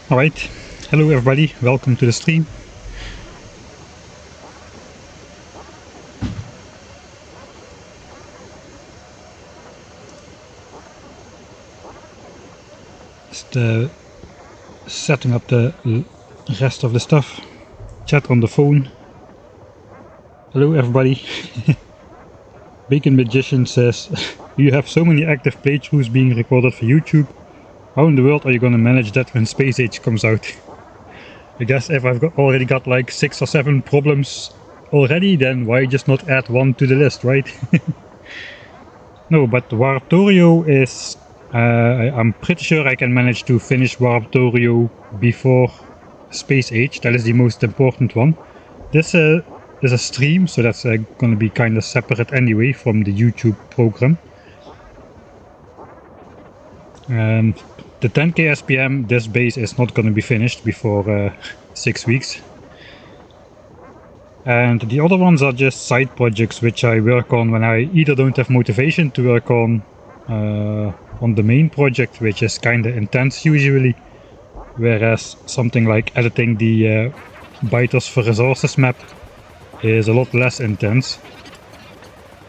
Alright, hello everybody, welcome to the stream. Just setting up the rest of the stuff. Chat on the phone. Hello everybody. Bacon Magician says, you have so many active playthroughs being recorded for YouTube. How in the world are you gonna manage that when Space Age comes out? I guess if I've already got like 6 or 7 problems already, then why just not add one to the list, right? No, but Warptorio is... I'm pretty sure I can manage to finish Warptorio before Space Age. That is the most important one. This is a stream, so that's going to be kind of separate anyway from the YouTube program. The 10k SPM, this base is not going to be finished before 6 weeks. And the other ones are just side projects which I work on when I either don't have motivation to work on the main project, which is kinda intense usually, whereas something like editing the Biters for Resources map is a lot less intense.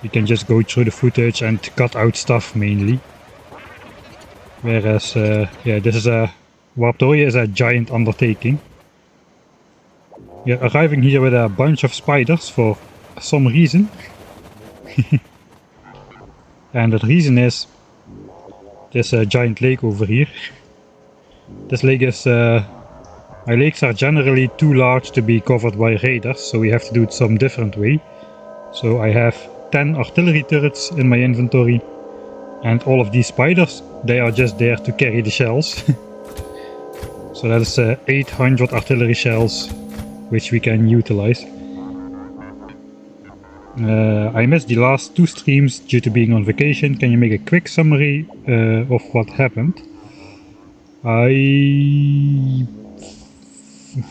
You can just go through the footage and cut out stuff mainly. Whereas, yeah, this is Warptoria is a giant undertaking. We're arriving here with a bunch of spiders for some reason. And the reason is this giant lake over here. This lake is... my lakes are generally too large to be covered by raiders, so we have to do it some different way. So I have 10 artillery turrets in my inventory, and all of these spiders, they are just there to carry the shells. So that is 800 artillery shells, which we can utilize. I missed the last 2 streams due to being on vacation. Can you make a quick summary of what happened?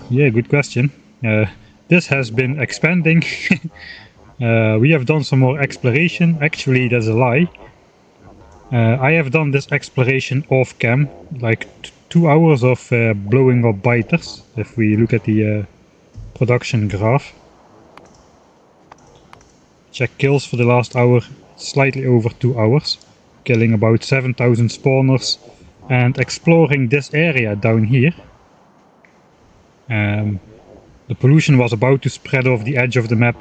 Yeah, good question. This has been expanding. We have done some more exploration. Actually, that's a lie. I have done this exploration off cam, like 2 hours of blowing up biters, if we look at the production graph. Check kills for the last hour, slightly over 2 hours, killing about 7,000 spawners and exploring this area down here. The pollution was about to spread off the edge of the map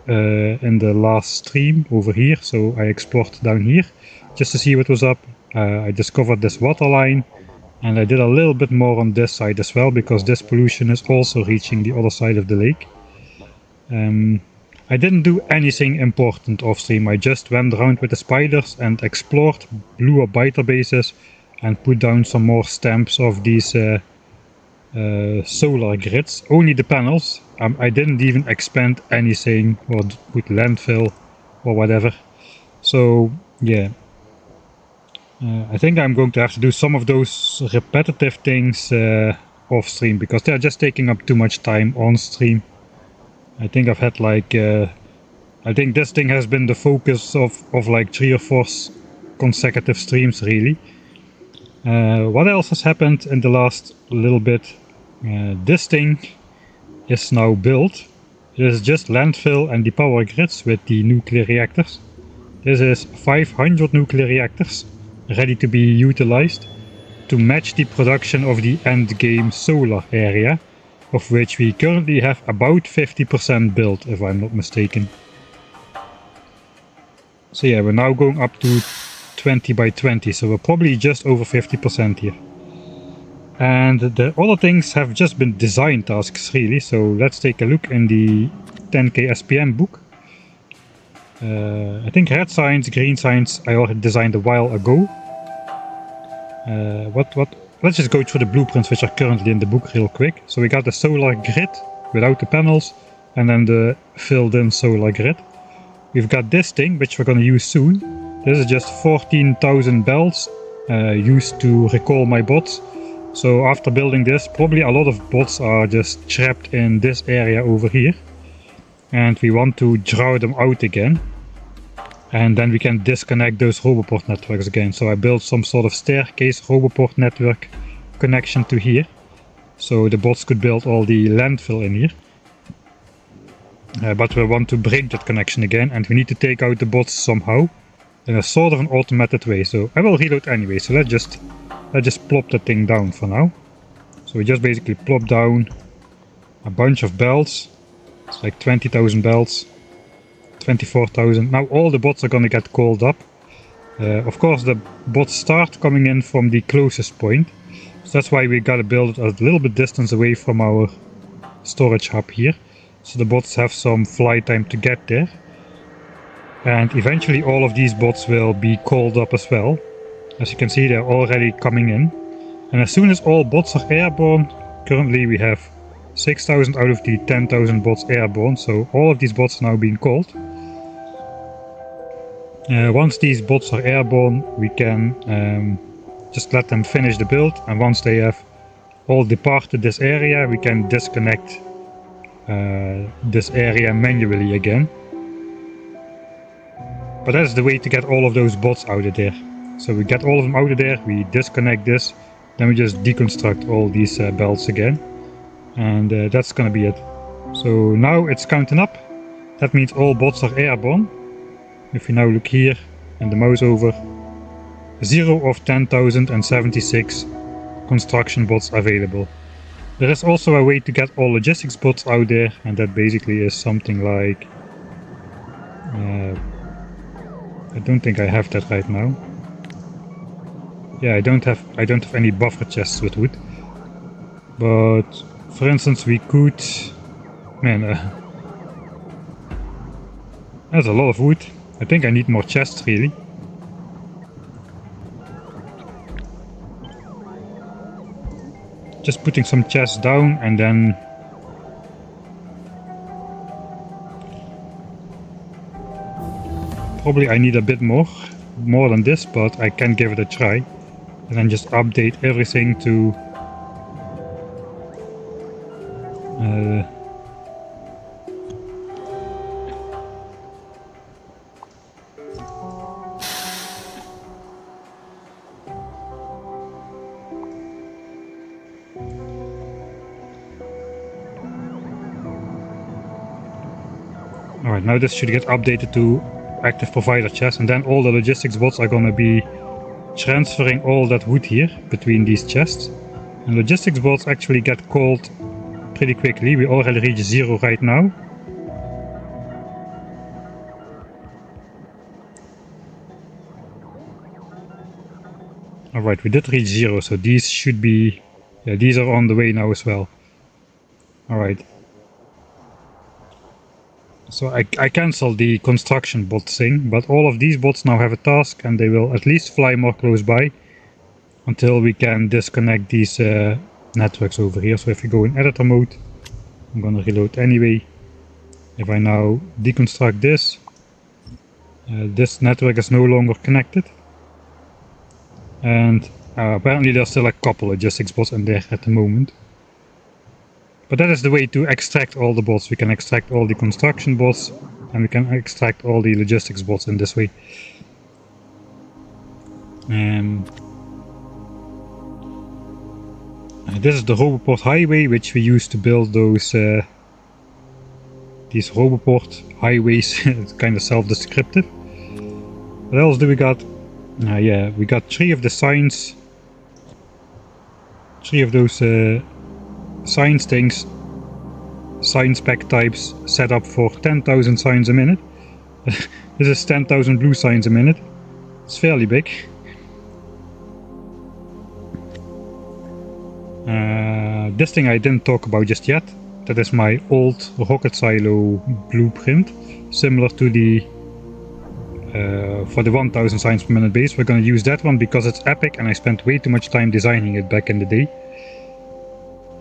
in the last stream over here, so I explored down here just to see what was up. I discovered this water line, and I did a little bit more on this side as well, because this pollution is also reaching the other side of the lake. I didn't do anything important off stream. I just went around with the spiders and explored, blew up biter bases, and put down some more stamps of these solar grids. Only the panels. I didn't even expand anything or put landfill or whatever. So yeah, I think I'm going to have to do some of those repetitive things off stream, because they're just taking up too much time on stream. I think I've had like, I think this thing has been the focus of like 3 or 4 consecutive streams really. What else has happened in the last little bit? This thing is now built. It is just landfill and the power grids with the nuclear reactors. This is 500 nuclear reactors ready to be utilized to match the production of the end game solar area, of which we currently have about 50% built, if I'm not mistaken. So yeah, we're now going up to 20 by 20, so we're probably just over 50% here. And the other things have just been design tasks really, so let's take a look in the 10k SPM book. I think red signs, green signs I already designed a while ago. Let's just go through the blueprints which are currently in the book real quick. So we got the solar grid without the panels, and then the filled in solar grid. We've got this thing which we're going to use soon. This is just 14,000 bells used to recall my bots. So after building this, probably a lot of bots are just trapped in this area over here. And we want to draw them out again. And then we can disconnect those Roboport networks again. So I built some sort of staircase Roboport network connection to here. so the bots could build all the landfill in here. But we want to break that connection again, and we need to take out the bots somehow in a sort of an automated way. So I will reload anyway, so let's just plop that thing down for now. So we just basically plop down a bunch of belts. It's like 20,000 belts, 24,000. Now all the bots are gonna get called up. Of course the bots start coming in from the closest point, so that's why we gotta build it a little bit distance away from our storage hub here, so the bots have some flight time to get there. And eventually all of these bots will be called up as well. As you can see, they're already coming in. And as soon as all bots are airborne, currently we have 6,000 out of the 10,000 bots airborne, so all of these bots are now being called. Once these bots are airborne, we can just let them finish the build, and once they have all departed this area, we can disconnect this area manually again. But that's the way to get all of those bots out of there. So we get all of them out of there, we disconnect this, then we just deconstruct all these belts again. And that's gonna be it. So now it's counting up. That means all bots are airborne. If you now look here and the mouse over, 0 of 10,076 construction bots available. There is also a way to get all logistics bots out there, and that basically is something like... I don't think I have that right now. Yeah, I don't have any buffer chests with wood. But for instance, we could... Man, that's a lot of wood. I think I need more chests, really. Just putting some chests down, and then... Probably I need a bit more than this, but I can give it a try. And then just update everything to... Alright, now this should get updated to active provider chest, and then all the logistics bots are gonna be transferring all that wood here between these chests. And logistics bots actually get called pretty quickly. We already reached 0 right now. Alright, we did reach 0, so these should be... Yeah, these are on the way now as well. Alright. So I cancelled the construction bot thing, but all of these bots now have a task, and they will at least fly more close by until we can disconnect these networks over here. So if you go in editor mode, I'm gonna reload anyway. If I now deconstruct this, this network is no longer connected. And apparently there's still a couple logistics bots in there at the moment. But that is the way to extract all the bots. We can extract all the construction bots, and we can extract all the logistics bots in this way. This is the Roboport highway, which we use to build those these Roboport highways. It's kind of self-descriptive. What else do we got? Yeah, we got 3 of the signs. 3 of those signs things, sign spec types set up for 10,000 signs a minute. This is 10,000 blue signs a minute. It's fairly big. This thing I didn't talk about just yet. That is my old rocket silo blueprint, similar to the for the 1000 signs per minute base. We're gonna use that one because it's epic, and I spent way too much time designing it back in the day.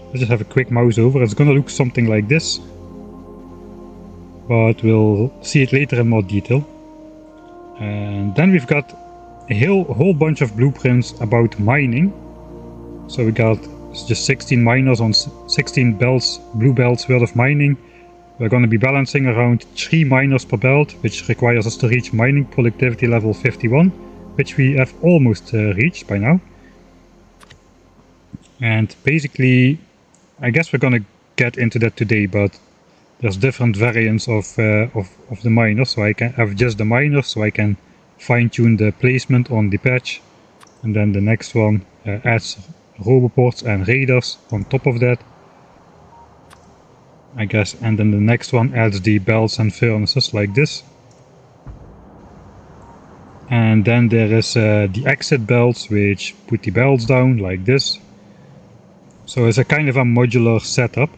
Let's just have a quick mouse over. It's gonna look something like this, but we'll see it later in more detail. And then we've got a whole bunch of blueprints about mining. So we got just 16 miners on 16 belts, blue belts worth of mining. We're gonna be balancing around 3 miners per belt, which requires us to reach mining productivity level 51, which we have almost reached by now. And basically I guess we're gonna get into that today, but there's different variants of the miners. So I can have just the miners, so I can fine-tune the placement on the patch, and then the next one adds roboports and radars on top of that, I guess, and then the next one adds the belts and furnaces like this. And then there is the exit belts, which put the belts down like this. So it's a kind of a modular setup.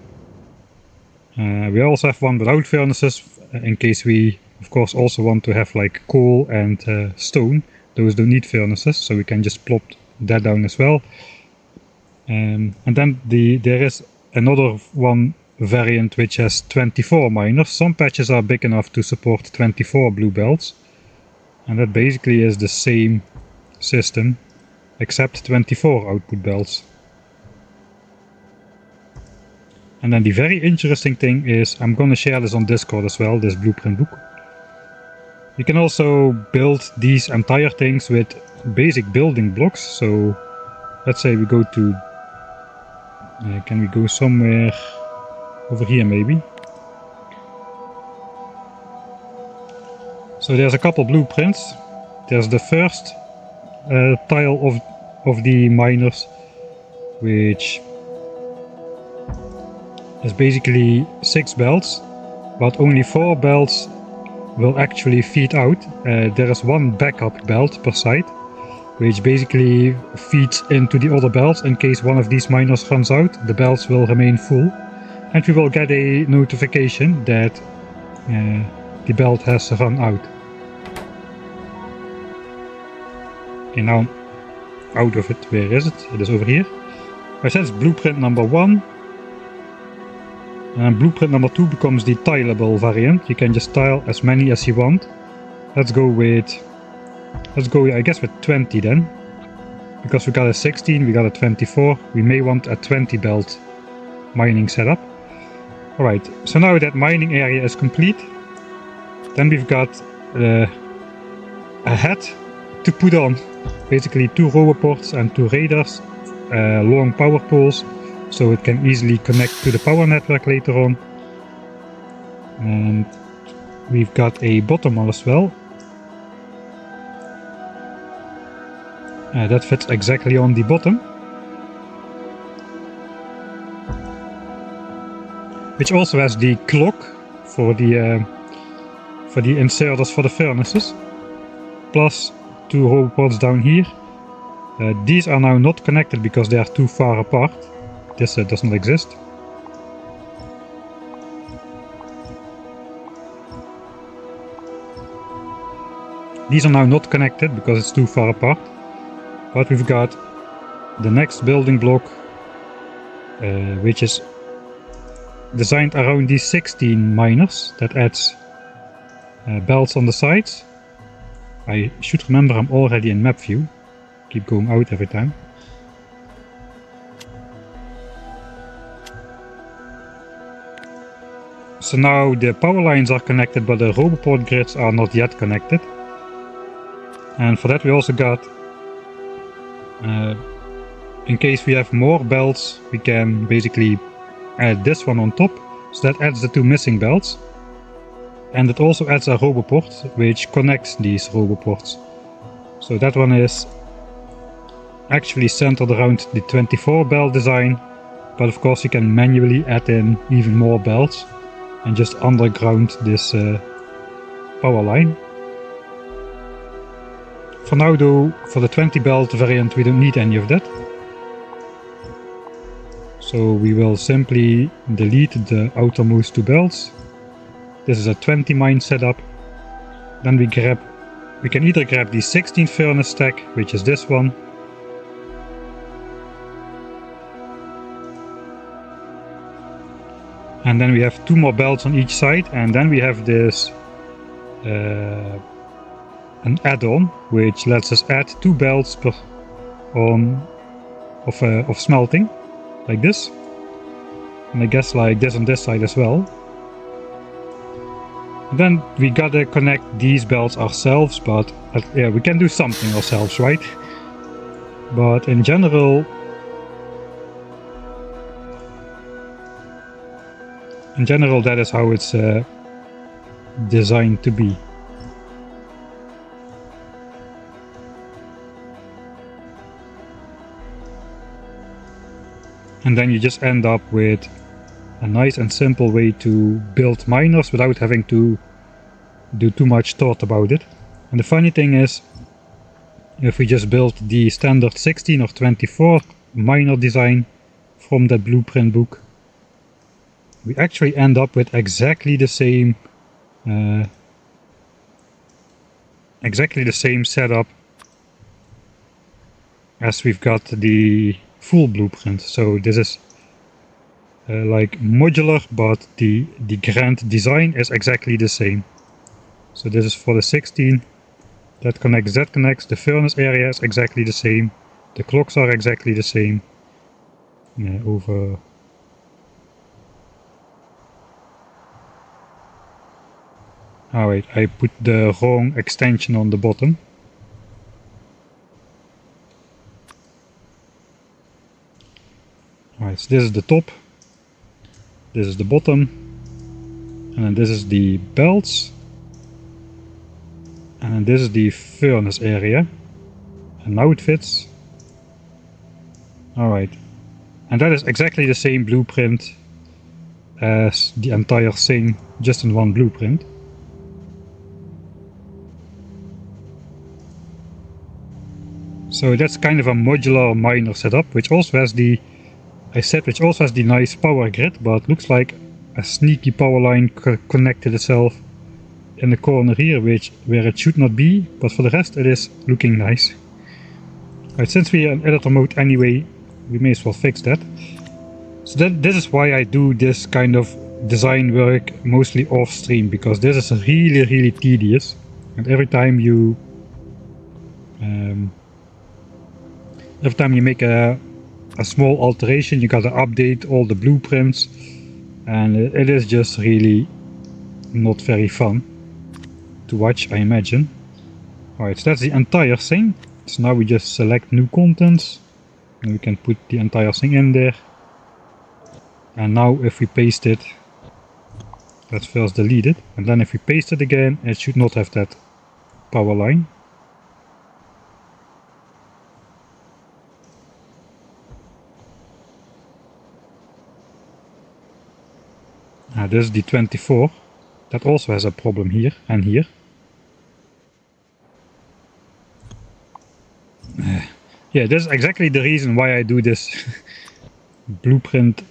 We also have one without furnaces, in case we, of course, also want to have like coal and stone. Those don't need furnaces, so we can just plop that down as well. And then there is another one variant which has 24 miners. Some patches are big enough to support 24 blue belts, and that basically is the same system except 24 output belts. And then the very interesting thing is, I'm gonna share this on Discord as well, this blueprint book. You can also build these entire things with basic building blocks. So let's say we go to, can we go somewhere over here maybe? So there's a couple blueprints. There's the first tile of the miners, which is basically 6 belts, but only 4 belts will actually feed out. There is 1 backup belt per side, which basically feeds into the other belts. In case one of these miners runs out, the belts will remain full, and we will get a notification that the belt has run out. Okay, now out of it. Where is it? It is over here. I said it's blueprint number 1. And blueprint number 2 becomes the tileable variant. You can just tile as many as you want. Let's go, I guess, with 20 then. Because we got a 16, we got a 24. We may want a 20 belt mining setup. Alright, so now that mining area is complete, then we've got a head to put on. Basically 2 roboports and 2 radars, long power poles, so it can easily connect to the power network later on. And we've got a bottom one as well. That fits exactly on the bottom. Which also has the clock for the inserters for the furnaces. Plus 2 roboports down here. These are now not connected because they are too far apart. This does not exist. These are now not connected because it's too far apart. But we've got the next building block, which is designed around these 16 miners. That adds belts on the sides. I should remember I'm already in map view. Keep going out every time. So now the power lines are connected, but the roboport grids are not yet connected. And for that we also got, in case we have more belts, we can basically add this one on top. So that adds the 2 missing belts. And it also adds a roboport, which connects these roboports. So that one is actually centered around the 24 belt design. But of course you can manually add in even more belts and just underground this power line. For now though, for the 20 belt variant we don't need any of that. So we will simply delete the outermost 2 belts. This is a 20 mine setup. Then we can either grab the 16 furnace stack, which is this one. And then we have 2 more belts on each side, and then we have this an add-on which lets us add 2 belts per of smelting, like this. And I guess like this on this side as well. And then we gotta connect these belts ourselves, but yeah, we can do something ourselves, right? But in general, in general, that is how it's designed to be. And then you just end up with a nice and simple way to build miners without having to do too much thought about it. And the funny thing is, if we just build the standard 16 or 24 miner design from that blueprint book, we actually end up with exactly the same setup as we've got the full blueprint. So this is like modular, but the grand design is exactly the same. So this is for the 16. That connects, the furnace area is exactly the same, the clocks are exactly the same. Over... Oh wait, I put the wrong extension on the bottom. Alright, so this is the top, this is the bottom, and then this is the belts. And then this is the furnace area, and now it fits. Alright, and that is exactly the same blueprint as the entire thing, just in one blueprint. So that's kind of a modular miner setup, which also has the, which also has the nice power grid, but looks like a sneaky power line connected itself in the corner here, where it should not be, but for the rest it is looking nice. Right, since we are in editor mode anyway, we may as well fix that. So this is why I do this kind of design work mostly off stream, because this is really tedious, and every time you make a small alteration, you gotta update all the blueprints, and it is just really not very fun to watch, I imagine. Alright, so that's the entire thing. So now we just select new contents and we can put the entire thing in there. And now if we paste it, let's first delete it, and then if we paste it again, it should not have that power line. This is the 24. That also has a problem here and here. Yeah, this is exactly the reason why I do this blueprint.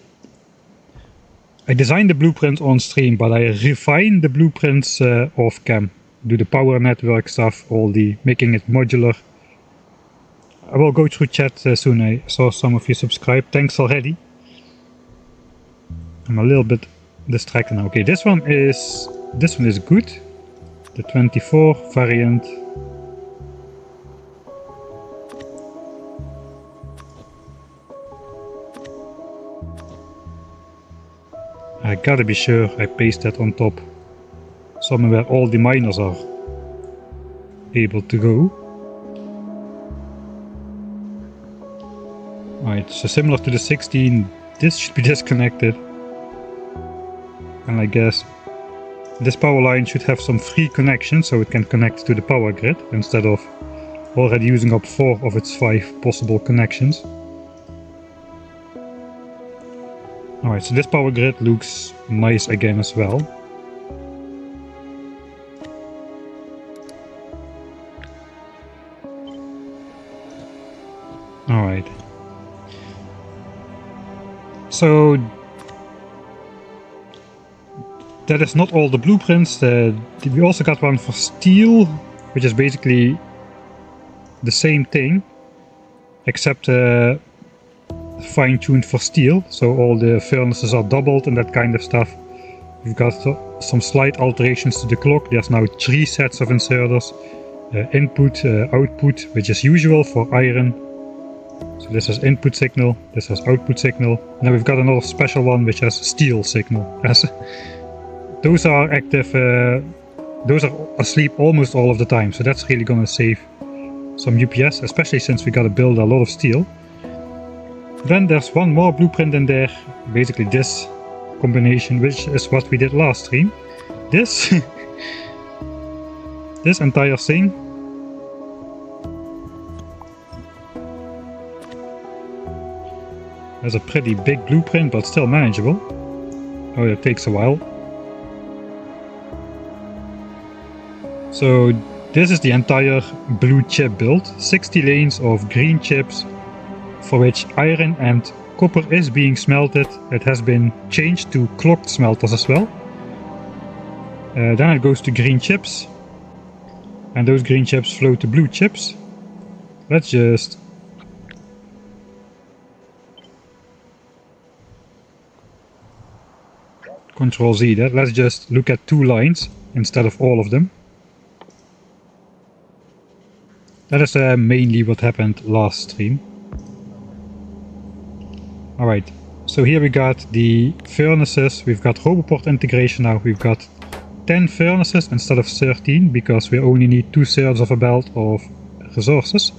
I design the blueprints on stream, but I refine the blueprints off cam. Do the power network stuff, all the making it modular. I will go through chat soon. I saw some of you subscribe. Thanks already. I'm a little bit distracted now. Okay, this one is good. The 24 variant. I gotta be sure I paste that on top, somewhere where all the miners are able to go. Right, so similar to the 16, this should be disconnected. And I guess this power line should have some free connection, so it can connect to the power grid instead of already using up 4 of its 5 possible connections. Alright, so this power grid looks nice again as well. Alright. So that is not all the blueprints. We also got one for steel, which is basically the same thing, except fine-tuned for steel, so all the furnaces are doubled and that kind of stuff. We've got some slight alterations to the clock. There's now 3 sets of inserters, input, output, which is usual for iron. So this has input signal, this has output signal, and then we've got another special one which has steel signal. Those are active, those are asleep almost all of the time, so that's really gonna save some UPS, especially since we gotta build a lot of steel. Then there's one more blueprint in there, basically this combination, which is what we did last stream. This, this entire thing. Has a pretty big blueprint, but still manageable. Oh, that takes a while. So this is the entire blue chip build. 60 lanes of green chips, for which iron and copper is being smelted. It has been changed to clocked smelters as well. Then it goes to green chips, and those green chips flow to blue chips. Let's just Control Z that. Let's just look at 2 lines instead of all of them. That is mainly what happened last stream. Alright, so here we got the furnaces, we've got Roboport integration now, we've got 10 furnaces instead of 13 because we only need 2/3 of a belt of resources.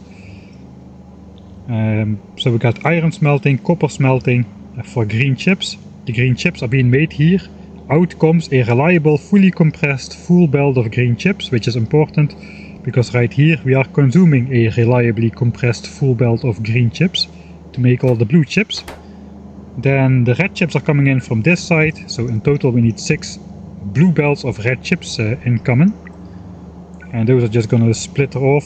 So we got iron smelting, copper smelting for green chips. The green chips are being made here. Out comes a reliable, fully compressed full belt of green chips, which is important because right here we are consuming a reliably compressed full belt of green chips to make all the blue chips. Then the red chips are coming in from this side, so in total we need 6 blue belts of red chips incoming. And those are just gonna splitter off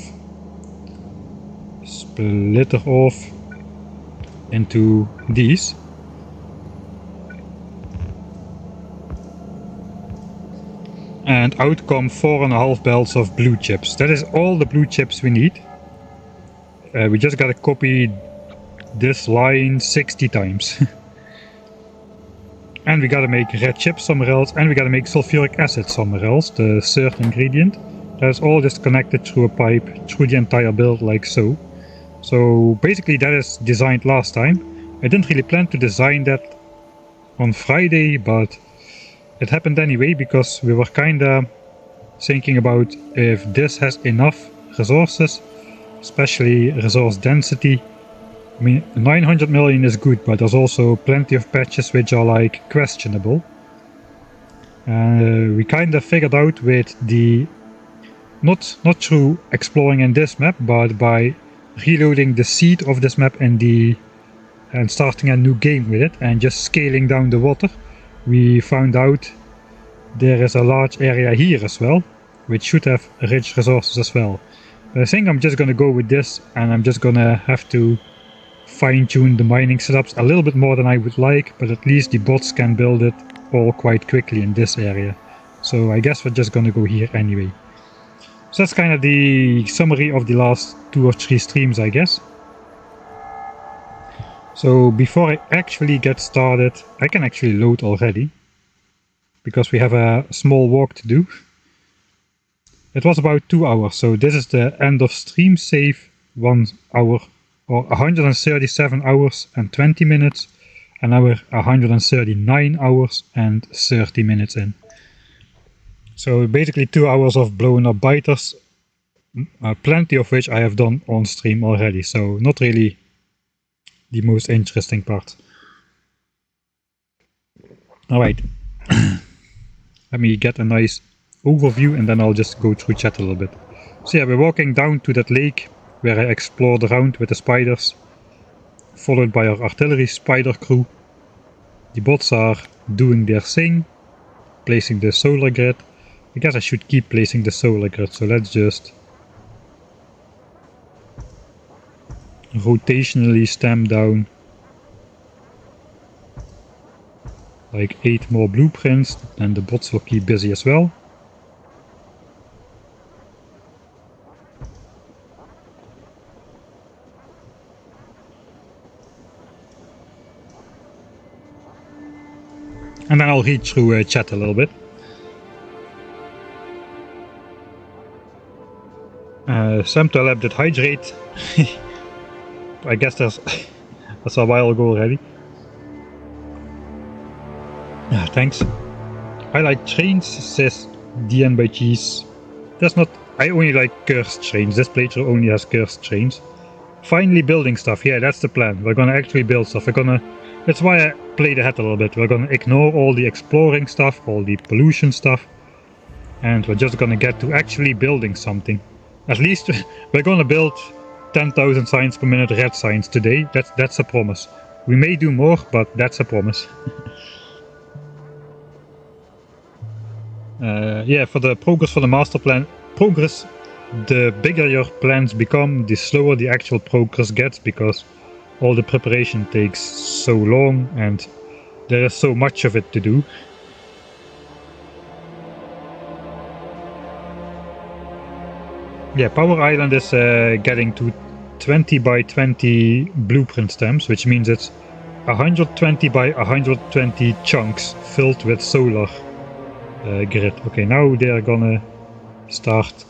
into these. And out come 4.5 belts of blue chips. That is all the blue chips we need. We just gotta copy this line 60 times. And we gotta make red chips somewhere else, and we gotta make sulfuric acid somewhere else, the third ingredient. That is all just connected through a pipe through the entire build like so. So basically that is designed last time. I didn't really plan to design that on Friday, but it happened anyway because we were kinda thinking about if this has enough resources, especially resource density. I mean, 900 million is good, but there's also plenty of patches which are like questionable. We kinda figured out with the not through exploring in this map, but by reloading the seed of this map and starting a new game with it and just scaling down the water. We found out there is a large area here as well, which should have rich resources as well. But I think I'm just gonna go with this, and I'm just gonna have to fine-tune the mining setups a little bit more than I would like, but at least the bots can build it all quite quickly in this area. So I guess we're just gonna go here anyway. So that's kind of the summary of the last 2 or 3 streams, I guess. So before I actually get started, I can actually load already, because we have a small walk to do. It was about 2 hours, so this is the end of stream save 1 hour, or 137 hours and 20 minutes, and now we're 139 hours and 30 minutes in. So basically 2 hours of blowing up biters, plenty of which I have done on stream already, so not really the most interesting part. Alright, let me get a nice overview and then I'll just go through chat a little bit. So yeah, we're walking down to that lake where I explored around with the spiders, followed by our artillery spider crew. The bots are doing their thing, placing the solar grid. I guess I should keep placing the solar grid, so let's just rotationally stamp down like 8 more blueprints, and the bots will keep busy as well. And then I'll read through chat a little bit. Samtalab did hydrate. I guess that's a while ago already. Thanks. I like trains, says DN by Cheese. That's not... I only like cursed trains. This playthrough only has cursed trains. Finally building stuff. Yeah, that's the plan. We're gonna actually build stuff. We're gonna That's why I played ahead a little bit. We're gonna ignore all the exploring stuff, all the pollution stuff, and we're just gonna get to actually building something. At least we're gonna build 10,000 signs per minute red signs today. That's a promise. We may do more, but that's a promise. Yeah, for the progress for the master plan, the bigger your plans become, the slower the actual progress gets, because all the preparation takes so long and there is so much of it to do. Yeah, Power Island is getting to 20 by 20 blueprint stamps, which means it's 120 by 120 chunks filled with solar grid. Okay, now they're gonna start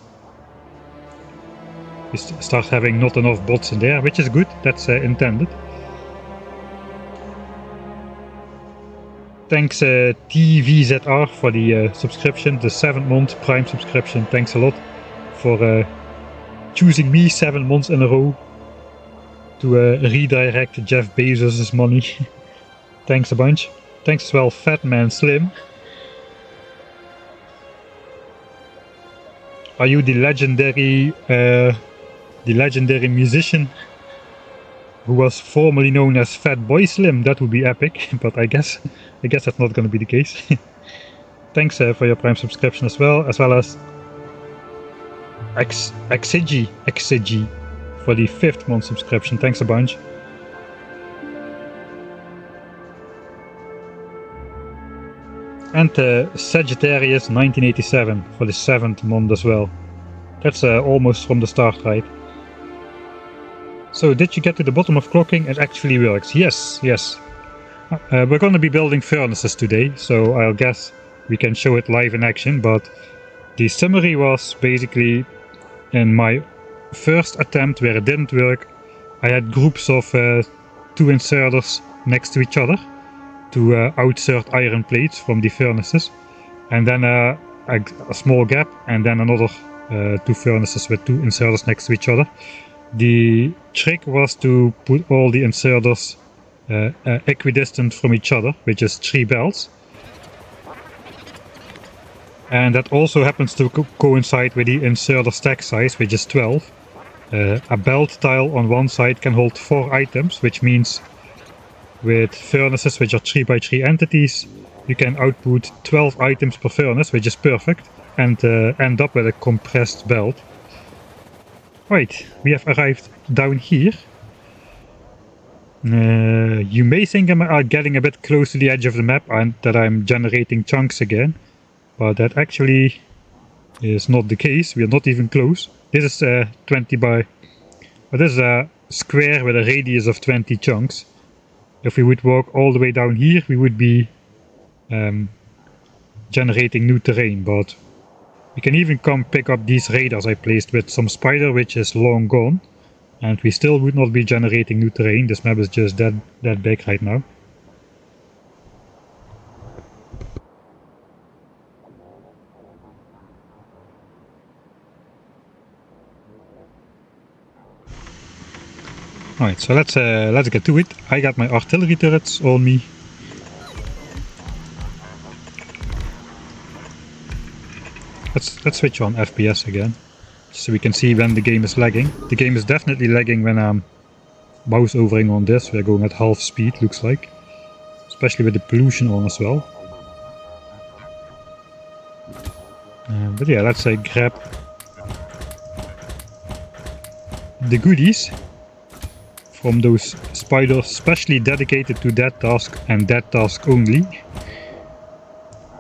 having not enough bots in there, which is good. That's intended. Thanks TVZR for the subscription, the 7-month Prime subscription. Thanks a lot for choosing me 7 months in a row to redirect Jeff Bezos' money. Thanks a bunch. Thanks as well, Fatman Slim. Are you the legendary musician who was formerly known as Fat Boy Slim? That would be epic, but I guess that's not going to be the case. Thanks for your Prime subscription as well as Exigi for the 5th month subscription. Thanks a bunch. And Sagittarius 1987 for the 7th month as well. That's almost from the start, right? So did you get to the bottom of clocking? It actually works. Yes. We're going to be building furnaces today, so I'll guess we can show it live in action, but the summary was basically in my first attempt where it didn't work, I had groups of 2 inserters next to each other to outsert iron plates from the furnaces, and then a small gap, and then another 2 furnaces with 2 inserters next to each other. The trick was to put all the inserters equidistant from each other, which is 3 belts. And that also happens to coincide with the inserter stack size, which is 12. A belt tile on one side can hold 4 items, which means with furnaces which are 3 by 3 entities, you can output 12 items per furnace, which is perfect, and end up with a compressed belt. Right, we have arrived down here. You may think I'm getting a bit close to the edge of the map and that I'm generating chunks again, but that actually is not the case. We are not even close. This is 20 by... Well, this is a square with a radius of 20 chunks. If we would walk all the way down here, we would be generating new terrain, but we can even come pick up these radars I placed with some spider, which is long gone, and we still would not be generating new terrain. This map is just that big right now. Alright, so let's get to it. I got my artillery turrets on me. Let's switch on FPS again, so we can see when the game is lagging. The game is definitely lagging when I'm mouse overing on this. We're going at half speed, looks like. Especially with the pollution on as well. But yeah, let's grab the goodies from those spiders specially dedicated to that task and that task only.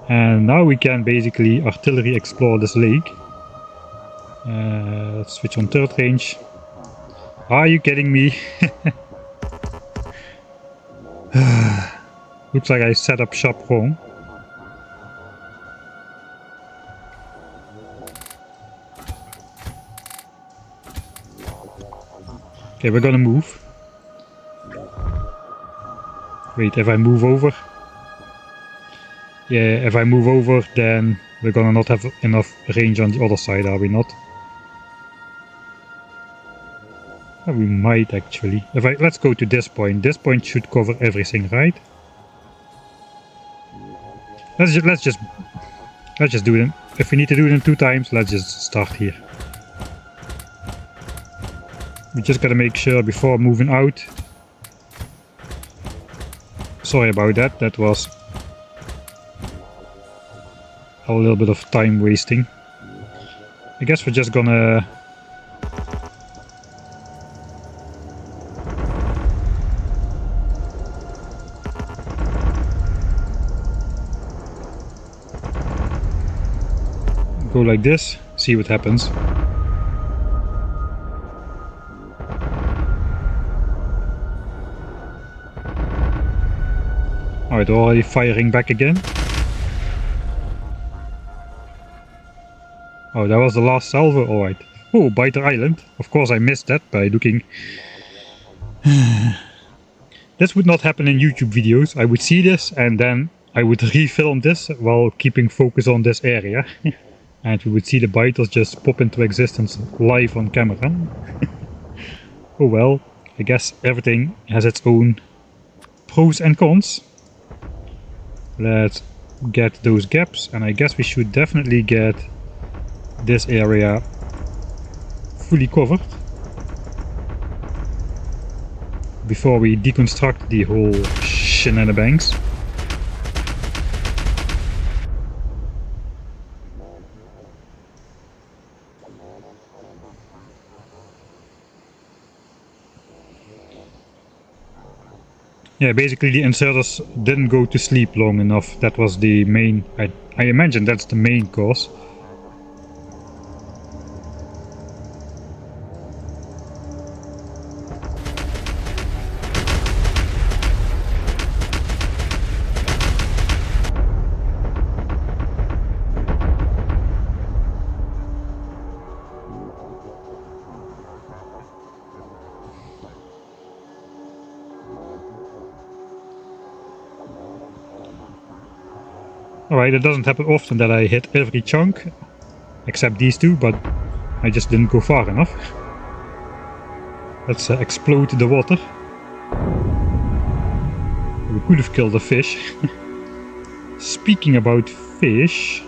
And now we can basically artillery explore this lake. Let's switch on third range. Are you kidding me? Looks like I set up shop wrong. Okay, we're gonna move. Wait, if I move over? Yeah, if I move over, then we're gonna not have enough range on the other side, are we not? We might actually. Let's go to this point. This point should cover everything, right? Let's just do it. If we need to do it 2 times, let's just start here. We just gotta make sure before moving out. Sorry about that. That was a little bit of time wasting. I guess we're just gonna go like this, see what happens. Alright, already firing back again. Oh, that was the last salvo, alright. Oh, Biter Island. Of course I missed that by looking. This would not happen in YouTube videos. I would see this and then I would refilm this while keeping focus on this area. And we would see the biters just pop into existence live on camera. Oh well, I guess everything has its own pros and cons. Let's get those gaps, and I guess we should definitely get this area fully covered before we deconstruct the whole shenanigans. Yeah, basically the inserters didn't go to sleep long enough. That was the main... I imagine that's the main cause. Alright, it doesn't happen often that I hit every chunk, except these two, but I just didn't go far enough. Let's explode the water. We could have killed a fish. Speaking about fish...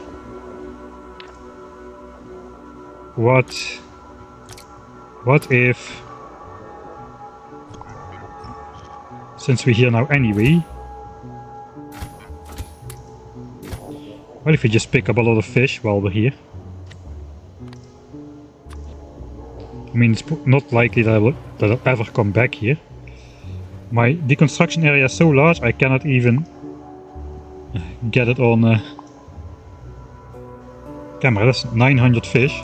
What if... Since we're here now anyway... What if we just pick up a lot of fish while we're here? I mean, it's not likely that I'll ever come back here. My deconstruction area is so large I cannot even get it on camera. That's 900 fish.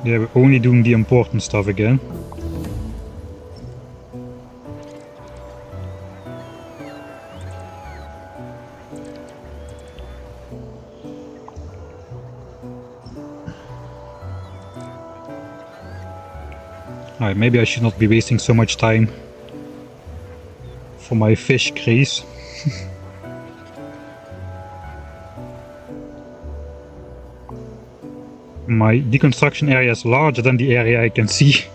Yeah, we're only doing the important stuff again. Alright, maybe I should not be wasting so much time for my fish craze. My deconstruction area is larger than the area I can see.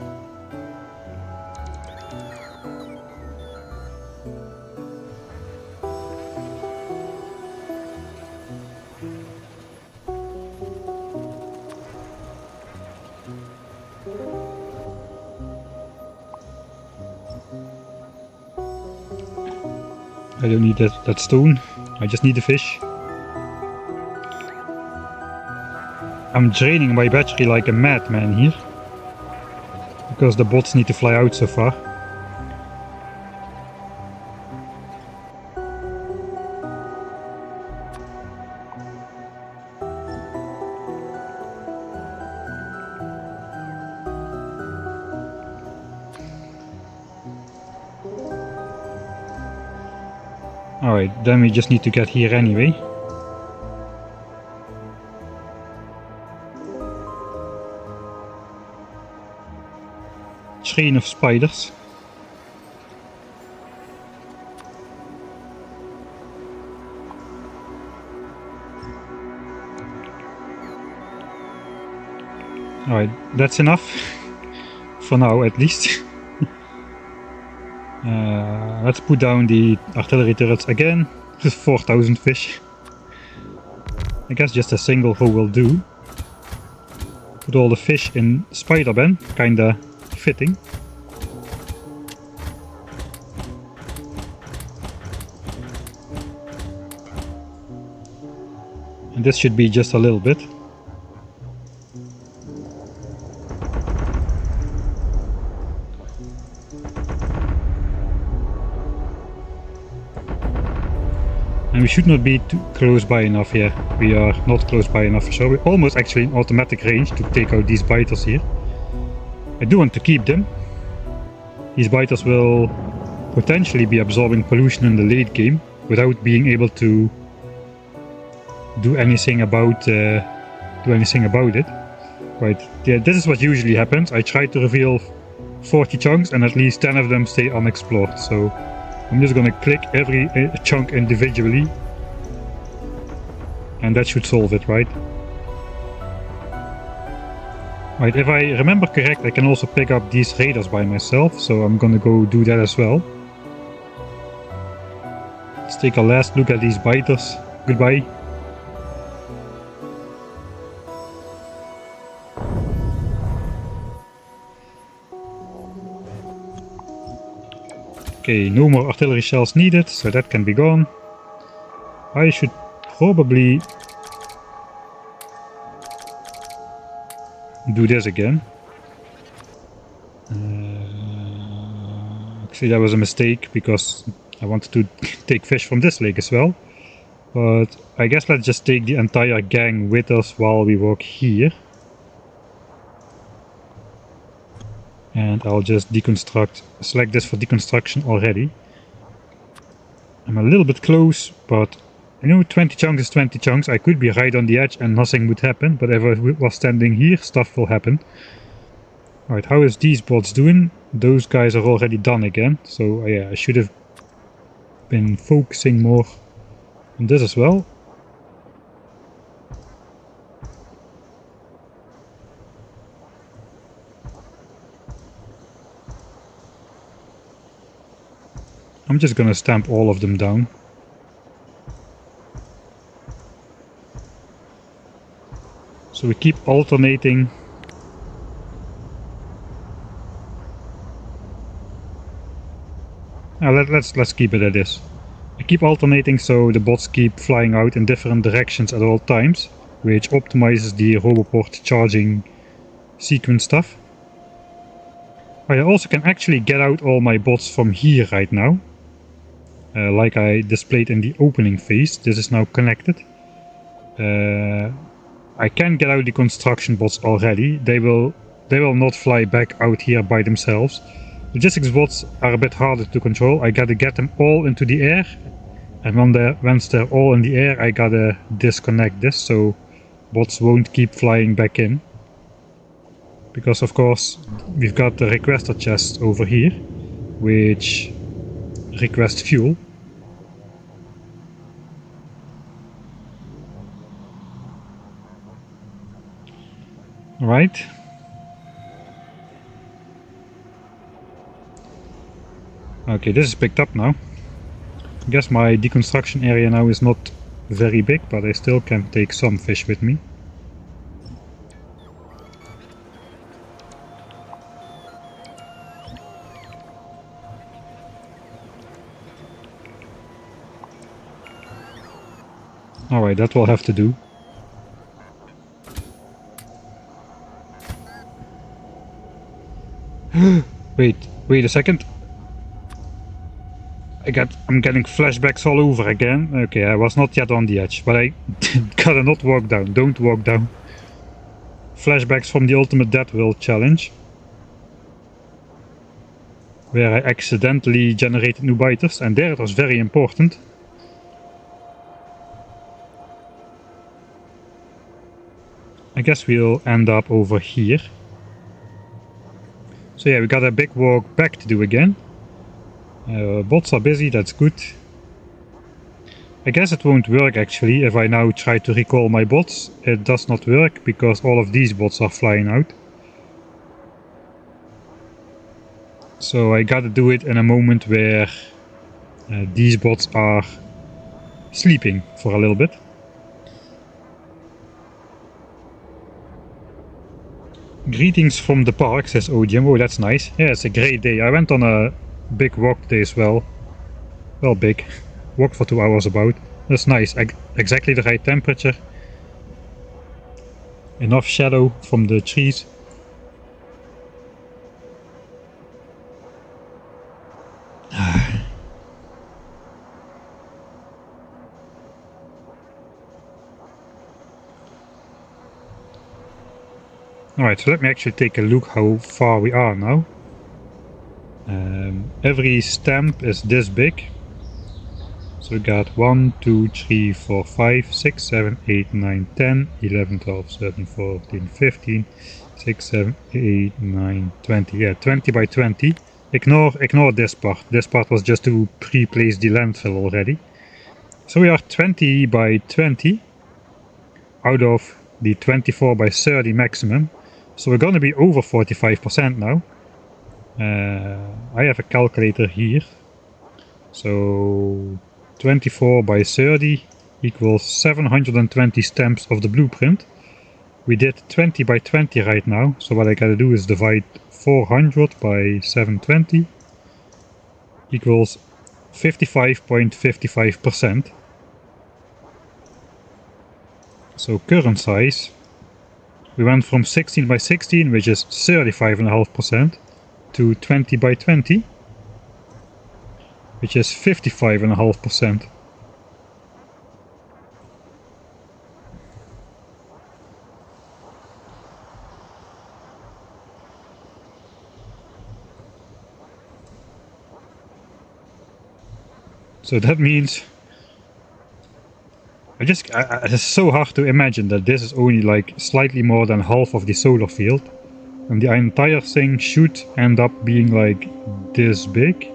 I don't need that stone, I just need the fish. I'm draining my battery like a madman here, because the bots need to fly out so far. Alright, then we just need to get here anyway. Train of spiders. Alright, that's enough. For now, at least. Let's put down the artillery turrets again. 4,000 fish. I guess just a single row will do. Put all the fish in spider bin, kinda fitting. And this should be just a little bit. And we should not be too close by enough here. We are not close by enough for sure. We're almost actually in automatic range to take out these biters here. I do want to keep them. These biters will potentially be absorbing pollution in the late game without being able to do anything about it. Right, yeah, this is what usually happens. I try to reveal 40 chunks and at least 10 of them stay unexplored. So I'm just gonna click every chunk individually and that should solve it, right? Right, if I remember correct, I can also pick up these raiders by myself, so I'm gonna go do that as well. Let's take a last look at these biters. Goodbye. Okay, no more artillery shells needed, so that can be gone. I should probably do this again. Actually, that was a mistake because I wanted to take fish from this lake as well. But I guess let's just take the entire gang with us while we walk here. And I'll just select this for deconstruction already. I'm a little bit close, but you know, 20 chunks is 20 chunks. I could be right on the edge and nothing would happen, but if I was standing here, stuff will happen. Alright, how is these bots doing? Those guys are already done again, so yeah, I should have been focusing more on this as well. I'm just gonna stamp all of them down. So we keep alternating. Let's keep it at this. I keep alternating so the bots keep flying out in different directions at all times, which optimizes the Roboport charging sequence stuff. I also can actually get out all my bots from here right now. Like I displayed in the opening phase, this is now connected. I can get out the construction bots already. They will not fly back out here by themselves. Logistics bots are a bit harder to control. I gotta get them all into the air, and once they're all in the air, I gotta disconnect this so bots won't keep flying back in. Because of course we've got the requester chest over here, which request fuel. Right. Okay, this is picked up now. I guess my deconstruction area now is not very big, but I still can take some fish with me. Alright, that will have to do. Wait a second. I'm getting flashbacks all over again. Okay, I was not yet on the edge, but I gotta not walk down. Don't walk down. Flashbacks from the Ultimate Death Will challenge, where I accidentally generated new biters, and there it was very important. I guess we'll end up over here. So yeah, we got a big walk back to do again. Bots are busy, that's good. I guess it won't work actually if I now try to recall my bots. It does not work because all of these bots are flying out. So I gotta do it in a moment where these bots are sleeping for a little bit. Greetings from the park, says Odium. Oh, that's nice. Yeah, it's a great day. I went on a big walk today as well. Well, big. Walked for 2 hours about. That's nice. Exactly the right temperature. Enough shadow from the trees. Alright, so let me actually take a look how far we are now. Every stamp is this big. So we got 1, 2, 3, 4, 5, 6, 7, 8, 9, 10, 11, 12, 13, 14, 15, 6, 7, 8, 9, 20. Yeah, 20 by 20. Ignore this part. This part was just to pre-place the landfill already. So we are 20 by 20 out of the 24 by 30 maximum. So we're going to be over 45% now. I have a calculator here. So 24 by 30 equals 720 stamps of the blueprint. We did 20 by 20 right now, so what I gotta do is divide 400 by 720 equals 55.55%. So current size, we went from 16 by 16, which is 35.5%, to 20 by 20, which is 55.5%. So that means it's so hard to imagine that this is only like slightly more than half of the solar field, and the entire thing should end up being like this big.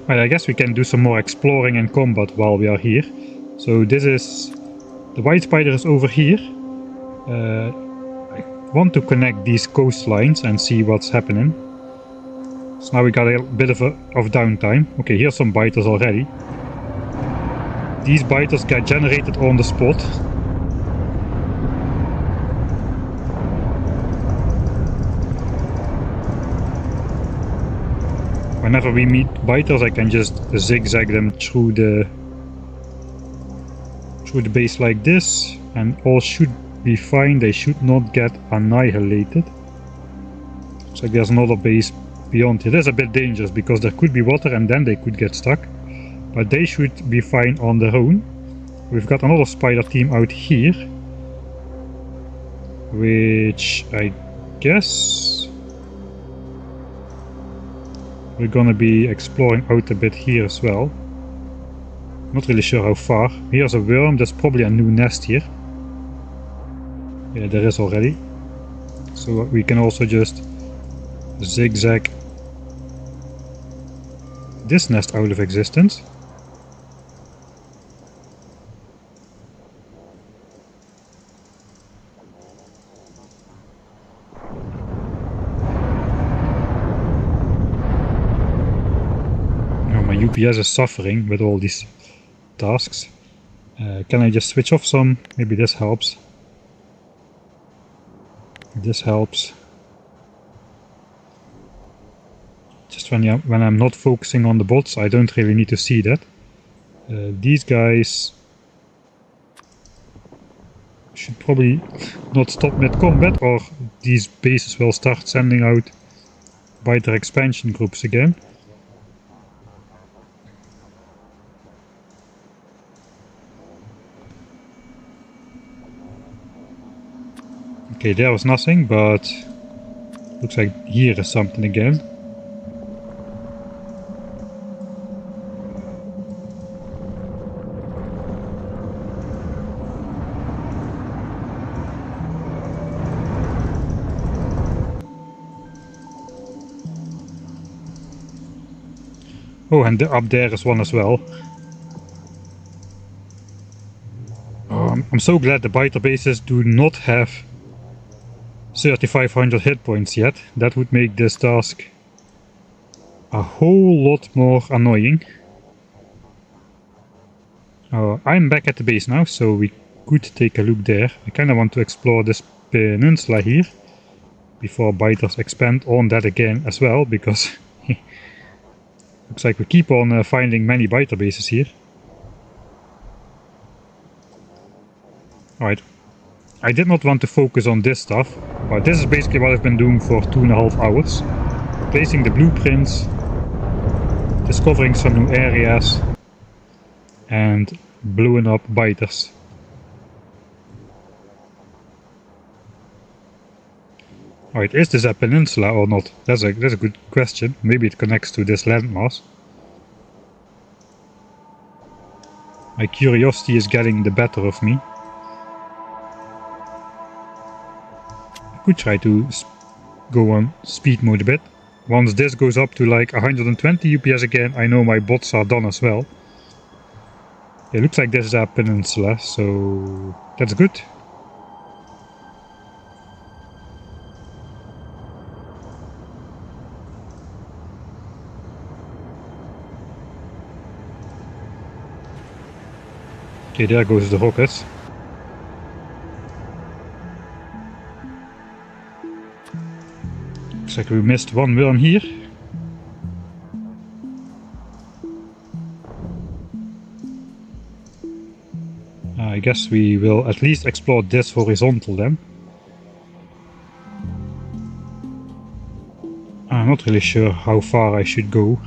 Well, I guess we can do some more exploring and combat while we are here. So this is... the white spider is over here. I want to connect these coastlines and see what's happening. So now we got a bit of downtime. Okay, here's some biters already. These biters get generated on the spot. Whenever we meet biters, I can just zigzag them through the base like this, and all should be fine. They should not get annihilated. So there's another base beyond here. That's a bit dangerous because there could be water and then they could get stuck, but they should be fine on their own. We've got another spider team out here, which I guess we're gonna be exploring out a bit here as well. Not really sure how far. Here's a worm. There's probably a new nest here. Yeah, there is already. So we can also just zigzag this nest out of existence. My UPS is suffering with all these tasks. Can I just switch off some? Maybe this helps. This helps. Just when I'm not focusing on the bots, I don't really need to see that. These guys should probably not stop mid-combat, or these bases will start sending out biter expansion groups again. Okay, there was nothing, but looks like here is something again. Oh, and up there is one as well. I'm so glad the biter bases do not have 3500 hit points yet. That would make this task a whole lot more annoying. I'm back at the base now, so we could take a look there. I kind of want to explore this peninsula here before biters expand on that again as well, because looks like we keep on finding many biter bases here. Alright, I did not want to focus on this stuff, but this is basically what I've been doing for 2.5 hours. Placing the blueprints, discovering some new areas, and blowing up biters. Alright, is this a peninsula or not? That's a good question. Maybe it connects to this landmass. My curiosity is getting the better of me. I could try to go on speed mode a bit. Once this goes up to like 120 UPS again, I know my bots are done as well. It looks like this is a peninsula, so that's good. Okay, there goes the rockets. Looks like we missed one worm here. I guess we will at least explore this horizontal then. I'm not really sure how far I should go.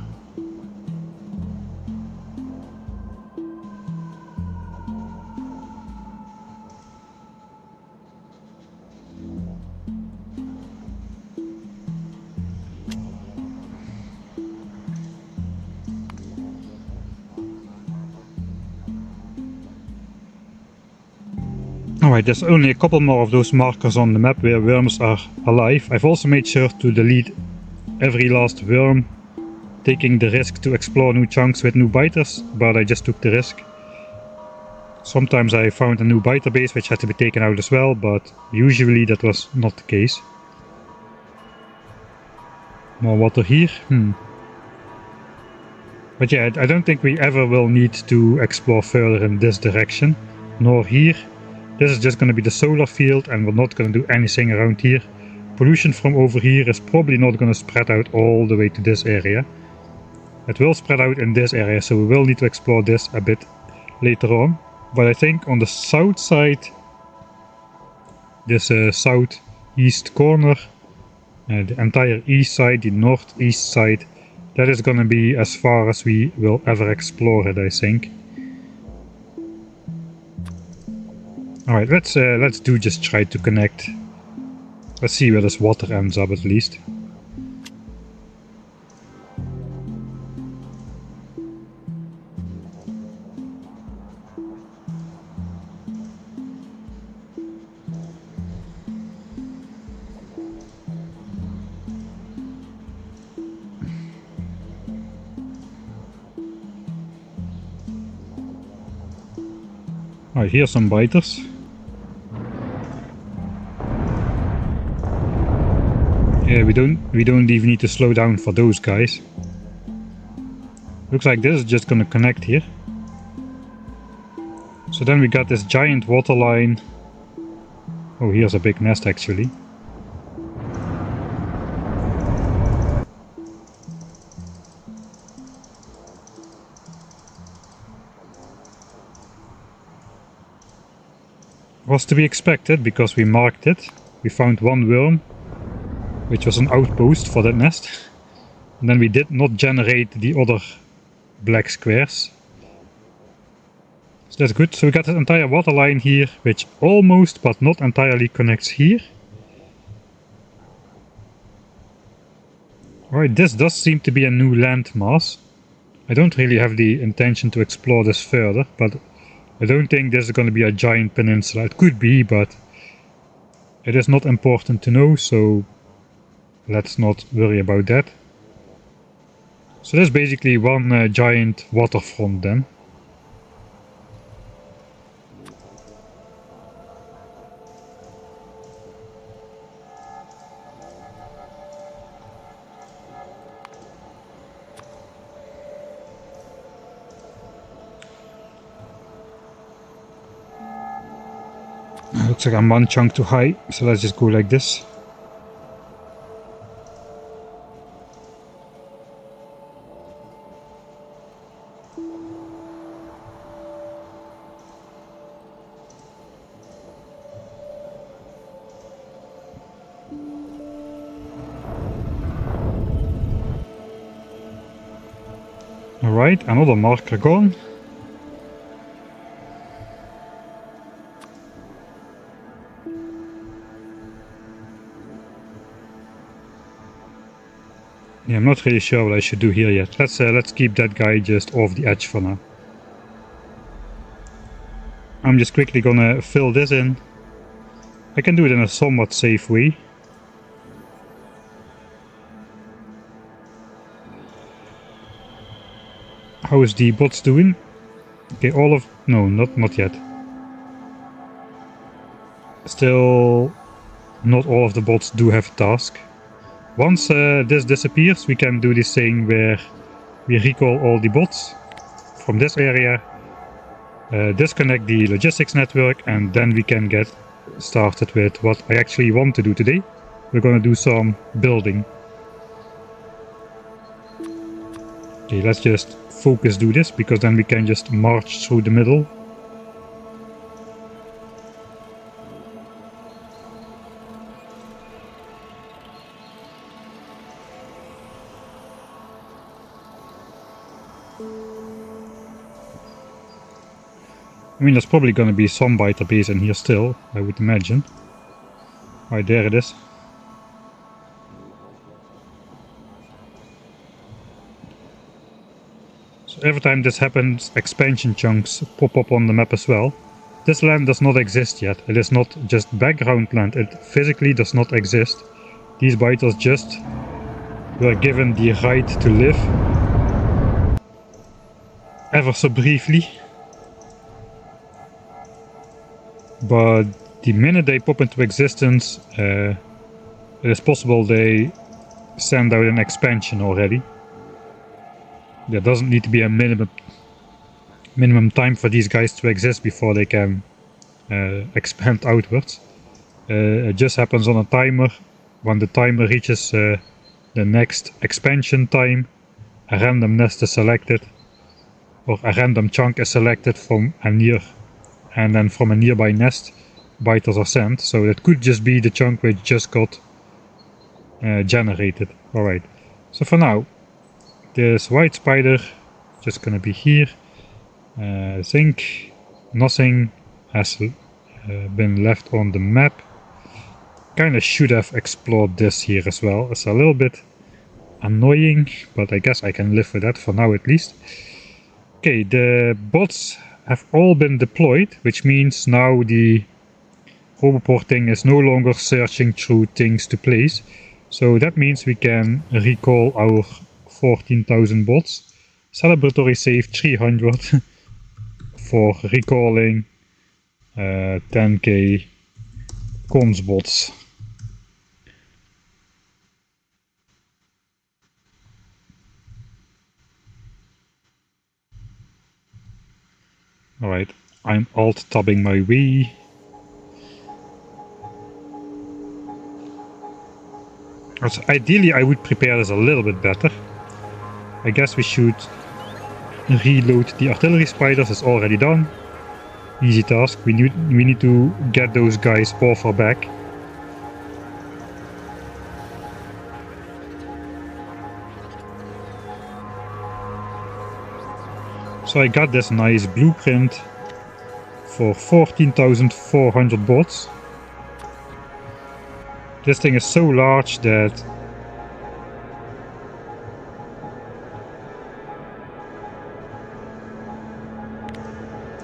Alright, there's only a couple more of those markers on the map where worms are alive. I've also made sure to delete every last worm, taking the risk to explore new chunks with new biters, but I just took the risk. Sometimes I found a new biter base which had to be taken out as well, but usually that was not the case. More water here. But yeah, I don't think we ever will need to explore further in this direction, nor here. This is just going to be the solar field and we're not going to do anything around here. Pollution from over here is probably not going to spread out all the way to this area. It will spread out in this area, so we will need to explore this a bit later on. But I think on the south side, this southeast corner, the entire east side, the northeast side, that is going to be as far as we will ever explore it, I think. Alright, let's just try to connect. Let's see where this water ends up at least. Alright, here's some biters. Yeah, we don't even need to slow down for those guys. Looks like this is just gonna connect here. So then we got this giant water line. Oh, here's a big nest actually. Was to be expected because we marked it. We found one worm, which was an outpost for that nest. And then we did not generate the other black squares. So that's good. So we got this entire water line here, which almost but not entirely connects here. Alright, this does seem to be a new landmass. I don't really have the intention to explore this further, but I don't think this is going to be a giant peninsula. It could be, but it is not important to know, so let's not worry about that. So that's basically one giant waterfront then. Looks like I'm one chunk too high, so let's just go like this. Alright, another marker gone. Yeah, I'm not really sure what I should do here yet. Let's keep that guy just off the edge for now. I'm just quickly gonna fill this in. I can do it in a somewhat safe way. How is the bots doing? Okay, no, not yet. Still, not all of the bots do have a task. Once this disappears, we can do this thing where we recall all the bots from this area, disconnect the logistics network, and then we can get started with what I actually want to do today. We're gonna do some building. Okay, let's just focus do this, because then we can just march through the middle. I mean, there's probably gonna be some biter base in here still, I would imagine. Right, there it is. So every time this happens, expansion chunks pop up on the map as well. This land does not exist yet. It is not just background land, it physically does not exist. These biters just were given the right to live. Ever so briefly. But the minute they pop into existence, it is possible they send out an expansion already. There doesn't need to be a minimum time for these guys to exist before they can expand outwards. It just happens on a timer. When the timer reaches the next expansion time, a random nest is selected, or a random chunk is selected from a and then from a nearby nest, biters are sent. So that could just be the chunk which just got generated. Alright, so for now, this white spider just gonna be here. I think nothing has been left on the map. Kinda should have explored this here as well. It's a little bit annoying, but I guess I can live with that for now at least. Okay, the bots have all been deployed, which means now the Roboport thing is no longer searching through things to place. So that means we can recall our 14,000 bots. Celebratory save 300 for recalling 10k cons bots. Alright, I'm alt-tabbing my way. So ideally I would prepare this a little bit better. I guess we should reload the artillery spiders. It's already done. Easy task. We need to get those guys off our back. So I got this nice blueprint for 14,400 bots. This thing is so large that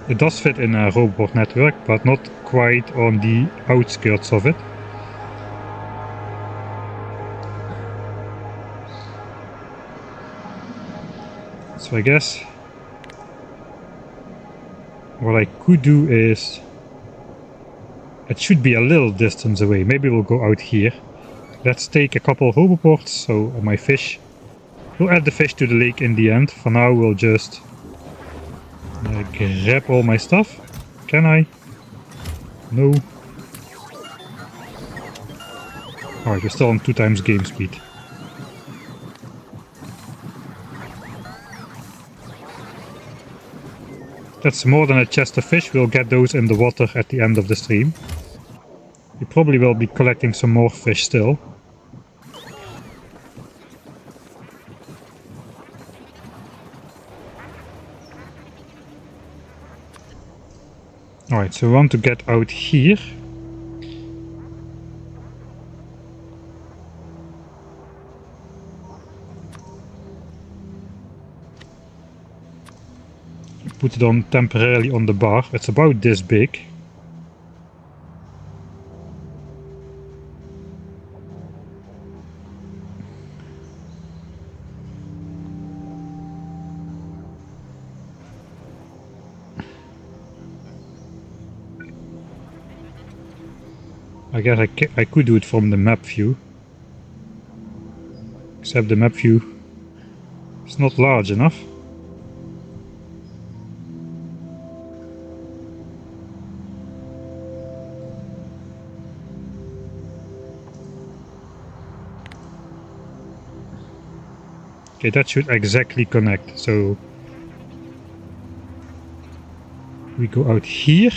it does fit in a Roboport network, but not quite on the outskirts of it. So I guess what I could do is, it should be a little distance away. Maybe we'll go out here. Let's take a couple of hoverboards, so my fish. We'll add the fish to the lake in the end. For now, we'll just grab all my stuff. Can I? No. Alright, we're still on 2 times game speed. That's more than a chest of fish. We'll get those in the water at the end of the stream. We probably will be collecting some more fish still. Alright, so we want to get out here. Put it on temporarily on the bar. It's about this big. I guess I could do it from the map view. Except the map view is not large enough. Okay, that should exactly connect. So we go out here.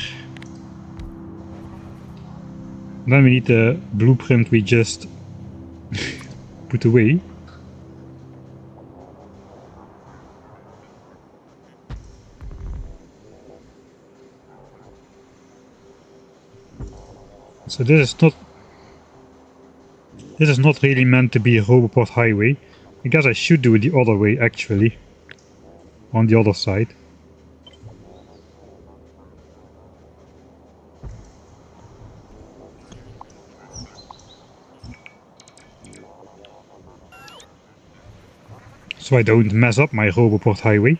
Then we need the blueprint we just put away. So this is not really meant to be a hoverboard highway. I guess I should do it the other way actually. On the other side. So I don't mess up my hoverboard highway.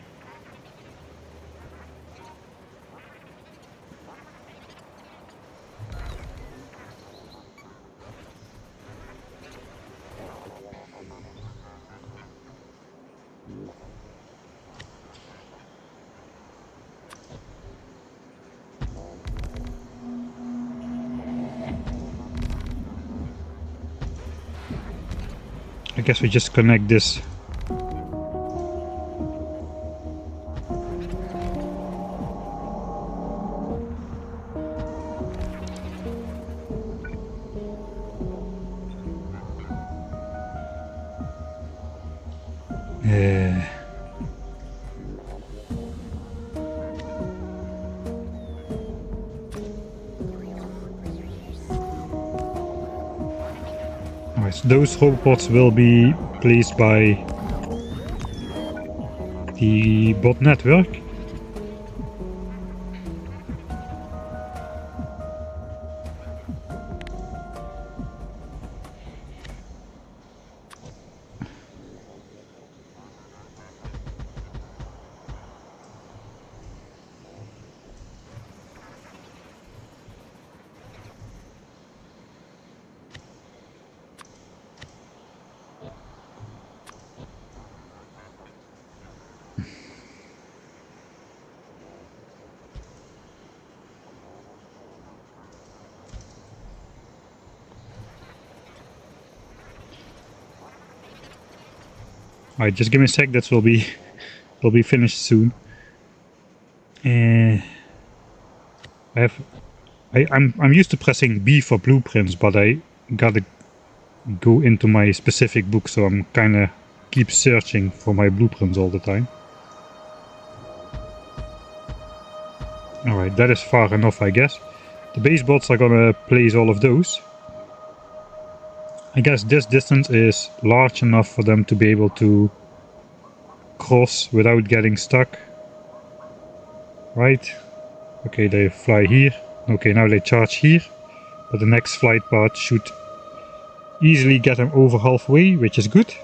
I guess we just connect this. Alright, so those hoverboards will be placed by the bot network. Alright, just give me a sec, that will be finished soon. I'm used to pressing B for blueprints, but I gotta go into my specific book, so I'm kinda keep searching for my blueprints all the time. Alright, that is far enough, I guess. The base bots are gonna place all of those. I guess this distance is large enough for them to be able to cross without getting stuck. Right? Okay, they fly here. Okay, now they charge here. But the next flight path should easily get them over halfway, which is good.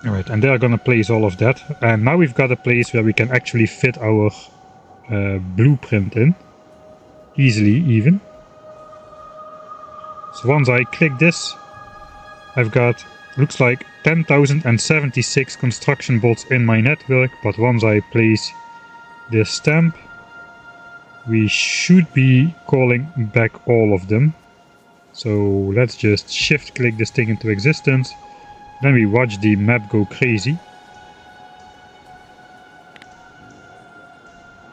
Alright, and they're gonna place all of that. And now we've got a place where we can actually fit our blueprint in. Easily, even. So once I click this, I've got, looks like 10,076 construction bots in my network, but once I place this stamp, we should be calling back all of them. So let's just shift click this thing into existence. Then we watch the map go crazy.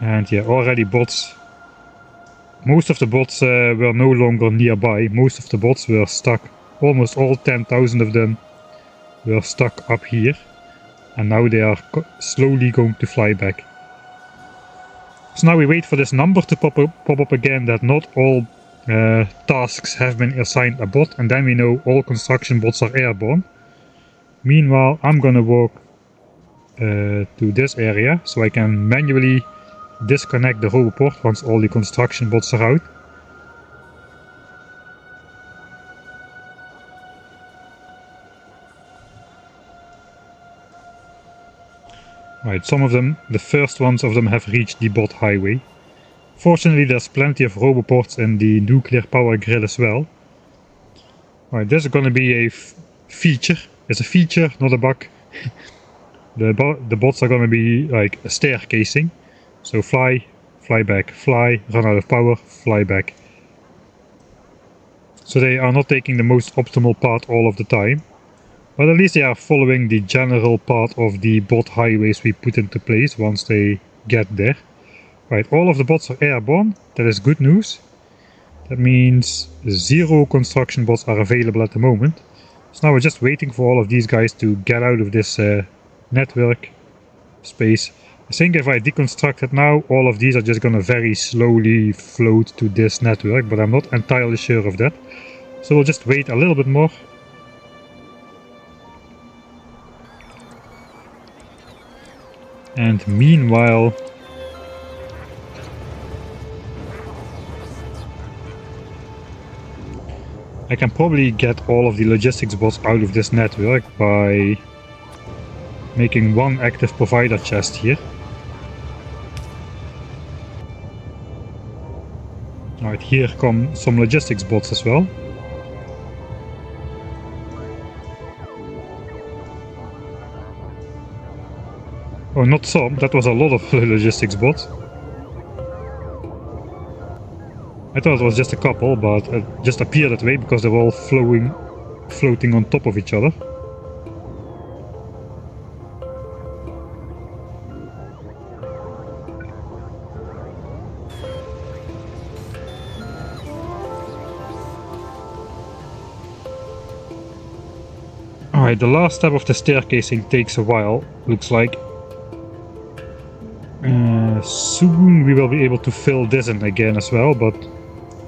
And yeah, already bots. Most of the bots were no longer nearby. Most of the bots were stuck. Almost all 10,000 of them were stuck up here. And now they are slowly going to fly back. So now we wait for this number to pop up again, that not all tasks have been assigned a bot, and then we know all construction bots are airborne. Meanwhile, I'm gonna walk to this area so I can manually disconnect the roboport once all the construction bots are out. Right, some of them, the first ones of them, have reached the bot highway. Fortunately, there's plenty of roboports in the nuclear power grid as well. Right, this is gonna be a feature. It's a feature, not a bug. The bots are gonna be like a staircasing. So fly, fly back, fly, run out of power, fly back. So they are not taking the most optimal path all of the time. But at least they are following the general path of the bot highways we put into place once they get there. Right, all of the bots are airborne. That is good news. That means 0 construction bots are available at the moment. So now we're just waiting for all of these guys to get out of this network space. I think if I deconstruct it now, all of these are just gonna very slowly float to this network, but I'm not entirely sure of that. So we'll just wait a little bit more. And meanwhile, I can probably get all of the logistics bots out of this network by making one active provider chest here. Alright, here come some logistics bots as well. Oh, not some, that was a lot of logistics bots. I thought it was just a couple, but it just appeared that way because they were all floating on top of each other. Alright, the last step of the staircasing takes a while, looks like. Soon we will be able to fill this in again as well, but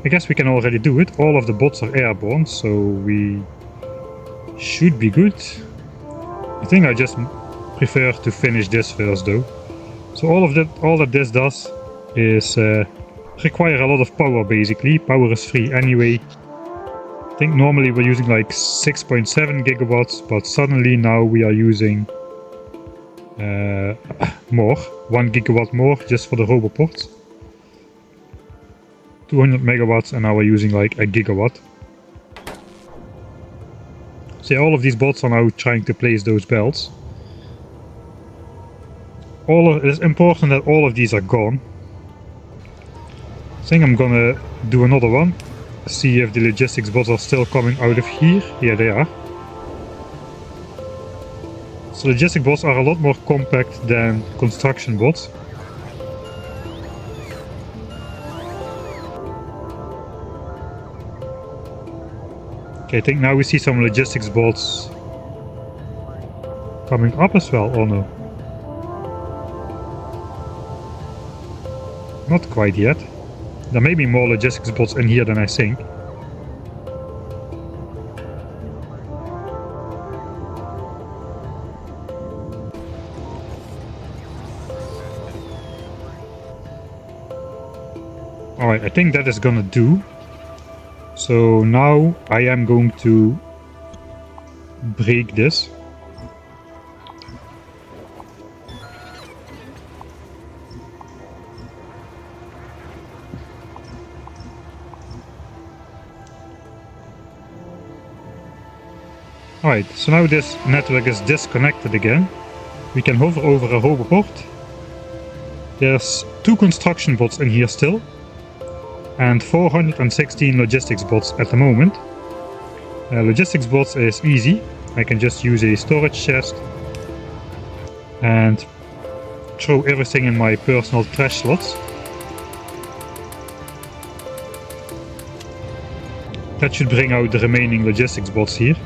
I guess we can already do it. All of the bots are airborne, so we should be good. I think I just prefer to finish this first though. So all that this does is require a lot of power basically. Power is free anyway. I think normally we're using like 6.7 gigawatts, but suddenly now we are using more, 1 gigawatt more just for the roboports. 200 megawatts, and now we're using like a gigawatt. So yeah, all of these bots are now trying to place those belts. It's important that all of these are gone. I think I'm gonna do another one. See if the logistics bots are still coming out of here. Yeah, they are. So logistic bots are a lot more compact than construction bots. Okay, I think now we see some logistics bots coming up as well. Oh no. Not quite yet. There may be more logistics bots in here than I think. Alright, I think that is gonna do. So now I am going to break this. Alright, so now this network is disconnected again. We can hover over a roboport. There's 2 construction bots in here still, and 416 logistics bots at the moment. Logistics bots is easy. I can just use a storage chest and throw everything in my personal trash slots. That should bring out the remaining logistics bots here.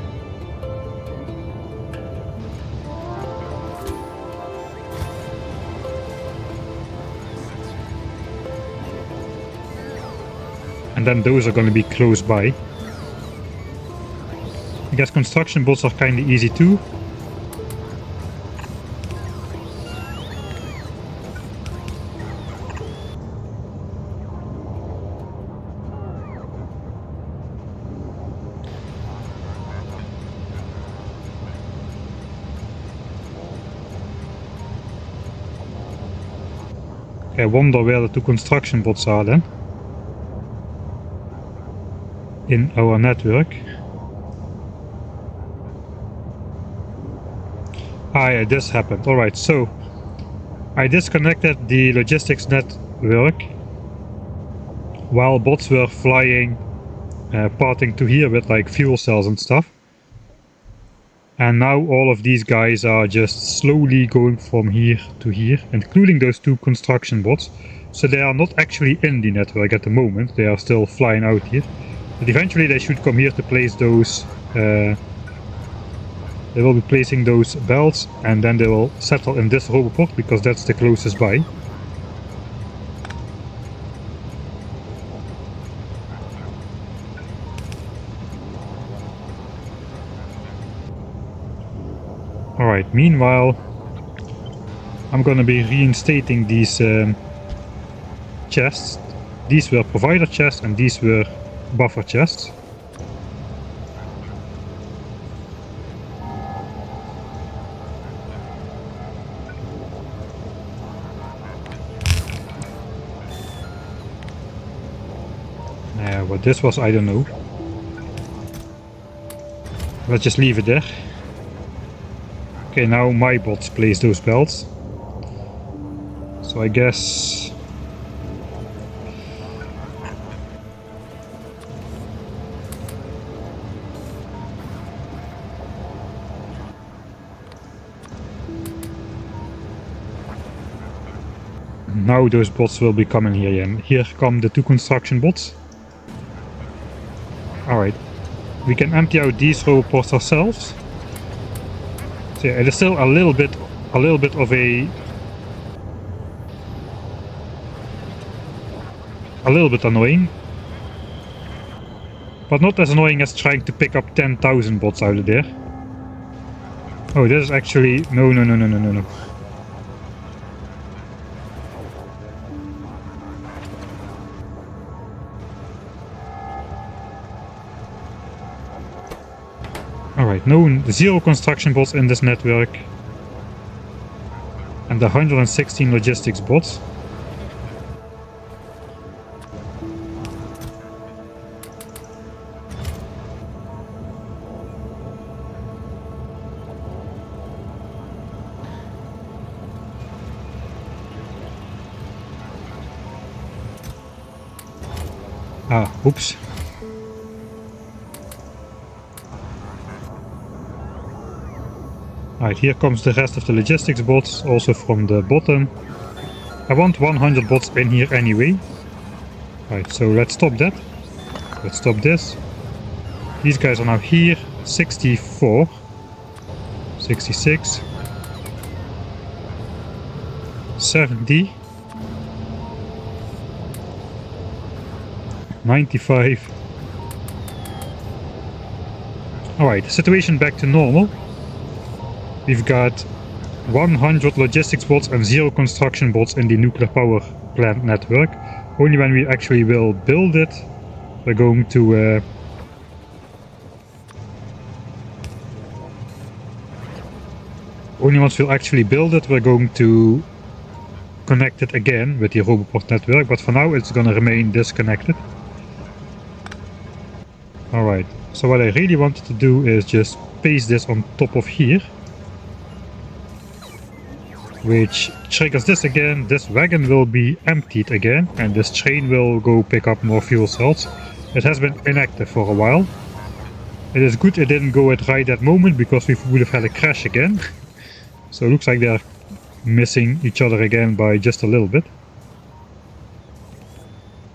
And then those are going to be close by. I guess construction bots are kind of easy too. I wonder where the 2 construction bots are then in our network. Ah yeah, this happened. Alright, so I disconnected the logistics network while bots were flying, parting to here with like fuel cells and stuff. And now all of these guys are just slowly going from here to here, including those 2 construction bots. So they are not actually in the network at the moment, they are still flying out here. But eventually they should come here to place those, they will be placing those belts, and then they will settle in this roboport because that's the closest by. Alright, meanwhile I'm gonna be reinstating these chests. These were provider chests and these were buffer chests. What this was, I don't know. Let's just leave it there. Okay, now my bots place those belts. So I guess... now those bots will be coming here, and here come the 2 construction bots. Alright, we can empty out these roboports ourselves. So yeah, it is still a little bit of a little bit annoying, but not as annoying as trying to pick up 10,000 bots out of there. Oh, this is actually no. Alright, no, 0 construction bots in this network. And the 116 logistics bots. Ah, oops. Alright, here comes the rest of the logistics bots, also from the bottom. I want 100 bots in here anyway. Alright, so let's stop that. Let's stop this. These guys are now here. 64. 66. 70. 95. Alright, situation back to normal. We've got 100 logistics bots and 0 construction bots in the nuclear power plant network. Only when we actually will build it, we're going to only once we'll actually build it, we're going to connect it again with the roboport network, but for now it's gonna remain disconnected. Alright, so what I really wanted to do is just paste this on top of here, which triggers this again. This wagon will be emptied again, and this train will go pick up more fuel cells. It has been inactive for a while. It is good it didn't go at right that moment, because we would have had a crash again. So it looks like they're missing each other again by just a little bit.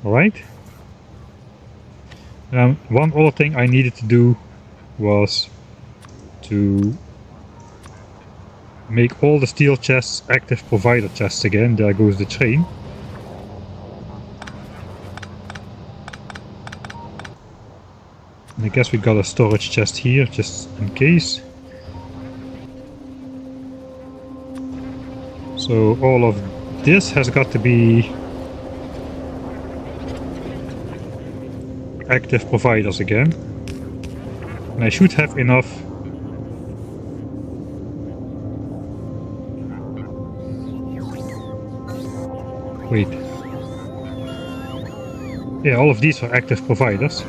Alright. One other thing I needed to do was to make all the steel chests active provider chests again. There goes the train. And I guess we got a storage chest here just in case. So all of this has got to be active providers again. And I should have enough wait. Yeah, all of these are active providers.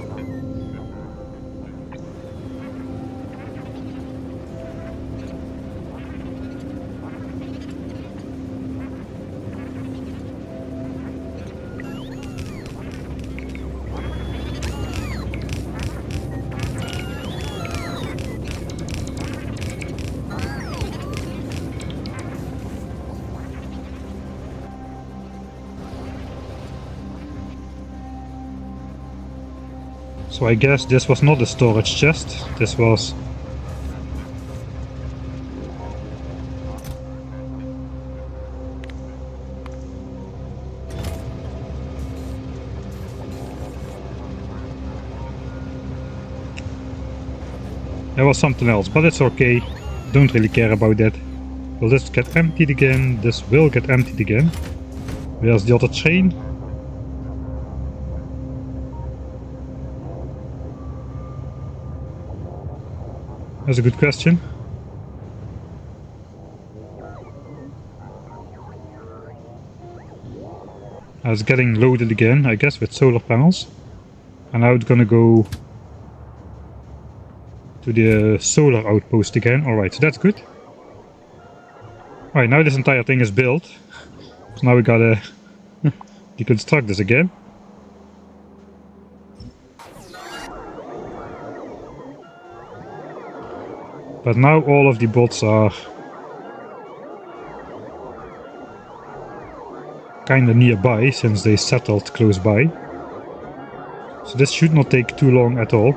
So I guess this was not a storage chest, this was... There was something else, but it's okay. Don't really care about that. Will this get emptied again? This will get emptied again. Where's the other train? That's a good question. It's getting loaded again, I guess, with solar panels. And now it's gonna go to the solar outpost again. Alright, so that's good. Alright, now this entire thing is built. So now we gotta deconstruct this again. But now all of the bots are kinda nearby, since they settled close by. So this should not take too long at all.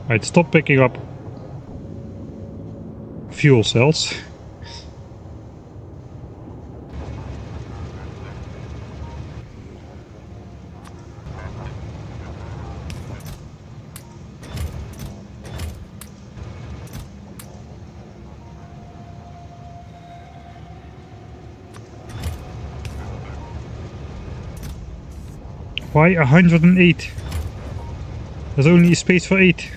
Right, stop picking up fuel cells. Why 108? There's only space for 8.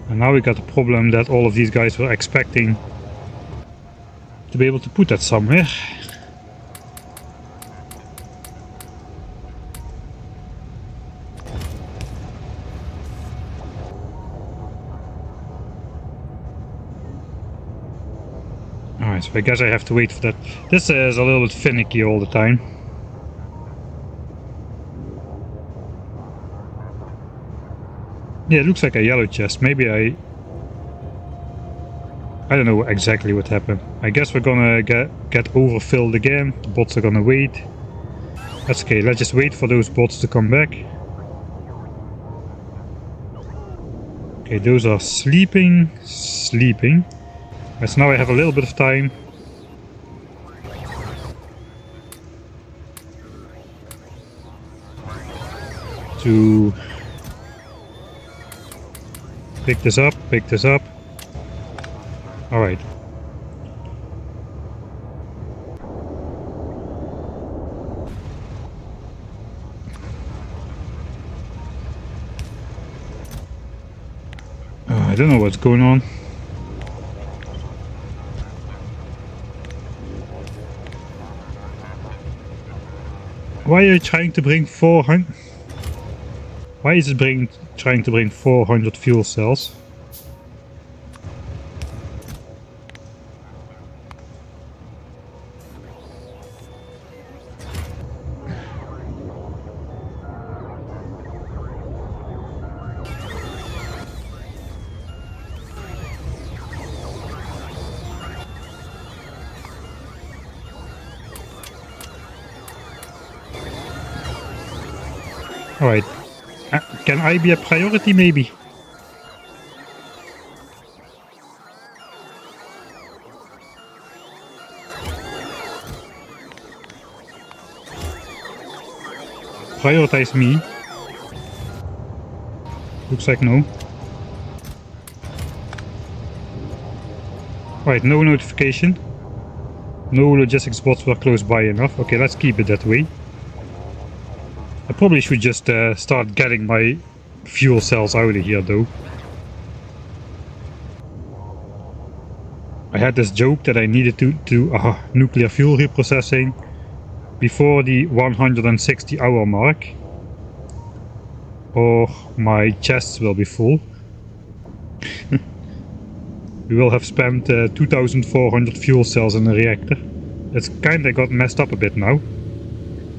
And now we got the problem that all of these guys were expecting to be able to put that somewhere. Alright, so I guess I have to wait for that. This is a little bit finicky all the time. Yeah, it looks like a yellow chest. Maybe I don't know exactly what happened. I guess we're gonna get overfilled again. The bots are gonna wait. That's okay, let's just wait for those bots to come back. Okay, those are sleeping. But now I have a little bit of time. To pick this up. Alright. I don't know what's going on. Why are you trying to bring 400? Why is it trying to bring 400 fuel cells? Alright. Can I be a priority maybe? Prioritize me. Looks like no. Right, no notification. No logistics bots were close by enough. Okay, let's keep it that way. I probably should just start getting my fuel cells out of here though. I had this joke that I needed to do nuclear fuel reprocessing before the 160 hour mark, or my chests will be full. We will have spent 2400 fuel cells in the reactor. It's kinda got messed up a bit now,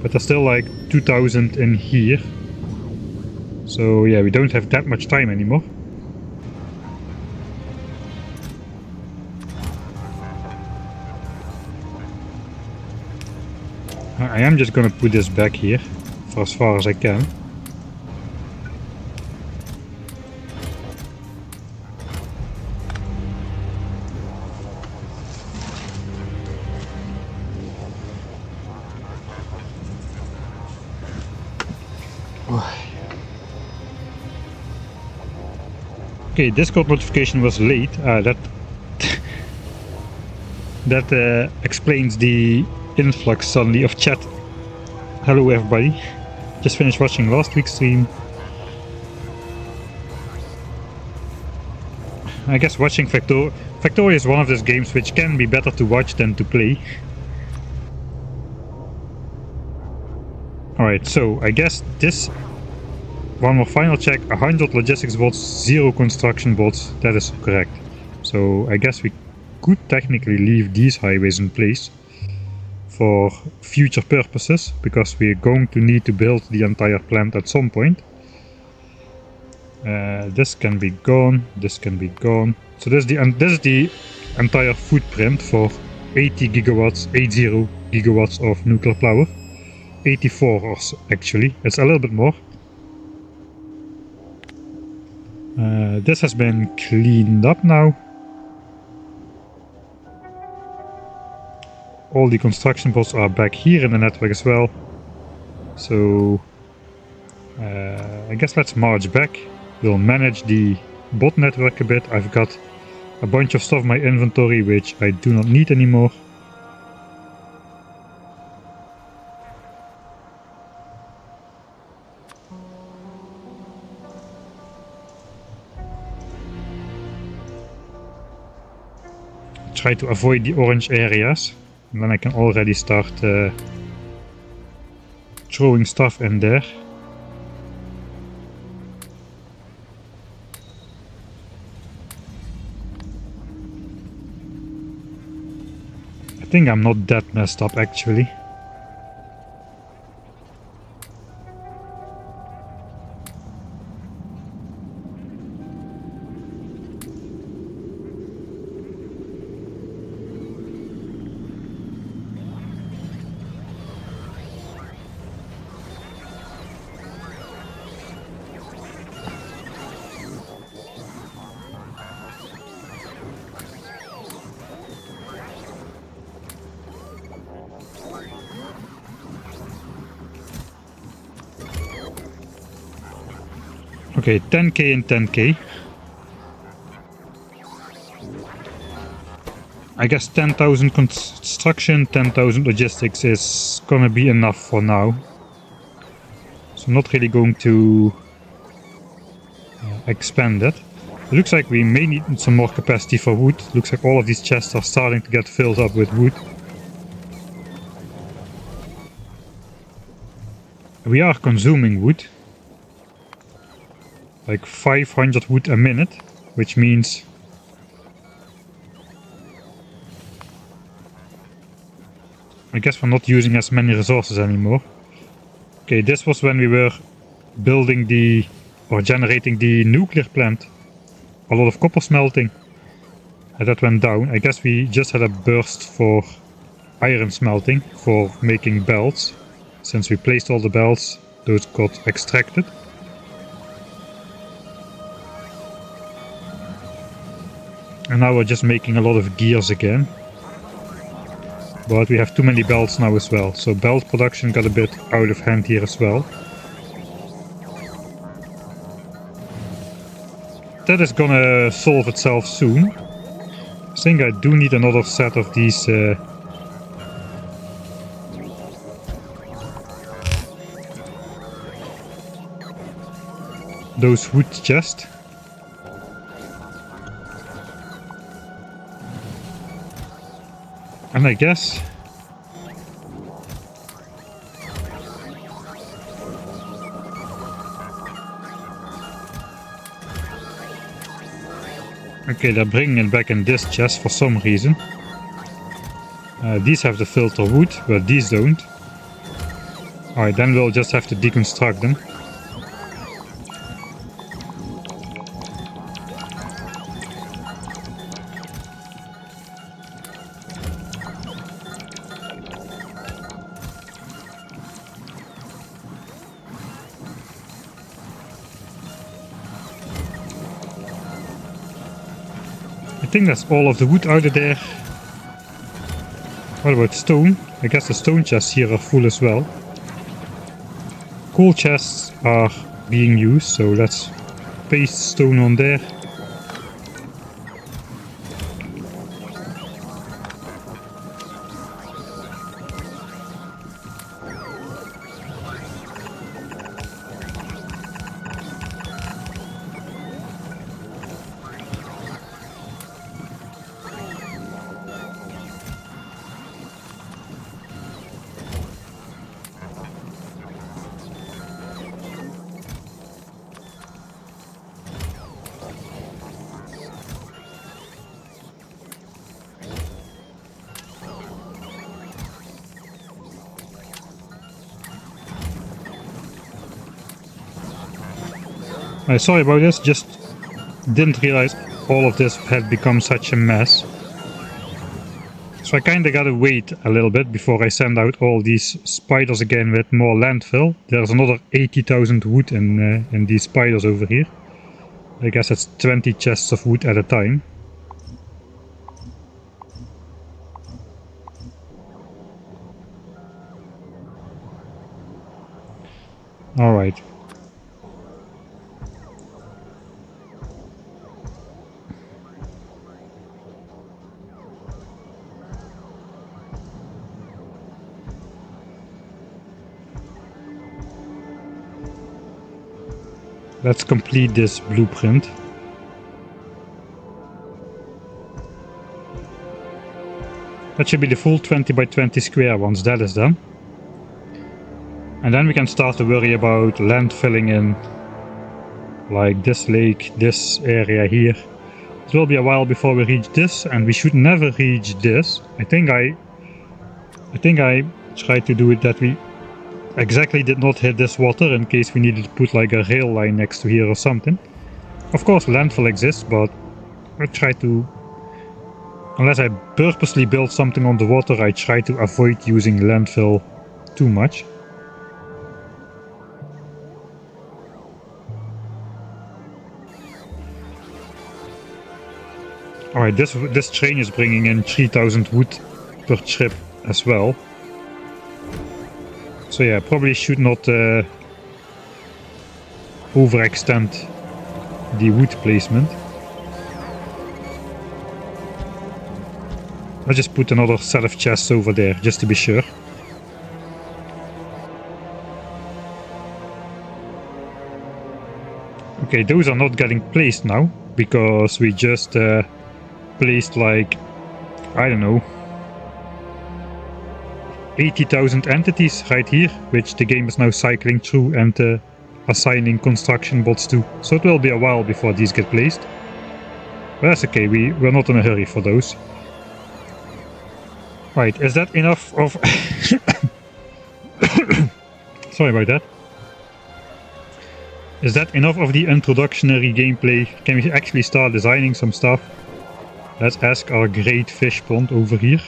but there's still like 2000 in here. So yeah, we don't have that much time anymore. I am just gonna put this back here for as far as I can. Okay, Discord notification was late. That explains the influx suddenly of chat. Hello everybody. Just finished watching last week's stream. I guess watching Factorio is one of those games which can be better to watch than to play. Alright, so I guess this... One more final check, 100 logistics bots, 0 construction bots, that is correct. So I guess we could technically leave these highways in place for future purposes, because we're going to need to build the entire plant at some point. This can be gone, this can be gone. So this is the entire footprint for 80 gigawatts of nuclear power. 84 or so, actually, it's a little bit more. This has been cleaned up now. All the construction bots are back here in the network as well. So I guess let's march back. We'll manage the bot network a bit. I've got a bunch of stuff in my inventory which I do not need anymore. Try to avoid the orange areas, and then I can already start throwing stuff in there. I think I'm not that messed up actually. Okay, 10k and 10k. I guess 10,000 construction, 10,000 logistics is gonna be enough for now. So I'm not really going to expand it. It looks like we may need some more capacity for wood. Looks like all of these chests are starting to get filled up with wood. We are consuming wood. Like 500 wood a minute, which means I guess we're not using as many resources anymore. Okay, this was when we were building or generating the nuclear plant. A lot of copper smelting. And that went down. I guess we just had a burst for iron smelting for making belts. Since we placed all the belts, those got extracted. And now we're just making a lot of gears again. But we have too many belts now as well. So belt production got a bit out of hand here as well. That is gonna solve itself soon. I think I do need another set of these those wood chests. And I guess okay, they're bringing it back in this chest for some reason. These have the filter wood, but these don't. Alright, then we'll just have to deconstruct them. I think that's all of the wood out of there. What about stone? I guess the stone chests here are full as well. Coal chests are being used, so let's paste stone on there. Sorry about this, just didn't realize all of this had become such a mess. So I kinda gotta wait a little bit before I send out all these spiders again with more landfill. There's another 80,000 wood in these spiders over here. I guess it's 20 chests of wood at a time. Alright. Let's complete this blueprint. That should be the full 20 by 20 square once that is done. And then we can start to worry about land filling in like this lake, this area here. It will be a while before we reach this, and we should never reach this. I think I tried to do it that we exactly did not hit this water in case we needed to put like a rail line next to here or something. Of course landfill exists, but I try to, unless I purposely build something on the water, I try to avoid using landfill too much. Alright, this train is bringing in 3000 wood per trip as well. So yeah, probably should not overextend the wood placement. I'll just put another set of chests over there, just to be sure. Okay, those are not getting placed now, because we just placed like, I don't know, 80,000 entities right here, which the game is now cycling through and assigning construction bots to. So it will be a while before these get placed. But that's okay, we're not in a hurry for those. Right, is that enough of... Sorry about that. Is that enough of the introductory gameplay? Can we actually start designing some stuff? Let's ask our great fish pond over here.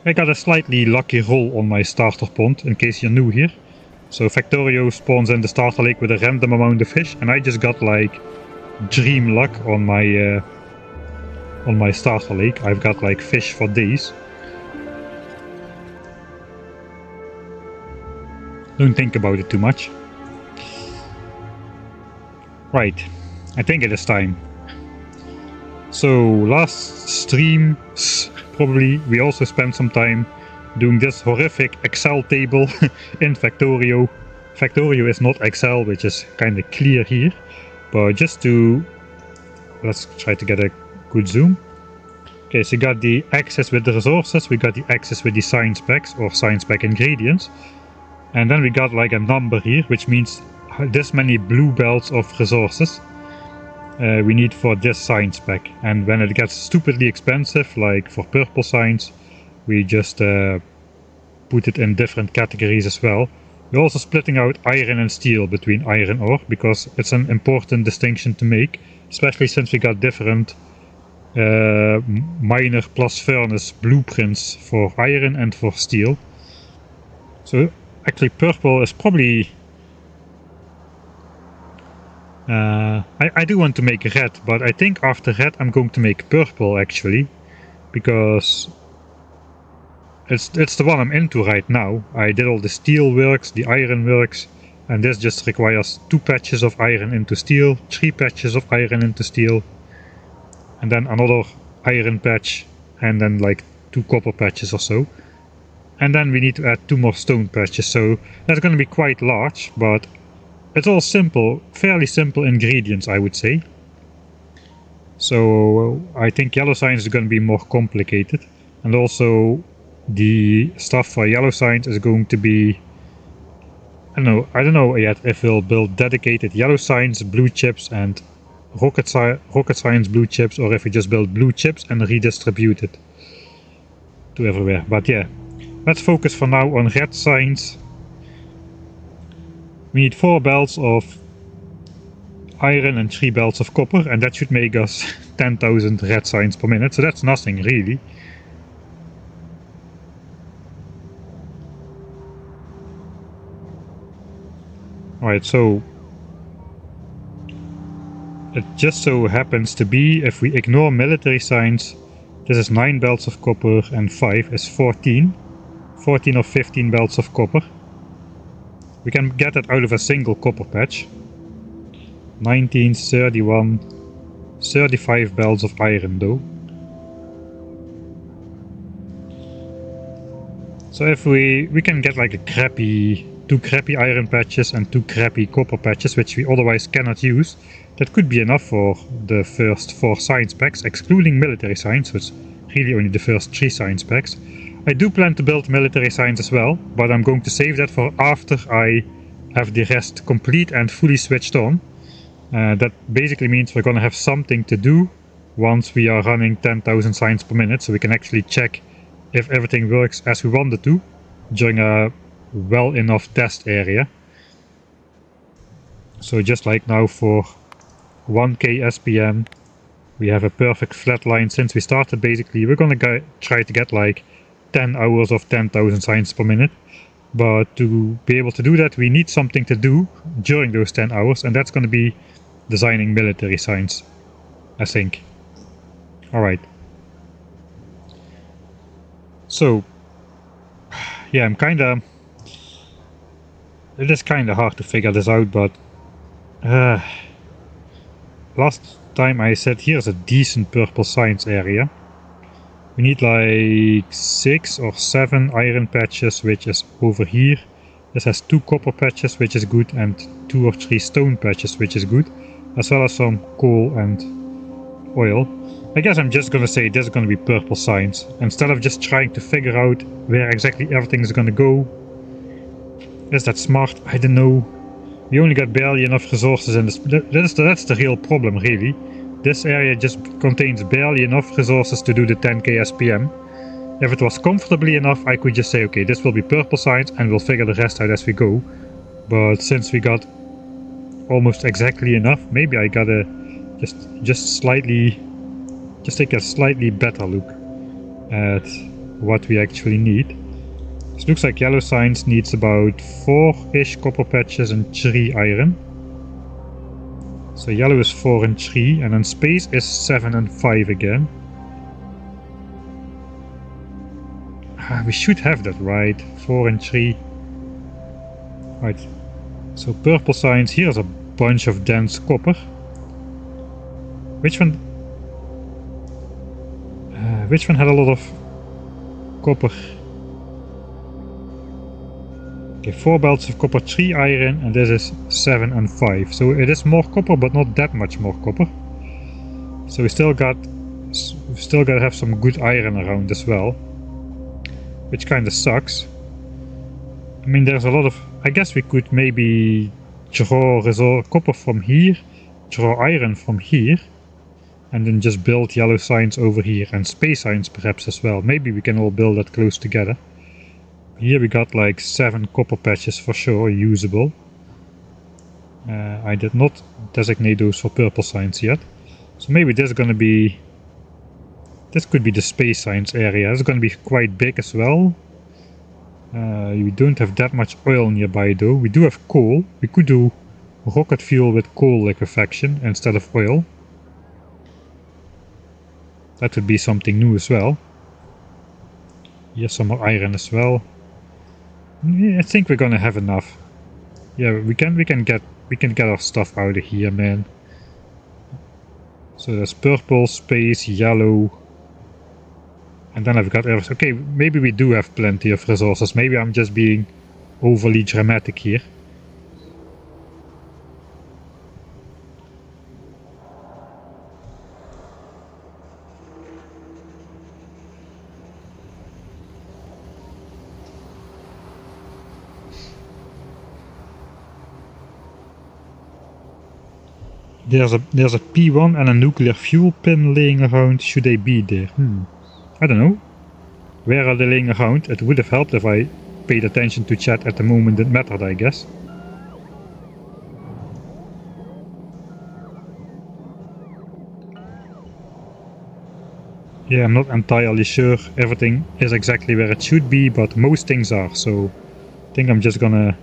I got a slightly lucky roll on my starter pond, in case you're new here. So Factorio spawns in the starter lake with a random amount of fish, and I just got like dream luck on my starter lake. I've got like fish for days. Don't think about it too much. Right, I think it is time. So last stream, probably, we also spent some time doing this horrific Excel table in Factorio. Factorio is not Excel, which is kind of clear here, but just to... Let's try to get a good zoom. Okay, so you got the axis with the resources, we got the axis with the science packs or science pack ingredients, and then we got like a number here, which means this many blue belts of resources we need for this science pack. And when it gets stupidly expensive, like for purple science, we just put it in different categories as well. We're also splitting out iron and steel between iron ore, because it's an important distinction to make, especially since we got different miner plus furnace blueprints for iron and for steel. So actually purple is probably... I do want to make red, but I think after red I'm going to make purple actually, because it's the one I'm into right now. I did all the steel works, the iron works, and this just requires 2 patches of iron into steel, 3 patches of iron into steel, and then another iron patch, and then like 2 copper patches or so. And then we need to add 2 more stone patches, so that's going to be quite large, but it's all simple, fairly simple ingredients, I would say. So I think yellow science is going to be more complicated, and also the stuff for yellow science is going to be... I don't know yet if we'll build dedicated yellow science blue chips and rocket science blue chips, or if we just build blue chips and redistribute it to everywhere. But yeah, let's focus for now on red science. We need 4 belts of iron and 3 belts of copper, and that should make us 10,000 red science per minute, so that's nothing really. Alright, so it just so happens to be, if we ignore military science, this is 9 belts of copper and 5 is 14. 14 or 15 belts of copper. We can get that out of a single copper patch. 19, 31, 35 belts of iron though. So if we can get like a crappy, 2 crappy iron patches and 2 crappy copper patches, which we otherwise cannot use, that could be enough for the first 4 science packs, excluding military science, so it's really only the first 3 science packs. I do plan to build military science as well, but I'm going to save that for after I have the rest complete and fully switched on. That basically means we're going to have something to do once we are running 10,000 science per minute, so we can actually check if everything works as we want it to during a well enough test area. So just like now for 1k SPM, we have a perfect flat line since we started. Basically we're going to try to get like 10 hours of 10,000 science per minute, but to be able to do that we need something to do during those 10 hours, and that's going to be designing military science, I think. Alright. So, yeah, it is kinda hard to figure this out, but Last time I said here's a decent purple science area. We need like 6 or 7 iron patches, which is over here. This has 2 copper patches, which is good, and 2 or 3 stone patches, which is good, as well as some coal and oil. I guess I'm just gonna say this is gonna be purple science, instead of just trying to figure out where exactly everything is gonna go. Is that smart? I don't know. We only got barely enough resources in this. That's the real problem, really. This area just contains barely enough resources to do the 10k SPM. If it was comfortably enough, I could just say, okay, this will be purple science and we'll figure the rest out as we go. But since we got almost exactly enough, maybe I gotta just take a slightly better look at what we actually need. It looks like yellow science needs about 4-ish copper patches and 3 iron. So yellow is 4 and 3, and then space is 7 and 5 again. We should have that right, 4 and 3. Right, so purple science, here's a bunch of dense copper. Which one had a lot of copper? Okay, 4 belts of copper, 3 iron, and this is 7 and 5. So it is more copper, but not that much more copper. So we still gotta have some good iron around as well, which kind of sucks. I mean, there's a lot of. I guess we could maybe draw copper from here, draw iron from here, and then just build yellow science over here and space science perhaps as well. Maybe we can all build that close together. Here we got like 7 copper patches for sure, usable. I did not designate those for purple science yet. So maybe this could be the space science area. It's gonna be quite big as well. We don't have that much oil nearby though. We do have coal. We could do rocket fuel with coal liquefaction instead of oil. That would be something new as well. Here's some more iron as well. Yeah, I think we're gonna have enough. Yeah, we can get our stuff out of here, man. So there's purple, space, yellow, and then I've got everything. Okay, maybe we do have plenty of resources. Maybe I'm just being overly dramatic here. There's a P1 and a nuclear fuel pin laying around. Should they be there? I don't know. Where are they laying around? It would have helped if I paid attention to chat at the moment it mattered, I guess. Yeah, I'm not entirely sure everything is exactly where it should be, but most things are, so I think I'm just gonna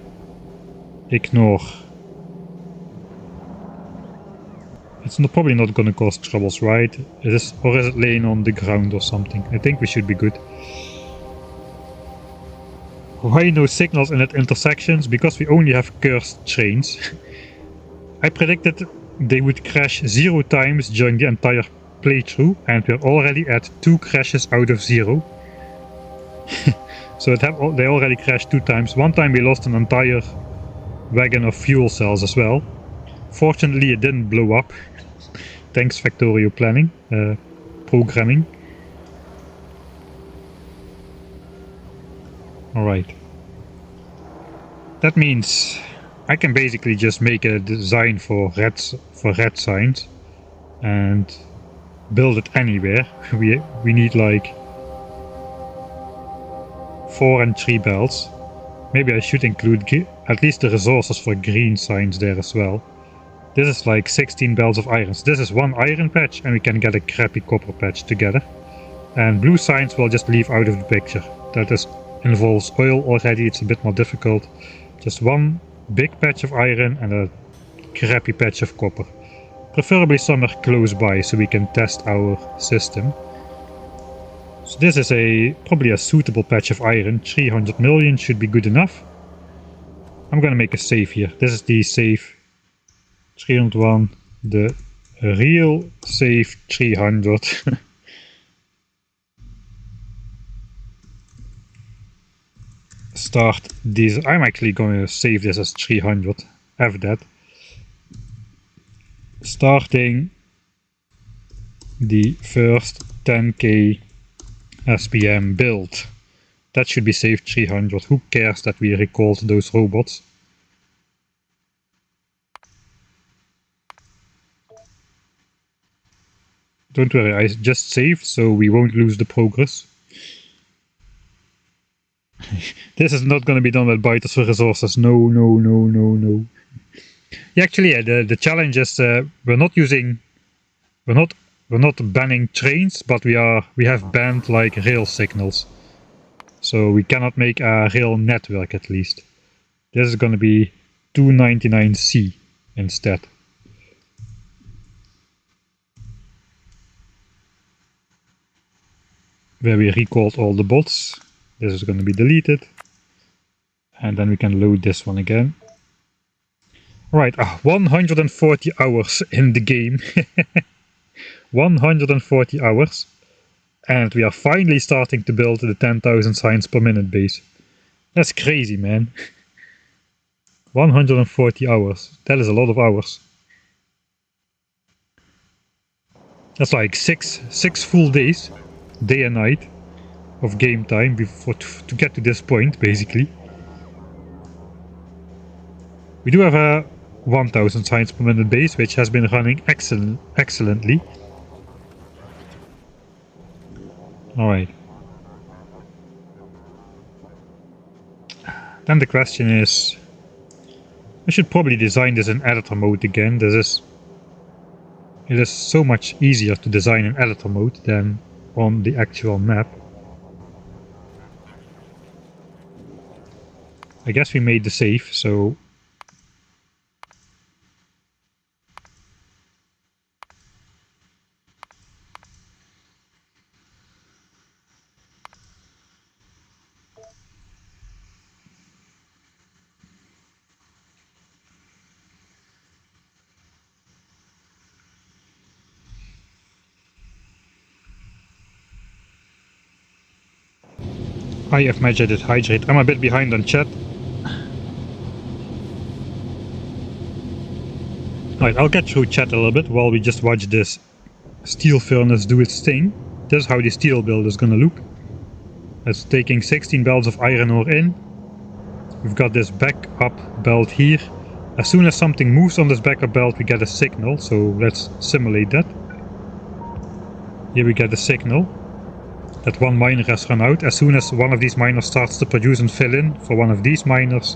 ignore. It's probably not gonna cause troubles, right? Or is it laying on the ground or something? I think we should be good. Why no signals in at intersections? Because we only have cursed trains. I predicted they would crash 0 times during the entire playthrough, and we're already at 2 crashes out of 0. So they already crashed 2 times. One time we lost an entire wagon of fuel cells as well. Fortunately it didn't blow up. Thanks Factorio planning, programming. Alright. That means I can basically just make a design for red signs and build it anywhere. We need like 4 and 3 belts. Maybe I should include at least the resources for green signs there as well. This is like 16 belts of iron. So this is 1 iron patch and we can get a crappy copper patch together. And blue signs will just leave out of the picture. That involves oil already, it's a bit more difficult. Just 1 big patch of iron and a crappy patch of copper. Preferably somewhere close by so we can test our system. So this is probably a suitable patch of iron. 300 million should be good enough. I'm gonna make a save here. This is the save 301, the real save 300. Start this. I'm actually going to save this as 300. Have that. Starting the first 10k SPM build. That should be saved 300. Who cares that we recalled those robots? Don't worry, I just saved so we won't lose the progress. This is not going to be done with biters for resources. No, no, no, no, no. Yeah, actually, yeah, the challenge is we're not banning trains, but we have banned like rail signals. So we cannot make a rail network at least. This is going to be 299C instead. Where we recalled all the bots. This is going to be deleted. And then we can load this one again. Right, 140 hours in the game. 140 hours. And we are finally starting to build the 10,000 signs per minute base. That's crazy, man. 140 hours. That is a lot of hours. That's like six full days, day and night, of game time before to get to this point, basically. We do have a 1000 signs per minute base, which has been running excellently. Alright. Then the question is, I should probably design this in editor mode again. It is so much easier to design in editor mode than on the actual map. I guess we made the save, so I have measured it hydrate. I'm a bit behind on chat. Right, I'll get through chat a little bit while we just watch this steel furnace do its thing. This is how the steel build is gonna look. It's taking 16 belts of iron ore in. We've got this backup belt here. As soon as something moves on this backup belt, we get a signal, so let's simulate that. Here we get a signal that one miner has run out. As soon as one of these miners starts to produce and fill in for one of these miners,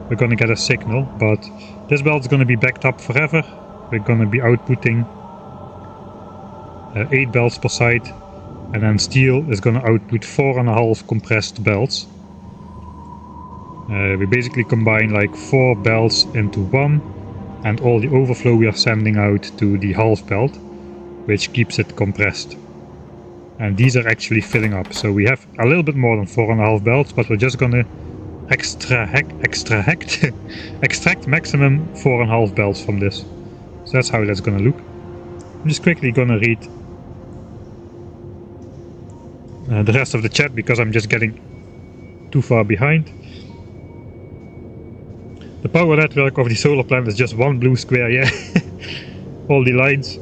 we're gonna get a signal, but this belt is gonna be backed up forever. We're gonna be outputting 8 belts per side, and then steel is gonna output 4.5 compressed belts. We basically combine like 4 belts into one, and all the overflow we are sending out to the half belt, which keeps it compressed. And these are actually filling up, so we have a little bit more than 4.5 belts, but we're just gonna extract maximum 4.5 belts from this. So that's how that's gonna look. I'm just quickly gonna read the rest of the chat because I'm just getting too far behind. The power network of the solar plant is just one blue square, yeah. All the lines,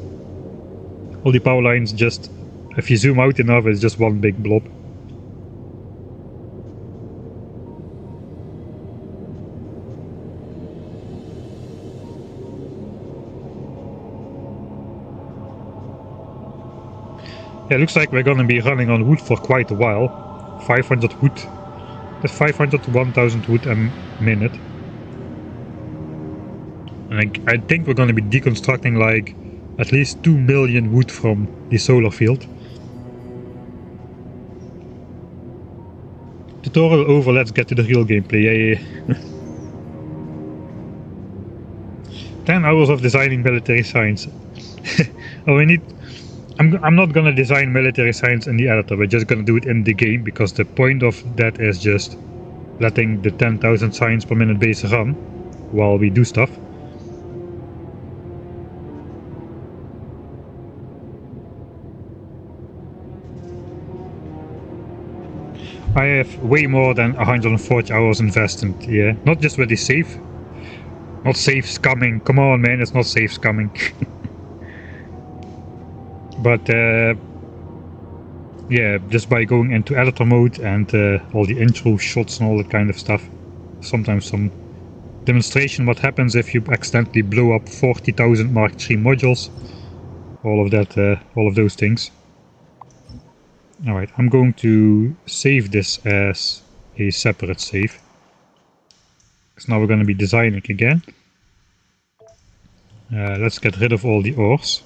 all the power lines, just if you zoom out enough, it's just one big blob. Yeah, looks like we're gonna be running on wood for quite a while. 500 wood. That's 500 to 1000 wood a minute. And I think we're gonna be deconstructing like at least 2 million wood from the solar field. Tutorial over, let's get to the real gameplay. Yeah. 10 hours of designing military science. Oh, I'm not gonna design military science in the editor, we're just gonna do it in the game, because the point of that is just letting the 10,000 science per minute base run while we do stuff. I have way more than 140 hours invested, yeah. Not just with the save. Not save scumming. Come on, man, it's not save scumming. But yeah, just by going into editor mode and all the intro shots and all that kind of stuff. Sometimes some demonstration what happens if you accidentally blow up 40,000 Mark III modules. All of that, all of those things. Alright, I'm going to save this as a separate save. Because now we're going to be designing again. Let's get rid of all the ores.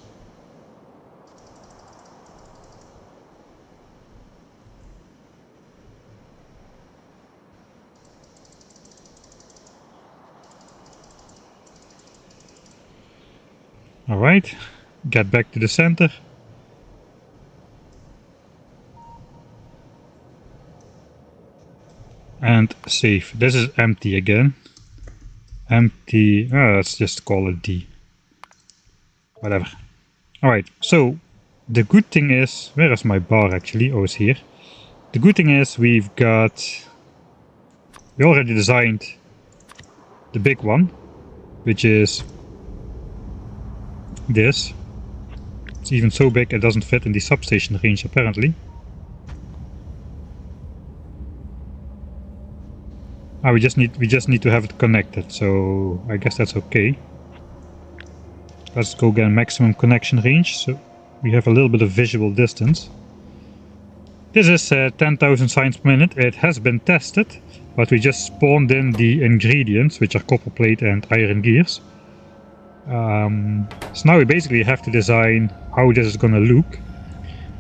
Alright, get back to the center. And save. This is empty again. Empty. Let's just call it D. Whatever. Alright, so the good thing is, where is my bar actually? Oh, it's here. The good thing is we already designed the big one, which is this. It's even so big it doesn't fit in the substation range apparently. We just need to have it connected, so I guess that's okay. Let's go again, maximum connection range, so we have a little bit of visual distance. This is 10,000 signs per minute. It has been tested, but we just spawned in the ingredients, which are copper plate and iron gears. So now we basically have to design how this is gonna look.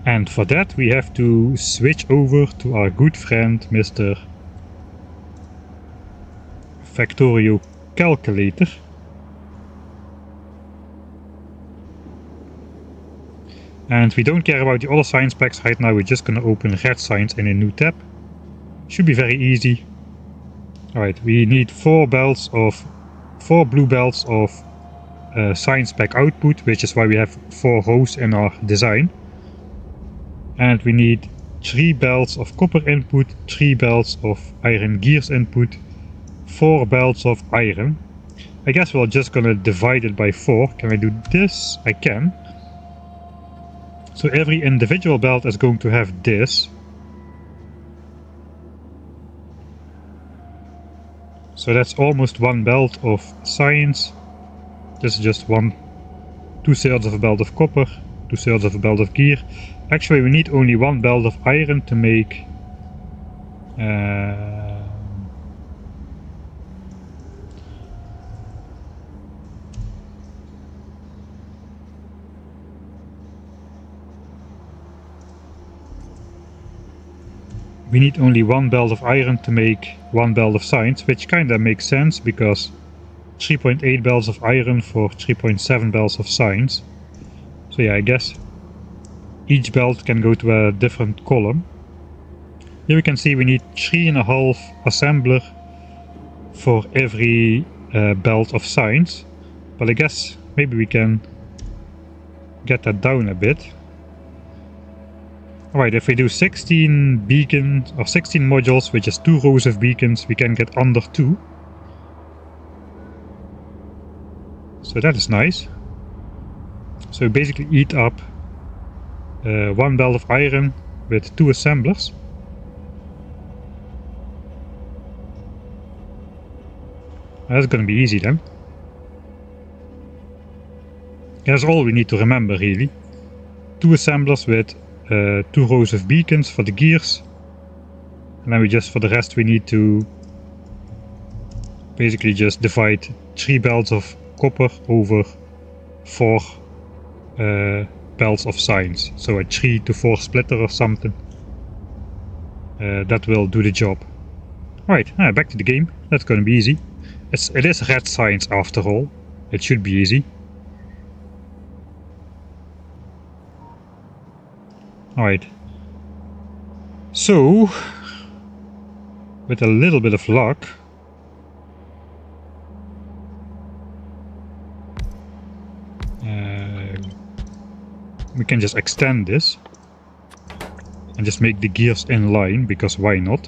And for that we have to switch over to our good friend Mr. Factorio Calculator. And we don't care about the other science packs right now, we're just gonna open red science in a new tab. Should be very easy. Alright, we need 4 blue belts of science pack output, which is why we have 4 rows in our design. And we need 3 belts of copper input, 3 belts of iron gears input, 4 belts of iron. I guess we're just gonna divide it by 4. Can I do this? I can. So every individual belt is going to have this. So that's almost 1 belt of science. This is just 2/3 of a belt of copper, 2/3 of a belt of gear. Actually, we need only 1 belt of iron to make we need only 1 belt of iron to make 1 belt of science, which kinda makes sense because 3.8 belts of iron for 3.7 belts of science. So yeah, I guess each belt can go to a different column. Here we can see we need 3.5 assembler for every belt of science. But I guess maybe we can get that down a bit. Alright, if we do 16 beacons or 16 modules, which is 2 rows of beacons, we can get under 2. So that is nice. So basically eat up 1 belt of iron with 2 assemblers. That's gonna be easy then. That's all we need to remember really. 2 assemblers with 2 rows of beacons for the gears. And then for the rest we need to basically just divide 3 belts of copper over 4 belts of science. So a 3 to 4 splitter or something. That will do the job. Alright, back to the game. That's gonna be easy. It is red science after all. It should be easy. Alright. So, with a little bit of luck, we can just extend this. and just make the gears in line, because why not?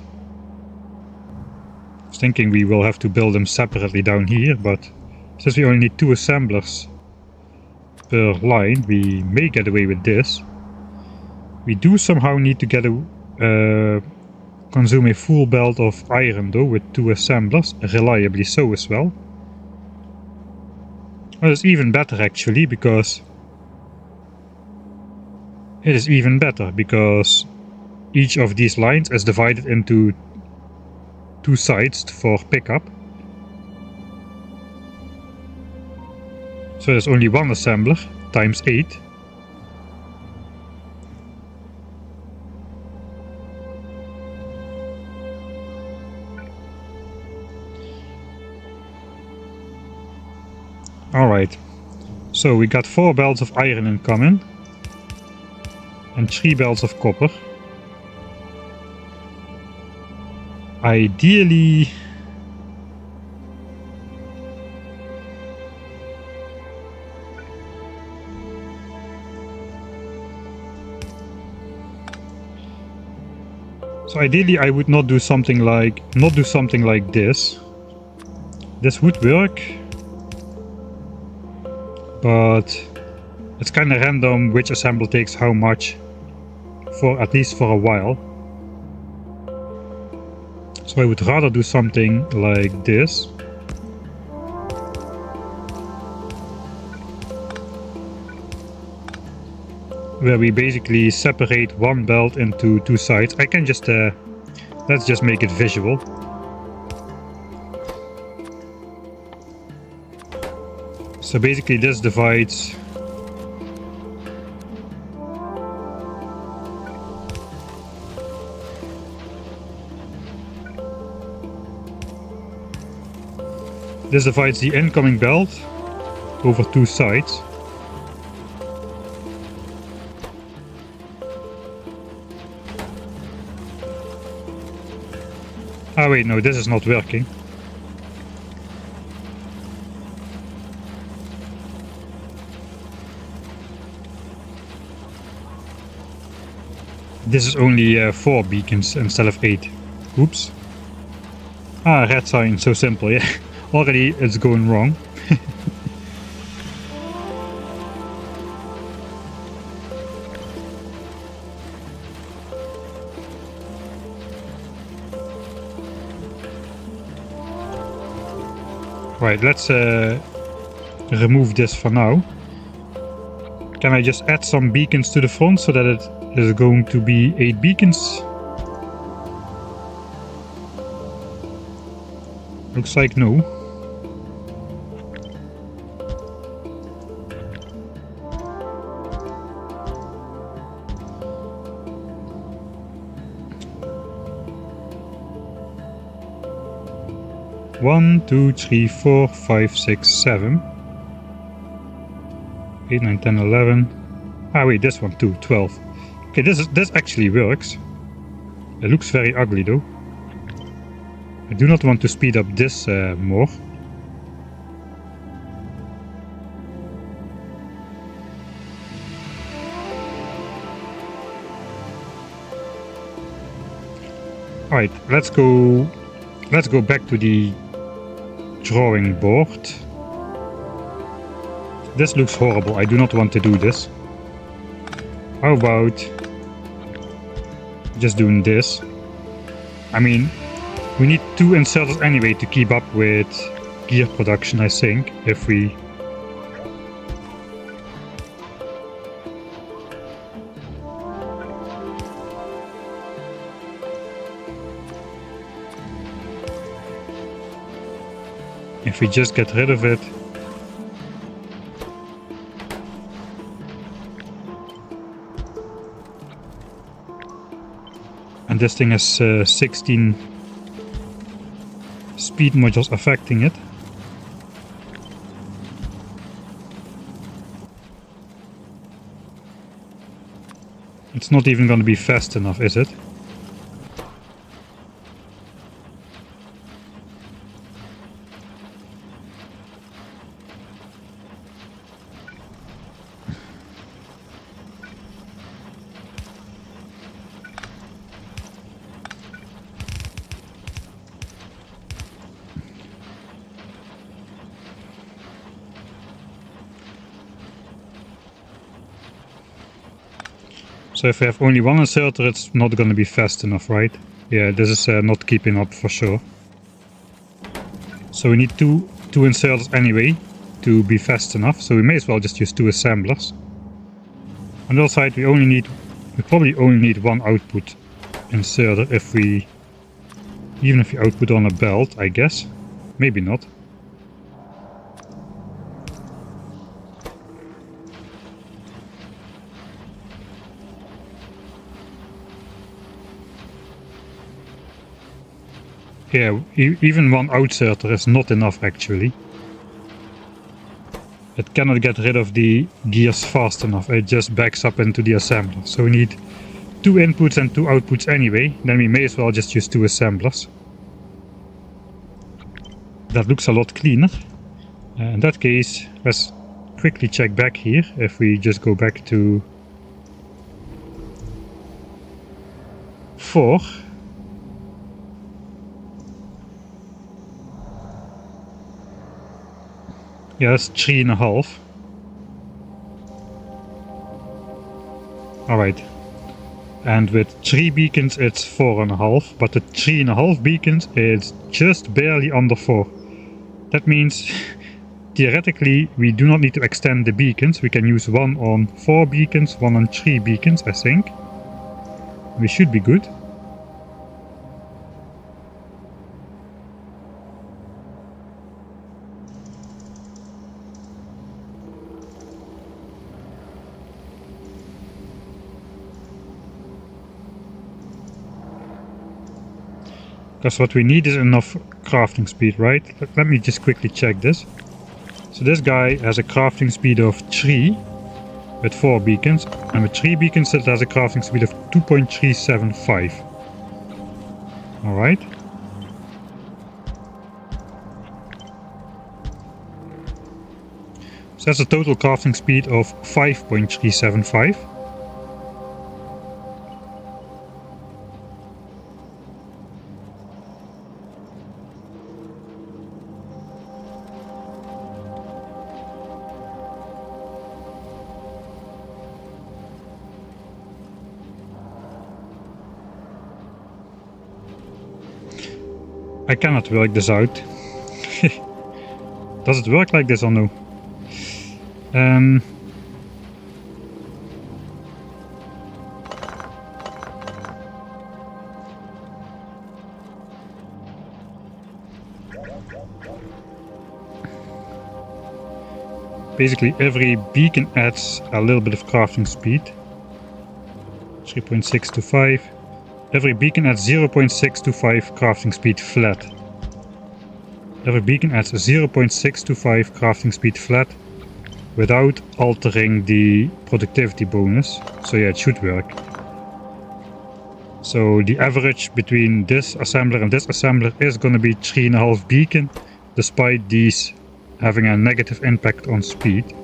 I was thinking we will have to build them separately down here, but since we only need 2 assemblers per line, we may get away with this. We do somehow need to get consume a full belt of iron though with 2 assemblers, reliably so as well. Well, it's even better actually, because it is even better because each of these lines is divided into 2 sides for pickup. So there's only 1 assembler times 8. Alright, so we got 4 belts of iron incoming and 3 belts of copper. Ideally, I would not do something like this. This would work, but it's kind of random which assembler takes how much, for at least for a while. So I would rather do something like this. Where we basically separate 1 belt into 2 sides. I can just, let's just make it visual. So basically this divides the incoming belt over 2 sides. Ah wait, no, this is not working. This is only 4 beacons instead of 8. Oops. Ah, red sign, so simple, yeah. Already it's going wrong. Right, let's remove this for now. Can I just add some beacons to the front so that it is going to be 8 beacons? Looks like no. One, 2, 3, 4, 5, 6, 7, 8, 9, 10, 11. Ah wait, this one too, 12. Okay, this actually works. It looks very ugly though. I do not want to speed up this more. Alright, let's go back to the drawing board. This looks horrible. I do not want to do this. How about just doing this? I mean, we need 2 inserters anyway to keep up with gear production, I think, if we... If we just get rid of it. And this thing has 16 speed modules affecting it. It's not even going to be fast enough, is it? So if we have only one inserter, it's not going to be fast enough, right? Yeah, this is not keeping up for sure. So we need two inserters anyway to be fast enough, so we may as well just use 2 assemblers. On the other side, we probably only need one output inserter even if we output on a belt, I guess. Maybe not. Yeah, even one outsider is not enough actually. It cannot get rid of the gears fast enough, it just backs up into the assembler. So we need 2 inputs and 2 outputs anyway, then we may as well just use 2 assemblers. That looks a lot cleaner. In that case, let's quickly check back here. If we just go back to 4. Yeah, that's 3.5. Alright. And with 3 beacons it's 4.5, but the 3.5 beacons is just barely under 4. That means theoretically we do not need to extend the beacons. We can use one on 4 beacons, one on 3 beacons, I think. We should be good. Because what we need is enough crafting speed, right? Let me just quickly check this. So this guy has a crafting speed of 3 with 4 beacons, and with 3 beacons it has a crafting speed of 2.375. Alright. So that's a total crafting speed of 5.375. I cannot work this out. Does it work like this or no? Basically every beacon adds a little bit of crafting speed. 3.625. Every beacon adds 0.625 crafting speed flat. Every beacon adds 0.625 crafting speed flat without altering the productivity bonus. So yeah, it should work. So the average between this assembler and this assembler is going to be 3.5 beacon, despite these having a negative impact on speed.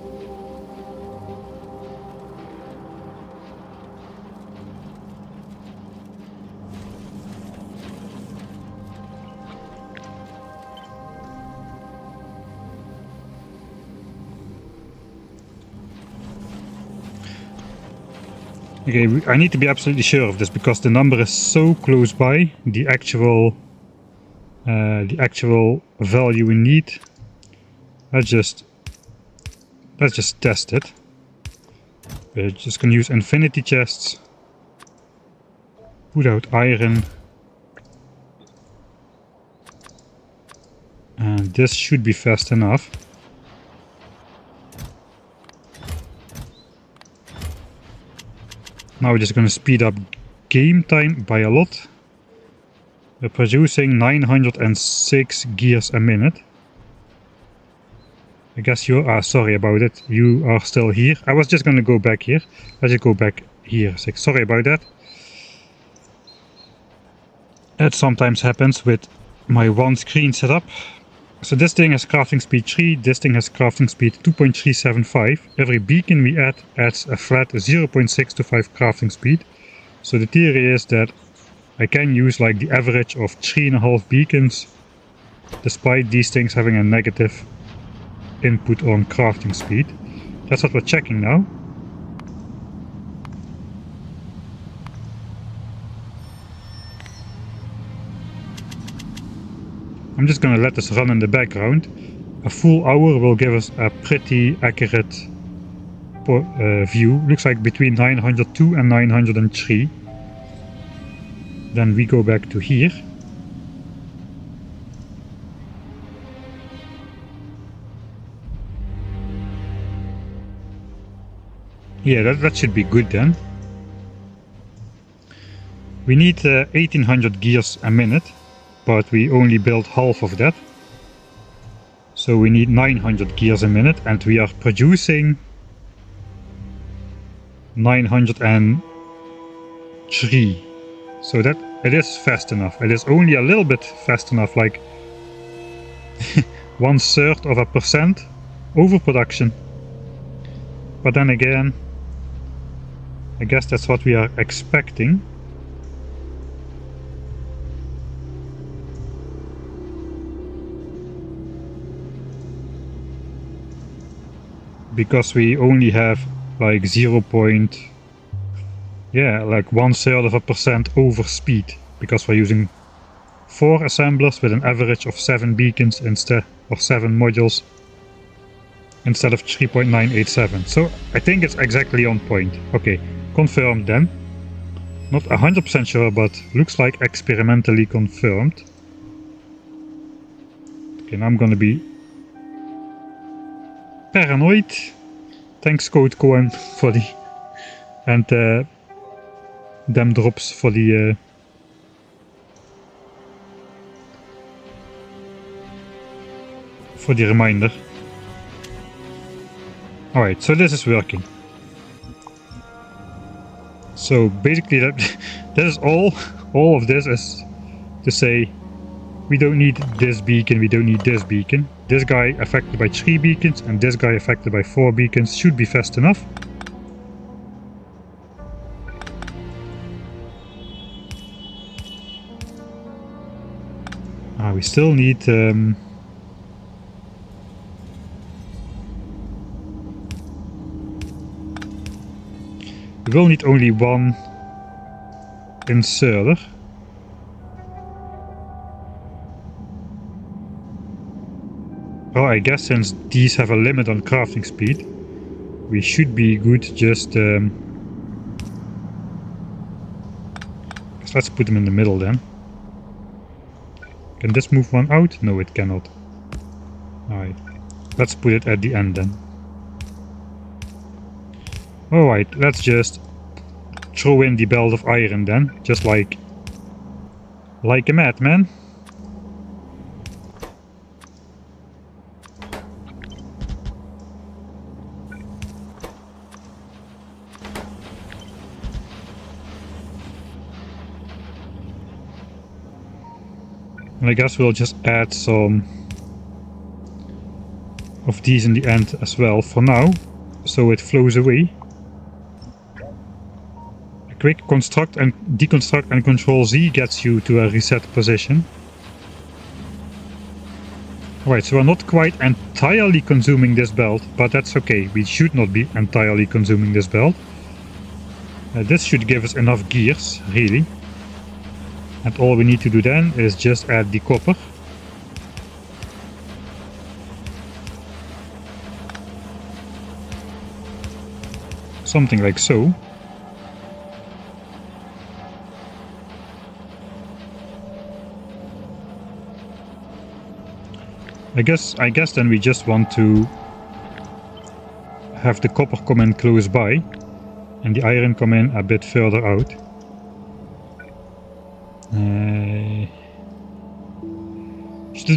Okay, I need to be absolutely sure of this because the number is so close by the actual value we need. Let's just test it. We're just gonna use infinity chests. Put out iron. And this should be fast enough. Now we're just going to speed up game time by a lot. We're producing 906 gears a minute. I guess you are sorry about it. You are still here. I was just going to go back here. Let's just go back here. Sorry about that. That sometimes happens with my one screen setup. So this thing has crafting speed 3, this thing has crafting speed 2.375. Every beacon we add adds a flat 0.625 crafting speed. So the theory is that I can use like the average of 3.5 beacons, despite these things having a negative input on crafting speed. That's what we're checking now. I'm just gonna let this run in the background. A full hour will give us a pretty accurate view. Looks like between 902 and 903. Then we go back to here. Yeah, that should be good then. We need 1800 gears a minute, but we only built half of that. So we need 900 gears a minute, and we are producing 903. So that it is fast enough. It is only a little bit fast enough, like 0.1% overproduction. But then again, I guess that's what we are expecting. Because we only have like 0.1% over speed, because we're using 4 assemblers with an average of 7 beacons instead, or 7 modules instead of 3.987. So I think it's exactly on point. Okay, confirmed then. Not 100% sure, but looks like experimentally confirmed. Okay, now I'm gonna be paranoid. Thanks Code Cohen for the and them drops for the reminder. Alright, so this is working. So basically that is all of this is to say we don't need this beacon, we don't need this beacon. This guy affected by 3 beacons and this guy affected by 4 beacons should be fast enough. We still need we will need only 1 inserter. Oh, I guess since these have a limit on crafting speed, we should be good just... let's put them in the middle then. Can this move one out? No, it cannot. Alright, let's put it at the end then. Alright, let's just throw in the belt of iron then, just like a madman. And I guess we'll just add some of these in the end as well for now, so it flows away. A quick construct and deconstruct and Control Z gets you to a reset position. Alright, so we're not quite entirely consuming this belt, but that's okay. We should not be entirely consuming this belt. This should give us enough gears, really. And all we need to do then is just add the copper. Something like so. I guess then we just want to have the copper come in close by and the iron come in a bit further out.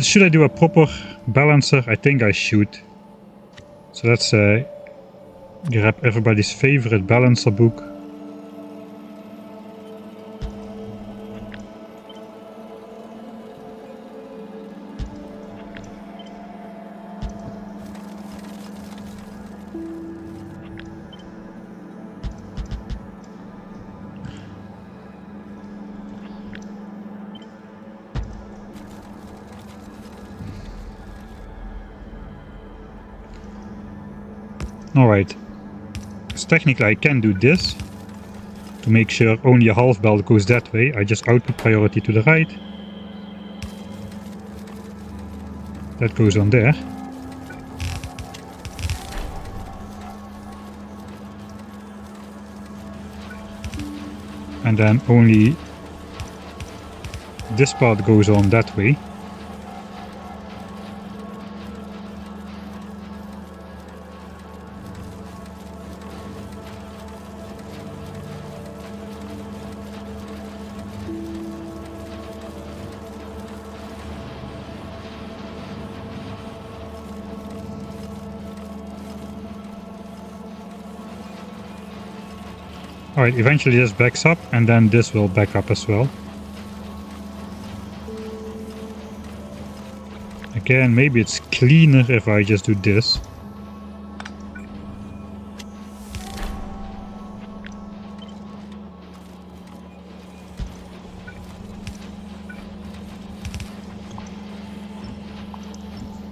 Should I do a proper balancer? I think I should. So let's grab everybody's favorite balancer book. Alright, so technically I can do this to make sure only a half belt goes that way. I just output priority to the right. That goes on there. And then only this part goes on that way. Alright, eventually this backs up, and then this will back up as well. Again, maybe it's cleaner if I just do this.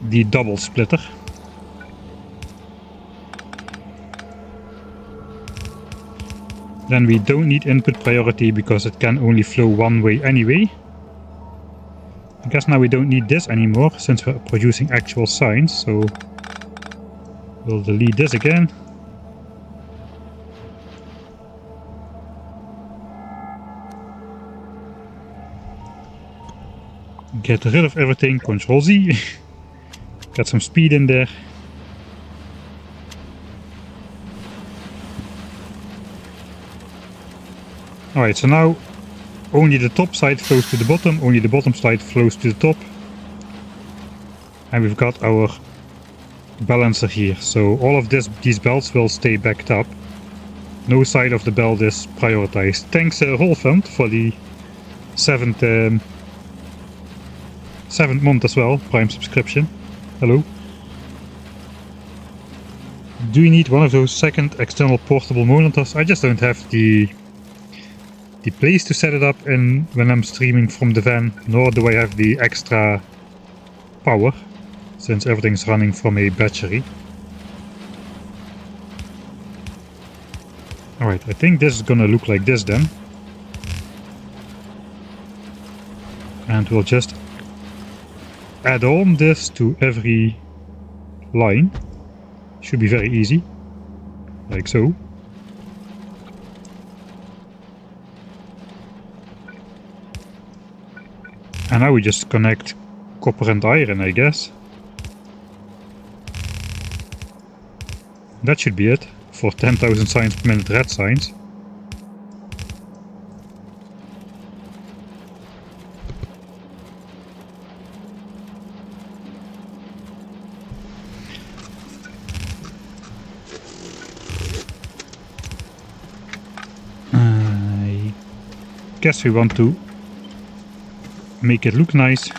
The double splitter. Then we don't need input priority because it can only flow one way anyway. I guess now we don't need this anymore since we're producing actual signs, so we'll delete this again. Get rid of everything, Ctrl Z. Get some speed in there. Alright, so now only the top side flows to the bottom, only the bottom side flows to the top. And we've got our balancer here. So all of these belts will stay backed up. No side of the belt is prioritized. Thanks Rolfund for the 7th month as well, Prime subscription. Hello. Do you need one of those second external portable monitors? I just don't have the place to set it up in when I'm streaming from the van, nor do I have the extra power, since everything's running from a battery. Alright, I think this is gonna look like this then. And we'll just add on this to every line. Should be very easy, like so. And now we just connect copper and iron, I guess. That should be it for 10,000 signs per minute red signs. I guess we want to make it look nice.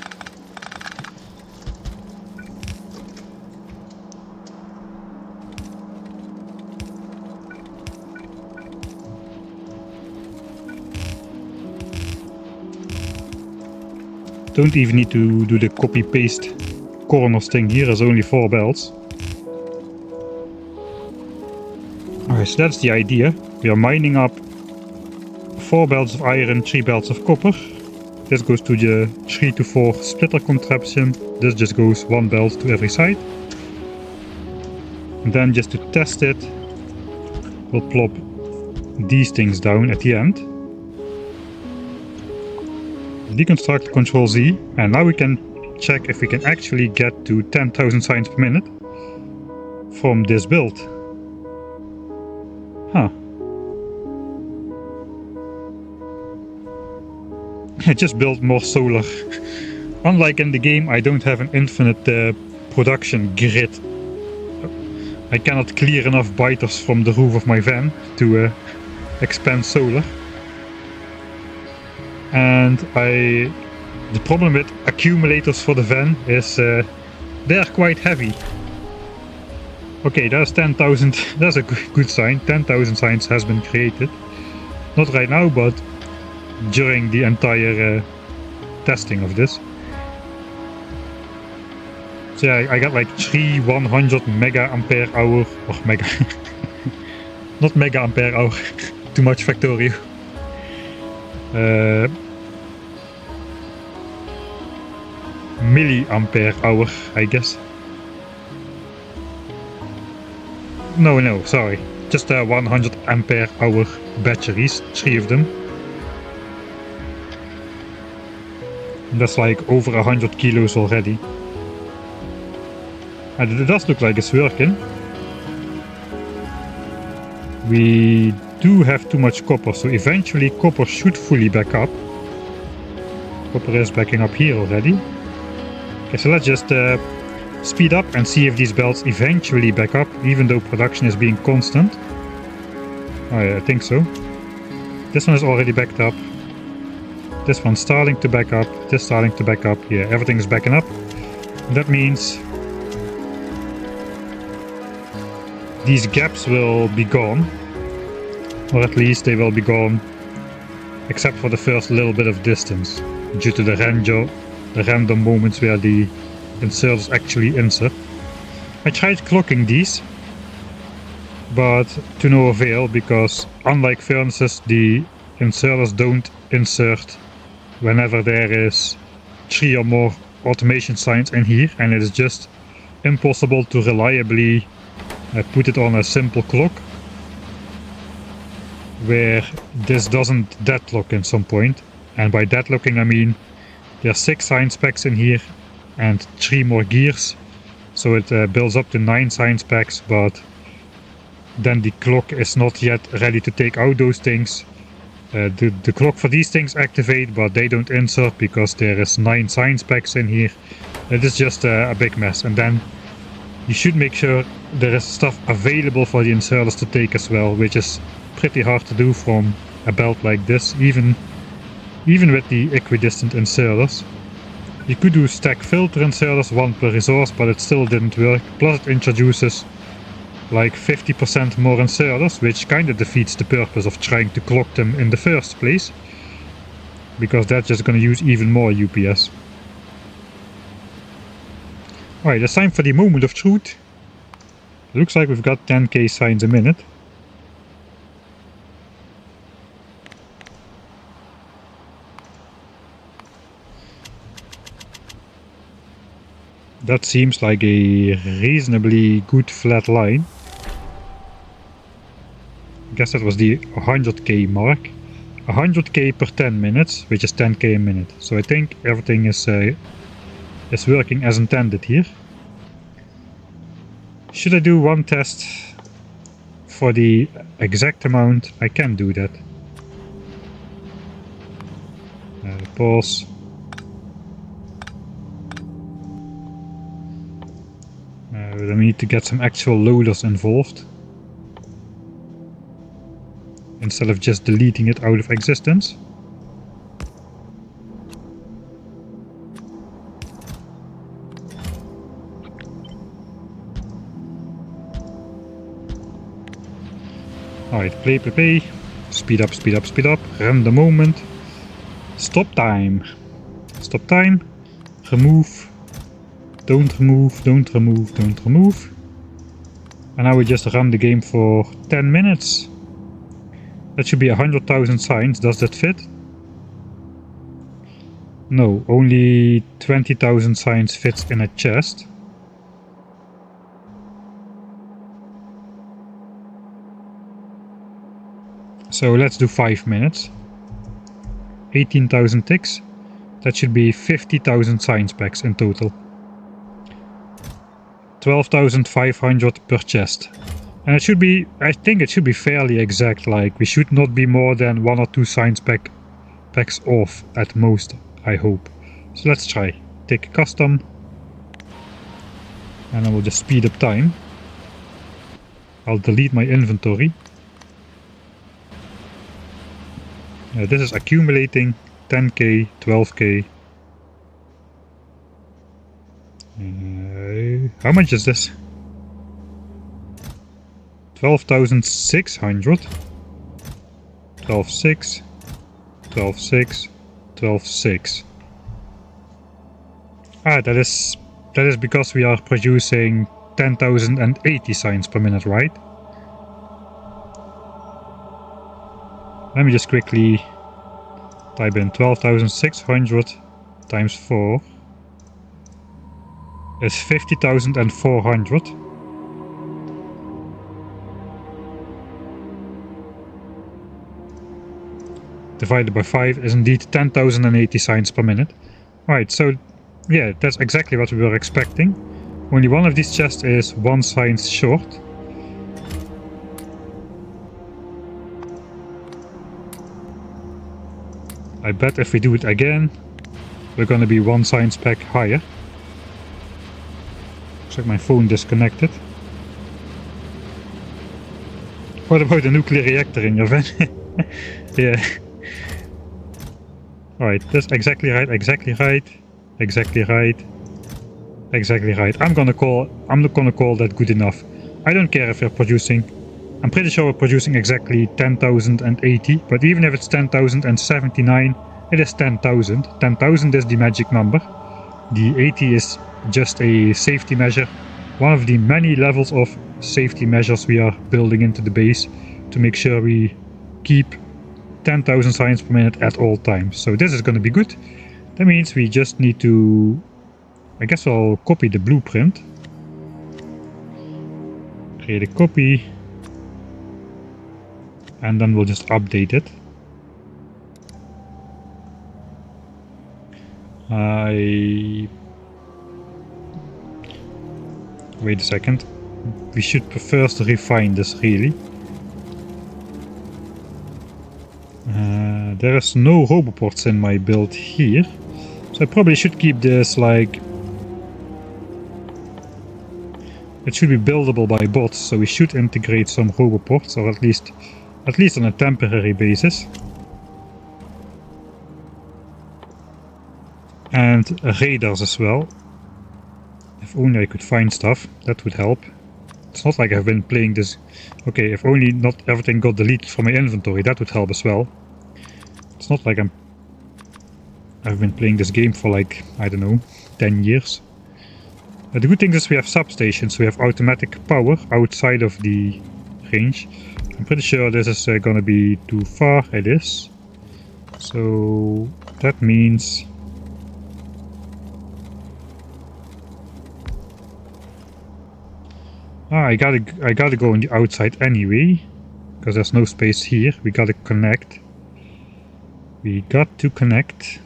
Don't even need to do the copy paste corners thing here, there's only 4 belts. Alright, so that's the idea. We are mining up 4 belts of iron, 3 belts of copper. This goes to the 3 to 4 splitter contraption. This just goes 1 belt to every side. And then just to test it, we'll plop these things down at the end. Deconstruct, Ctrl Z, and now we can check if we can actually get to 10,000 signs per minute from this build. Huh. I just built more solar. Unlike in the game, I don't have an infinite production grid. I cannot clear enough biters from the roof of my van to expand solar. And the problem with accumulators for the van is they're quite heavy. Okay, that's 10,000, that's a good sign. 10,000 signs has been created. Not right now, but during the entire testing of this. So yeah, I got like 100 mega ampere hour, or mega, not mega ampere hour, too much factorial. milliampere hour, I guess. No, sorry. Just 100 ampere hour batteries, 3 of them. And that's like over 100 kilos already. And it does look like it's working. We do have too much copper, so eventually copper should fully back up. Copper is backing up here already. Okay, so let's just speed up and see if these belts eventually back up, even though production is being constant. Oh yeah, I think so. This one is already backed up. This one's starting to back up. This starting to back up. Yeah, everything is backing up. And that means these gaps will be gone. Or at least they will be gone, except for the first little bit of distance, due to the random moments where the inserters actually insert. I tried clocking these, but to no avail, because unlike furnaces, the inserters don't insert whenever there is 3 or more automation signs in here, and it is just impossible to reliably put it on a simple clock where this doesn't deadlock in some point. And by deadlocking I mean there are 6 sign specs in here and 3 more gears, so it builds up to 9 sign specs, but then the clock is not yet ready to take out those things. The clock for these things activate, but they don't insert because there is 9 sign specs in here. It is just a big mess, and then you should make sure there is stuff available for the inserters to take as well, which is pretty hard to do from a belt like this, even with the equidistant inserters. You could do stack filter inserters, 1 per resource, but it still didn't work. Plus it introduces like 50% more inserters, which kinda defeats the purpose of trying to clock them in the first place, because that's just gonna use even more UPS. Alright, it's time for the moment of truth. Looks like we've got 10k signs a minute. That seems like a reasonably good flat line. I guess that was the 100k mark. 100k per 10 minutes, which is 10k a minute. So I think everything is working as intended here. Should I do one test for the exact amount? I can do that. Pause. We need to get some actual loaders involved, instead of just deleting it out of existence. Alright, play. Speed up. Random moment. Stop time. Remove. Don't remove. And now we just run the game for 10 minutes. That should be 100,000 signs. Does that fit? No, only 20,000 signs fits in a chest. So let's do 5 minutes. 18,000 ticks. That should be 50,000 sign specs in total. 12,500 per chest. And it should be, I think it should be fairly exact, like we should not be more than 1 or 2 sign specs off at most, I hope. So let's try. Take custom. And I will just speed up time. I'll delete my inventory. This is accumulating 10k, 12k. How much is this? 12,600. 12,6. 12,6. 12,6. Ah, that is because we are producing 10,080 signs per minute, right? Let me just quickly type in 12,600 times 4. is 50,400. Divided by 5 is indeed 10,080 signs per minute. Right, so yeah, that's exactly what we were expecting. Only one of these chests is 1 sign short. I bet if we do it again, we're gonna be 1 sign spec higher. Looks like my phone disconnected. What about a nuclear reactor in your van? Yeah. Alright, that's exactly right, exactly right, exactly right, exactly right. I'm not gonna call that good enough. I don't care if we're producing. I'm pretty sure we're producing exactly 10,080, but even if it's 10,079, it is 10,000. 10,000 is the magic number. The 80 is just a safety measure. One of the many levels of safety measures we are building into the base to make sure we keep 10,000 signs per minute at all times. So this is going to be good. That means we just need to, I guess I'll copy the blueprint. Create a copy. And then we'll just update it. Wait a second. We should first refine this really. There is no roboports in my build here. So I probably should keep this like... It should be buildable by bots, so we should integrate some roboports, or at least on a temporary basis. And radars as well. If only I could find stuff, that would help. It's not like I've been playing this... Okay, if only not everything got deleted from my inventory, that would help as well. It's not like I've been playing this game for like, I don't know, 10 years. The good thing is we have substations, we have automatic power outside of the range. I'm pretty sure this is gonna be too far, it is. So that means... I gotta go on the outside anyway, because there's no space here. We gotta connect. We got to connect.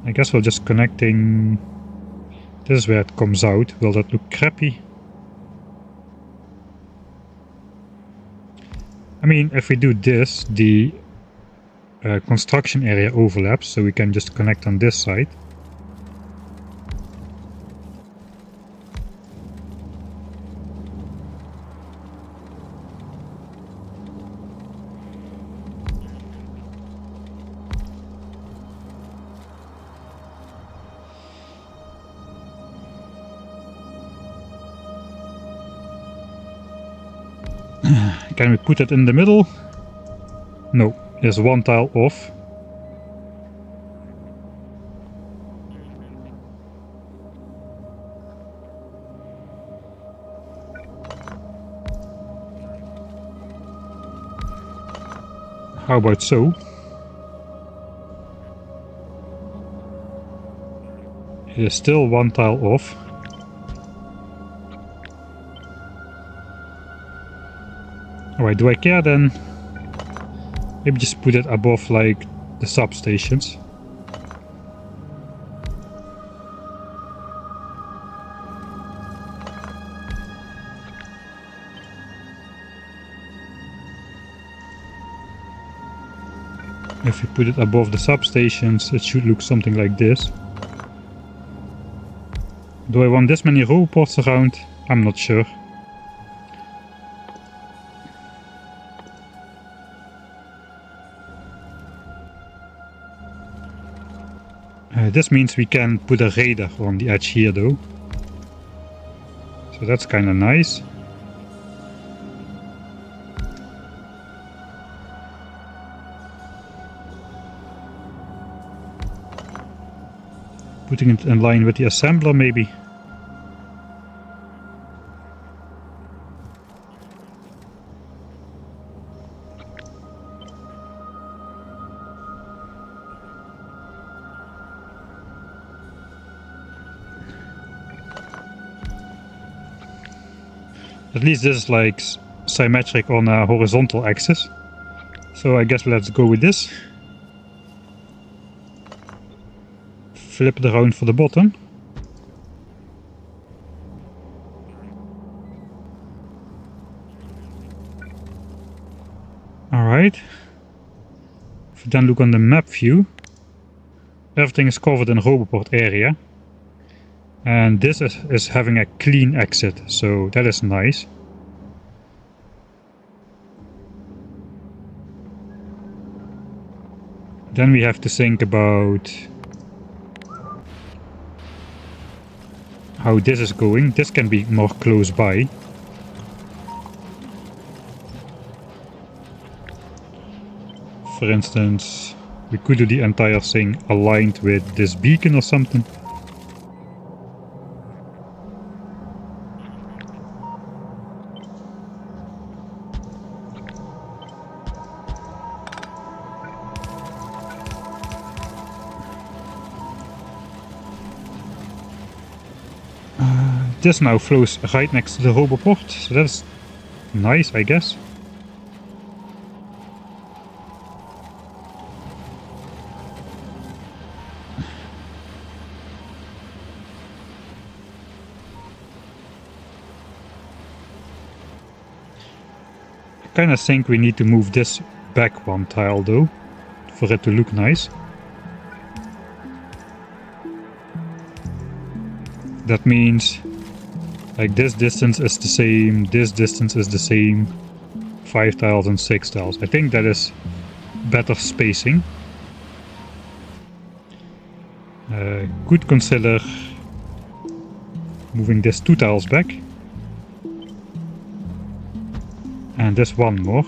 I guess we're just connecting. This is where it comes out. Will that look crappy? I mean, if we do this, the construction area overlaps, so we can just connect on this side. Can we put it in the middle? No, there's one tile off. How about so? It is still one tile off. Alright, do I care then? Maybe just put it above like the substations. If we put it above the substations, it should look something like this. Do I want this many robots around? I'm not sure. This means we can put a radar on the edge here though. So that's kinda nice. Putting it in line with the assembler maybe. At least this is like symmetric on a horizontal axis. So I guess let's go with this. Flip it around for the bottom. Alright. If you then look on the map view, everything is covered in Roboport area. And this is having a clean exit, so that is nice. Then we have to think about how this is going. This can be more close by. For instance, we could do the entire thing aligned with this beacon or something. This now flows right next to the Roboport, so that's nice, I guess. I kinda think we need to move this back one tile though, for it to look nice. That means like this distance is the same, this distance is the same, 5 tiles and 6 tiles. I think that is better spacing. Could consider moving this 2 tiles back. And this one more.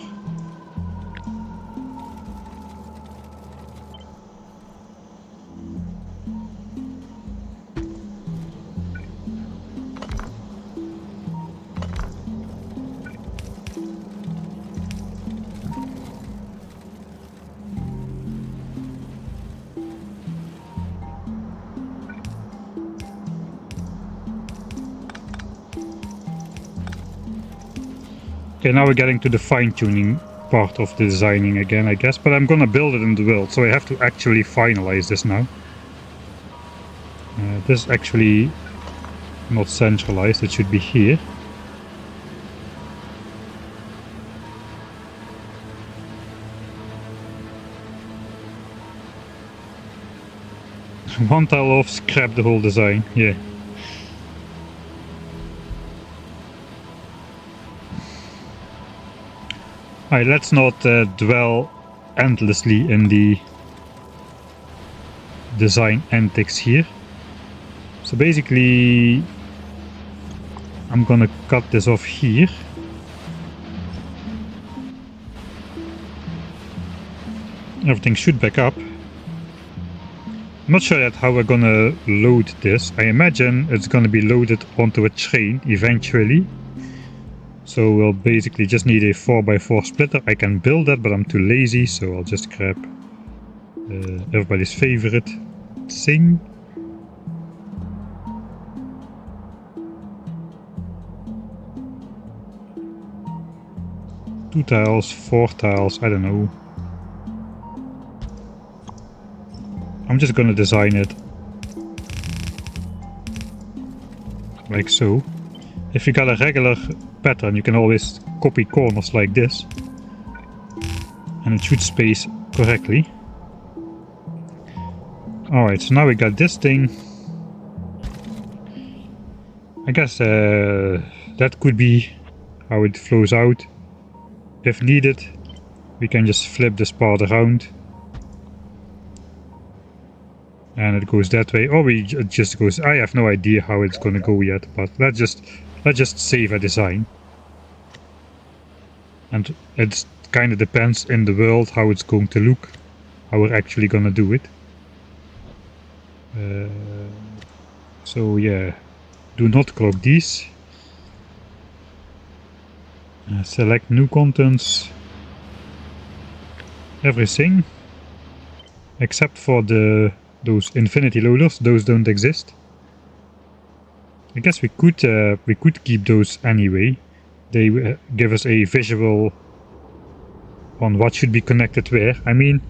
Okay, now we're getting to the fine-tuning part of the designing again, I guess, but I'm gonna build it in the world, so I have to actually finalize this now. This is actually not centralized, it should be here. One tile off, scrap the whole design, yeah. Alright, let's not dwell endlessly in the design antics here. So basically, I'm gonna cut this off here. Everything should back up. I'm not sure yet how we're gonna load this. I imagine it's gonna be loaded onto a train eventually. So we'll basically just need a 4x4 splitter. I can build that, but I'm too lazy, so I'll just grab everybody's favorite thing. Two tiles, 4 tiles, I don't know. I'm just gonna design it like so. If you got a regular pattern, you can always copy corners like this, and it should space correctly. Alright, so now we got this thing. I guess that could be how it flows out. If needed, we can just flip this part around. And it goes that way, or it just goes. I have no idea how it's gonna go yet, but let's just save a design. And it kind of depends in the world how it's going to look, how we're actually gonna do it. So yeah, do not crop these. Select new contents. Everything except for those infinity loaders. Those don't exist. I guess we could keep those anyway. they give us a visual on what should be connected where. I mean,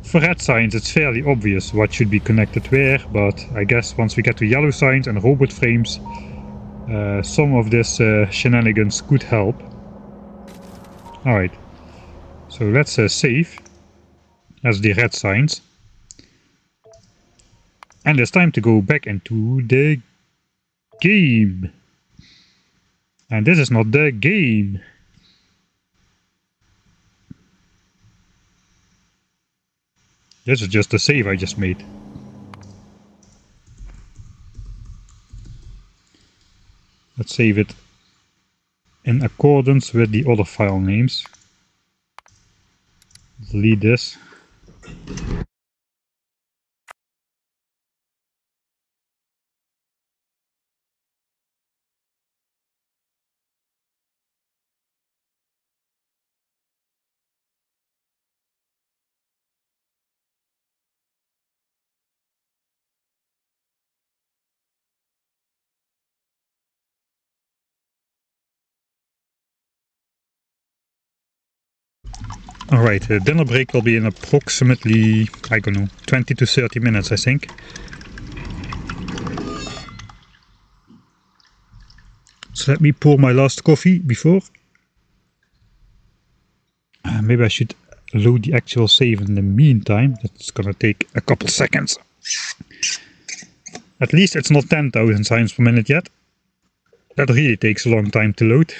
for red signs it's fairly obvious what should be connected where, but I guess once we get to yellow signs and robot frames, some of this shenanigans could help. Alright, so let's save as the red signs. And it's time to go back into the game. And this is not the game. This is just the save I just made. Let's save it in accordance with the other file names. Delete this. Alright, dinner break will be in approximately, I don't know, 20 to 30 minutes, I think. So let me pour my last coffee before. Maybe I should load the actual save in the meantime. That's gonna take a couple seconds. At least it's not 10,000 signs per minute yet. That really takes a long time to load.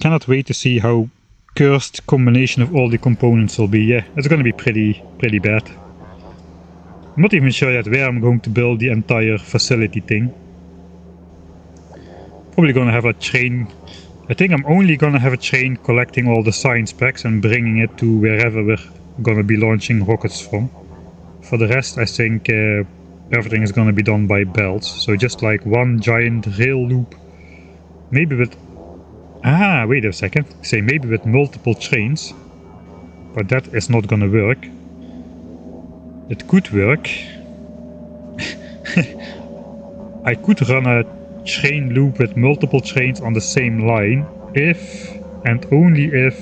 Cannot wait to see how cursed combination of all the components will be. Yeah, it's gonna be pretty bad. I'm not even sure yet where I'm going to build the entire facility thing. Probably gonna have a train. I think I'm only gonna have a train collecting all the science packs and bringing it to wherever we're gonna be launching rockets from. For the rest, I think everything is gonna be done by belts. So just like one giant rail loop, maybe with... Ah, wait a second. Say maybe with multiple trains, but that is not gonna work. It could work. I could run a train loop with multiple trains on the same line if and only if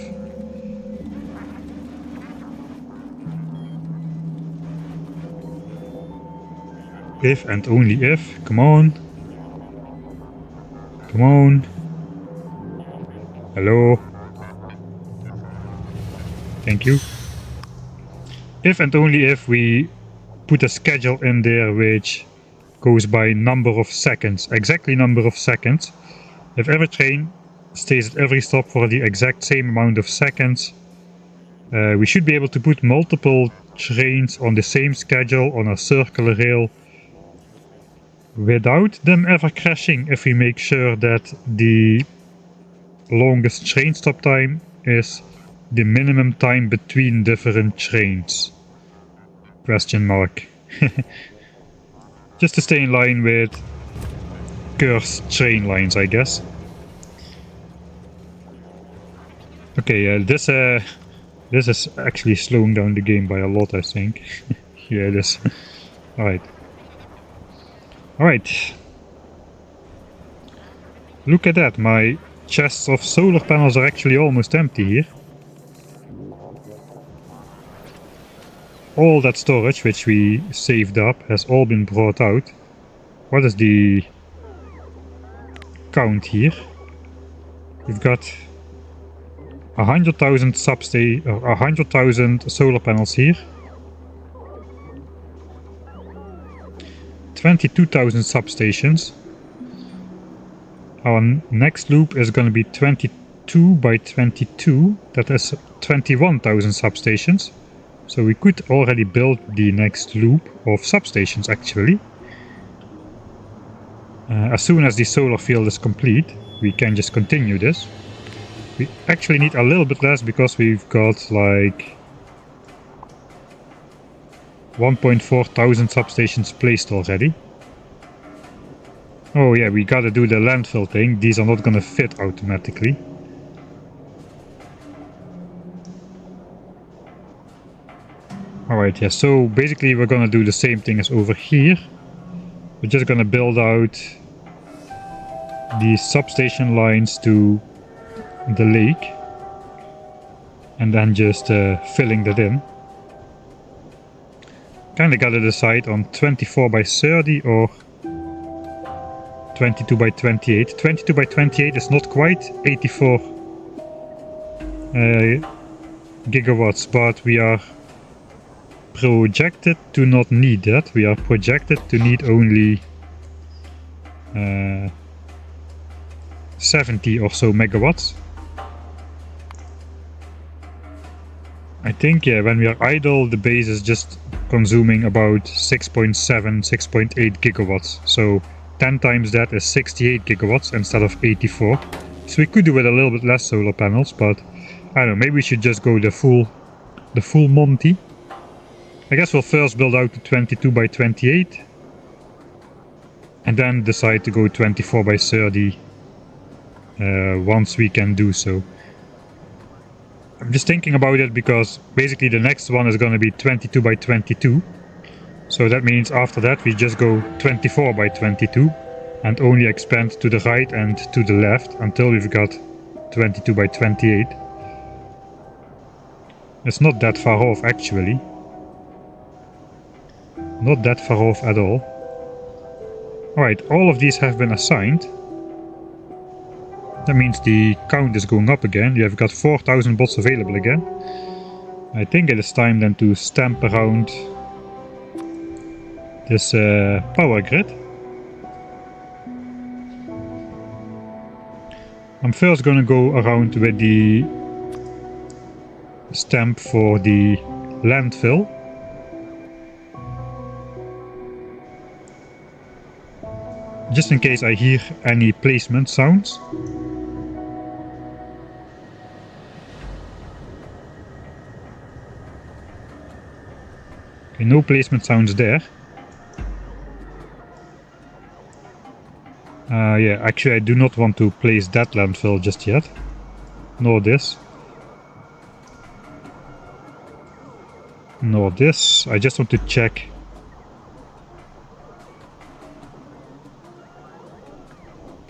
and only if, come on, hello, thank you. If and only if we put a schedule in there which goes by number of seconds, exactly number of seconds. If every train stays at every stop for the exact same amount of seconds, we should be able to put multiple trains on the same schedule on a circular rail without them ever crashing, if we make sure that the longest train stop time is the minimum time between different trains. Question mark. Just to stay in line with cursed train lines, I guess. Okay, this is actually slowing down the game by a lot, I think. Yeah, it is. Alright. Alright. Look at that, my chests of solar panels are actually almost empty here. All that storage which we saved up has all been brought out. What is the count here? We've got 100,000 100,000 solar panels here. 22,000 substations. Our next loop is going to be 22 by 22. That is 21,000 substations. So we could already build the next loop of substations actually. As soon as the solar field is complete, we can just continue this. We actually need a little bit less because we've got like 1.4 thousand substations placed already. Oh yeah, we gotta do the landfill thing. These are not gonna fit automatically. Alright, yeah, so basically we're gonna do the same thing as over here. We're just gonna build out the substation lines to the lake and then just filling that in. Kinda gotta decide on 24 by 30 or 22 by 28. 22 by 28 is not quite 84 gigawatts, but we are projected to not need that. We are projected to need only 70 or so megawatts. I think, yeah, when we are idle, the base is just consuming about 6.7, 6.8 gigawatts. So 10 times that is 68 gigawatts instead of 84. So we could do with a little bit less solar panels, but I don't know, maybe we should just go the full Monty. I guess we'll first build out to 22 by 28 and then decide to go 24 by 30 once we can do so. I'm just thinking about it because basically the next one is going to be 22 by 22. So that means after that we just go 24 by 22 and only expand to the right and to the left until we've got 22 by 28. It's not that far off actually. Not that far off at all. Alright, all of these have been assigned. That means the count is going up again. You have got 4,000 bots available again. I think it is time then to stamp around this power grid. I'm first gonna go around with the stamp for the landfill. Just in case I hear any placement sounds. Okay, no placement sounds there. Yeah, actually I do not want to place that landfill just yet. Nor this. Nor this. I just want to check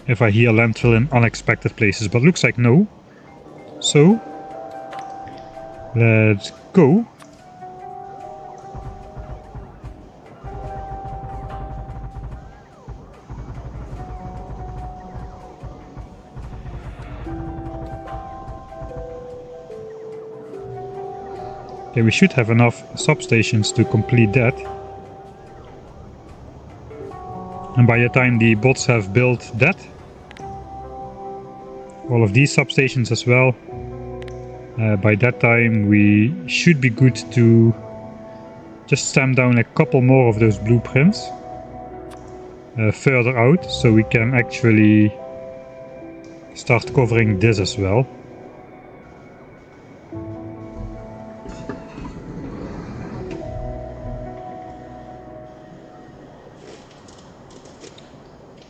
if I hear landfill in unexpected places, but looks like no. So, let's go. Okay, we should have enough substations to complete that. And by the time the bots have built that, all of these substations as well, by that time we should be good to just stamp down a couple more of those blueprints further out, so we can actually start covering this as well.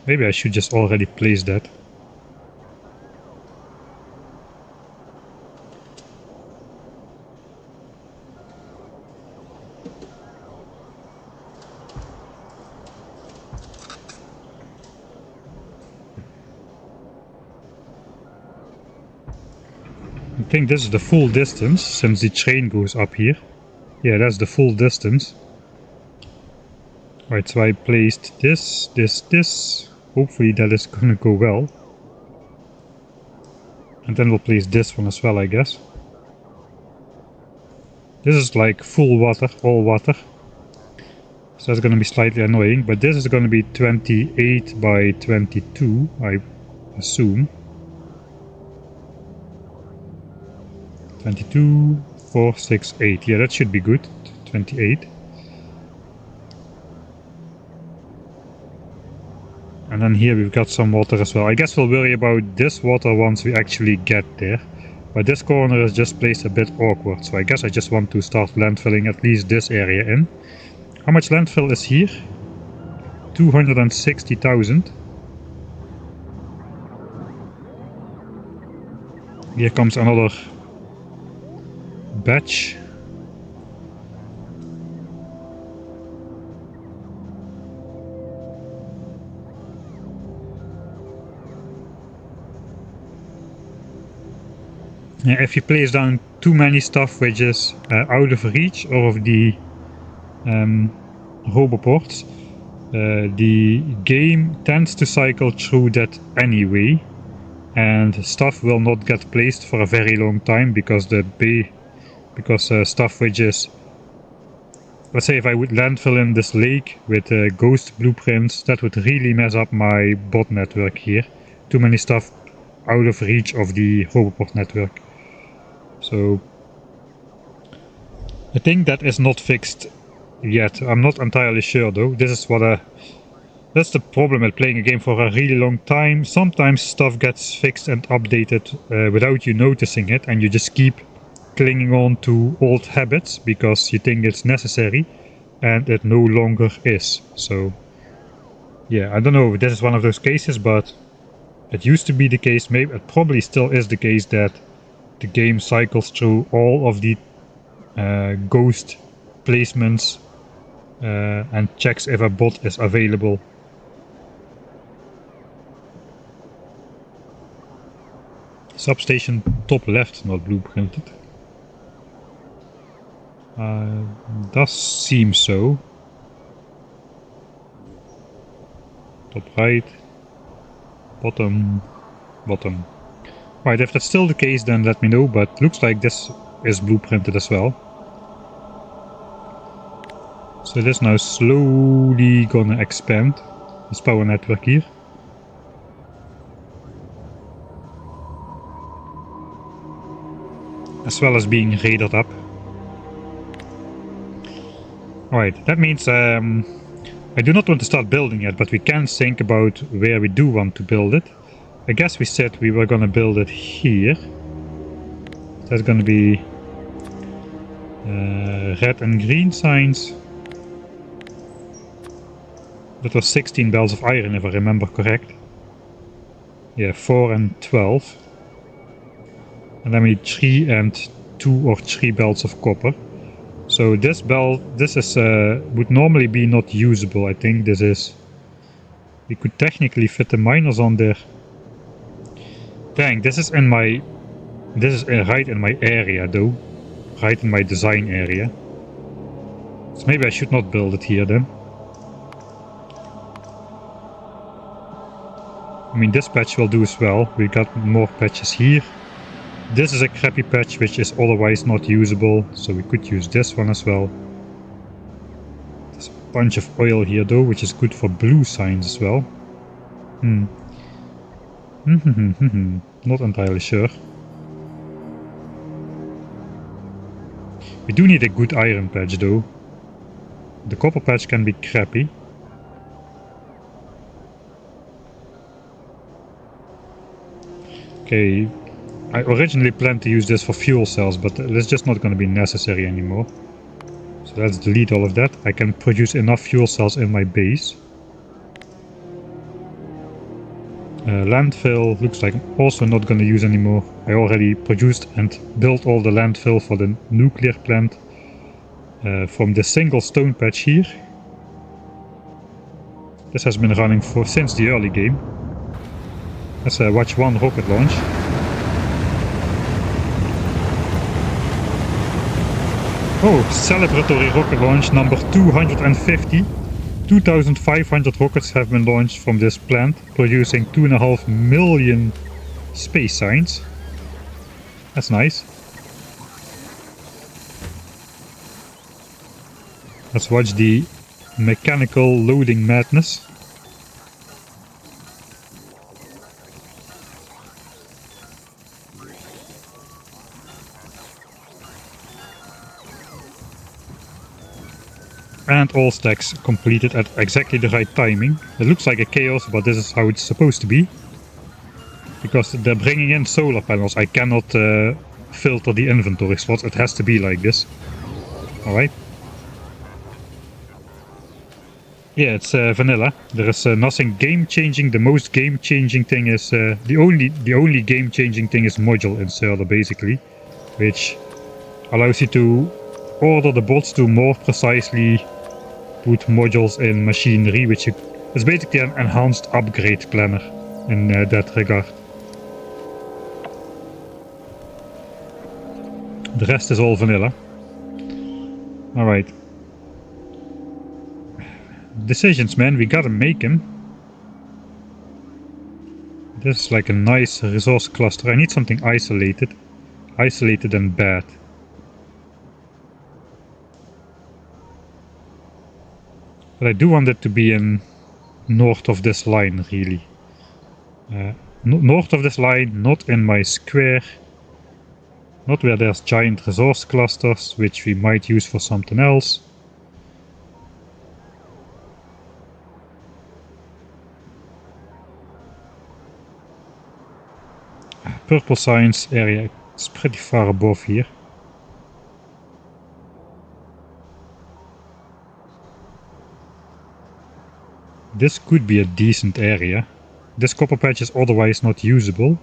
Maybe I should just already place that. I think this is the full distance, since the train goes up here. Yeah, that's the full distance. Right, so I placed this, this. Hopefully that is gonna go well. And then we'll place this one as well, I guess. This is like full water, all water. So that's gonna be slightly annoying, but this is gonna be 28 by 22, I assume. 22, 4, 6, 8. Yeah, that should be good. 28. And then here we've got some water as well. I guess we'll worry about this water once we actually get there. But this corner is just placed a bit awkward, so I guess I just want to start landfilling at least this area in. How much landfill is here? 260,000. Here comes another batch. If you place down too many stuff which is out of reach of the roboports, the game tends to cycle through that anyway, and stuff will not get placed for a very long time because stuff which is, let's say if I would landfill in this lake with ghost blueprints, that would really mess up my bot network here. Too many stuff out of reach of the roboport network. So I think that is not fixed yet. I'm not entirely sure though. This is that's the problem with playing a game for a really long time. Sometimes stuff gets fixed and updated without you noticing it, and you just keep clinging on to old habits because you think it's necessary, and it no longer is. So yeah, I don't know if this is one of those cases, but it used to be the case, maybe it probably still is the case, that the game cycles through all of the ghost placements and checks if a bot is available. Substation top left, not blueprinted. Does seem so. Top right. Bottom. Bottom. Right, if that's still the case, then let me know, but looks like this is blueprinted as well. So this now slowly gonna expand this power network here. As well as being raided up. Alright, that means I do not want to start building it, but we can think about where we do want to build it. I guess we said we were gonna build it here. That's gonna be red and green signs. That was 16 bells of iron if I remember correct. Yeah, 4 and 12. And then we need 3 and 2 or 3 belts of copper. So this belt, this is would normally be not usable. I think this is. We could technically fit the miners on there. Dang, this is in my. This is right in my area though, right in my design area. So maybe I should not build it here then. I mean, this patch will do as well. We got more patches here. This is a crappy patch which is otherwise not usable, so we could use this one as well. There's a bunch of oil here though, which is good for blue signs as well. Not entirely sure. We do need a good iron patch though. The copper patch can be crappy. Okay, I originally planned to use this for fuel cells, but that's just not going to be necessary anymore. So let's delete all of that. I can produce enough fuel cells in my base. Landfill looks like I'm also not going to use anymore. I already produced and built all the landfill for the nuclear plant from the single stone patch here. This has been running since the early game. Let's watch one rocket launch. Oh, celebratory rocket launch number 250. 2,500 rockets have been launched from this plant, producing 2.5 million space signs. That's nice. Let's watch the mechanical loading madness. And all stacks completed at exactly the right timing. It looks like a chaos, but this is how it's supposed to be. Because they're bringing in solar panels, I cannot filter the inventory slots. It has to be like this. Alright. Yeah, it's vanilla. There is nothing game-changing. The most game-changing thing is... the only game-changing thing is module inserter, basically. Which allows you to order the bots to more precisely put modules in machinery, which is basically an enhanced upgrade planner in that regard. The rest is all vanilla. Alright. Decisions, man, we gotta make them. This is like a nice resource cluster. I need something isolated. Isolated and bad. But I do want it to be in north of this line, really. North of this line, not in my square. Not where there's giant resource clusters, which we might use for something else. Purple science area is pretty far above here. This could be a decent area. This copper patch is otherwise not usable.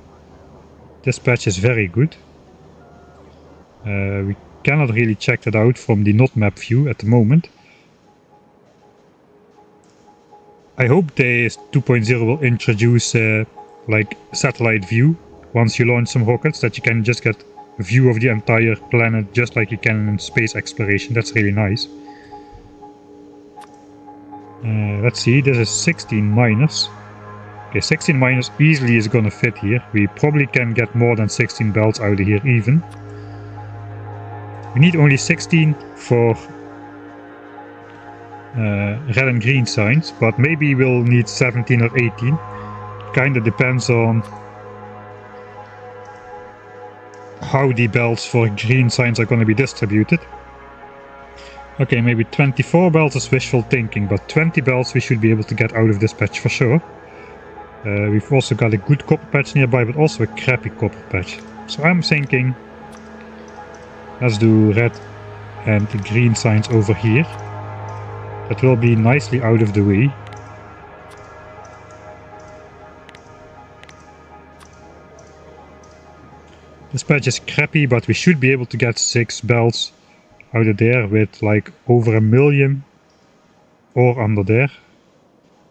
This patch is very good. We cannot really check that out from the not map view at the moment. I hope the 2.0 will introduce like satellite view once you launch some rockets, that you can just get a view of the entire planet just like you can in space exploration. That's really nice. Let's see, this is 16 miners. Okay, 16 miners easily is gonna fit here. We probably can get more than 16 belts out of here even. We need only 16 for red and green signs, but maybe we'll need 17 or 18. Kinda depends on how the belts for green signs are gonna be distributed. Okay, maybe 24 belts is wishful thinking, but 20 belts we should be able to get out of this patch for sure. We've also got a good copper patch nearby, but also a crappy copper patch. So I'm thinking, let's do red and green signs over here. That will be nicely out of the way. This patch is crappy, but we should be able to get 6 belts out of there with like over 1 million ore under there.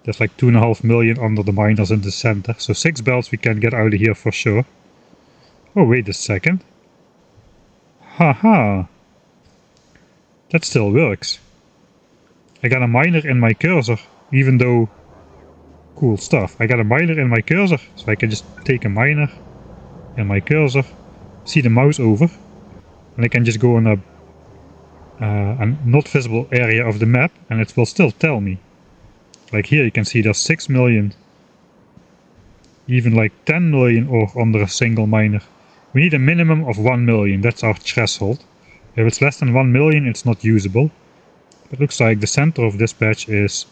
There's like 2.5 million under the miners in the center. So 6 belts we can get out of here for sure. Oh, wait a second. Haha. That still works. I got a miner in my cursor, even though... Cool stuff. I got a miner in my cursor, so I can just take a miner in my cursor, see the mouse over, and I can just go in a not visible area of the map, and it will still tell me. Like here you can see there's 6 million, even like 10 million ore under a single miner. We need a minimum of 1 million, that's our threshold. If it's less than 1 million, it's not usable. It looks like the center of this patch is...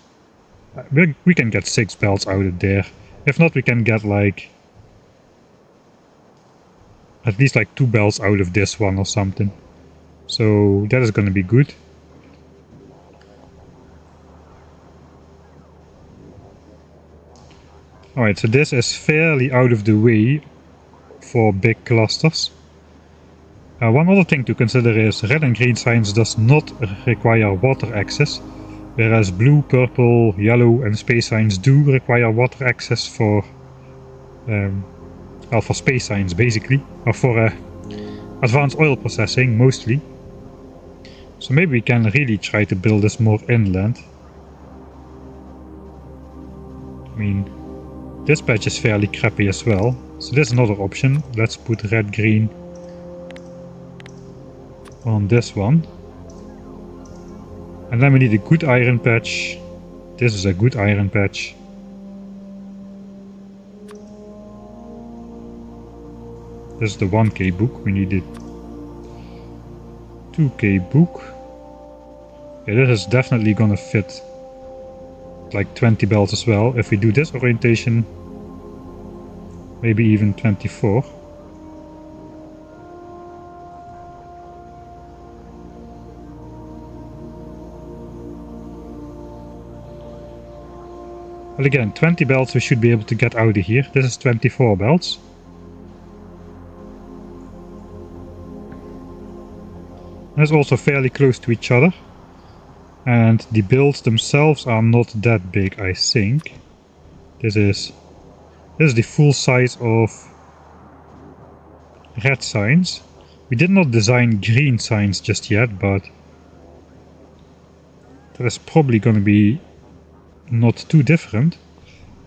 we can get 6 belts out of there. If not, we can get like... at least like 2 belts out of this one or something. So that is gonna be good. Alright, so this is fairly out of the way for big clusters. One other thing to consider is red and green signs does not require water access, whereas blue, purple, yellow and space signs do require water access for well, for space signs basically, or for advanced oil processing mostly. So maybe we can really try to build this more inland. I mean, this patch is fairly crappy as well, so there's another option. Let's put red, green on this one. And then we need a good iron patch. This is a good iron patch. This is the 1k book. We need a 2k book. Yeah, this is definitely gonna fit like 20 belts as well. If we do this orientation, maybe even 24. But again, 20 belts we should be able to get out of here. This is 24 belts. And it's also fairly close to each other. And the builds themselves are not that big, I think. This is the full size of red signs. We did not design green signs just yet, but that is probably going to be not too different.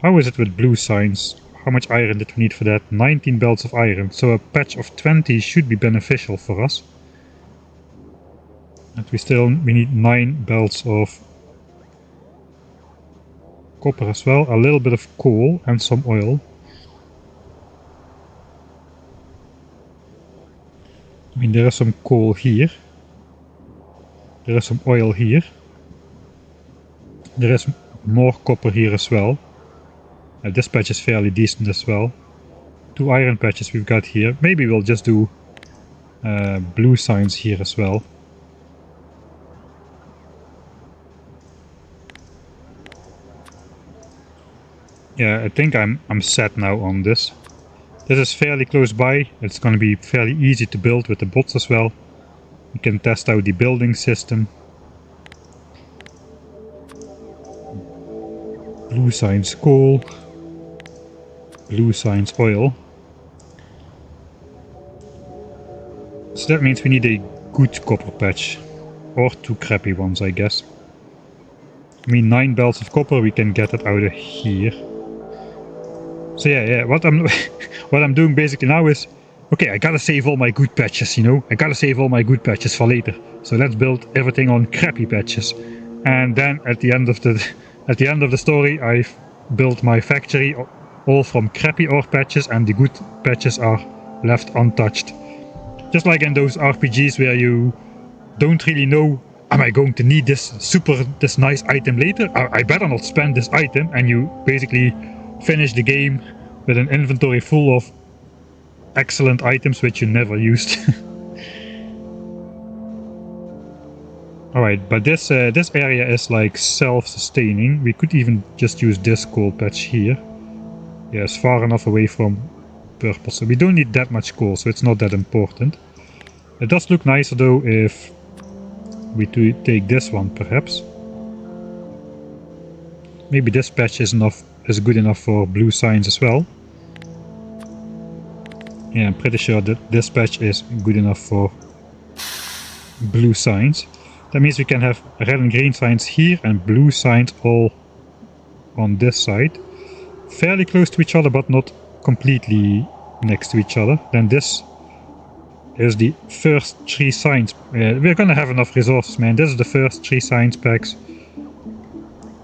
How is it with blue signs? How much iron did we need for that? 19 belts of iron, so a patch of 20 should be beneficial for us. And we need 9 belts of copper as well, a little bit of coal and some oil. I mean, there is some coal here. There is some oil here. There is more copper here as well. This patch is fairly decent as well. 2 iron patches we've got here. Maybe we'll just do blue signs here as well. Yeah, I think I'm set now on this. This is fairly close by. It's going to be fairly easy to build with the bots as well. You can test out the building system. Blue signs coal. Blue signs oil. So that means we need a good copper patch. Or 2 crappy ones, I guess. I mean, 9 belts of copper, we can get it out of here. So yeah, what I'm what I'm doing basically now is, okay, I gotta save all my good patches, you know? I gotta save all my good patches for later. So let's build everything on crappy patches. And then at the end of the story, I've built my factory all from crappy ore patches, and the good patches are left untouched. Just like in those RPGs where you don't really know, am I going to need this nice item later? I better not spend this item, and you basically finish the game with an inventory full of excellent items which you never used. Alright, but this area is like self-sustaining. We could even just use this coal patch here. Yeah, it's far enough away from purple, so we don't need that much coal, so it's not that important. It does look nicer though if we take this one, perhaps. Maybe this patch is good enough for blue signs as well. Yeah, I'm pretty sure that this patch is good enough for blue signs. That means we can have red and green signs here and blue signs all on this side. Fairly close to each other, but not completely next to each other. Then this is the first 3 signs. We're gonna have enough resources, man. This is the first 3 signs packs.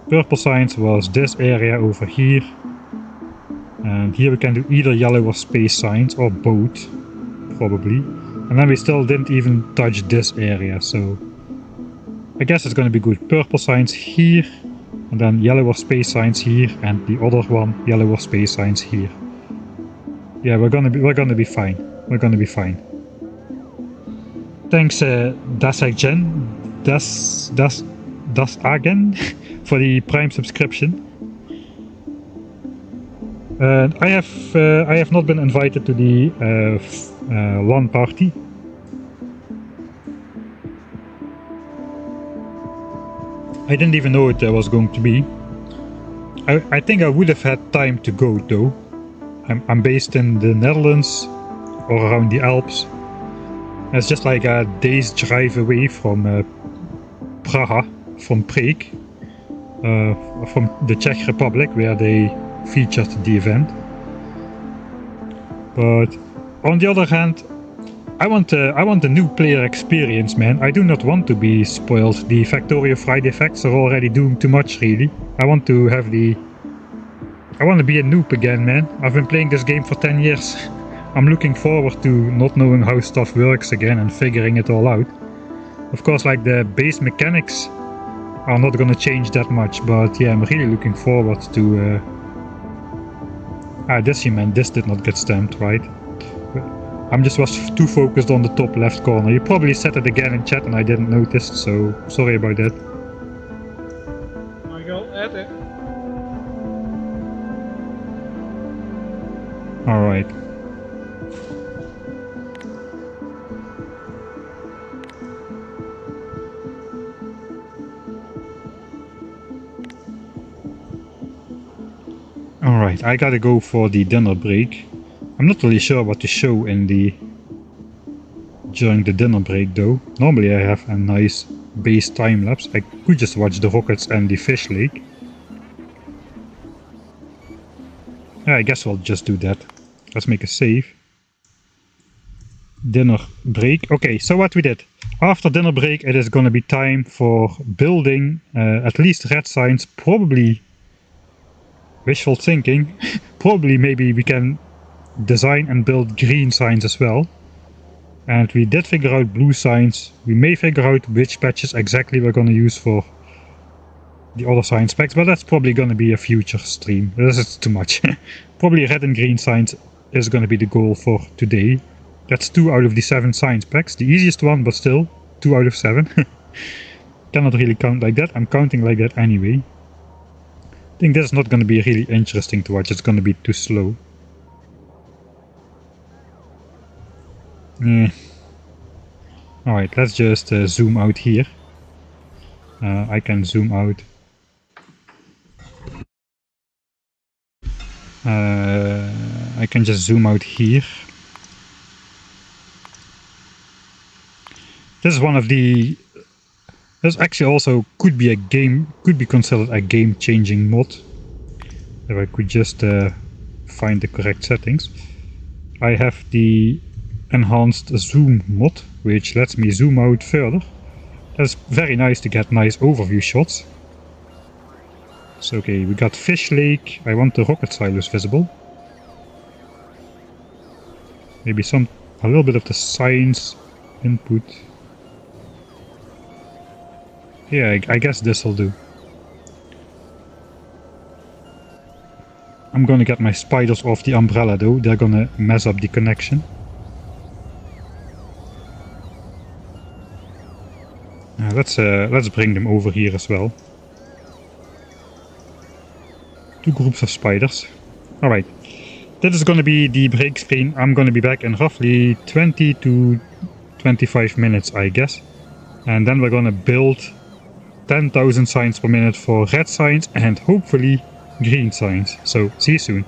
Purple signs was this area over here. And here we can do either yellow or space signs, or both, probably. And then we still didn't even touch this area, so I guess it's gonna be good. Purple signs here, and then yellow or space signs here, and the other one, yellow or space signs here. Yeah, we're gonna be fine. We're gonna be fine. Thanks, Dasaggen, Dasagen, for the Prime subscription. I have not been invited to the LAN party. I didn't even know it was going to be. I think I would have had time to go though. I'm based in the Netherlands or around the Alps. It's just like a day's drive away from Prague, from Prague, from the Czech Republic, where they featured the event. But on the other hand, I want a new player experience, man. I do not want to be spoiled. The Factorio Friday effects are already doing too much, really. I want to be a noob again, man. I've been playing this game for 10 years. I'm looking forward to not knowing how stuff works again and figuring it all out. Of course, like, the base mechanics are not gonna change that much, but yeah, I'm really looking forward to... this did not get stamped, right? I was too focused on the top left corner. You probably said it again in chat and I didn't notice, so sorry about that. Alright. Alright, I gotta go for the dinner break. I'm not really sure what to show in the during the dinner break though. Normally I have a nice base time lapse. I could just watch the rockets and the fish lake. I guess we'll just do that. Let's make a save. Dinner break. Okay, so what we did. After dinner break, it is going to be time for building at least red signs. Probably wishful thinking. Probably maybe we can design and build green signs as well. And we did figure out blue signs. We may figure out which patches exactly we're going to use for the other sign specs, but that's probably going to be a future stream. This is too much. Probably red and green signs is going to be the goal for today. That's 2 out of the 7 science packs. The easiest one, but still 2 out of 7. Cannot really count like that. I'm counting like that anyway. I think this is not going to be really interesting to watch. It's going to be too slow. Alright, let's just zoom out here. I can zoom out. I can just zoom out here. This is one of the... This actually also could be considered a game-changing mod. If I could just find the correct settings. I have the enhanced zoom mod, which lets me zoom out further. That's very nice to get nice overview shots. So okay, we got Fish Lake. I want the rocket silos visible. Maybe a little bit of the science input. Yeah, I guess this will do. I'm gonna get my spiders off the umbrella though. They're gonna mess up the connection. Let's bring them over here as well. 2 groups of spiders. Alright. This is gonna be the break screen. I'm gonna be back in roughly 20 to 25 minutes, I guess. And then we're gonna build 10,000 signs per minute for red signs and hopefully green signs. So, see you soon.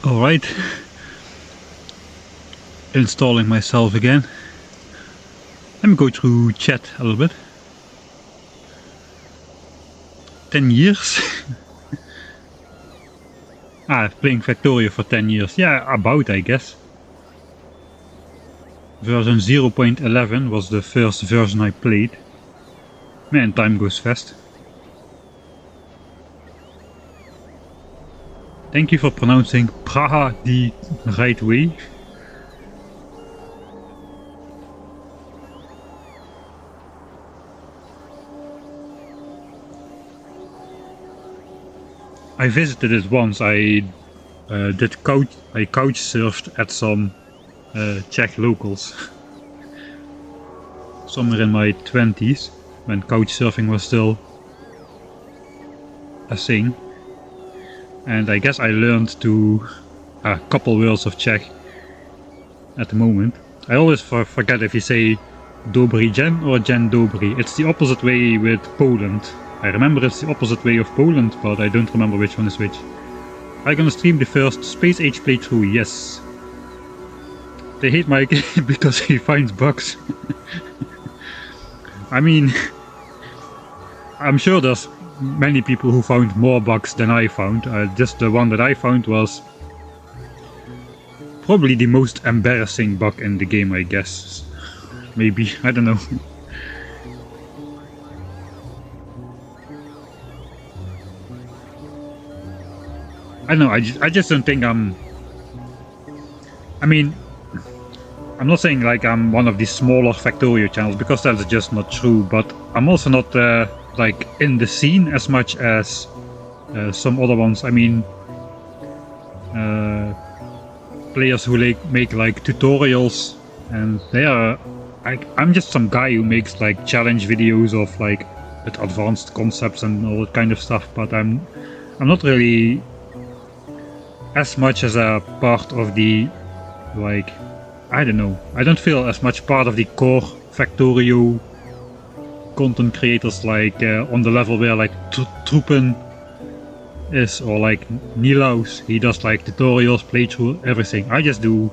Alright. Installing myself again. Let me go through chat a little bit. 10 years? Playing Factorio for 10 years. Yeah, about, I guess. Version 0.11 was the first version I played. Man, time goes fast. Thank you for pronouncing Praha the right way. I visited it once. I couch surfed at some Czech locals. Somewhere in my 20s, when couch surfing was still a thing. And I guess I learned to a couple words of Czech at the moment. I always forget if you say Dobry Dzień or Dzień Dobry. It's the opposite way with Poland. I remember it's the opposite way of Poland, but I don't remember which one is which. I'm gonna stream the first Space Age playthrough, yes. They hate Mike because he finds bugs. I mean, I'm sure there's many people who found more bugs than I found. Just the one that I found was probably the most embarrassing bug in the game, I guess. Maybe, I don't know. I don't know, I just don't think I'm... I mean, I'm not saying like I'm one of the smaller Factorio channels, because that's just not true, but I'm also not like in the scene as much as some other ones. I mean, players who make like tutorials, and they are... I'm just some guy who makes like challenge videos of like with advanced concepts and all that kind of stuff, but I'm not really as much as a part of the, like, I don't know, I don't feel as much part of the core Factorio content creators, like on the level where like Troepen is, or like Nilaus. He does like tutorials, playthrough, everything. I just do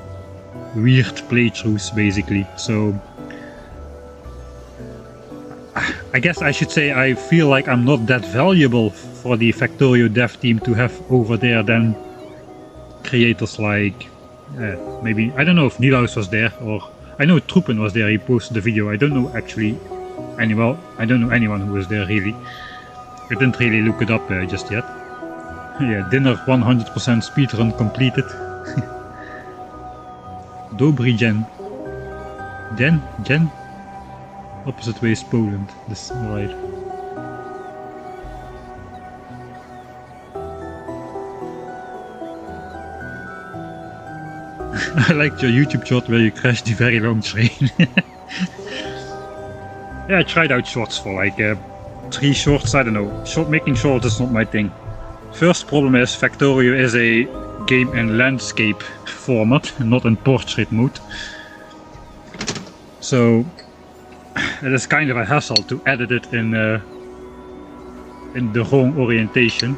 weird playthroughs basically. So I guess I should say I feel like I'm not that valuable for the Factorio dev team to have over there than creators like maybe, I don't know if Nilaus was there, or I know Troepen was there, he posted the video. I don't know actually I don't know anyone who was there really. I didn't really look it up just yet. Yeah, dinner 100% speedrun completed. Dobry Dzień. Dzień? Opposite way is Poland. This right. I liked your YouTube short where you crashed the very long train. Yeah, I tried out shorts for like 3 shorts, I don't know. Making shorts is not my thing. First problem is Factorio is a game in landscape format, not in portrait mode. So it is kind of a hassle to edit it in the wrong orientation.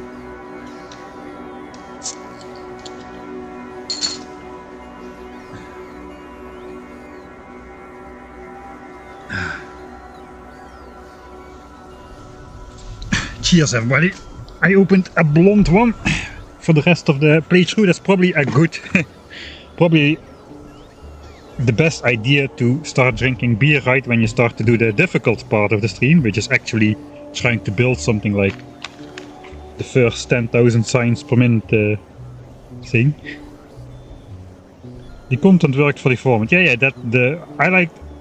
Cheers everybody! I opened a blonde one for the rest of the playthrough. That's probably a good, probably the best idea to start drinking beer right when you start to do the difficult part of the stream, which is actually trying to build something like the first 10,000 signs per minute thing. The content worked for the format. Yeah,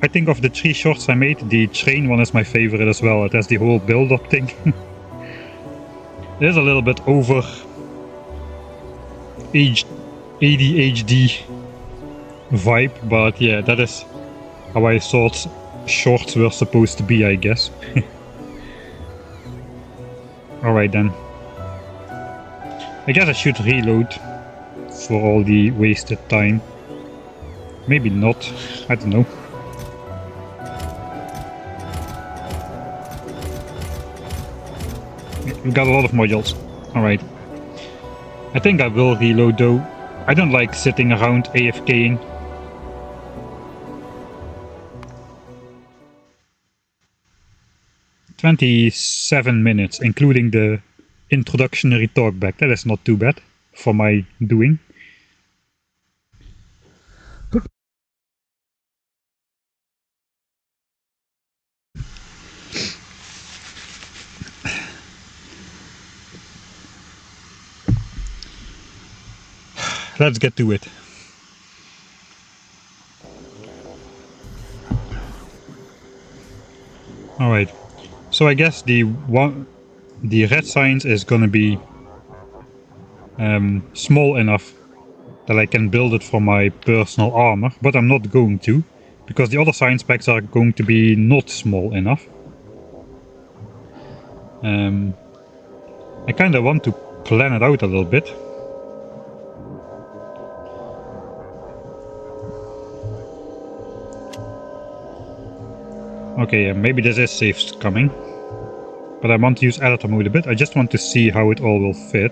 I think of the 3 shorts I made, the train one is my favorite as well. It has the whole build-up thing. It is a little bit over ADHD vibe, but yeah, that is how I thought shorts were supposed to be, I guess. Alright then. I guess I should reload for all the wasted time. Maybe not, I don't know. We got a lot of modules. Alright. I think I will reload though, I don't like sitting around AFKing. "27 minutes, including the introductory talkback. That is not too bad for my doing." Let's get to it. Alright, so I guess the red science is gonna be small enough that I can build it for my personal armor, but I'm not going to, because the other science packs are going to be not small enough. I kinda want to plan it out a little bit. Okay, maybe this is safe coming. But I want to use editor mode a bit. I just want to see how it all will fit.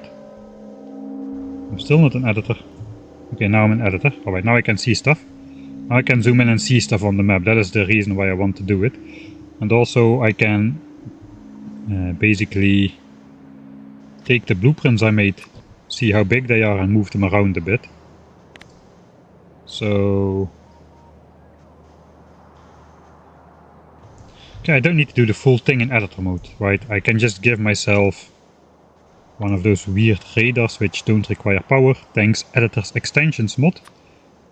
I'm still not an editor. Okay, now I'm an editor. Alright, now I can see stuff. Now I can zoom in and see stuff on the map. That is the reason why I want to do it. And also I can basically take the blueprints I made, see how big they are, and move them around a bit. So... okay, I don't need to do the full thing in editor mode, right? I can just give myself one of those weird radars which don't require power, thanks Editor's Extensions mod.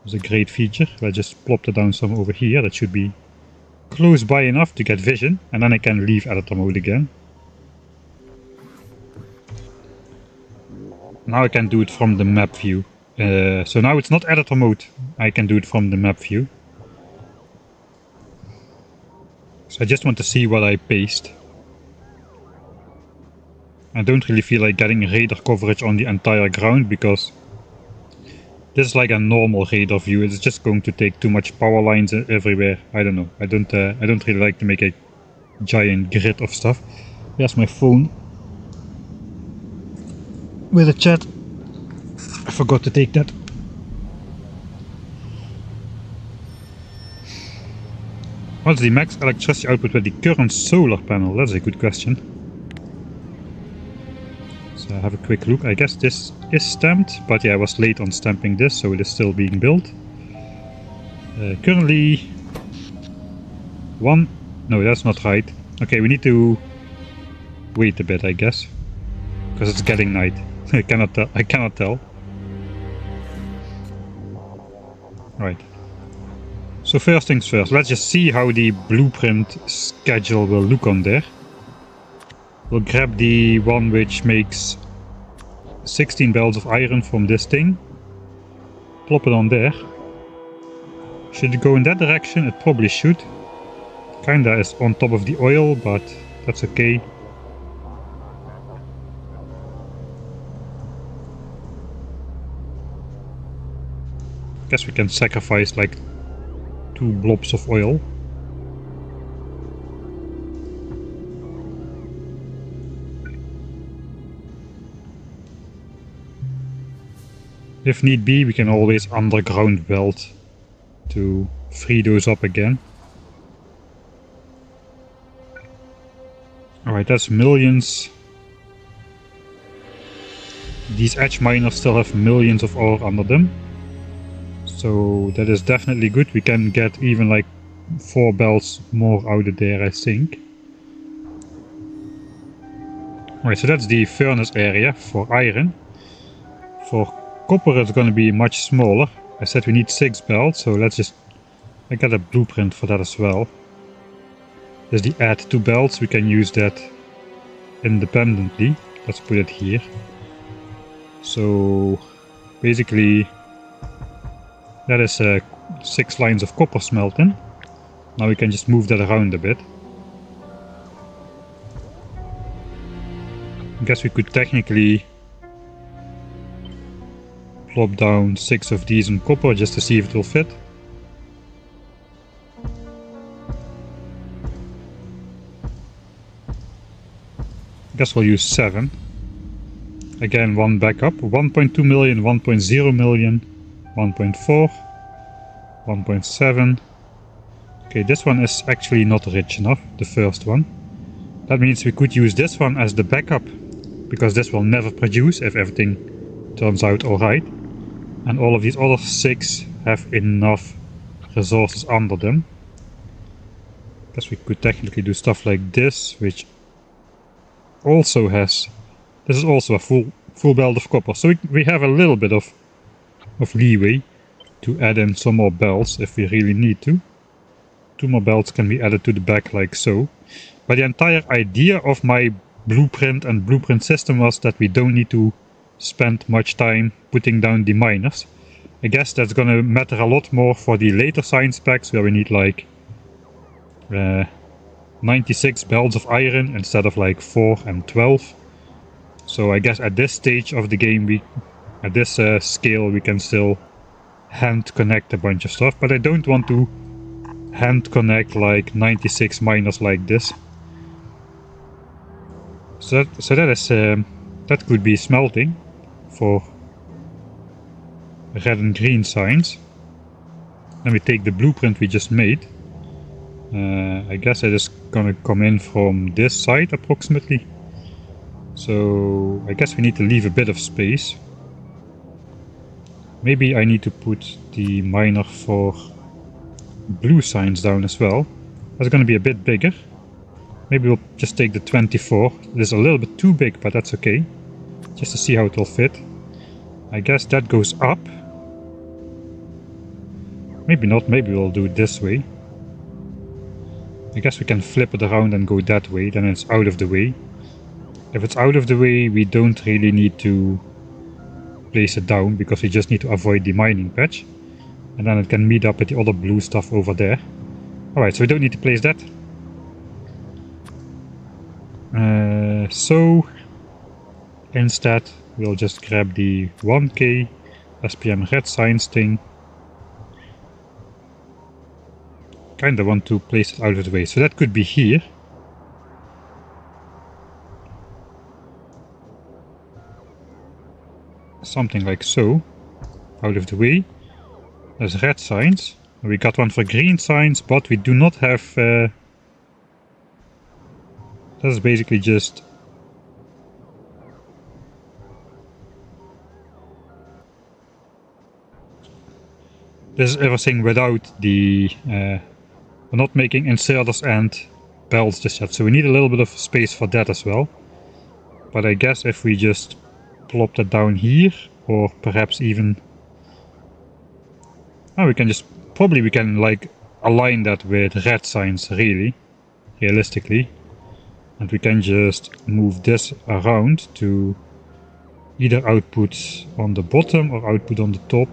It's a great feature. I just plopped it down some over here. That should be close by enough to get vision, and then I can leave editor mode again. Now I can do it from the map view. So now it's not editor mode. I can do it from the map view. So I just want to see what I paste. I don't really feel like getting radar coverage on the entire ground, because this is like a normal radar view. It's just going to take too much power lines everywhere. I don't know. I don't really like to make a giant grid of stuff. There's my phone with a chat. I forgot to take that. What's the max electricity output with the current solar panel? That's a good question. So have a quick look. I guess this is stamped, but yeah, I was late on stamping this, so it is still being built. Currently... one... no, that's not right. Okay, we need to wait a bit, I guess. Because it's getting night. I cannot tell. Right. So first things first, let's just see how the blueprint schedule will look on there. We'll grab the one which makes 16 belts of iron from this thing. Plop it on there. Should it go in that direction? It probably should. Kinda is on top of the oil, but that's okay. Guess we can sacrifice like 2 blobs of oil. If need be, we can always underground weld to free those up again. Alright, that's millions. These edge miners still have millions of ore under them. So that is definitely good. We can get even like 4 belts more out of there, I think. Alright, so that's the furnace area for iron. For copper it's gonna be much smaller. I said we need 6 belts, so let's just... I got a blueprint for that as well. There's the add 2 belts, we can use that independently. Let's put it here. So basically that is 6 lines of copper smelting. Now we can just move that around a bit. I guess we could technically plop down 6 of these in copper just to see if it will fit. I guess we'll use 7. Again, one backup. 1.2 million, 1.0 million, 1.4, 1.7. Okay, this one is actually not rich enough, the first one. That means we could use this one as the backup, because this will never produce if everything turns out alright. And all of these other 6 have enough resources under them. Guess we could technically do stuff like this, which also has... This is also a full belt of copper, so we have a little bit of leeway to add in some more belts if we really need to. 2 more belts can be added to the back like so. But the entire idea of my blueprint and blueprint system was that we don't need to spend much time putting down the miners. I guess that's gonna matter a lot more for the later science packs where we need like 96 belts of iron instead of like 4 and 12. So I guess at this stage of the game, at this scale, we can still hand connect a bunch of stuff, but I don't want to hand connect like 96 miners like this. So that is that could be smelting for red and green signs. Then we take the blueprint we just made. I guess it is gonna come in from this side approximately. So I guess we need to leave a bit of space. Maybe I need to put the miner for blue signs down as well. That's gonna be a bit bigger. Maybe we'll just take the 24. It is a little bit too big, but that's okay. Just to see how it will fit. I guess that goes up. Maybe not, maybe we'll do it this way. I guess we can flip it around and go that way, then it's out of the way. If it's out of the way, we don't really need to place it down, because we just need to avoid the mining patch. And then it can meet up with the other blue stuff over there. Alright, so we don't need to place that. So instead, we'll just grab the 1K SPM red signs thing. Kinda want to place it out of the way, so that could be here. Something like so, out of the way. There's red signs. We got one for green signs, but we do not have... That's basically just... This is everything without the... we're not making inserters and belts just yet, so we need a little bit of space for that as well. But I guess if we just plop that down here, or perhaps even... Oh, we can just... Probably we can like align that with red signs, really, realistically. And we can just move this around to either output on the bottom or output on the top.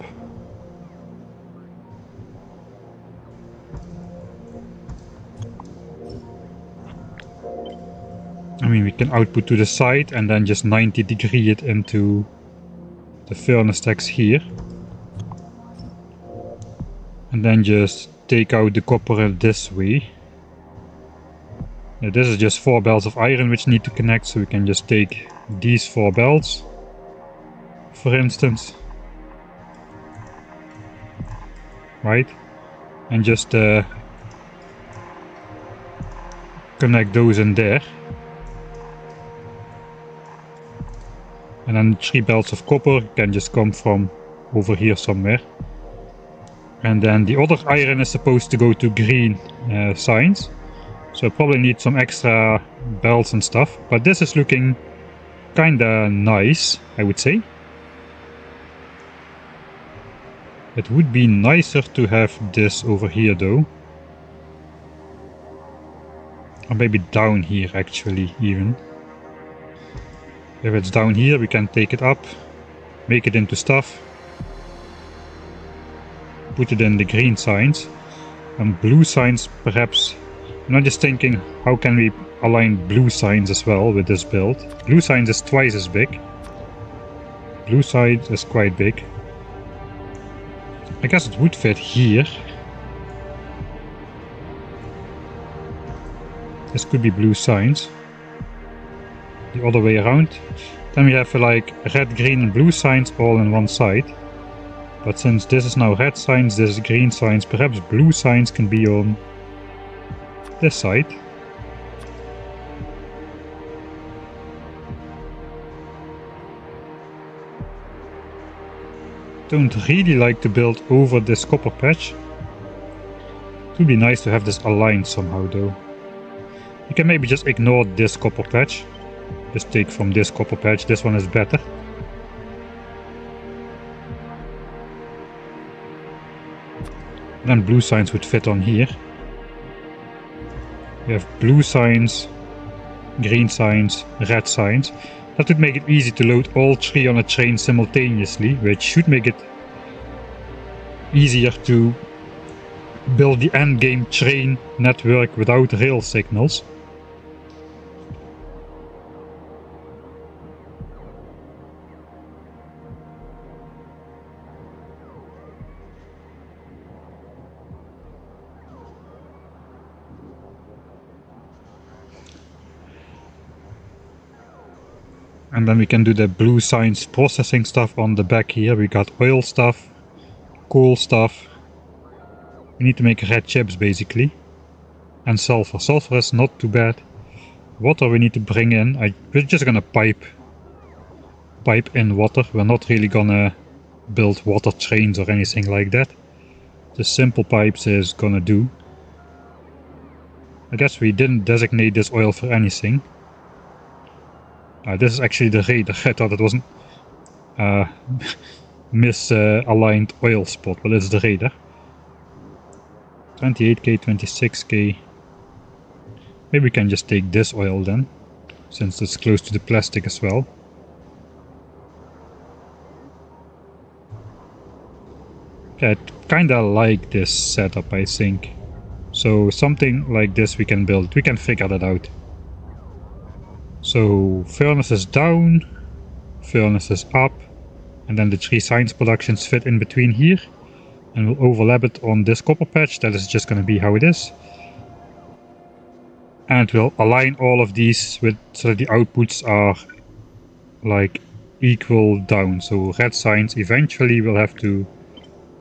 I mean, we can output to the side and then just 90-degree it into the furnace stacks here. And then just take out the copper this way. This is just 4 belts of iron which need to connect, so we can just take these 4 belts, for instance. Right? And just connect those in there. And then 3 belts of copper can just come from over here somewhere. And then the other iron is supposed to go to green signs. So I probably need some extra belts and stuff. But this is looking kinda nice, I would say. It would be nicer to have this over here though. Or maybe down here actually even. If it's down here we can take it up, make it into stuff. Put it in the green signs. And blue signs perhaps. I'm not just thinking how can we align blue signs as well with this build. Blue signs is twice as big. Blue side is quite big. I guess it would fit here. This could be blue signs. The other way around. Then we have like red, green and blue signs all in one side. But since this is now red signs, this is green signs, perhaps blue signs can be on this side. Don't really like to build over this copper patch. It would be nice to have this aligned somehow though. You can maybe just ignore this copper patch. Just take from this copper patch, this one is better. Then blue signs would fit on here. We have blue signs, green signs, red signs. That would make it easy to load all three on a train simultaneously, which should make it easier to build the endgame train network without rail signals. And then we can do the blue signs processing stuff on the back here. We got oil stuff, coal stuff. We need to make red chips basically. And sulfur. Sulfur is not too bad. Water we need to bring in. We're just gonna pipe in water. We're not really gonna build water trains or anything like that. The simple pipes is gonna do. I guess we didn't designate this oil for anything. This is actually the radar. I thought it wasn't misaligned oil spot, but it's the radar. 28k, 26k. Maybe we can just take this oil then, since it's close to the plastic as well. Yeah, I kinda like this setup, I think. So something like this we can build. We can figure that out. So furnace is down, furnace is up, and then the three science productions fit in between here, and we'll overlap it on this copper patch. That is just going to be how it is. And we'll align all of these with so that the outputs are like equal down. So red signs eventually will have to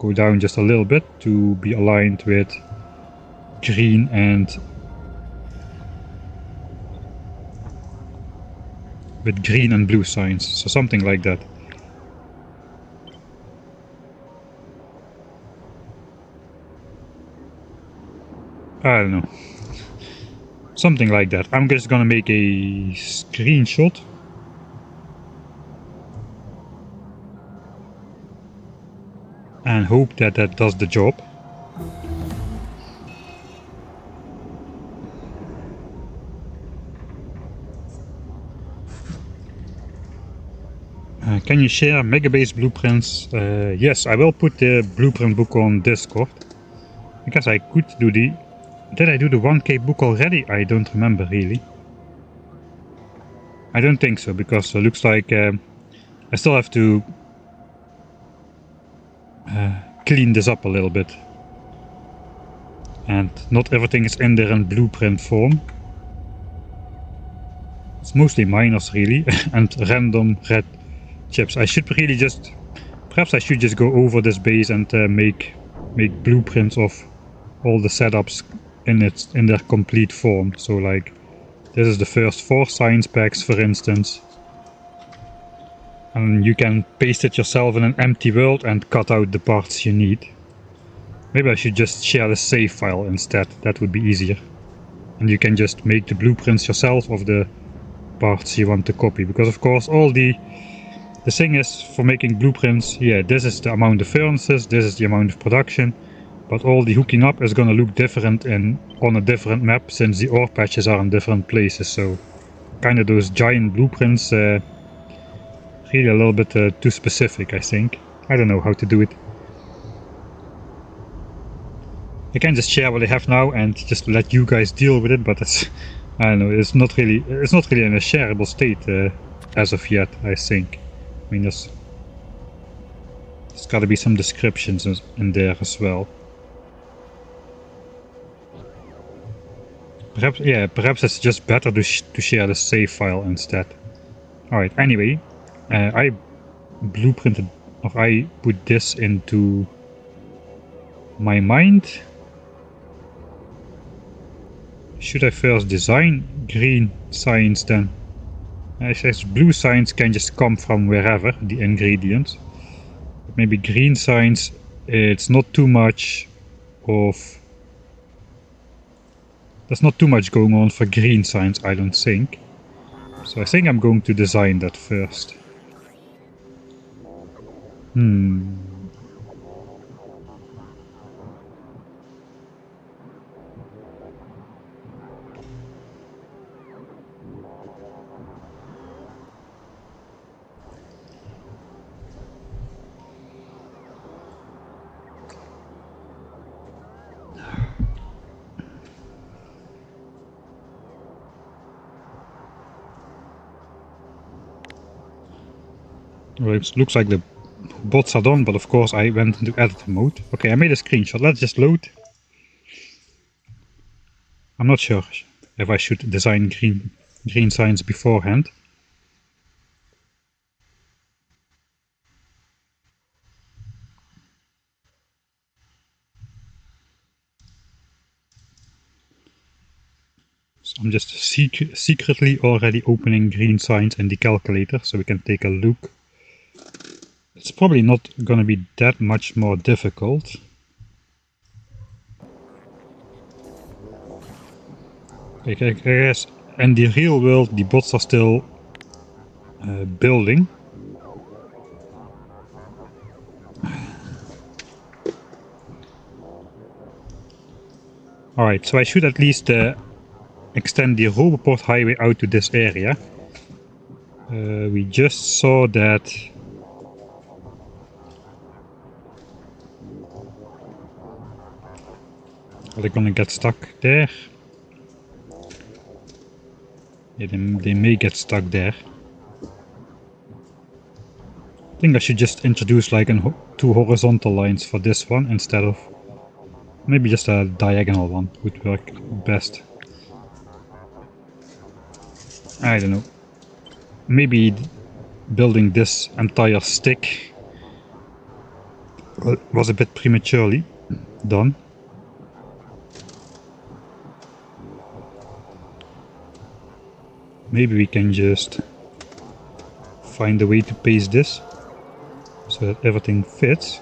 go down just a little bit to be aligned with green and blue signs, so something like that. I don't know. Something like that. I'm just gonna make a screenshot. And hope that that does the job. Can you share Megabase blueprints? Yes, I will put the blueprint book on Discord. Because I could do the... Did I do the 1K book already? I don't remember really. I don't think so, because it looks like I still have to clean this up a little bit. And not everything is in there in blueprint form. It's mostly miners really, and random red chips. I should really just... Perhaps I should just go over this base and make blueprints of all the setups in their complete form. So like, this is the first 4 science packs for instance. And you can paste it yourself in an empty world and cut out the parts you need. Maybe I should just share the save file instead, that would be easier. And you can just make the blueprints yourself of the parts you want to copy. Because of course all the thing is, for making blueprints, yeah, this is the amount of furnaces, this is the amount of production. But all the hooking up is gonna look different on a different map, since the ore patches are in different places. So kind of those giant blueprints, really a little bit too specific, I think. I don't know how to do it. I can just share what I have now and just let you guys deal with it, but it's, I don't know, it's not really in a shareable state as of yet, I think. I mean, there's got to be some descriptions in there as well. Perhaps it's just better to share the save file instead. Alright, anyway, I blueprinted, or I put this into my mind. Should I first design green signs then? I says blue signs can just come from wherever, the ingredients. But maybe green signs, it's not too much of... There's not too much going on for green signs, I don't think. So I think I'm going to design that first. Well, it looks like the bots are done, but of course I went into editor mode. Okay, I made a screenshot. Let's just load. I'm not sure if I should design green signs beforehand. So I'm just secretly already opening green signs in the calculator so we can take a look. It's probably not gonna be that much more difficult. I guess in the real world the bots are still building. Alright, so I should at least extend the Roboport highway out to this area. We just saw that... Are they gonna get stuck there? Yeah, they may get stuck there. I think I should just introduce like two horizontal lines for this one instead of... Maybe just a diagonal one would work best. I don't know. Maybe building this entire stick was a bit prematurely done. Maybe we can just find a way to paste this so that everything fits.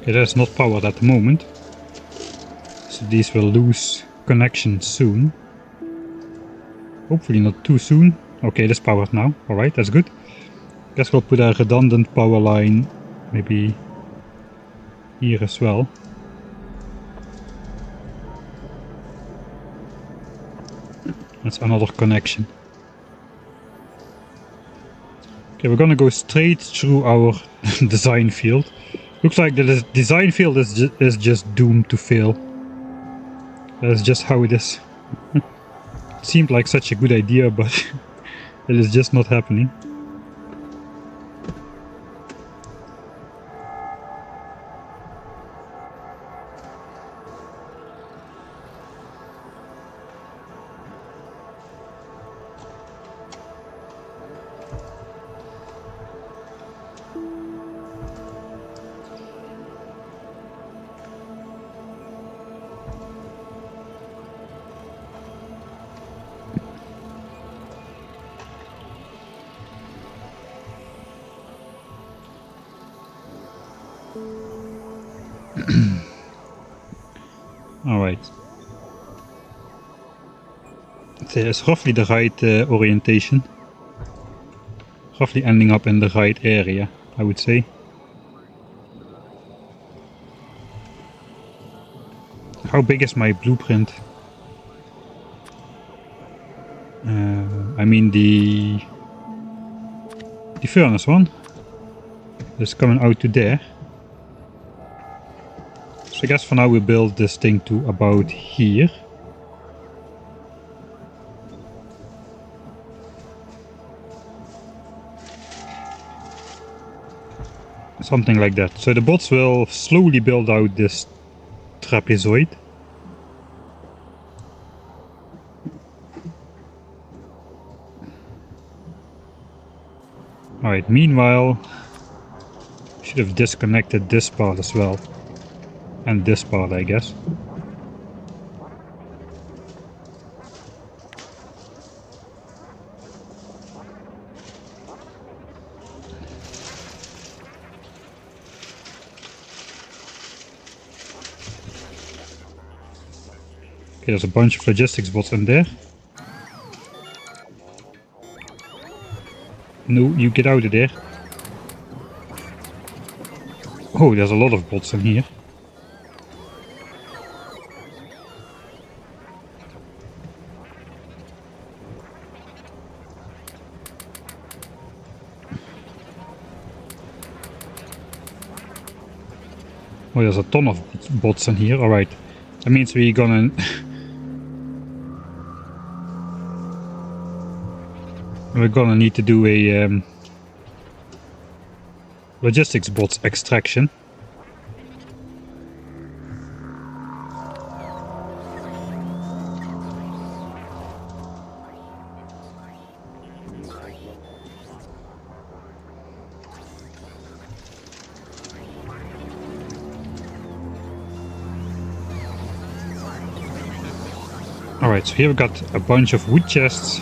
It is not powered at the moment, so these will lose connection soon. Hopefully not too soon. Okay, it is powered now. Alright, that's good. Guess we'll put a redundant power line maybe here as well. That's another connection. Okay, we're gonna go straight through our design field. Looks like the design field is just doomed to fail. That's just how it is. It seemed like such a good idea, but it is just not happening. Alright. It's roughly the right orientation. Roughly ending up in the right area, I would say. How big is my blueprint? I mean the furnace one. It's coming out to there. So I guess for now we build this thing to about here. Something like that. So the bots will slowly build out this trapezoid. Alright, meanwhile, should have disconnected this part as well. And this part, I guess. Okay, there's a bunch of logistics bots in there. No, you get out of there. Oh, there's a lot of bots in here. Oh, there's a ton of bots in here. Alright. That means we're gonna... we're gonna need to do a logistics bots extraction. Alright, so here we've got a bunch of wood chests.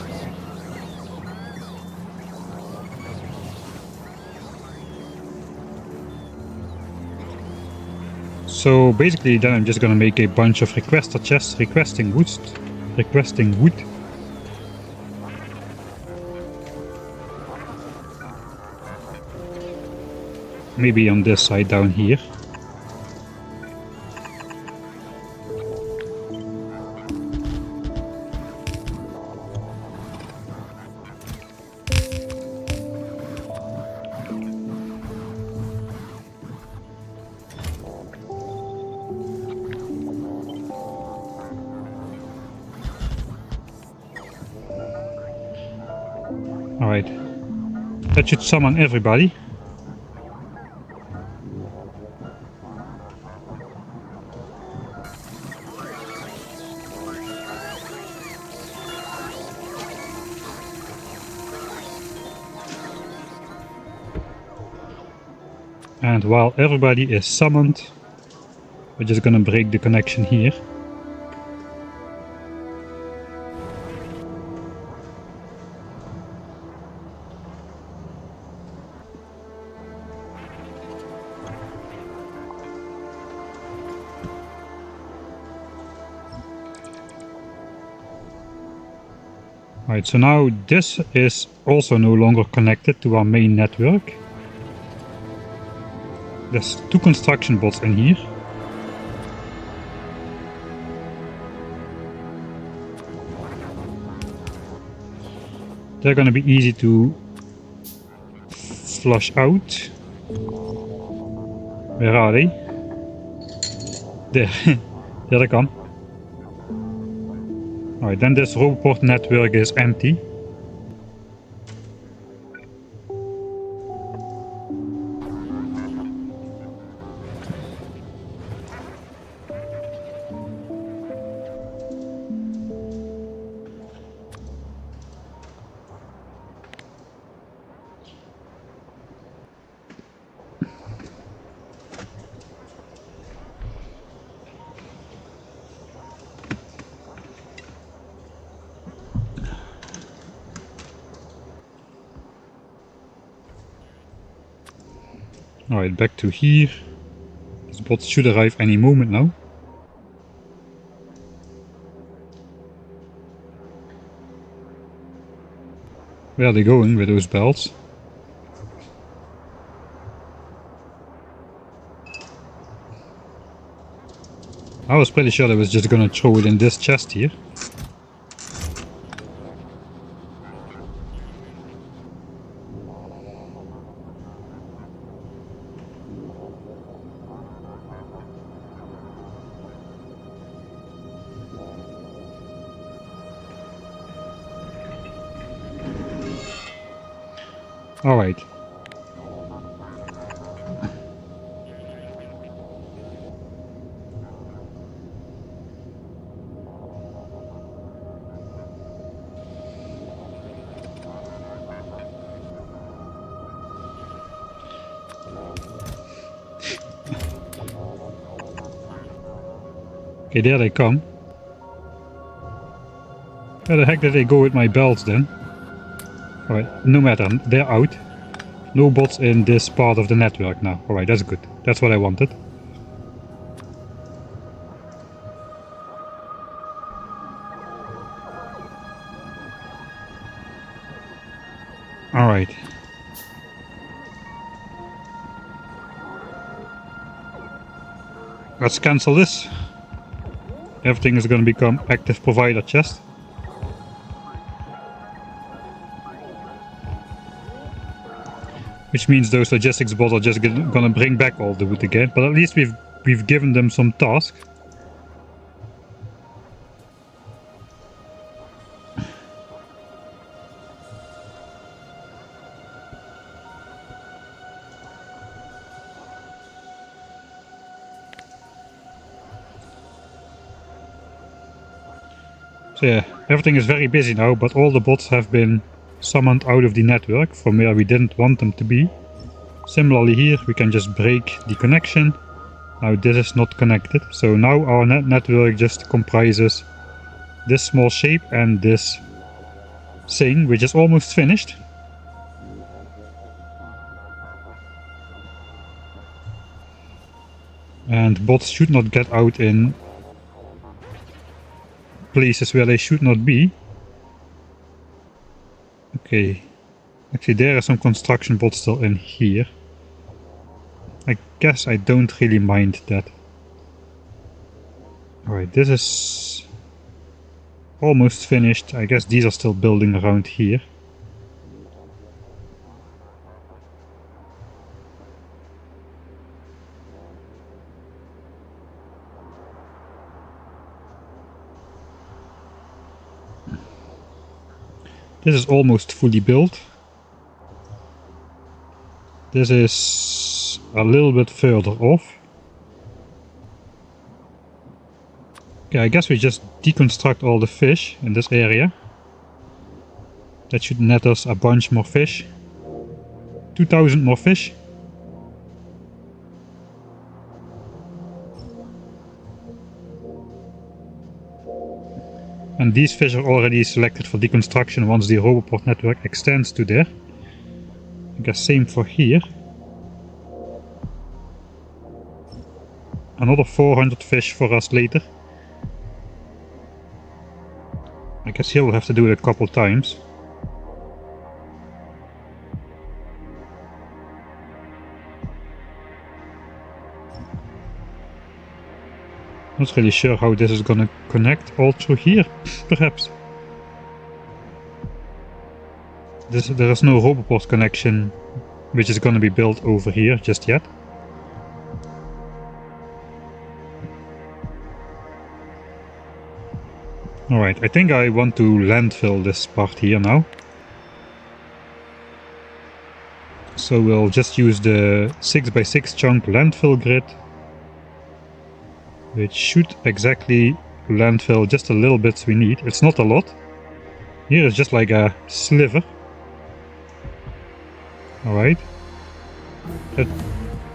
So basically then I'm just gonna make a bunch of requester chests requesting wood. Maybe on this side down here. Alright. That should summon everybody. And while everybody is summoned, we're just gonna break the connection here. Alright, so now this is also no longer connected to our main network. There's 2 construction bots in here. They're gonna be easy to flush out. Where are they? There. There they come. Alright, then this roboport network is empty. Alright, back to here. This bot should arrive any moment now. Where are they going with those belts? I was pretty sure I was just gonna throw it in this chest here. Alright. Okay, there they come. Where the heck did they go with my belts then? Alright, no matter, they're out. No bots in this part of the network now. Alright, that's good. That's what I wanted. Alright. Let's cancel this. Everything is going to become active provider chest. Which means those logistics bots are just gonna bring back all the wood again. But at least we've given them some tasks. So yeah, everything is very busy now, but all the bots have been summoned out of the network from where we didn't want them to be. Similarly here, we can just break the connection. Now this is not connected, so now our network just comprises this small shape and this thing, which is almost finished. And bots should not get out in places where they should not be. Okay, actually there are some construction bots still in here. I guess I don't really mind that. Alright, this is almost finished. I guess these are still building around here. This is almost fully built. This is a little bit further off. Okay, I guess we just deconstruct all the fish in this area. That should net us a bunch more fish. 2000 more fish. And these fish are already selected for deconstruction once the Roboport network extends to there. I guess same for here. Another 400 fish for us later. I guess here we'll have to do it a couple times. Not really sure how this is gonna connect all through here, perhaps. There is no Roboport connection which is gonna be built over here just yet. Alright, I think I want to landfill this part here now. So we'll just use the 6x6 chunk landfill grid, which should exactly landfill just a little bits we need. It's not a lot. Here is just like a sliver. Alright.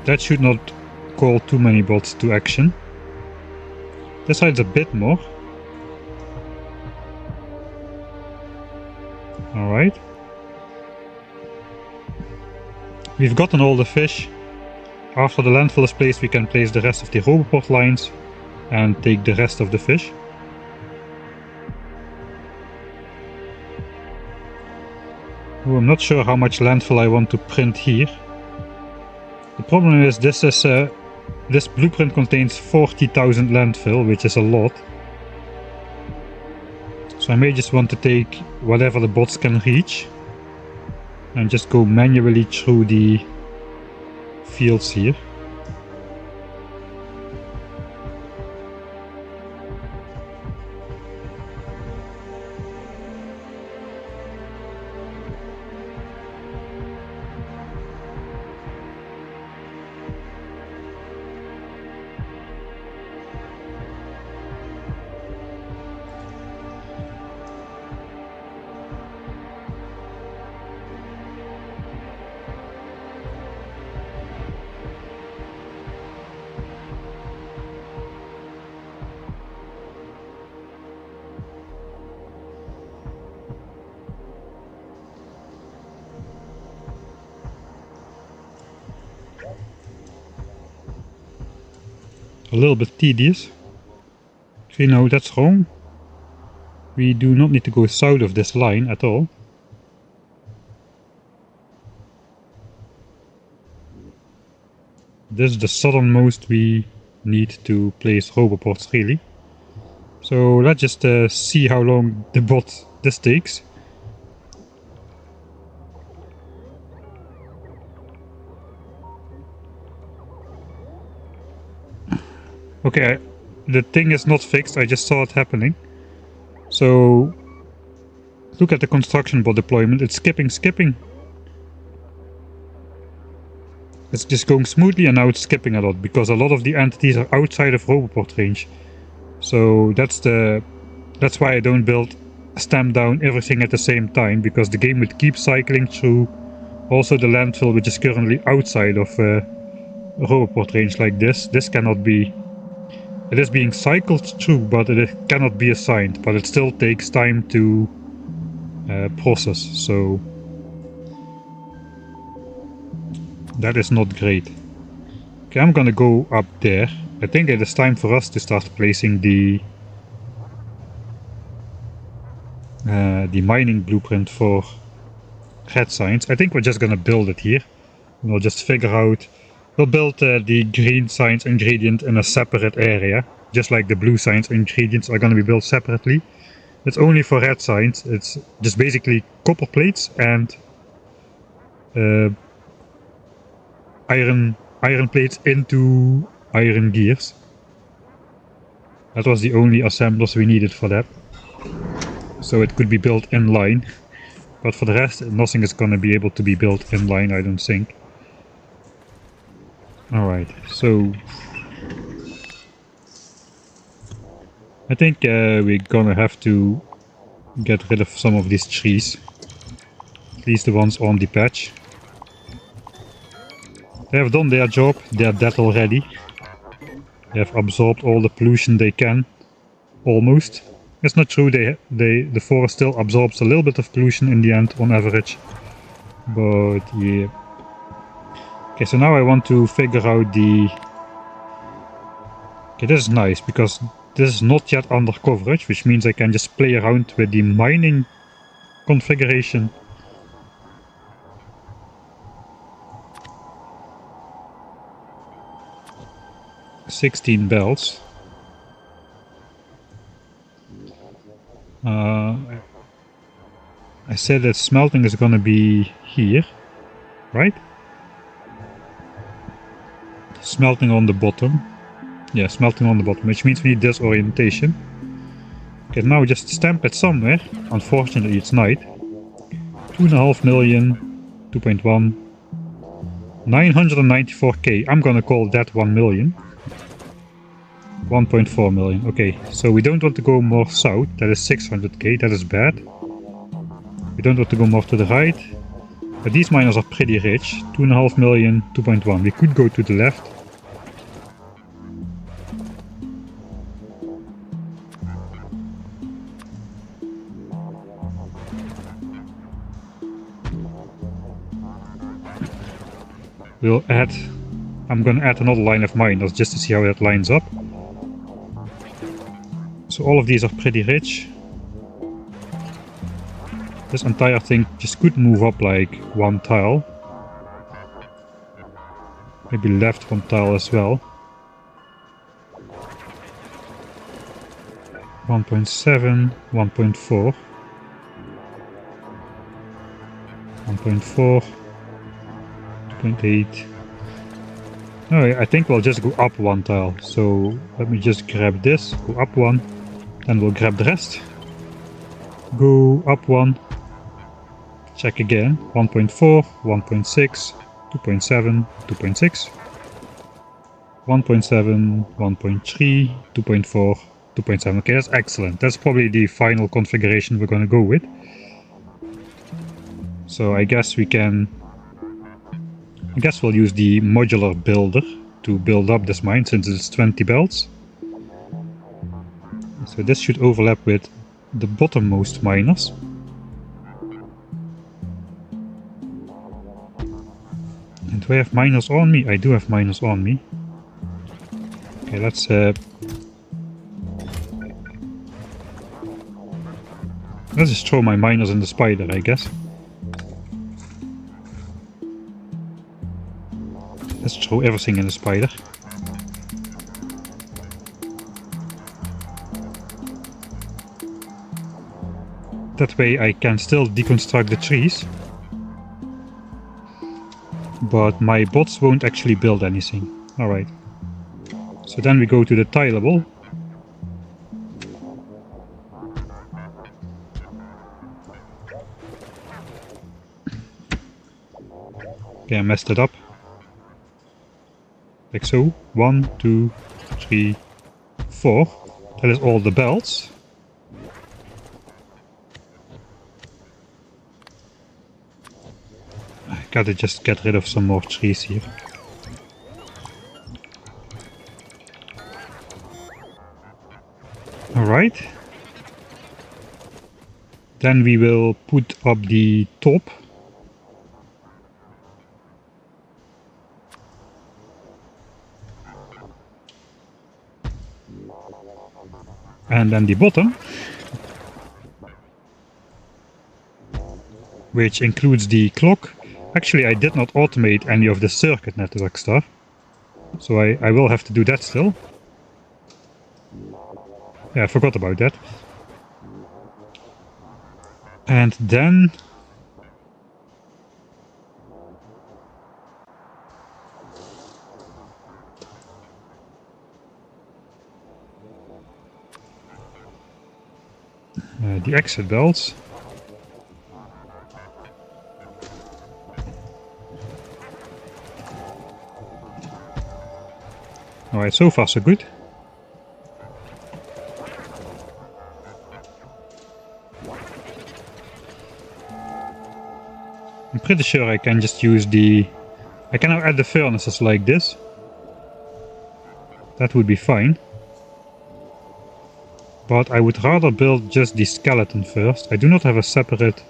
That should not call too many bots to action. This side's a bit more. Alright. We've gotten all the fish. After the landfill is placed, we can place the rest of the Roboport lines and take the rest of the fish. Oh, I'm not sure how much landfill I want to print here. The problem is this is This blueprint contains 40,000 landfill, which is a lot. So I may just want to take whatever the bots can reach and just go manually through the fields here. A little bit tedious. Actually, no, that's wrong. We do not need to go south of this line at all. This is the southernmost we need to place roboports, really. So let's just see how long this takes. Okay, the thing is not fixed, I just saw it happening. So look at the construction bot deployment, it's skipping. It's just going smoothly and now it's skipping a lot because a lot of the entities are outside of roboport range. So that's why I don't build stamp down everything at the same time, because the game would keep cycling through also the landfill which is currently outside of roboport range like this. This cannot be. It is being cycled through, but it cannot be assigned, but it still takes time to process, so that is not great. Okay, I'm gonna go up there. I think it is time for us to start placing the mining blueprint for red signs. I think we're just gonna build it here. And we'll just figure out. We'll build the green signs ingredient in a separate area, just like the blue signs ingredients are going to be built separately. It's only for red signs. It's just basically copper plates and iron plates into iron gears. That was the only assemblers we needed for that. So it could be built in line. But for the rest, nothing is going to be able to be built in line, I don't think. Alright, so I think we're gonna have to get rid of some of these trees. At least the ones on the patch. They have done their job, they're dead already. They have absorbed all the pollution they can. Almost. It's not true, the forest still absorbs a little bit of pollution in the end on average. But yeah. Okay, so now I want to figure out the... Okay, this is nice, because this is not yet under coverage, which means I can just play around with the mining configuration. $16 bells. I said that smelting is gonna be here, right? Smelting on the bottom. Yeah, smelting on the bottom, which means we need this orientation. Okay, now just stamp it somewhere. Unfortunately, it's night. 2.5 million, 2.1, 994k. I'm gonna call that 1 million. 1.4 million. Okay, so we don't want to go more south. That is 600k. That is bad. We don't want to go more to the right. But these miners are pretty rich. 2.5 million, 2.1. We could go to the left. We'll add... I'm gonna add another line of miners just to see how that lines up. So all of these are pretty rich. This entire thing just could move up like one tile. Maybe left one tile as well. 1.7, 1.4, 1.4, 2.8. No, I think we'll just go up one tile. So let me just grab this, go up one, then we'll grab the rest. Go up one, check again, 1.4, 1.6, 2.7, 2.6, 1.7, 1.3, 2.4, 2.7. Okay, that's excellent. That's probably the final configuration we're going to go with. So I guess we'll use the modular builder to build up this mine since it's 20 belts. So this should overlap with the bottommost miners. And do I have miners on me? I do have miners on me. Okay, let's just throw my miners in the spider, I guess. Let's throw everything in the spider. That way I can still deconstruct the trees. But my bots won't actually build anything. Alright. So then we go to the tileable. Okay, I messed it up. Like so. 1, 2, 3, 4. That is all the belts. I gotta just get rid of some more trees here. Alright. Then we will put up the top. And then the bottom. Which includes the clock. Actually, I did not automate any of the circuit network stuff. So I will have to do that still. Yeah, I forgot about that. And then... the exit belts. Alright, so far so good. I'm pretty sure I can just use the... I can now add the furnaces like this. That would be fine. But I would rather build just the skeleton first. I do not have a separate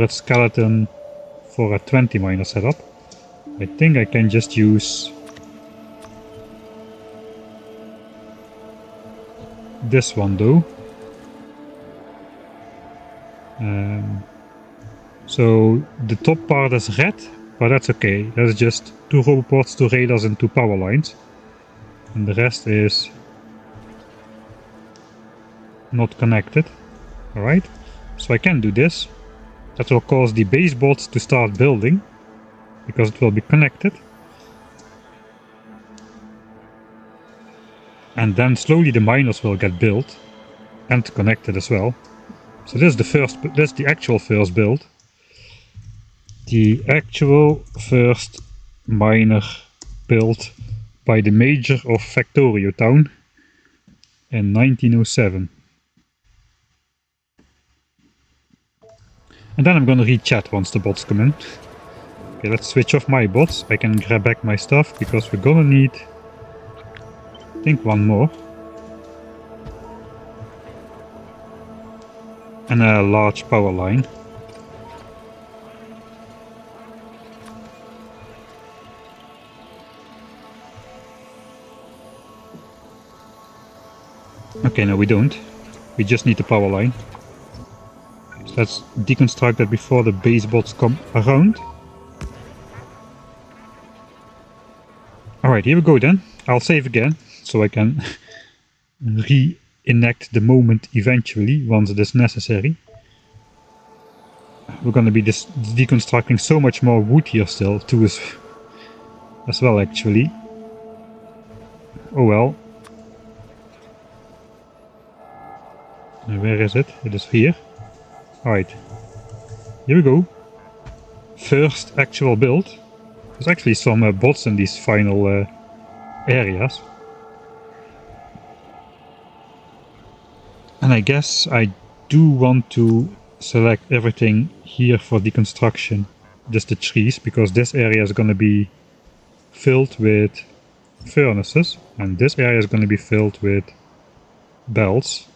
skeleton for a 20 miner setup. I think I can just use this one though. So the top part is red, but that's okay. That's just 2 roboports, 2 radars and 2 power lines. And the rest is not connected. Alright, so I can do this. That will cause the base bots to start building, because it will be connected. And then slowly the miners will get built and connected as well. So this is the actual first build. The actual first miner built by the Major of Factorio Town in 1907. And then I'm gonna read chat once the bots come in. Okay, let's switch off my bots. I can grab back my stuff because we're gonna need, I think, one more. And a large power line. Okay, no, we don't. We just need the power line. So let's deconstruct that before the base bots come around. Alright, here we go then. I'll save again, so I can enact the moment eventually, once it is necessary. We're gonna be deconstructing so much more wood here still, too, as well, actually. Oh well. Where is it? It is here. Alright. Here we go. First actual build. There's actually some bots in these final areas. And I guess I do want to select everything here for deconstruction. Just the trees, because this area is going to be filled with furnaces. And this area is going to be filled with belts.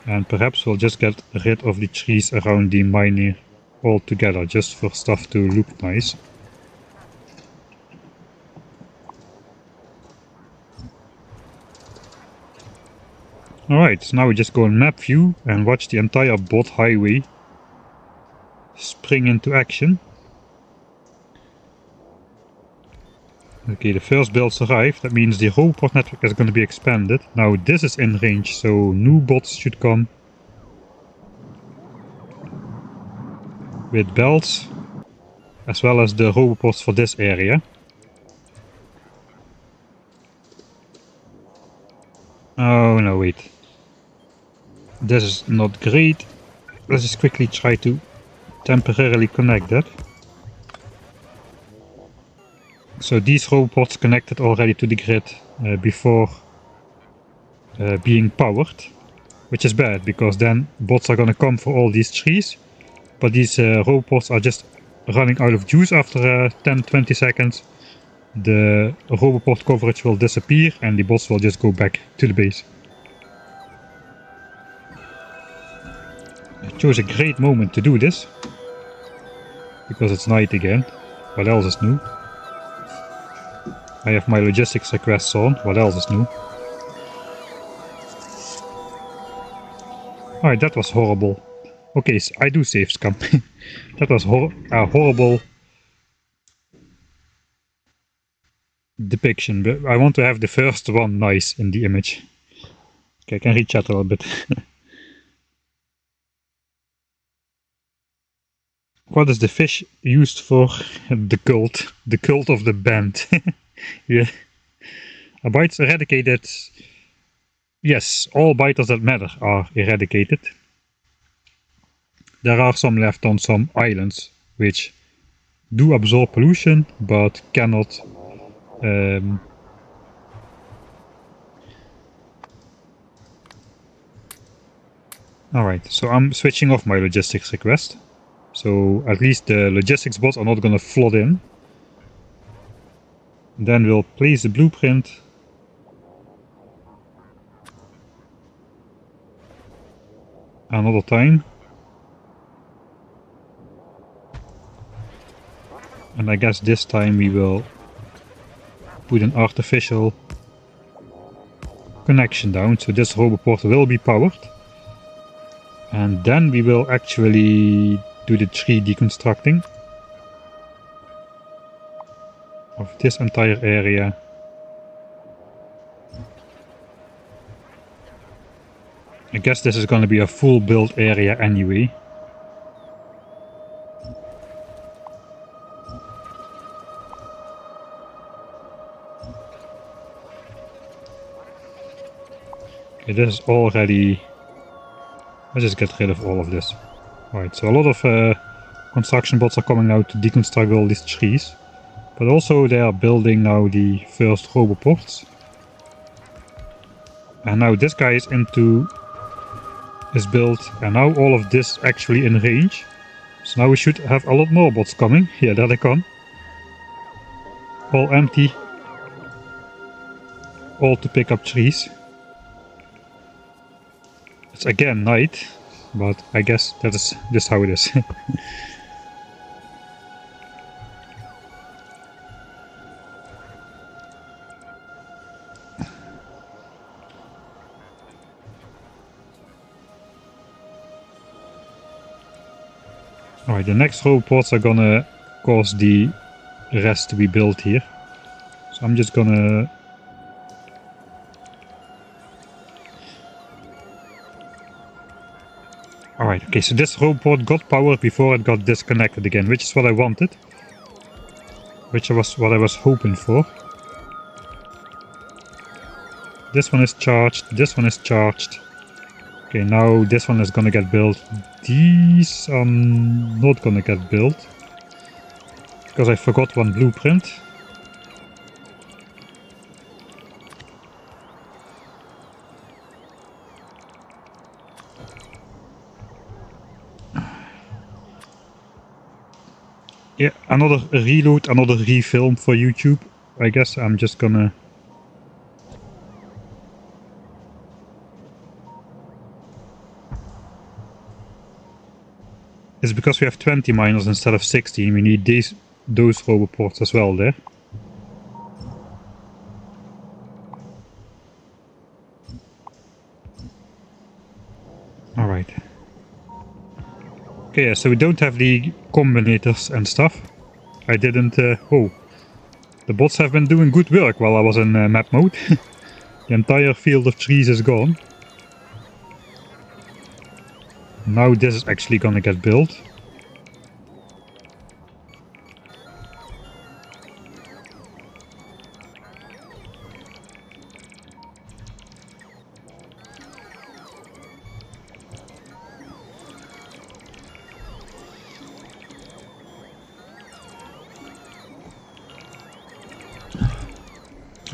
And perhaps we'll just get rid of the trees around the mine altogether, just for stuff to look nice. Alright, so now we just go in map view and watch the entire bot highway spring into action. Okay, the first builds arrived. That means the robot network is going to be expanded. Now this is in range, so new bots should come with belts, as well as the robots for this area. Oh no, wait. This is not great. Let's just quickly try to temporarily connect that. So these robots connected already to the grid before being powered, which is bad, because then bots are gonna come for all these trees, but these robots are just running out of juice after 10-20 seconds. The roboport coverage will disappear and the bots will just go back to the base. I chose a great moment to do this, because it's night again. What else is new? I have my logistics requests on. What else is new? Alright, that was horrible. Okay, so I do save scum. That was a horrible depiction, but I want to have the first one nice in the image. Okay, I can rechat a little bit. What is the fish used for? The cult. The cult of the band. Yeah. Are bites eradicated? Yes, all biters that matter are eradicated. There are some left on some islands, which do absorb pollution, but cannot Alright, so I'm switching off my logistics request. So at least the logistics bots are not gonna flood in. Then we'll place the blueprint. Another time. And I guess this time we will put an artificial connection down, so this roboport will be powered. And then we will actually do the tree deconstructing of this entire area. I guess this is going to be a full build area anyway. Okay, this is already... Let's just get rid of all of this. Alright, so a lot of construction bots are coming out to deconstruct all these trees. But also they are building now the first roboports. And now this guy is built, and now all of this actually in range. So now we should have a lot more bots coming. Yeah, there they come. All empty. All to pick up trees. It's again night, but I guess that is just how it is. Alright, the next roboports are gonna cause the rest to be built here. So I'm just gonna Alright, okay, so this robot got power before it got disconnected again, which is what I wanted. Which was what I was hoping for. This one is charged, this one is charged. Okay, now this one is gonna get built. These are not gonna get built. Because I forgot one blueprint. Yeah, another reload, another refilm for YouTube. I guess I'm just gonna... It's because we have 20 miners instead of 16. We need those roboports as well there. Alright. Okay, yeah, so we don't have the combinators and stuff. I didn't... oh. The bots have been doing good work while I was in map mode. The entire field of trees is gone. Now this is actually gonna get built.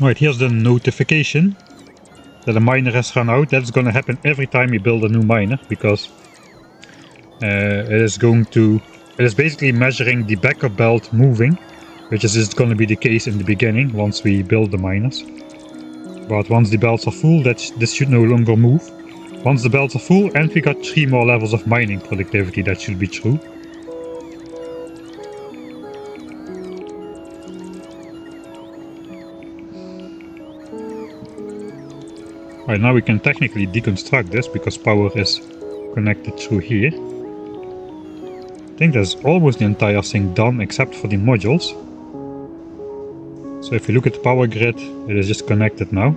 Right, here's the notification that a miner has run out. That's gonna happen every time you build a new miner, because it is basically measuring the backup belt moving, which is just gonna be the case in the beginning once we build the miners. But once the belts are full, this should no longer move. Once the belts are full and we got 3 more levels of mining productivity, that should be true. Right, now we can technically deconstruct this because power is connected through here. I think that's almost the entire thing done except for the modules. So if you look at the power grid, it is just connected now.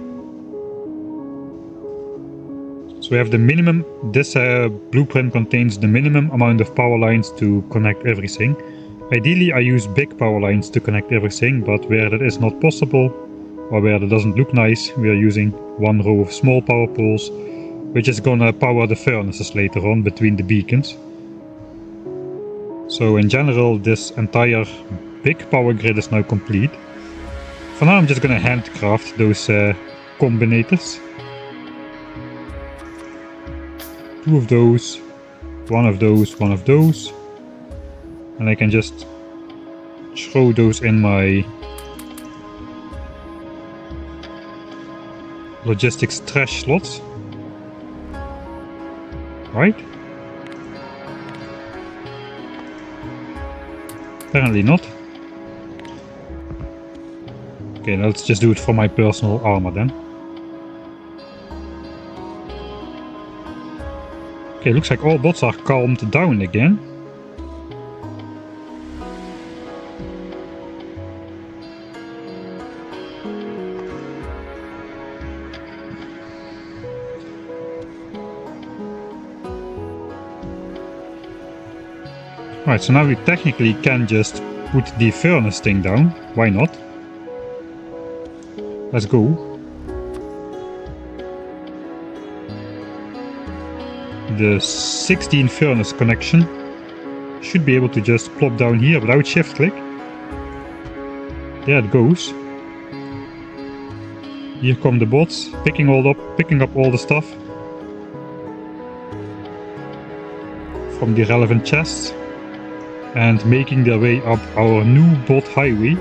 So we have the minimum, this blueprint contains the minimum amount of power lines to connect everything. Ideally I use big power lines to connect everything, but where that is not possible, or where that doesn't look nice, we are using one row of small power poles, which is gonna power the furnaces later on between the beacons. So in general, this entire big power grid is now complete. For now I'm just gonna handcraft those combinators. 2 of those, 1 of those, 1 of those. And I can just throw those in my logistics trash slots. Right? Apparently not. Okay, now let's just do it for my personal armor then. Okay, looks like all bots are calmed down again. Right, so now we technically can just put the furnace thing down. Why not? Let's go. The 16 furnace connection should be able to just plop down here without shift click. There it goes. Here come the bots, picking up all the stuff from the relevant chests and making their way up our new bot highway.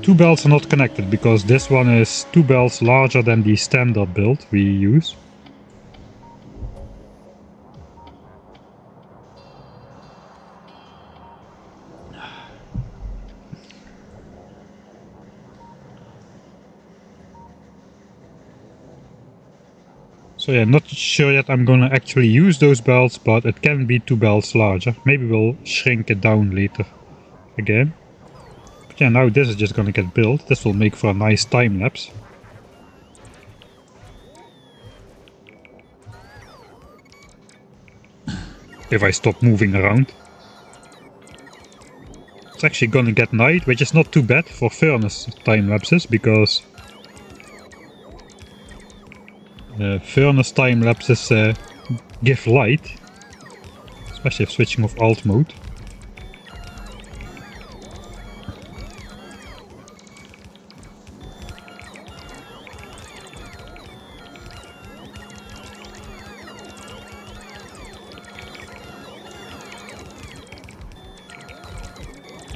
Two belts are not connected because this one is 2 belts larger than the standard build we use. So yeah, not sure yet I'm gonna actually use those belts, but it can be 2 belts larger. Maybe we'll shrink it down later again. Yeah, now this is just gonna get built. This will make for a nice time lapse. If I stop moving around. It's actually gonna get night, which is not too bad for furnace time lapses, because furnace time lapses give light, especially if switching off alt mode.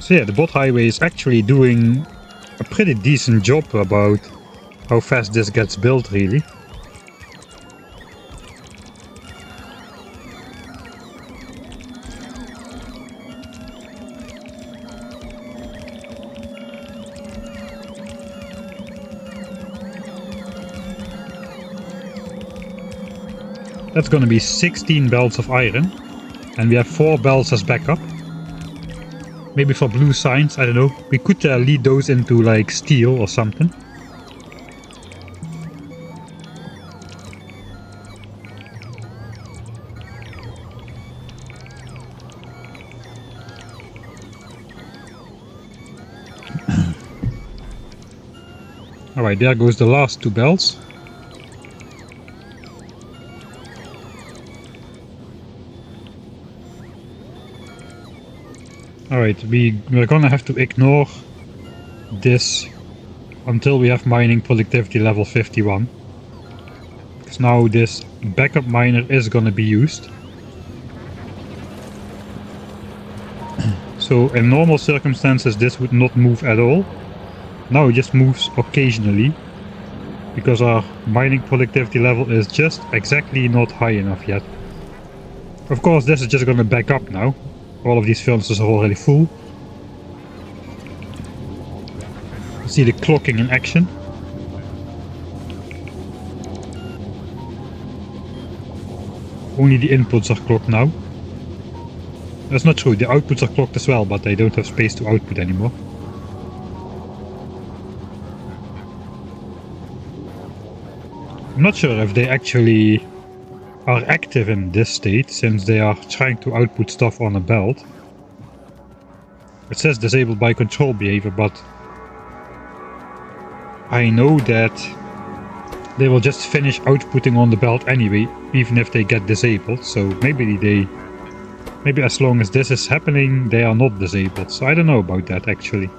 So yeah, the bot highway is actually doing a pretty decent job about how fast this gets built, really. That's gonna be 16 belts of iron, and we have 4 belts as backup. Maybe for blue signs, I don't know. We could lead those into like steel or something. Alright, there goes the last 2 belts. Alright, we're gonna have to ignore this until we have mining productivity level 51. Because now this backup miner is gonna be used. So in normal circumstances this would not move at all. Now it just moves occasionally. Because our mining productivity level is just exactly not high enough yet. Of course this is just gonna back up now. All of these furnaces are already full. See the clocking in action. Only the inputs are clocked now. That's not true, the outputs are clocked as well, but they don't have space to output anymore. I'm not sure if they actually are active in this state, since they are trying to output stuff on a belt. It says disabled by control behavior, but I know that they will just finish outputting on the belt anyway, even if they get disabled, so maybe as long as this is happening, they are not disabled, so I don't know about that actually.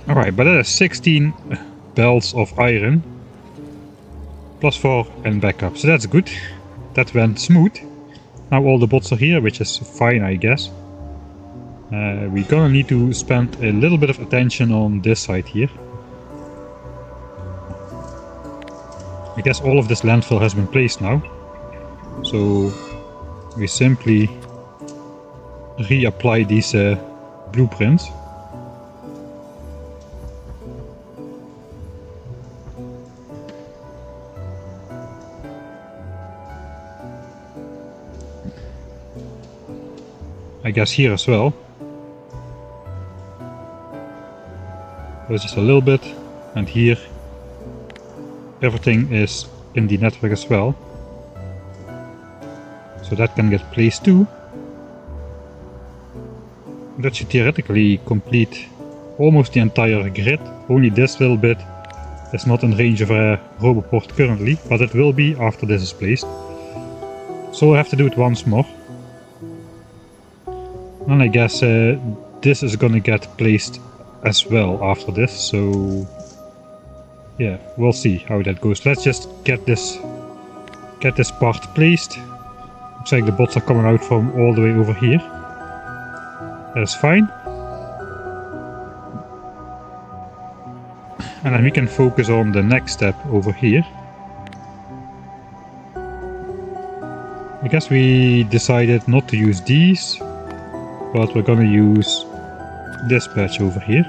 Alright, but that is 16 belts of iron. Plus 4 and backup, so that's good. That went smooth. Now all the bots are here, which is fine, I guess. We're gonna need to spend a little bit of attention on this side here. I guess all of this landfill has been placed now. So we simply reapply these blueprints. I guess here as well. There's just a little bit, and here everything is in the network as well. So that can get placed too. That should theoretically complete almost the entire grid. Only this little bit is not in range of a Roboport currently, but it will be after this is placed. So I have to do it once more. And I guess this is gonna get placed as well after this, so yeah, we'll see how that goes. Let's just get this part placed. Looks like the bots are coming out from all the way over here. That's fine. And then we can focus on the next step over here. I guess we decided not to use these, but we're gonna use this patch over here.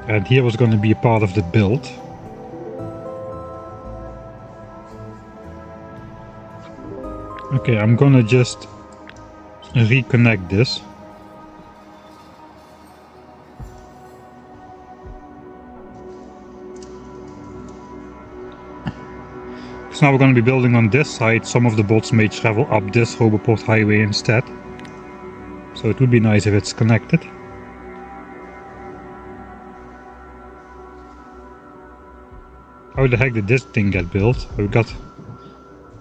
And here was going to be a part of the build. Okay, I'm gonna just reconnect this. Because now we're going to be building on this side. Some of the bots may travel up this Roboport highway instead. So it would be nice if it's connected. How the heck did this thing get built? We got...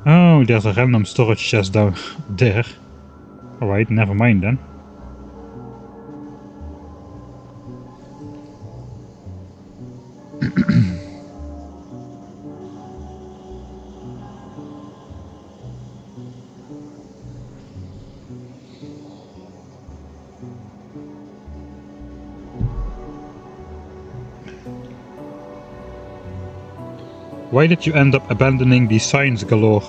Oh, there's a random storage chest down there. Alright, never mind then. Why did you end up abandoning the Science Galore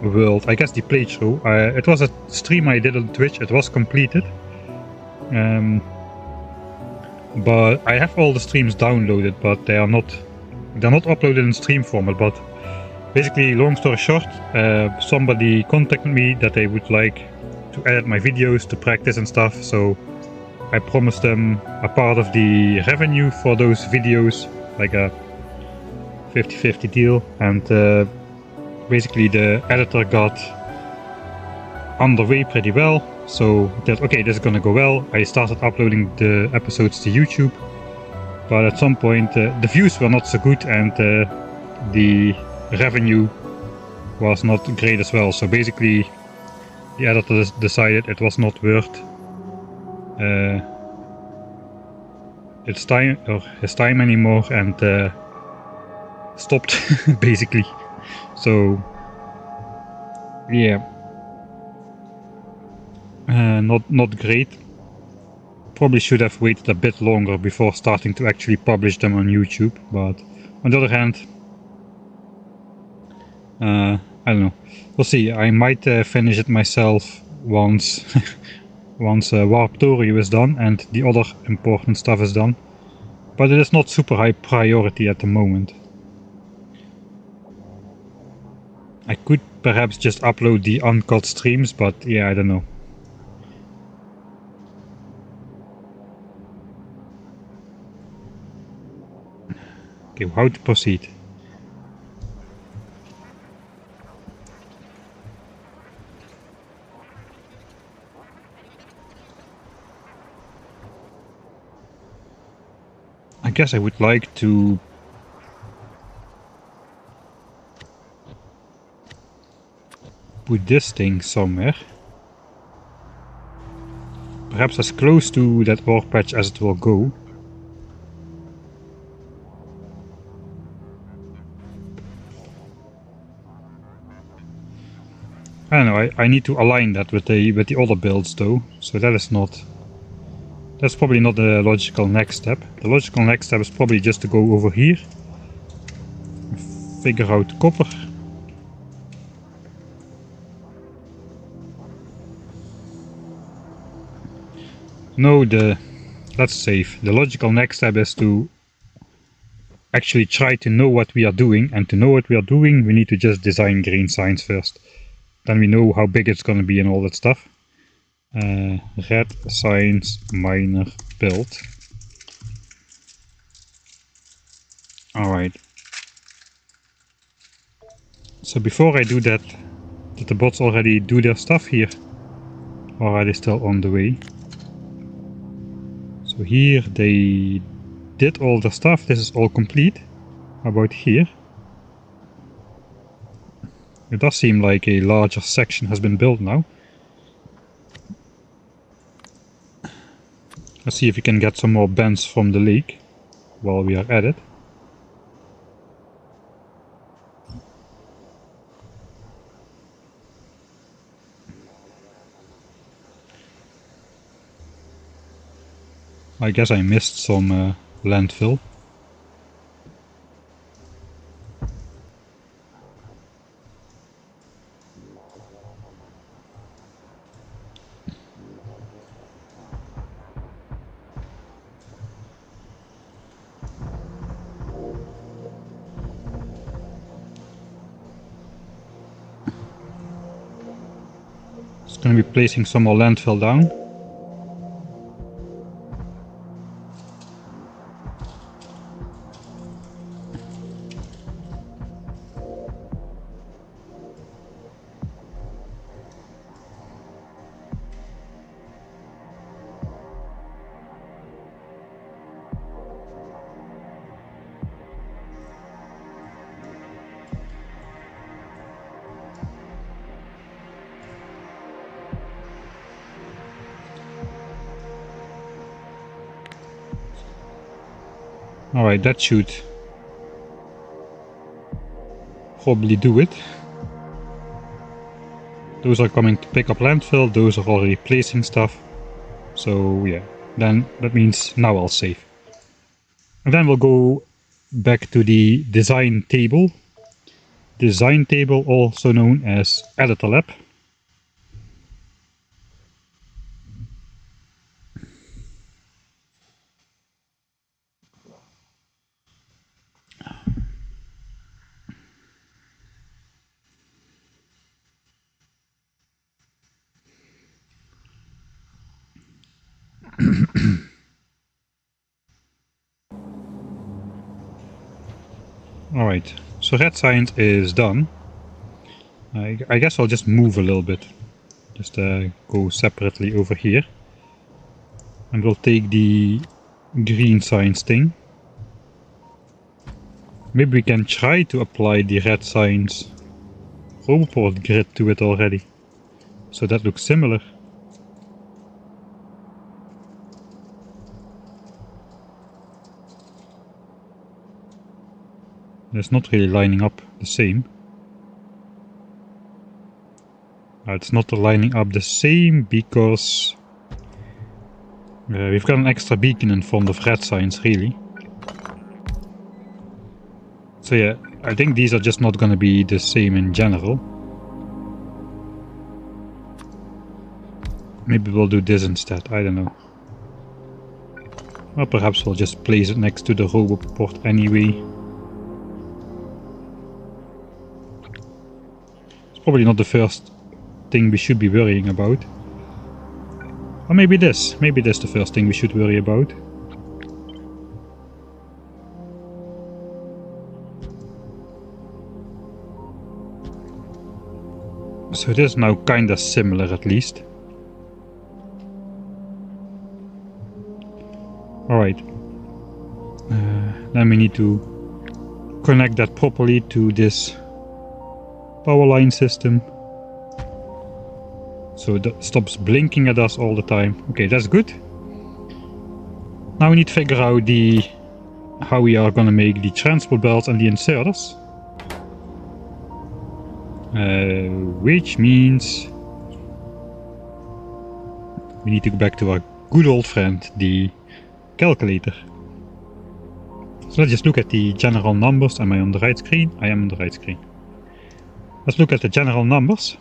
world? I guess the playthrough. It was a stream I did on Twitch. It was completed. But I have all the streams downloaded, but they're not uploaded in stream format. But basically, long story short, somebody contacted me that they would like to edit my videos to practice and stuff. So I promised them a part of the revenue for those videos, like a 50-50 deal, and basically the editor got underway pretty well, so that okay, this is gonna go well. I started uploading the episodes to YouTube, but at some point the views were not so good and the revenue was not great as well, so basically the editor decided it was not worth his time anymore and stopped basically. So yeah, not great. Probably should have waited a bit longer before starting to actually publish them on YouTube, but on the other hand, I don't know. We'll see. I might finish it myself once once Warp Torio is done and the other important stuff is done. But it is not super high priority at the moment. I could perhaps just upload the uncut streams, but yeah, I don't know. Okay, how to proceed? I guess I would like to put this thing somewhere. Perhaps as close to that ore patch as it will go. I don't know, I need to align that with the other builds though, so that is not... That's probably not the logical next step. The logical next step is probably just to go over here, figure out copper. No, that's safe. The logical next step is to actually try to know what we are doing, and to know what we are doing, we need to just design green signs first. Then we know how big it's gonna be and all that stuff. Red signs miner build. Alright. So before I do that, did the bots already do their stuff here? Or are they still on the way? So here they did all the stuff, this is all complete. How about here? It does seem like a larger section has been built now. Let's see if we can get some more bends from the lake while we are at it. I guess I missed some landfill. Gonna be placing some more landfill down. Alright, that should probably do it. Those are coming to pick up landfill, those are already placing stuff. So yeah, then that means now I'll save. And then we'll go back to the design table. Design table, also known as editor lab. Alright, so red science is done. I guess I'll just move a little bit. Just go separately over here. And we'll take the green science thing. Maybe we can try to apply the red science roboport grid to it already. So that looks similar. It's not really lining up the same. It's not lining up the same because we've got an extra beacon in front of red science, really. So yeah, I think these are just not gonna be the same in general. Maybe we'll do this instead, I don't know. Or perhaps we'll just place it next to the roboport anyway. It's probably not the first thing we should be worrying about. Or maybe this the first thing we should worry about. So it is now kinda similar at least. Alright. Then we need to connect that properly to this power line system. So it stops blinking at us all the time. Okay, that's good. Now we need to figure out how we are gonna make the transport belts and the inserters. Which means we need to go back to our good old friend, the calculator. So let's just look at the general numbers. Am I on the right screen? I am on the right screen. Let's look at the general numbers.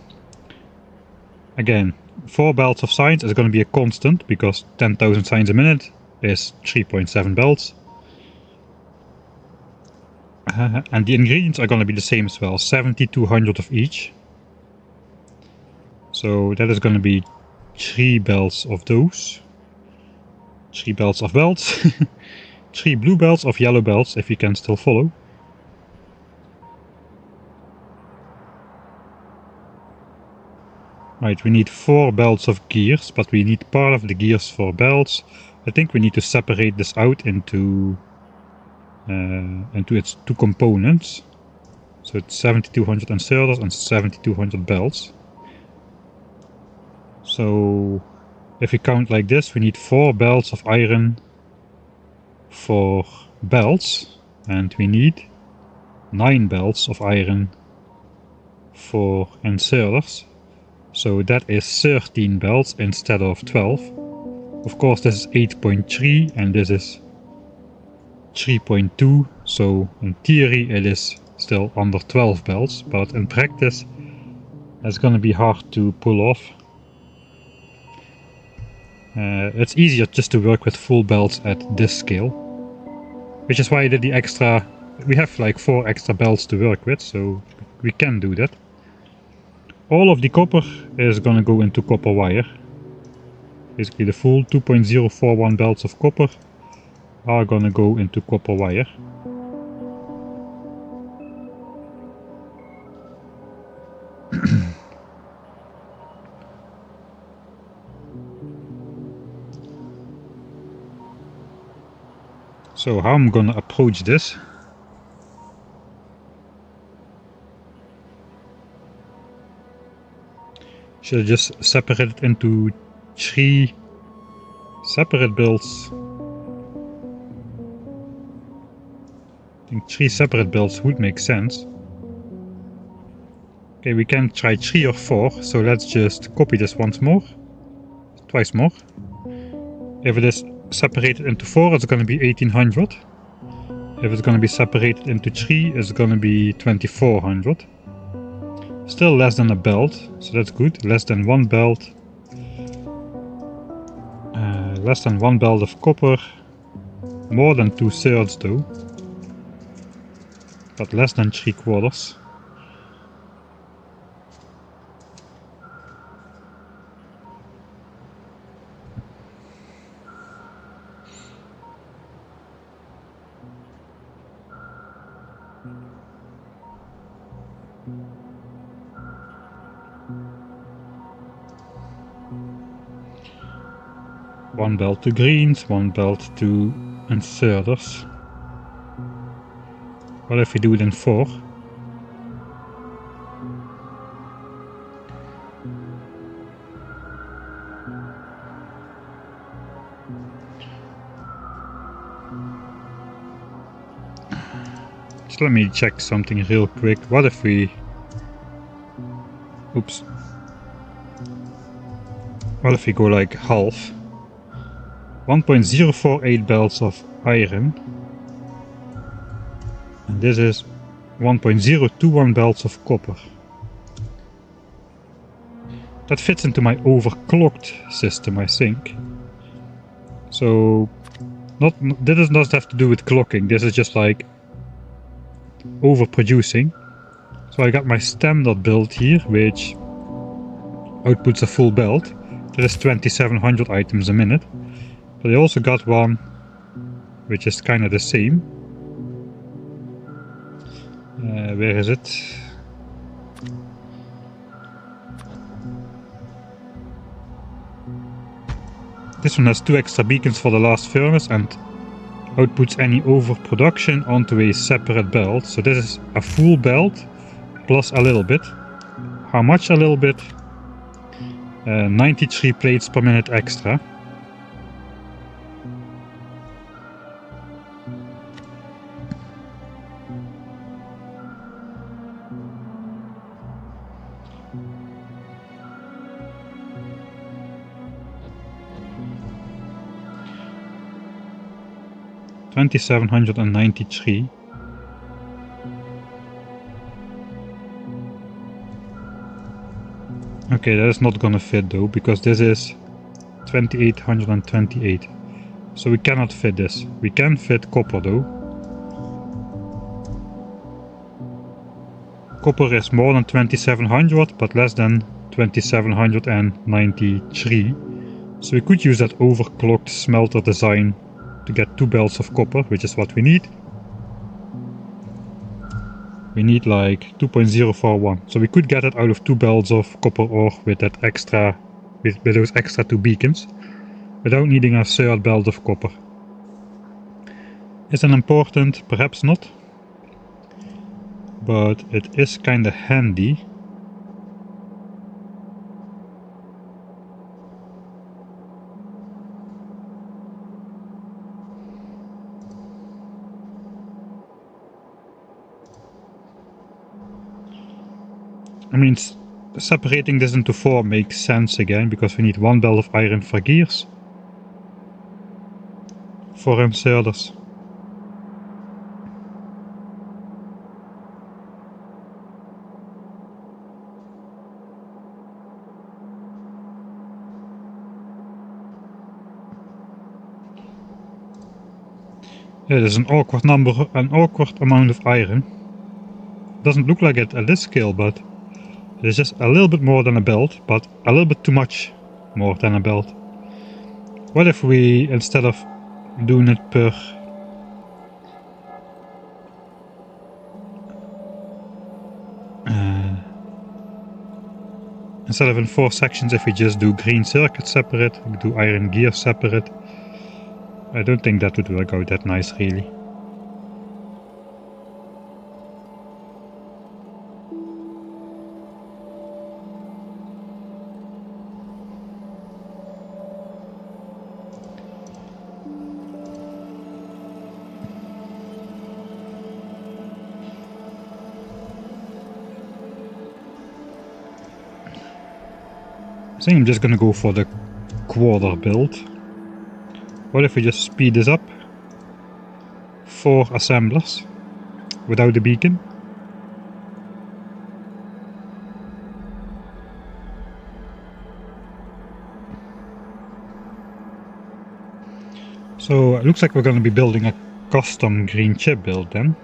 Again, 4 belts of science is going to be a constant because 10,000 signs a minute is 3.7 belts. And the ingredients are going to be the same as well, 7,200 of each. So that is going to be 3 belts of those. 3 belts of belts. 3 blue belts of yellow belts, if you can still follow. Right, we need 4 belts of gears, but we need part of the gears for belts. I think we need to separate this out into its 2 components. So it's 7,200 inserters and 7,200 belts. So if we count like this, we need 4 belts of iron for belts, and we need 9 belts of iron for inserters. So that is 13 belts instead of 12. Of course this is 8.3 and this is 3.2, so in theory it is still under 12 belts, but in practice it's gonna be hard to pull off. It's easier just to work with full belts at this scale, which is why I did the extra. We have like 4 extra belts to work with, so we can do that. all of the copper is gonna go into copper wire. Basically the full 2.041 belts of copper are gonna go into copper wire. So how I'm gonna approach this? Should I just separate it into 3 separate builds? I think 3 separate builds would make sense. Okay, we can try 3 or 4, so let's just copy this once more. Twice more. If it is separated into 4, it's gonna be 1800. If it's gonna be separated into 3, it's gonna be 2400. Still less than a belt, so that's good. Less than 1 belt. Less than 1 belt of copper. More than 2/3 though. But less than 3/4. One belt to greens, 1 belt to inserters. What if we do it in 4? Just let me check something real quick. What if we... Oops. What if we go like half? 1.048 belts of iron. And this is 1.021 belts of copper. That fits into my overclocked system, I think. So, this does not have to do with clocking, this is just like overproducing. So I got my standard build here, which outputs a full belt. That is 2700 items a minute. But I also got one which is kind of the same. Where is it? This one has 2 extra beacons for the last furnace and outputs any overproduction onto a separate belt. So this is a full belt plus a little bit. How much a little bit? 93 plates per minute extra. $2,793. Okay, that is not gonna fit though, because this is 2828. So we cannot fit this. We can fit copper though. Copper is more than 2700, but less than 2793. So we could use that overclocked smelter design to get 2 belts of copper, which is what we need. We need like 2.041. So we could get it out of 2 belts of copper ore with that extra, with those extra 2 beacons, without needing a 3rd belt of copper. Is it important? Perhaps not. But it is kinda handy. I mean, separating this into 4 makes sense again, because we need 1 belt of iron for gears. 4 inserters. Yeah, there's an awkward amount of iron. Doesn't look like it at this scale, but It is just a little bit more than a belt, but a little bit too much more than a belt. What if we, instead of doing it per instead of in 4 sections, if we just do green circuit separate, we do iron gear separate. I don't think that would work out that nice, really. I think I'm just gonna go for the quarter build. What if we just speed this up? 4 assemblers without the beacon. So it looks like we're going to be building a custom green chip build then.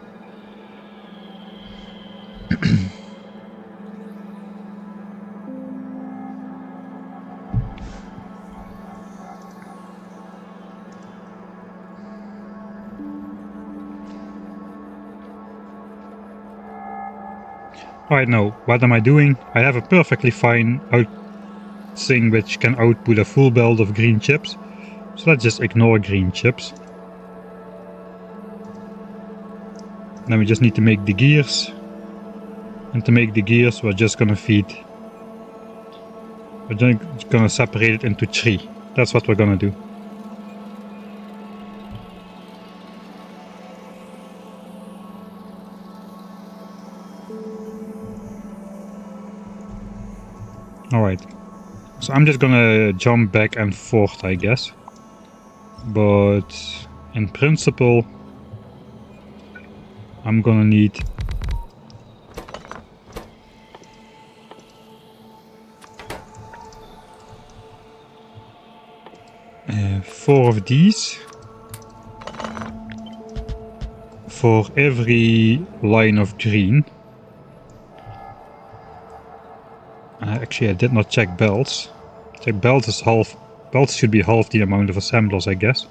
Alright, now, what am I doing? I have a perfectly fine thing which can output a full belt of green chips. So let's just ignore green chips. Then we just need to make the gears. And to make the gears, we're just gonna we're just gonna separate it into 3. That's what we're gonna do. Alright, so I'm just gonna jump back and forth, I guess. But in principle, I'm gonna need four of these for every line of green. Actually, I did not check belts. Check belts is half. Belts should be half the amount of assemblers, I guess.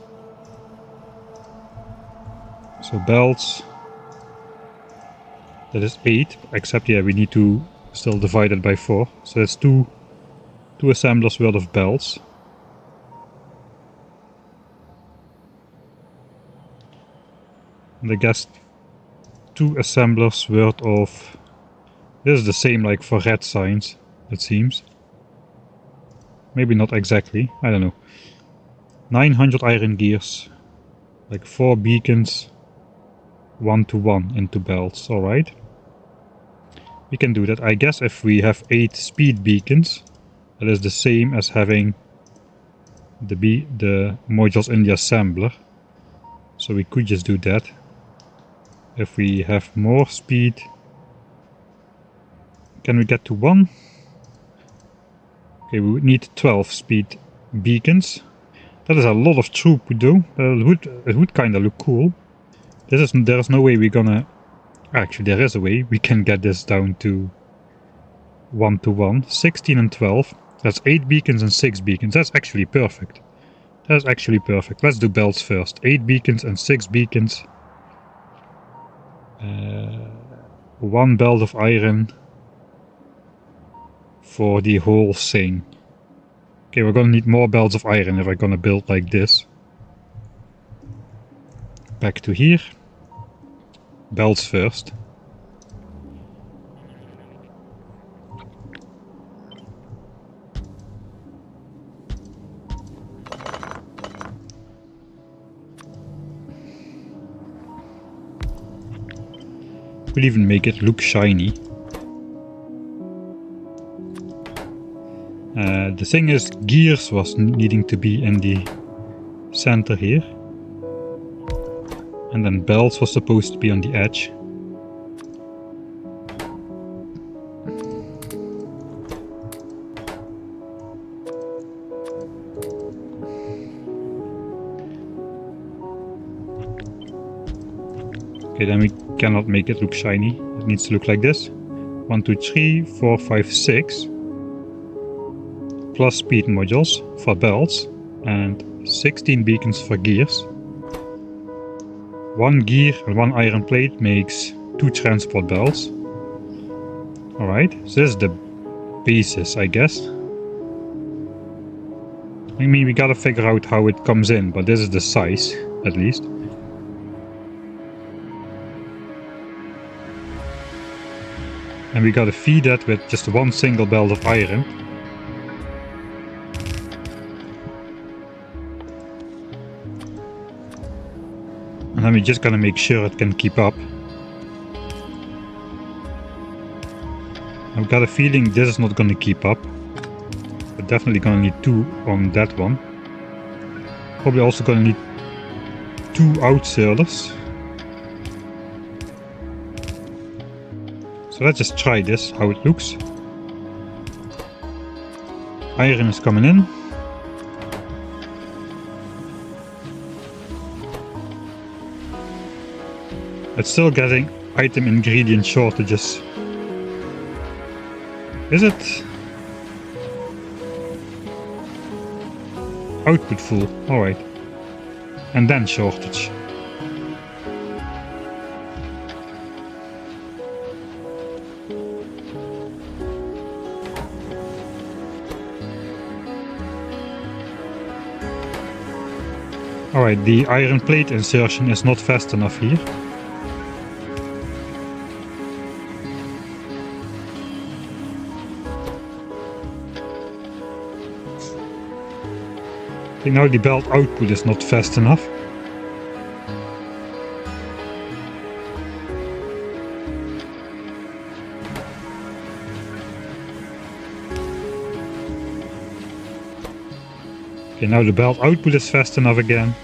So belts. That is 8. Except, yeah, we need to still divide it by 4. So that's two assemblers worth of belts. And I guess 2 assemblers worth of. This is the same like for red signs, it seems. Maybe not exactly, I don't know. 900 iron gears. Like 4 beacons. 1-to-1 into belts, alright. We can do that. I guess if we have 8 speed beacons, that is the same as having the modules in the assembler. So we could just do that. If we have more speed, can we get to 1? Okay, we would need 12 speed beacons. That is a lot of throughput though. It would kinda look cool. There's no way we're gonna... Actually, there is a way. We can get this down to 1-to-1. 16 and 12. That's 8 beacons and 6 beacons. That's actually perfect. That's actually perfect. Let's do belts first. 8 beacons and 6 beacons. 1 belt of iron for the whole thing. Okay, we're gonna need more belts of iron if we're gonna build like this. Back to here. Belts first. We'll even make it look shiny. The thing is, gears was needing to be in the center here. And then belts was supposed to be on the edge. Okay, then we cannot make it look shiny. It needs to look like this. 1, 2, 3, 4, 5, 6. Plus speed modules for belts and 16 beacons for gears. 1 gear and 1 iron plate makes 2 transport belts. Alright, so this is the basis, I guess. I mean, we gotta figure out how it comes in, but this is the size, at least. And we gotta feed that with just 1 single belt of iron. And then we just gotta make sure it can keep up. I've got a feeling this is not gonna keep up. We're definitely gonna need 2 on that one. Probably also gonna need 2 outsailers. So let's just try this, how it looks. Iron is coming in. It's still getting item ingredient shortages. Is it? Output full, alright. And then shortage. Alright, the iron plate insertion is not fast enough here. I think now the belt output is not fast enough. Okay, now the belt output is fast enough again.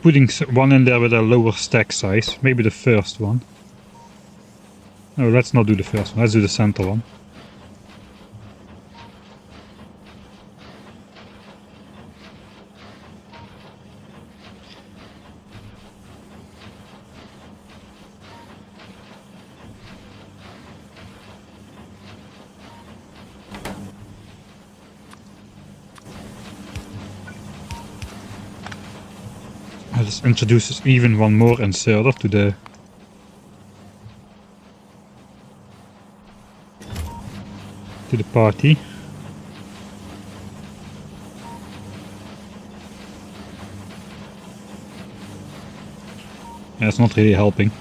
Putting one in there with a lower stack size, maybe the first one. No, let's not do the first one, let's do the center one. This introduces even one more inserter to the party. Yeah, it's not really helping.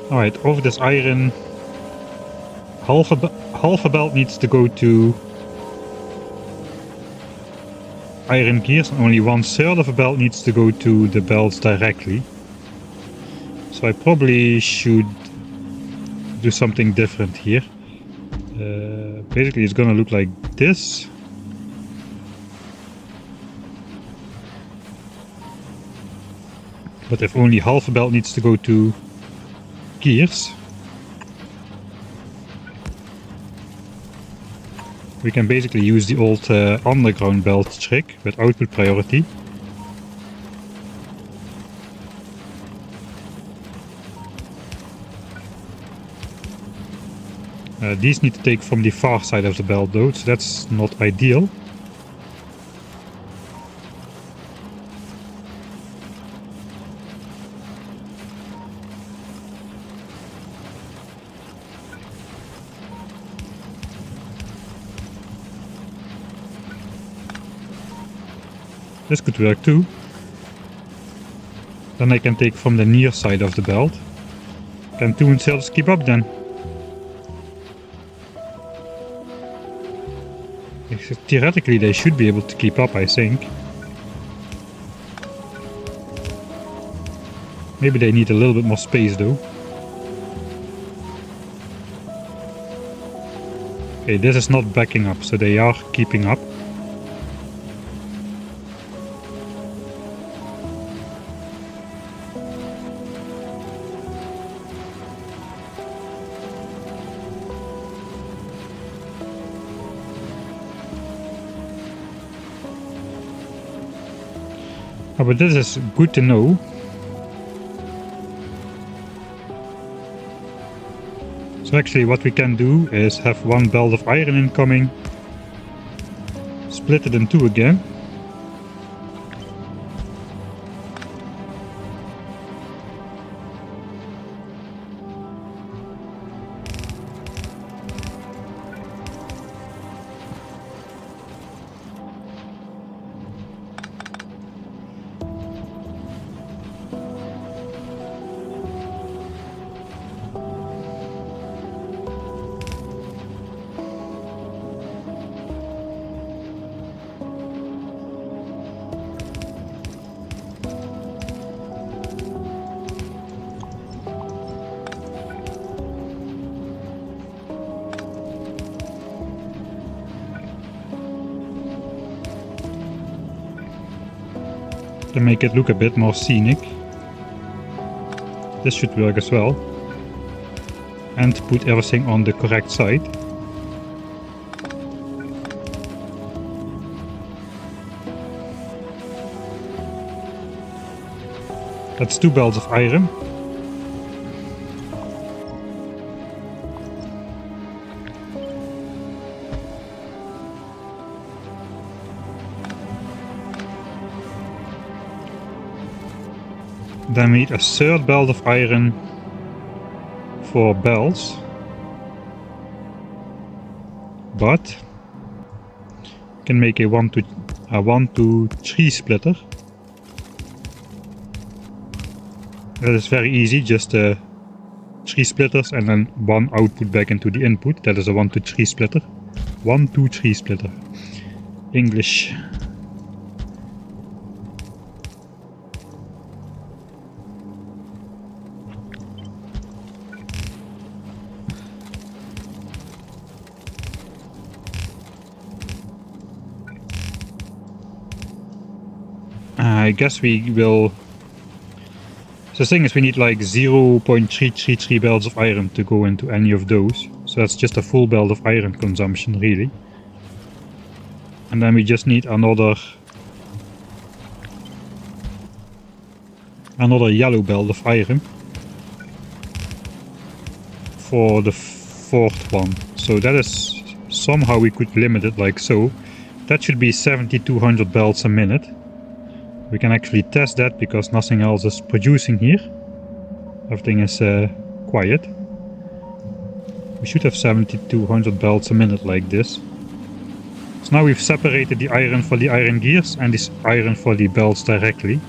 Alright, over this iron, half a belt needs to go to iron gears, and only 1/3 of a belt needs to go to the belts directly. So I probably should do something different here. Basically it's gonna look like this. But if only half a belt needs to go to gears, we can basically use the old underground belt trick with output priority. These need to take from the far side of the belt though, so that's not ideal. This could work too. Then I can take from the near side of the belt. Can 2 inserters keep up then? theoretically they should be able to keep up, I think. Maybe they need a little bit more space though. Okay, this is not backing up, so they are keeping up. Oh, but this is good to know. So actually what we can do is have one belt of iron incoming, split it in two again. To make it look a bit more scenic. This should work as well. And put everything on the correct side. That's 2 belts of iron. Then we need a 3rd belt of iron for belts. But we can make a 1 to 3 splitter. That is very easy, just 3 splitters and then 1 output back into the input. That is a 1 to 3 splitter. 1 2 3 splitter. English. I guess we will. So the thing is, we need like 0.333 belts of iron to go into any of those. So that's just a full belt of iron consumption, really. And then we just need another yellow belt of iron for the 4th one. So that is somehow we could limit it like so. That should be 7200 belts a minute. We can actually test that because nothing else is producing here. Everything is quiet. We should have 7200 belts a minute like this. So now we've separated the iron for the iron gears and this iron for the belts directly.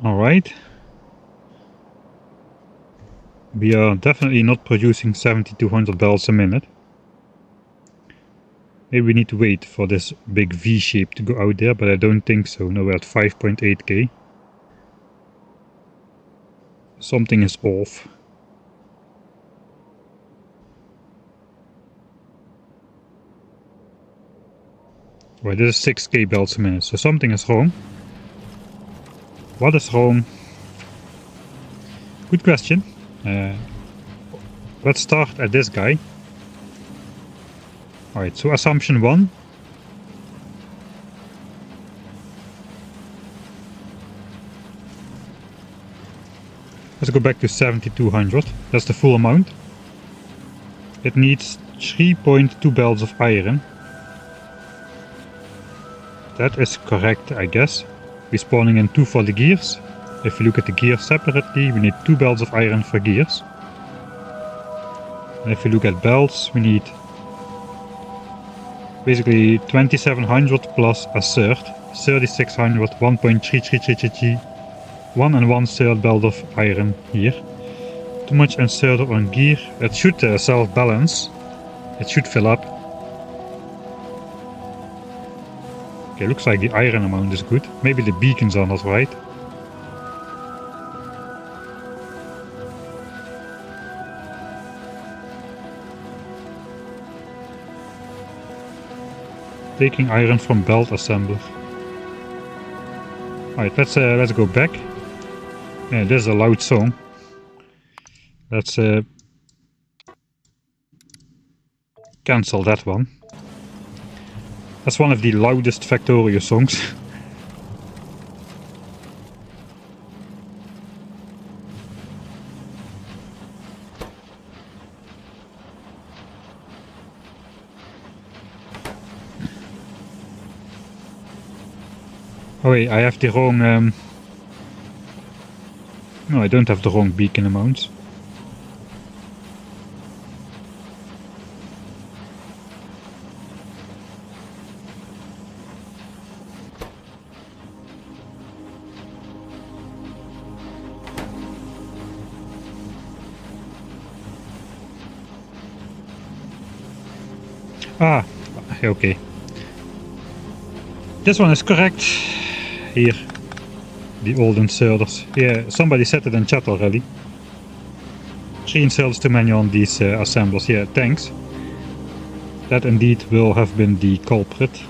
Alright. We are definitely not producing 7200 belts a minute. Maybe we need to wait for this big V shape to go out there, but I don't think so. No, we're at 5.8k. Something is off. Right, this is 6k belts a minute, so something is wrong. What is wrong? Good question. Let's start at this guy. Alright, so assumption 1. Let's go back to 7200. That's the full amount. It needs 3.2 belts of iron. That is correct, I guess. We're spawning in 2 for the gears. If you look at the gears separately, we need 2 belts of iron for gears. And if you look at belts, we need basically 2700 plus a third, 3600, 1.33333, 1 and 1/3 belt of iron here. Too much inserter on gear. It should self-balance. It should fill up. Okay, looks like the iron amount is good. Maybe the beacons are not right. Taking iron from belt assembler. Alright, let's go back. Yeah, this is a loud song. Let's cancel that one. That's one of the loudest Factorio songs. Oh wait, I have the wrong... No, I don't have the wrong beacon amounts. Ah, okay. This one is correct. Here. The old inserters. Yeah, somebody said it in chat already. 3 inserters too many on these assemblers. Yeah, thanks. That indeed will have been the culprit.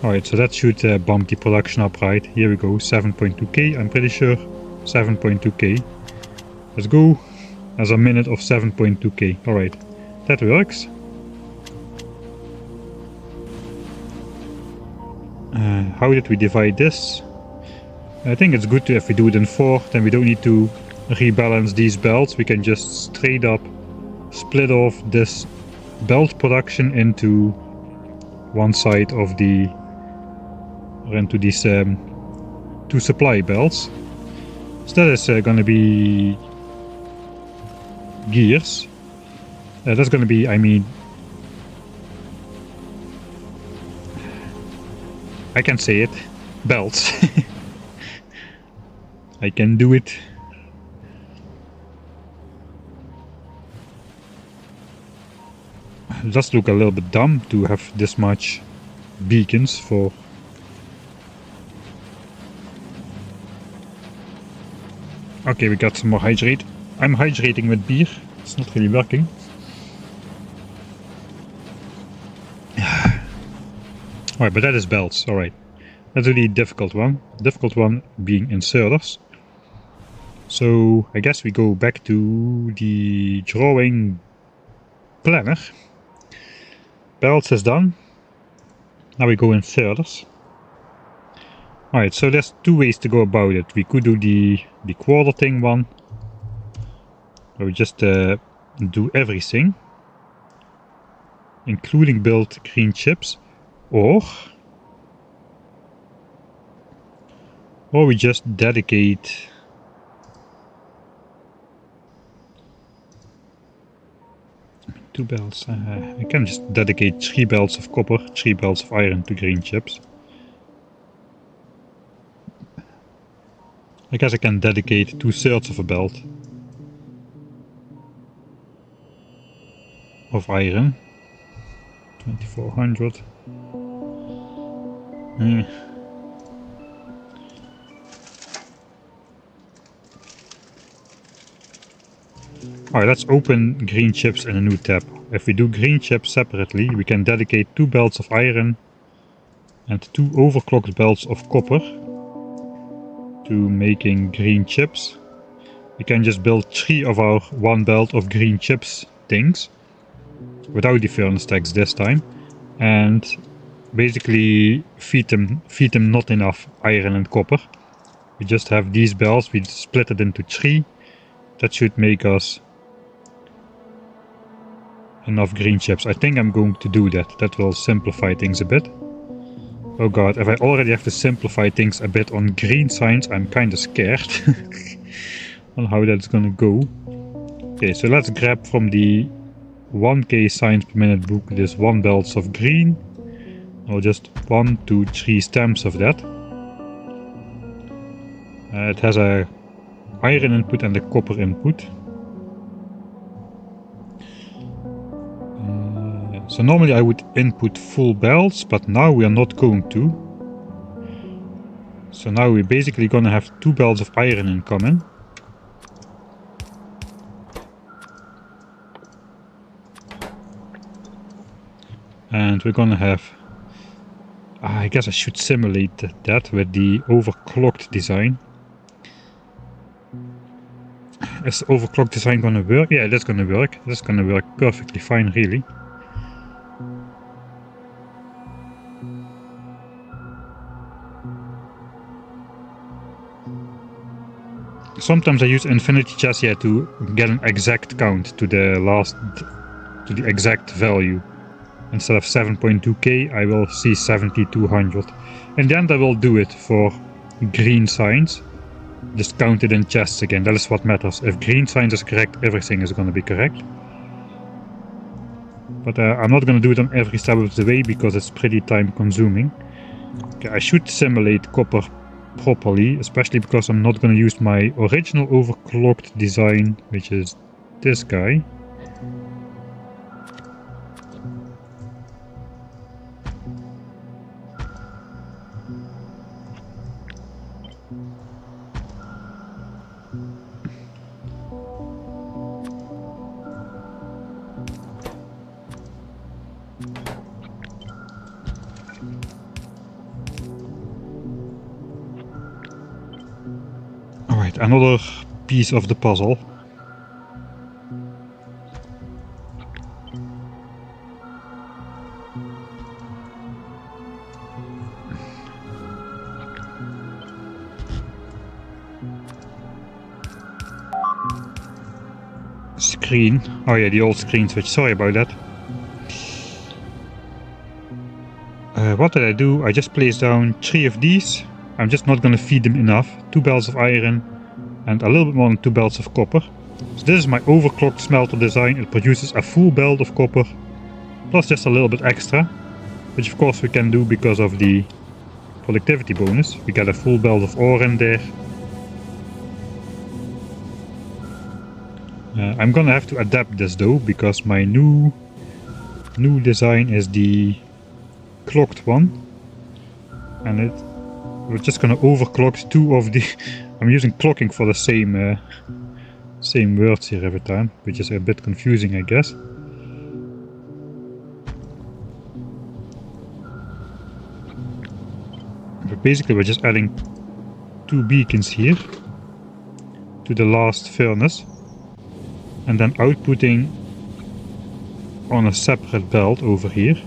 Alright, so that should bump the production up, right? Here we go, 7.2k, I'm pretty sure. 7.2k. Let's go. As a minute of 7.2k. Alright, that works. How did we divide this? I think it's good to, if we do it in 4, then we don't need to rebalance these belts. We can just straight up split off this belt production into one side of the, or into these 2 supply belts. So that is gonna be gears. That's gonna be, I mean, I can say it, belts. I can do it. It does look a little bit dumb to have this much beacons for... Okay, we got some more hydrate. I'm hydrating with beer. It's not really working. Alright, but that is belts, alright. That's a really difficult one. Difficult one being inserters. So I guess we go back to the drawing planner. Belts is done. Now we go inserters. Alright, so there's 2 ways to go about it. We could do the quarter thing one, where we just do everything, including build green chips, or we just dedicate two belts. I can just dedicate 3 belts of copper, 3 belts of iron to green chips. I guess I can dedicate 2/3 of a belt of iron. 2400. Alright, let's open green chips in a new tab. If we do green chips separately, we can dedicate 2 belts of iron and 2 overclocked belts of copper to making green chips. We can just build 3 of our 1 belt of green chips things without the furnace stacks this time, and basically feed them not enough iron and copper. We just have these belts, we split it into 3. That should make us enough green chips. I think I'm going to do that. That will simplify things a bit. Oh god, if I already have to simplify things a bit on green signs, I'm kinda scared on how that's gonna go. Okay, so let's grab from the 1k signs per minute book this 1 belts of green, or just 1, 2, 3 stamps of that. It has a iron input and a copper input. So normally I would input full belts, but now we are not going to. So now we're basically gonna have 2 belts of iron incoming. And we're gonna have... I guess I should simulate that with the overclocked design. Is the overclocked design gonna work? Yeah, that's gonna work. That's gonna work perfectly fine, really. Sometimes I use infinity chess here to get an exact count to the exact value. Instead of 7.2k, I will see 7200. In the end, I will do it for green signs. Just count it in chests again. That is what matters. If green signs is correct, everything is going to be correct. But I'm not going to do it on every step of the way because it's pretty time consuming. Okay, I should simulate copper properly, especially because I'm not going to use my original overclocked design, which is this guy. Alright, another piece of the puzzle. Screen. Oh yeah, the old screen switch. Sorry about that. What did I do? I just placed down 3 of these. I'm just not going to feed them enough. 2 belts of iron and a little bit more than 2 belts of copper. So this is my overclocked smelter design. It produces a full belt of copper plus just a little bit extra, which of course we can do because of the productivity bonus. We get a full belt of ore in there. I'm gonna have to adapt this though, because my new design is the clocked one, and we're just gonna overclock 2 of the I'm using clocking for the same words here every time, which is a bit confusing, I guess. But basically we're just adding 2 beacons here to the last furnace and then outputting on a separate belt over here.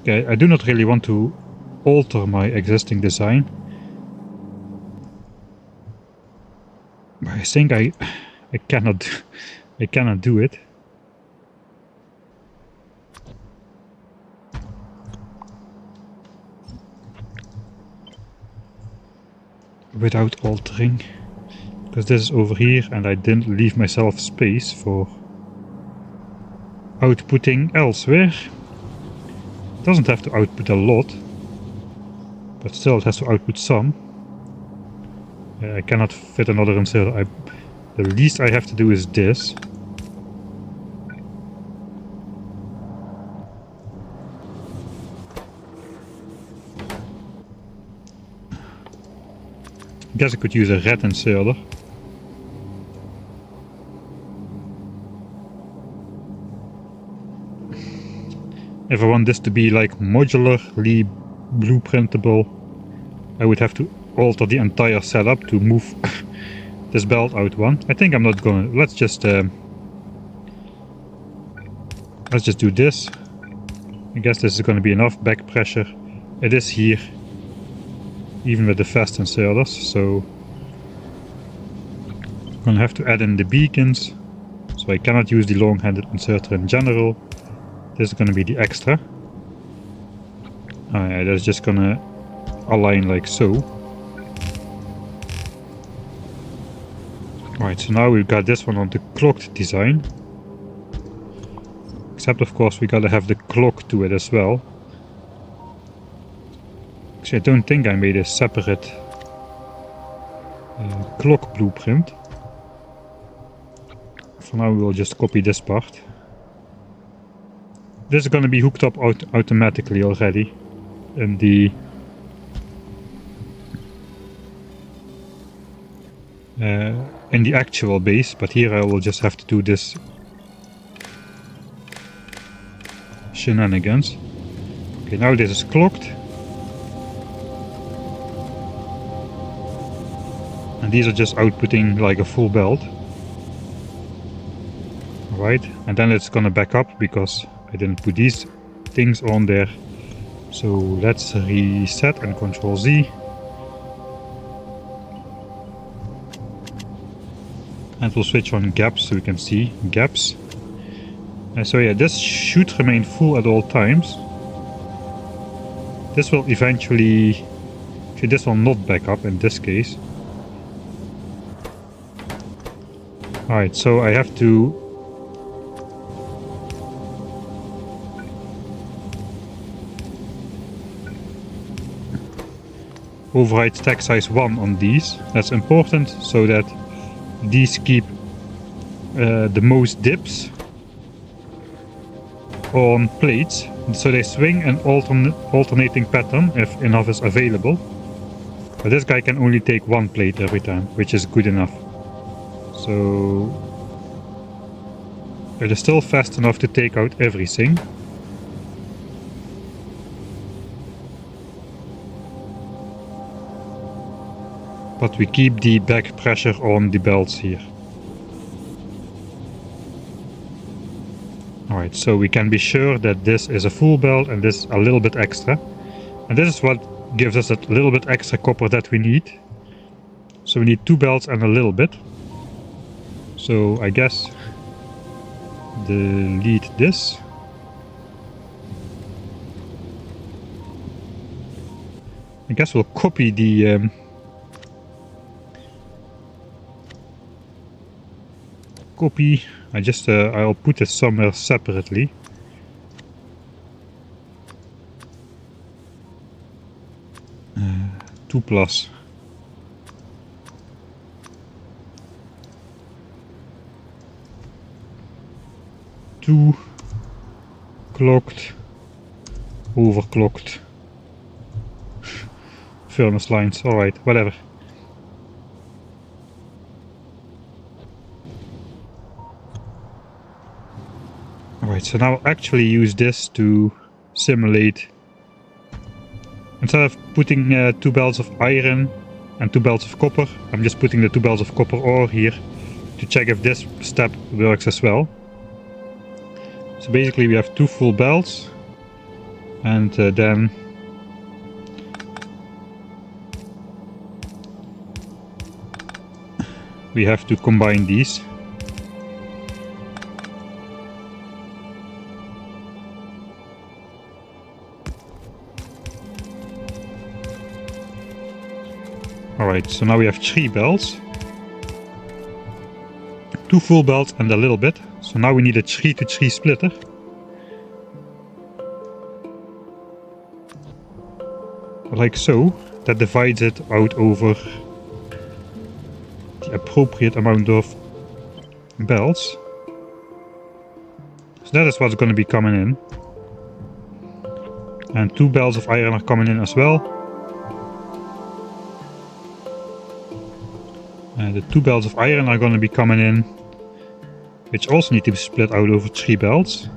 Okay, I do not really want to alter my existing design. But I think I cannot do it. Without altering. Because this is over here and I didn't leave myself space for outputting elsewhere. It doesn't have to output a lot, but still it has to output some. I cannot fit another inserter. The least I have to do is this. I guess I could use a red inserter. If I want this to be like modularly blueprintable, I would have to alter the entire setup to move this belt out one. I think I'm not gonna. Let's just do this. I guess this is going to be enough back pressure. It is here, even with the fast inserters, so I'm going to have to add in the beacons. So I cannot use the long-handed inserter in general. This is going to be the extra. Yeah, that's just going to align like so. Right, so now we've got this one on the clocked design. Except of course we gotta have the clock to it as well. Actually, I don't think I made a separate clock blueprint. For now we'll just copy this part. This is gonna be hooked up automatically already in the actual base, but here I will just have to do this shenanigans. Okay, now this is clocked. And these are just outputting like a full belt. Alright, and then it's gonna back up because I didn't put these things on there. So let's reset and Control Z. And we'll switch on gaps so we can see gaps. So yeah, this should remain full at all times. This will eventually... Actually, this will not back up in this case. Alright, so I have to... override stack size 1 on these. That's important so that these keep the most dips on plates, so they swing an alternating pattern if enough is available. But this guy can only take one plate every time, which is good enough. So it is still fast enough to take out everything. But we keep the back pressure on the belts here. Alright, so we can be sure that this is a full belt and this a little bit extra. And this is what gives us a little bit extra copper that we need. So we need 2 belts and a little bit. So I guess delete this. I guess we'll copy the copy. I'll put this somewhere separately. Two plus. Two clocked, overclocked furnace lines. Alright, whatever. Alright, so now I'll actually use this to simulate. Instead of putting 2 belts of iron and 2 belts of copper, I'm just putting the 2 belts of copper ore here to check if this step works as well. So basically we have 2 full belts, and then we have to combine these. Alright, so now we have 3 belts. 2 full belts and a little bit. So now we need a 3 to 3 splitter. Like so. That divides it out over the appropriate amount of belts. So that is what's going to be coming in. And 2 belts of iron are coming in as well. And the 2 belts of iron are going to be coming in, which also need to be split out over 3 belts.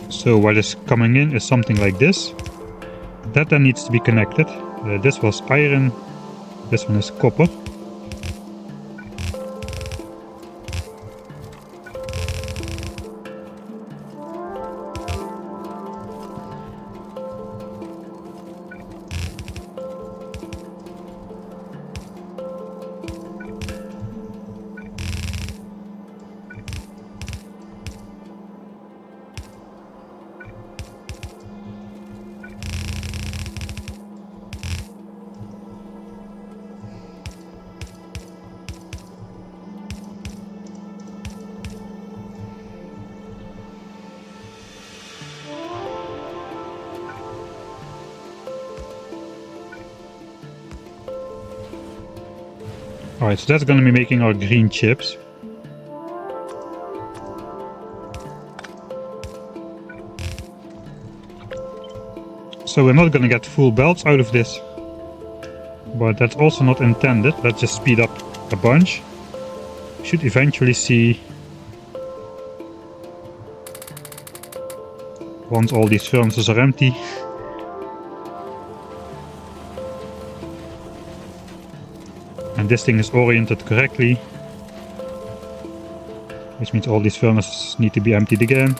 So what is coming in is something like this. That then needs to be connected. This was iron, this one is copper. Alright, so that's gonna be making our green chips. So we're not gonna get full belts out of this. But that's also not intended. Let's just speed up a bunch. We should eventually see, once all these furnaces are empty, and this thing is oriented correctly, which means all these furnaces need to be emptied again.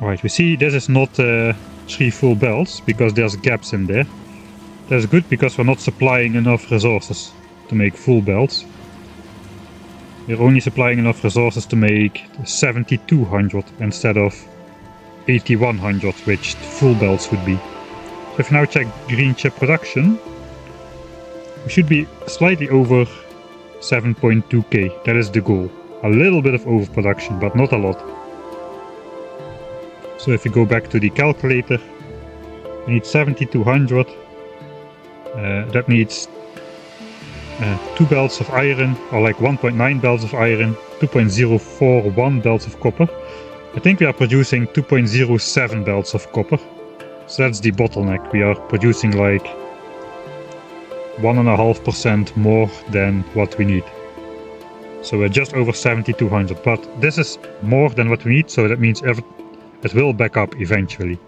Alright, we see this is not 3 full belts because there's gaps in there. That's good because we're not supplying enough resources to make full belts. We're only supplying enough resources to make 7200 instead of 8100, which full belts would be. So if you now check green chip production, we should be slightly over 7.2k. That is the goal. A little bit of overproduction, but not a lot. So if you go back to the calculator, we need 7200. That needs 2 belts of iron, or like 1.9 belts of iron, 2.041 belts of copper. I think we are producing 2.07 belts of copper. So that's the bottleneck. We are producing like 1.5% more than what we need. So we're just over 7200, but this is more than what we need, so that means it will back up eventually.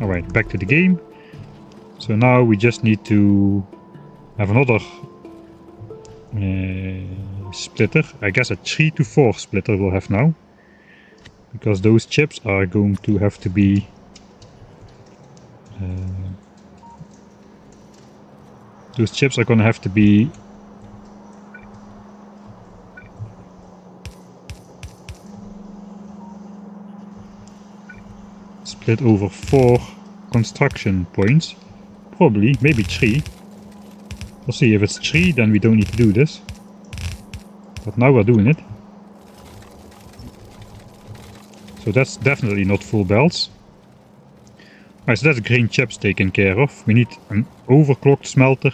Alright, back to the game. So now we just need to have another splitter. I guess a 3 to 4 splitter we'll have now. Because those chips are going to have to be split over 4 construction points. Probably, maybe 3. We'll see. If it's 3, then we don't need to do this. But now we're doing it. So that's definitely not full belts. Alright, so that's green chips taken care of. We need an overclocked smelter.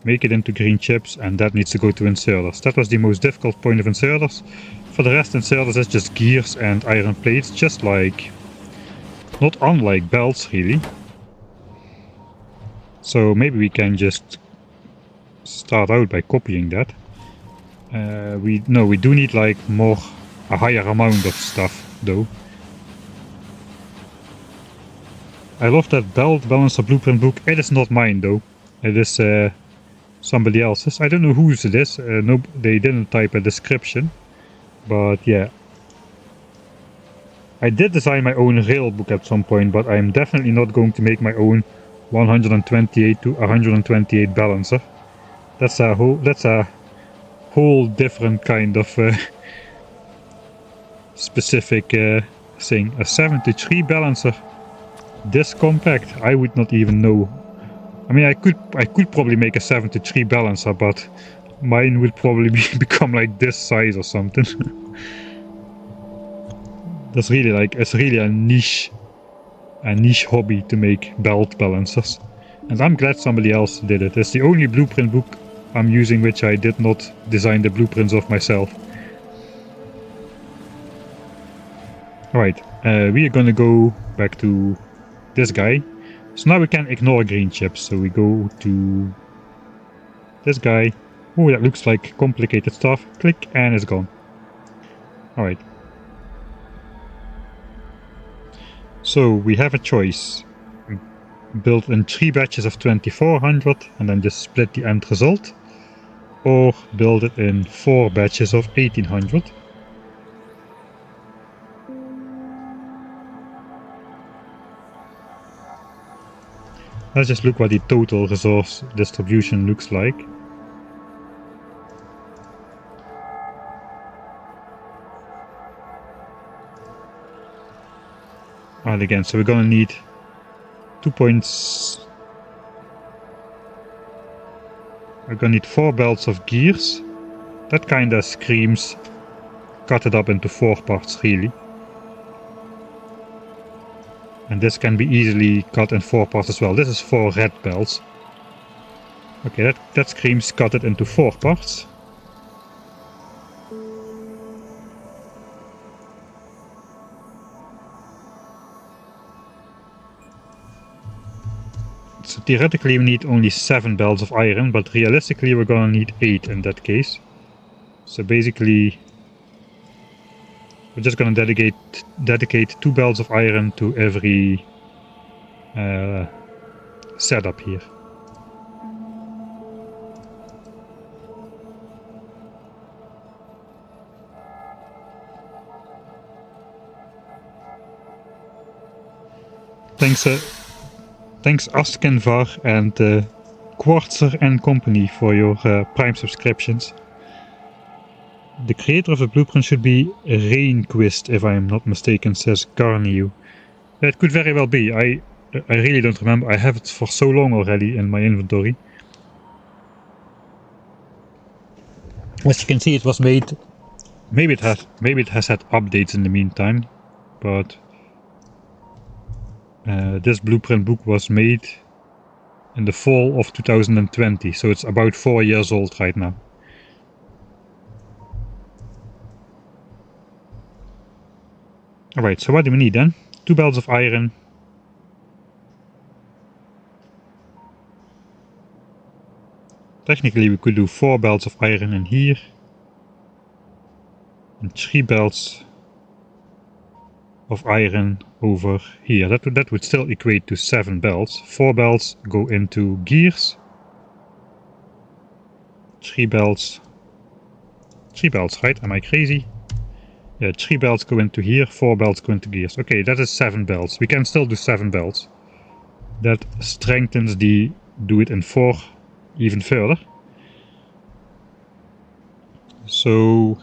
Make it into green chips, and that needs to go to inserters. That was the most difficult point of inserters. For the rest, inserters is just gears and iron plates, just like... not unlike belts, really. So maybe we can just start out by copying that. We do need like a higher amount of stuff though. I love that belt balancer blueprint book. It is not mine though. It is somebody else's. I don't know whose it is. No, they didn't type a description. But yeah. I did design my own rail book at some point, but I'm definitely not going to make my own 128 to 128 balancer. That's a whole different kind of specific thing. A 73 balancer this compact, I would not even know. I mean, I could probably make a 73 balancer, but mine would probably become like this size or something. That's really it's really a niche hobby to make belt balancers. And I'm glad somebody else did it. It's the only blueprint book I'm using which I did not design the blueprints of myself. Alright, we are gonna go back to this guy. So now we can ignore green chips. So we go to this guy. Oh, that looks like complicated stuff. Click and it's gone. Alright. So we have a choice. Build in 3 batches of 2400 and then just split the end result. Or build it in 4 batches of 1800. Let's just look what the total resource distribution looks like. And again, so we're gonna need 2 points. We're gonna need 4 belts of gears. That kinda screams cut it up into 4 parts, really. And this can be easily cut in 4 parts as well. This is 4 red belts. Okay, that screams cut it into 4 parts. So theoretically we need only 7 belts of iron, but realistically we're gonna need 8 in that case. So basically we're just gonna dedicate 2 belts of iron to every setup here. Thanks Askenvar and Quartzer and Company for your Prime subscriptions. The creator of the blueprint should be Rainquist, if I am not mistaken, says Garnew. That could very well be. I really don't remember. I have it for so long already in my inventory. As you can see, it was made. Maybe it has had updates in the meantime, but this blueprint book was made in the fall of 2020, so it's about 4 years old right now. Alright, so what do we need then? 2 belts of iron. Technically we could do 4 belts of iron in here. And 3 belts of iron over here. That would still equate to 7 belts. 4 belts go into gears. 3 belts. 3 belts, right? Am I crazy? Yeah, 3 belts go into here, 4 belts go into gears. Okay, that is 7 belts. We can still do 7 belts. That strengthens the do it in 4 even further. So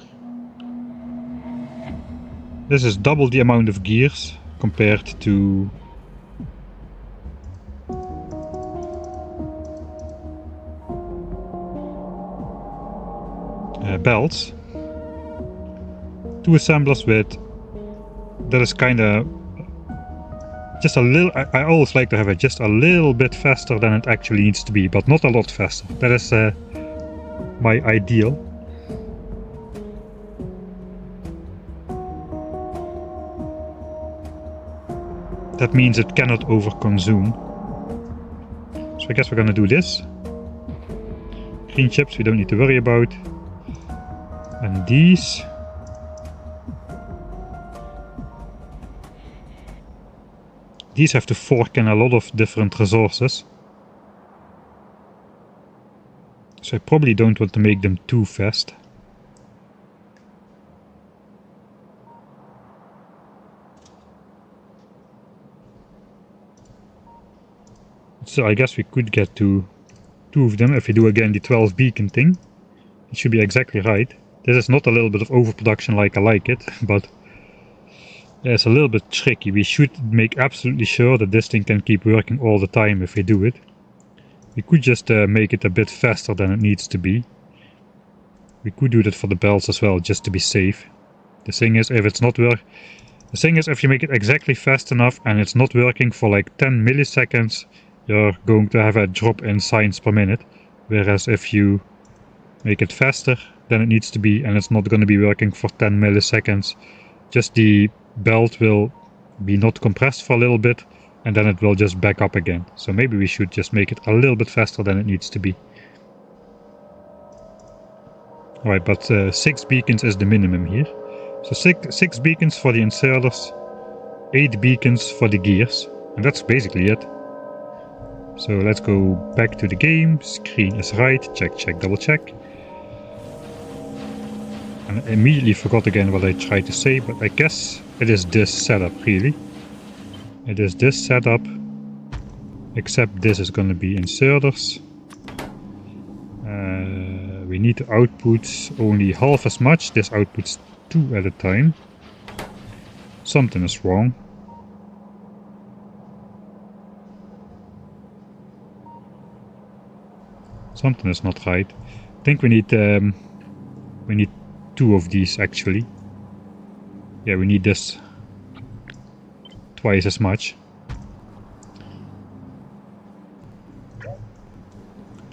this is double the amount of gears compared to belts. 2 assemblers with that is kinda just a little. I always like to have it just a little bit faster than it actually needs to be, but not a lot faster. That is my ideal. That means it cannot overconsume. So I guess we're gonna do this. Green chips we don't need to worry about. And these. These have to fork in a lot of different resources. So I probably don't want to make them too fast. So I guess we could get to 2 of them if we do again the 12 beacon thing. It should be exactly right. This is not a little bit of overproduction like I like it, but it's a little bit tricky. We should make absolutely sure that this thing can keep working all the time if we do it. We could just make it a bit faster than it needs to be. We could do that for the belts as well, just to be safe. The thing is, if if you make it exactly fast enough and it's not working for like 10 milliseconds, you're going to have a drop in signs per minute. Whereas if you make it faster than it needs to be and it's not going to be working for 10 milliseconds, just the belt will be not compressed for a little bit and then it will just back up again. So maybe we should just make it a little bit faster than it needs to be. Alright, but 6 beacons is the minimum here. So 6 beacons for the inserters, 8 beacons for the gears, and that's basically it. So let's go back to the game. Screen is right, check, check, double check. And I immediately forgot again what I tried to say, but I guess it is this setup really. It is this setup, except this is going to be inserters. We need to output only half as much. This outputs 2 at a time. Something is wrong. Something is not right. I think we need 2 of these actually. Yeah, we need this twice as much.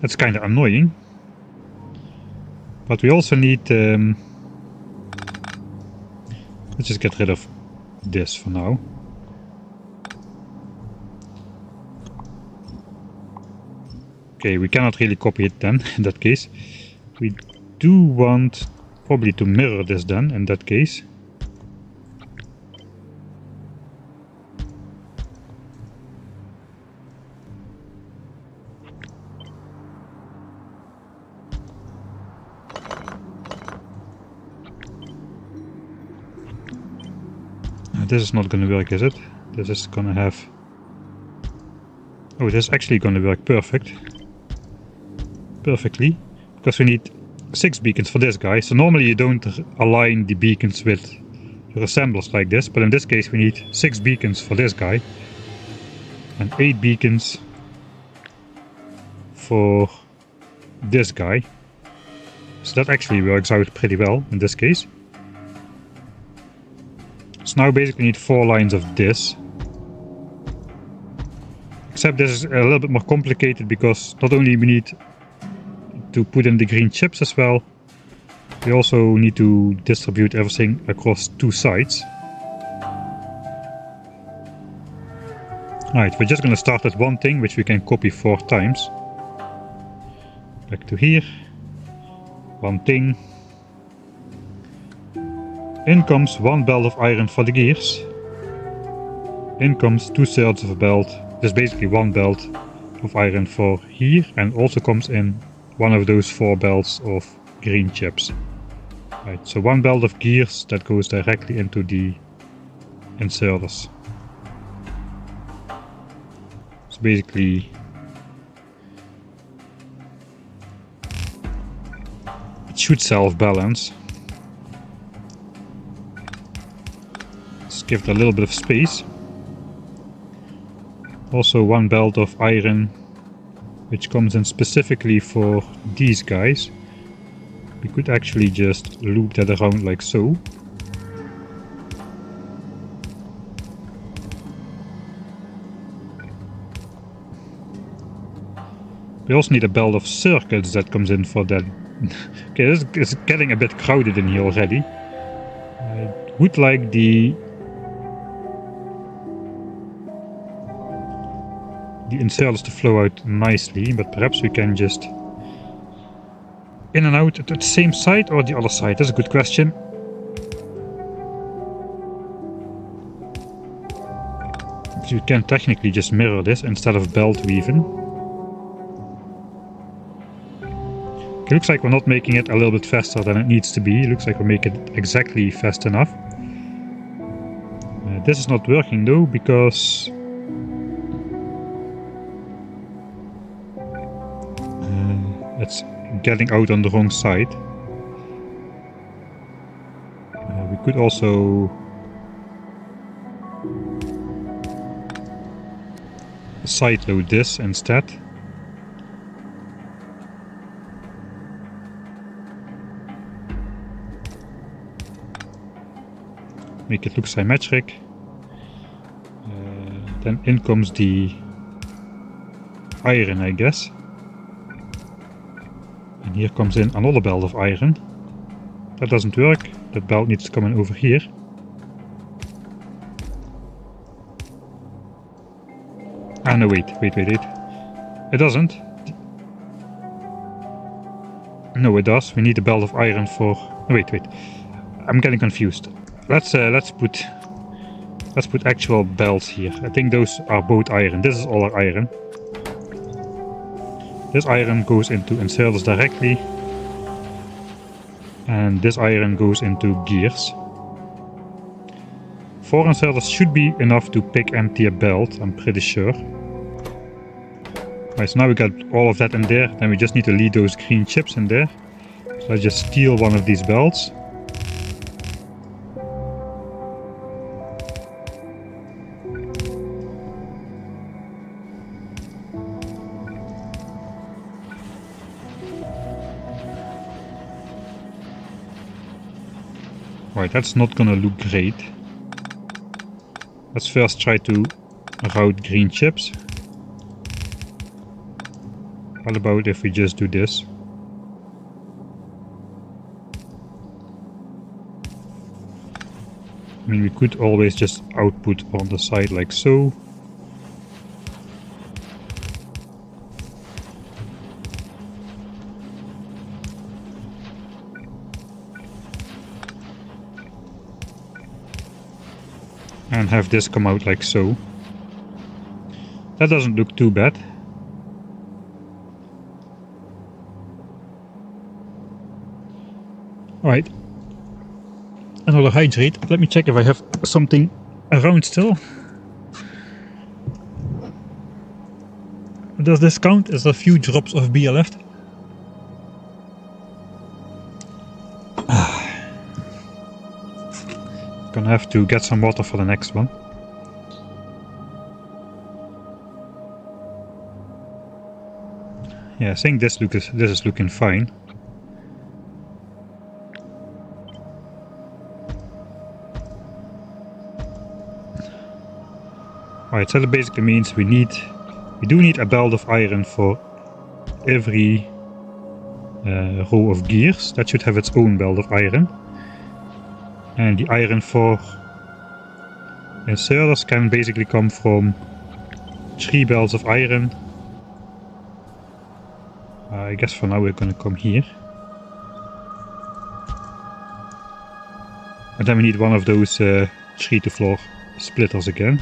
That's kind of annoying. But we also need... let's just get rid of this for now. Okay, we cannot really copy it then, in that case. We do want probably to mirror this then, in that case. This is not going to work, is it? This is going to have... Oh, this is actually going to work perfectly. Because we need 6 beacons for this guy. So normally you don't align the beacons with your assemblers like this. But in this case we need 6 beacons for this guy. And 8 beacons for this guy. So that actually works out pretty well in this case. So now we basically need 4 lines of this. Except this is a little bit more complicated because not only we need to put in the green chips as well, we also need to distribute everything across 2 sides. Alright, we're just going to start with one thing which we can copy 4 times. Back to here. One thing. In comes 1 belt of iron for the gears. In comes 2/3 of a belt. There's basically 1 belt of iron for here, and also comes in one of those 4 belts of green chips. Right, so 1 belt of gears that goes directly into the inserters. So basically it should self-balance. Let's give it a little bit of space. Also 1 belt of iron which comes in specifically for these guys. We could actually just loop that around like so. We also need a belt of circuits that comes in for that. Okay, this is getting a bit crowded in here already. I would like the inserters to flow out nicely, but perhaps we can just in and out at the same side or the other side. That's a good question. You can technically just mirror this instead of belt weaving. It looks like we're not making it a little bit faster than it needs to be. It looks like we're making it exactly fast enough. This is not working though, because it's getting out on the wrong side. We could also side load this instead. Make it look symmetric. Then in comes the iron, I guess. And here comes in another belt of iron. That doesn't work. That belt needs to come in over here. Ah no, wait. It doesn't. No, it does. We need a belt of iron for... Oh, wait. I'm getting confused. Let's put actual belts here. I think those are both iron. This is all our iron. This iron goes into inserters directly, and this iron goes into gears. 4 inserters should be enough to pick empty a belt, I'm pretty sure. Right, so now we got all of that in there, then we just need to lead those green chips in there. So let's just steal one of these belts. Right, that's not gonna look great. Let's first try to route green chips. What about if we just do this? I mean, we could always just output on the side like so. And have this come out like so. That doesn't look too bad. Alright. Another hydrate. Let me check if I have something around still. Does this count? Is there a few drops of beer left? Gonna have to get some water for the next one. Yeah, I think this is looking fine. Alright, so that basically means we do need a belt of iron for every row of gears. That should have its own belt of iron. And the iron for inserters can basically come from 3 belts of iron. I guess for now we're gonna come here. And then we need one of those 3-to-floor splitters again.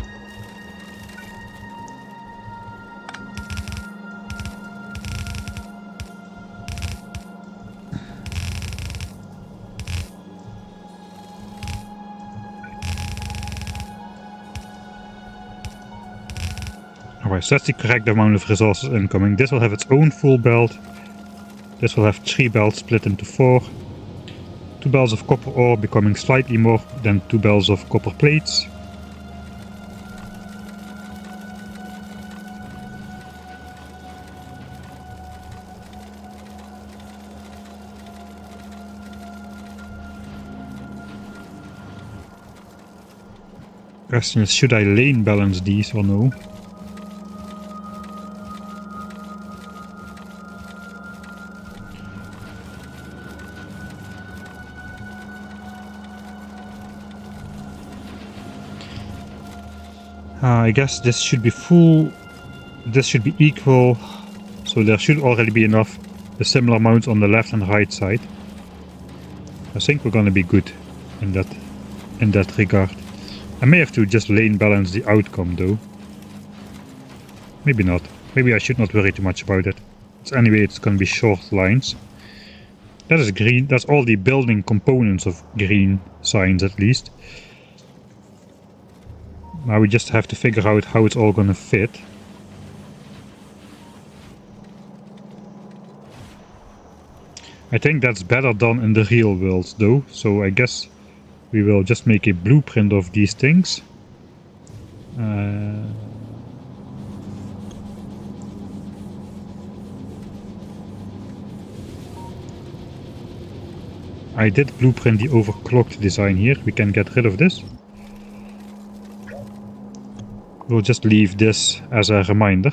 Alright, so that's the correct amount of resources incoming. This will have its own full belt. This will have 3 belts split into 4. 2 belts of copper ore becoming slightly more than 2 belts of copper plates. Question is, should I lane balance these or no? I guess this should be full, this should be equal, so there should already be enough, a similar amount on the left and right side. I think we're gonna be good in that regard. I may have to just lane balance the outcome though. Maybe not. Maybe I should not worry too much about it. Anyway, it's gonna be short lines. That is green, that's all the building components of green signs at least. Now we just have to figure out how it's all gonna fit. I think that's better done in the real world though, so I guess we will just make a blueprint of these things. I did blueprint the overclocked design here, we can get rid of this. We'll just leave this as a reminder.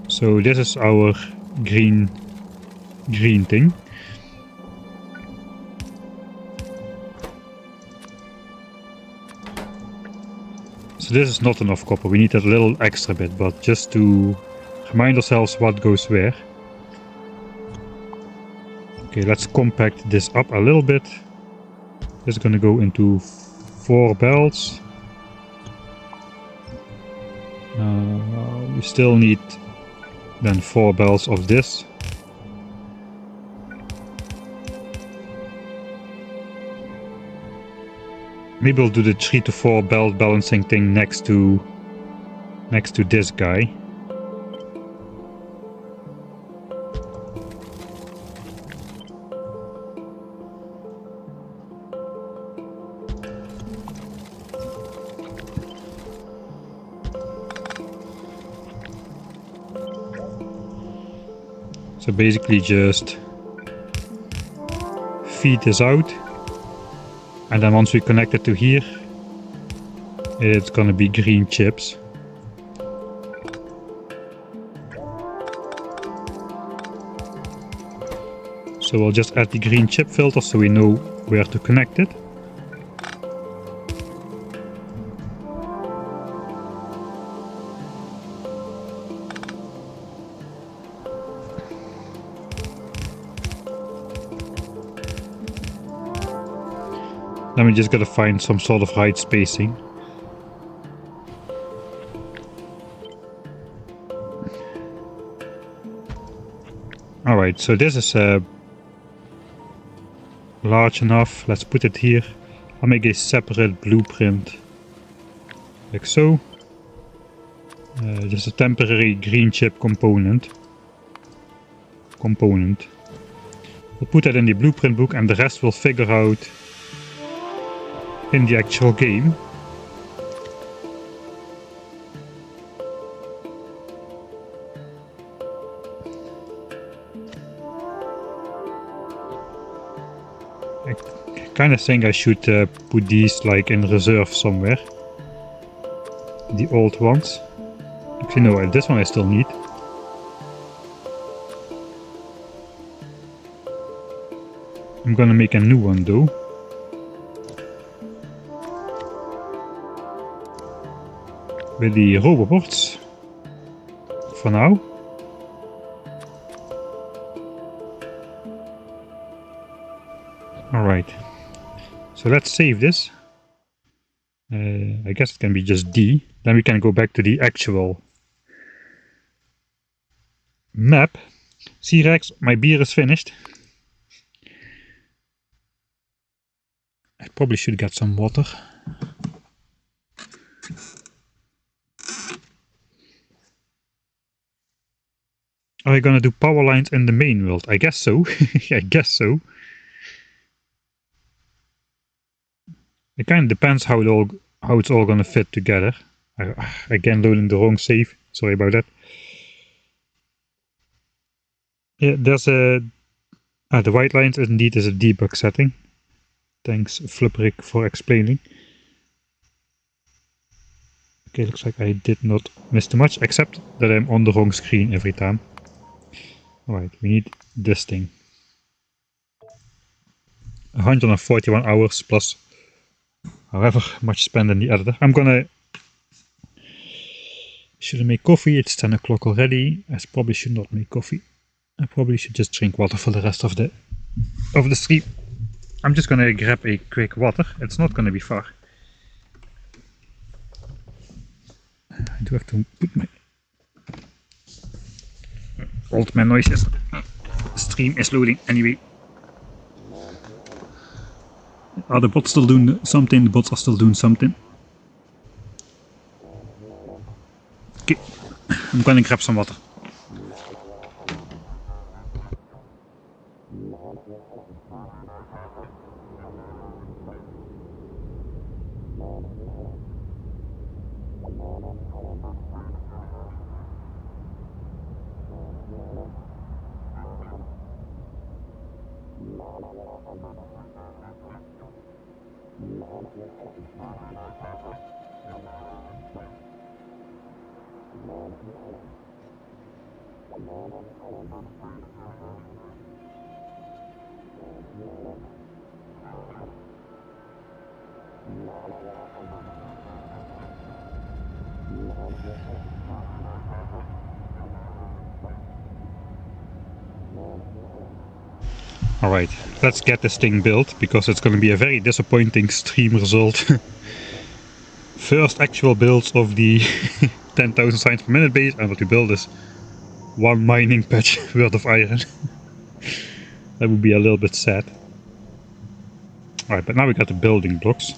So this is our green thing. So this is not enough copper, we need a little extra bit, but just to remind ourselves what goes where. Okay, let's compact this up a little bit. This is gonna go into 4 belts. We still need then 4 belts of this. Maybe we'll do the 3 to 4 belt balancing thing next to this guy. So basically just feed this out, and then once we connect it to here, it's gonna be green chips. So we'll just add the green chip filter so we know where to connect it. Then we just gotta find some sort of right spacing. Alright, so this is large enough. Let's put it here. I'll make a separate blueprint. Like so. Just a temporary green chip component. We'll put that in the blueprint book and the rest we'll figure out in the actual game. I kind of think I should put these like in reserve somewhere. The old ones. Actually no, this one I still need. I'm gonna make a new one though. With the roboboards. For now. Alright. So let's save this. I guess it can be just D. Then we can go back to the actual map. See Rex, my beer is finished. I probably should get some water. Are you gonna do power lines in the main world? I guess so. I guess so. It kind of depends how it's all gonna fit together. Again, loading the wrong save. Sorry about that. Yeah, there's a... the white lines indeed is a debug setting. Thanks Flipperik for explaining. Okay, looks like I did not miss too much, except that I'm on the wrong screen every time. Alright, we need this thing. 141 hours plus however much spent in the editor. I'm gonna... Should I make coffee? It's 10 o'clock already. I probably should not make coffee. I probably should just drink water for the rest of the stream. I'm just gonna grab a quick water. It's not gonna be far. I do have to put my old man noises. The stream is loading anyway. Are the bots still doing something? The bots are still doing something. Okay, I'm gonna grab some water. Alright, let's get this thing built, because it's going to be a very disappointing stream result. First actual builds of the 10,000 signs per minute base, and what we build is one mining patch worth of iron. That would be a little bit sad. Alright, but now we got the building blocks.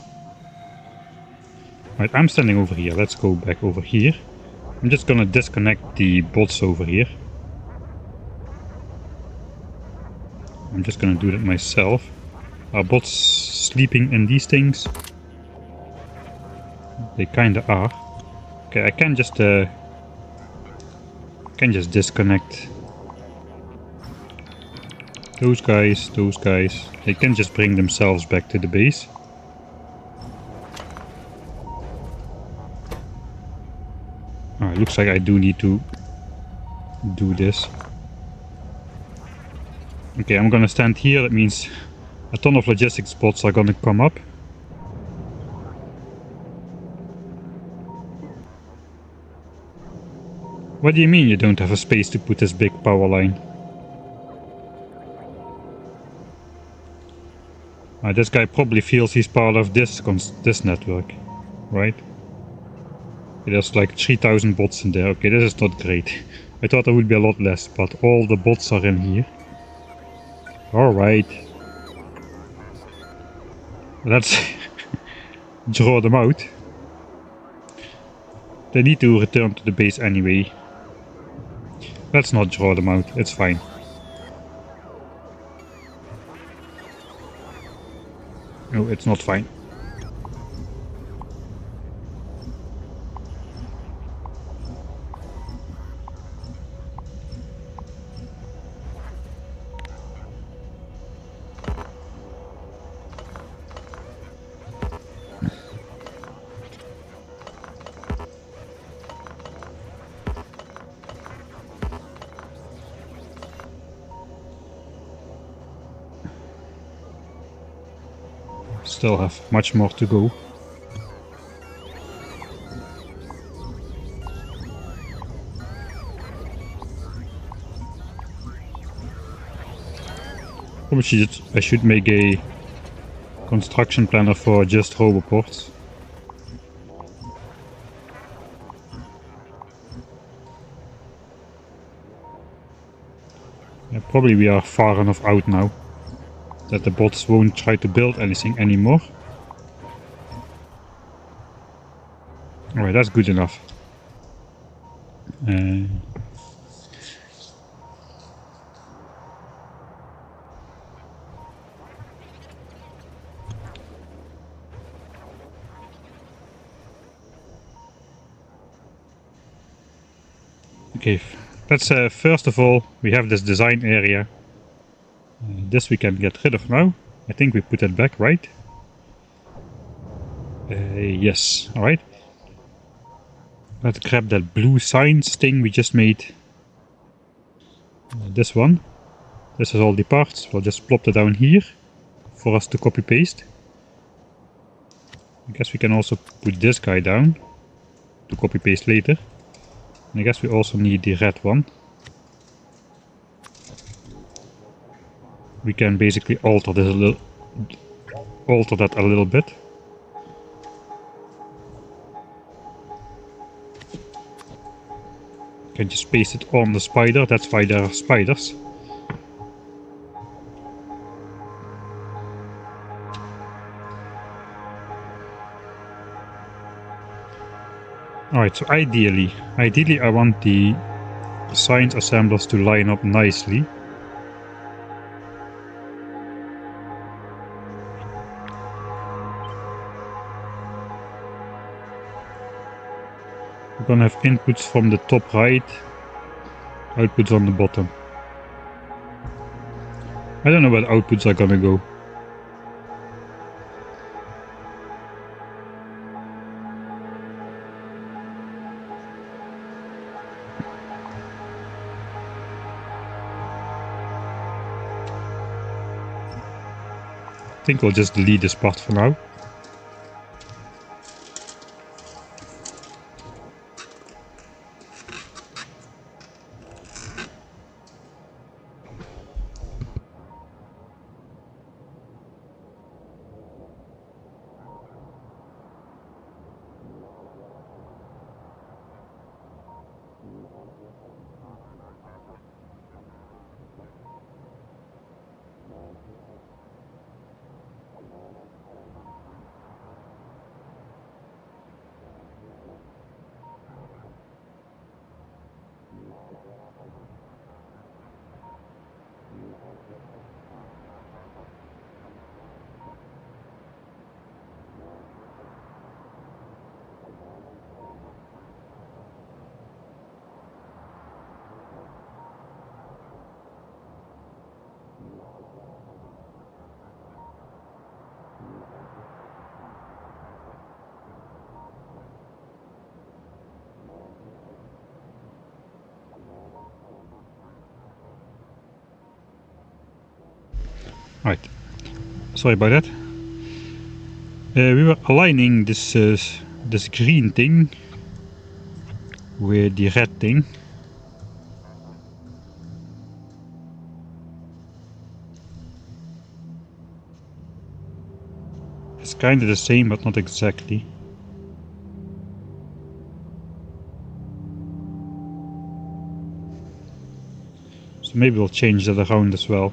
Alright, I'm standing over here. Let's go back over here. I'm just gonna disconnect the bots over here. I'm just gonna do that myself. Are bots sleeping in these things? They kinda are. Okay, I can just disconnect those guys. They can just bring themselves back to the base. Alright, looks like I do need to do this. Okay, I'm gonna stand here. That means a ton of logistics bots are gonna come up. What do you mean you don't have a space to put this big power line? This guy probably feels he's part of this network, right? There's like 3000 bots in there. Okay, this is not great. I thought there would be a lot less, but all the bots are in here. Alright. Let's draw them out. They need to return to the base anyway. Let's not draw them out, it's fine. No, it's not fine. Still have much more to go. Probably I should make a construction planner for just roboports. Yeah, probably we are far enough out now that the bots won't try to build anything anymore. Alright, that's good enough. Okay, let's first of all, we have this design area. This we can get rid of now. I think we put it back, right? Yes, alright. Let's grab that blue signs thing we just made. This one. This is all the parts. We'll just plop it down here for us to copy paste. I guess we can also put this guy down to copy paste later. And I guess we also need the red one. We can basically alter this alter that a little bit. Can just paste it on the spider. That's why there are spiders. Alright, so ideally I want the science assemblers to line up nicely. We're gonna have inputs from the top right, outputs on the bottom. I don't know where the outputs are gonna go. I think we'll just delete this part for now. Right, sorry about that. We were aligning this this green thing with the red thing. It's kind of the same, but not exactly. So maybe we'll change that around as well.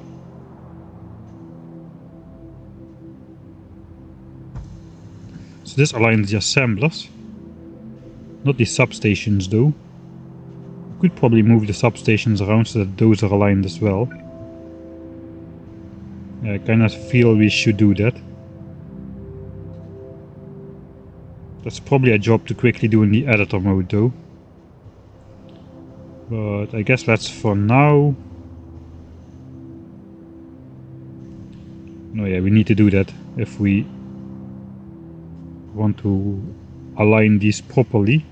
So this aligns the assemblers, not the substations though. We could probably move the substations around so that those are aligned as well. I kind of feel we should do that. That's probably a job to quickly do in the editor mode though. But I guess that's for now. No, yeah, we need to do that if we want to align these properly.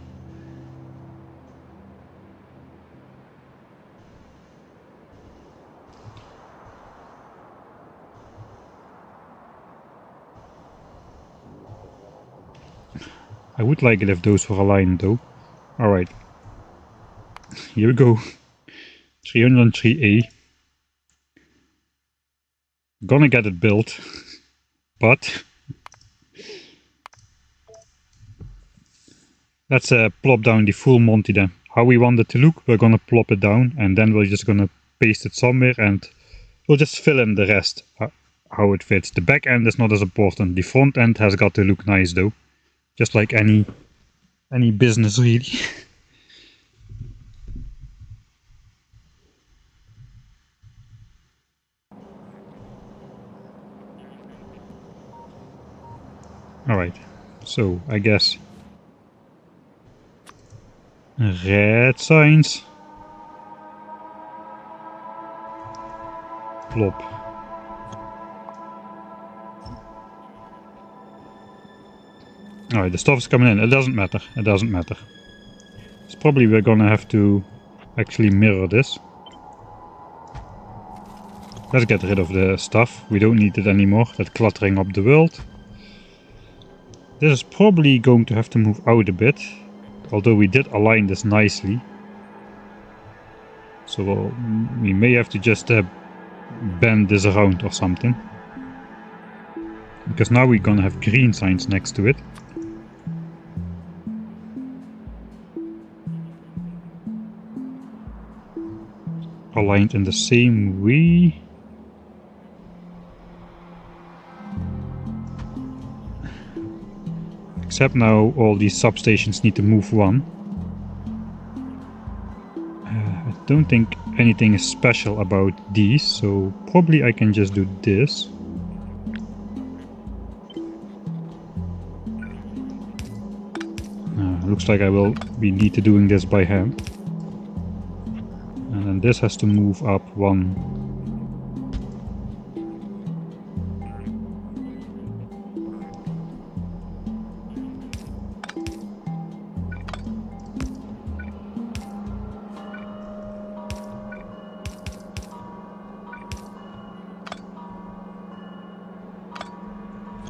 I would like it if those were aligned though. Alright. Here we go. 303A. Gonna get it built. But let's plop down the full Monty then. How we want it to look, we're gonna plop it down and then we're just gonna paste it somewhere and we'll just fill in the rest. How it fits. The back end is not as important. The front end has got to look nice though. Just like any business really. Alright, so I guess red signs. Plop. Alright, the stuff is coming in. It doesn't matter. It doesn't matter. It's probably we're gonna have to actually mirror this. Let's get rid of the stuff. We don't need it anymore. That's cluttering up the world. This is probably going to have to move out a bit. Although we did align this nicely. So we may have to just bend this around or something. Because now we're gonna have green signs next to it. Aligned in the same way. Except now all these substations need to move one. I don't think anything is special about these, so probably I can just do this. Looks like I will be need to doing this by hand. And then this has to move up one.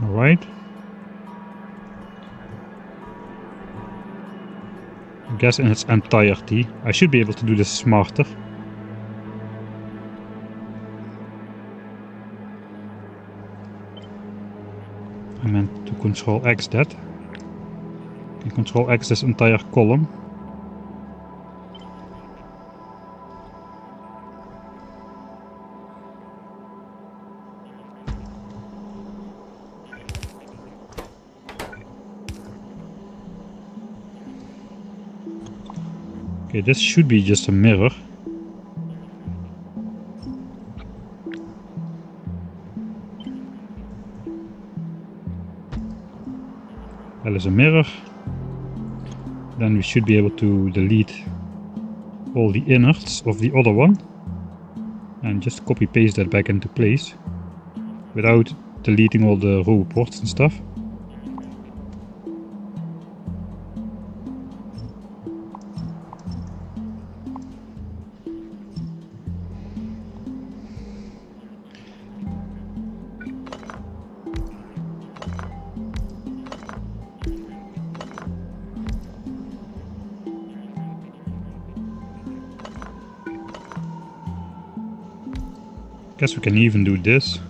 Alright. I guess in its entirety. I should be able to do this smarter. I meant to Control X that. And Control X this entire column. Okay, this should be just a mirror. That is a mirror. Then we should be able to delete all the innards of the other one. And just copy paste that back into place. Without deleting all the row ports and stuff. Guess we can even do this.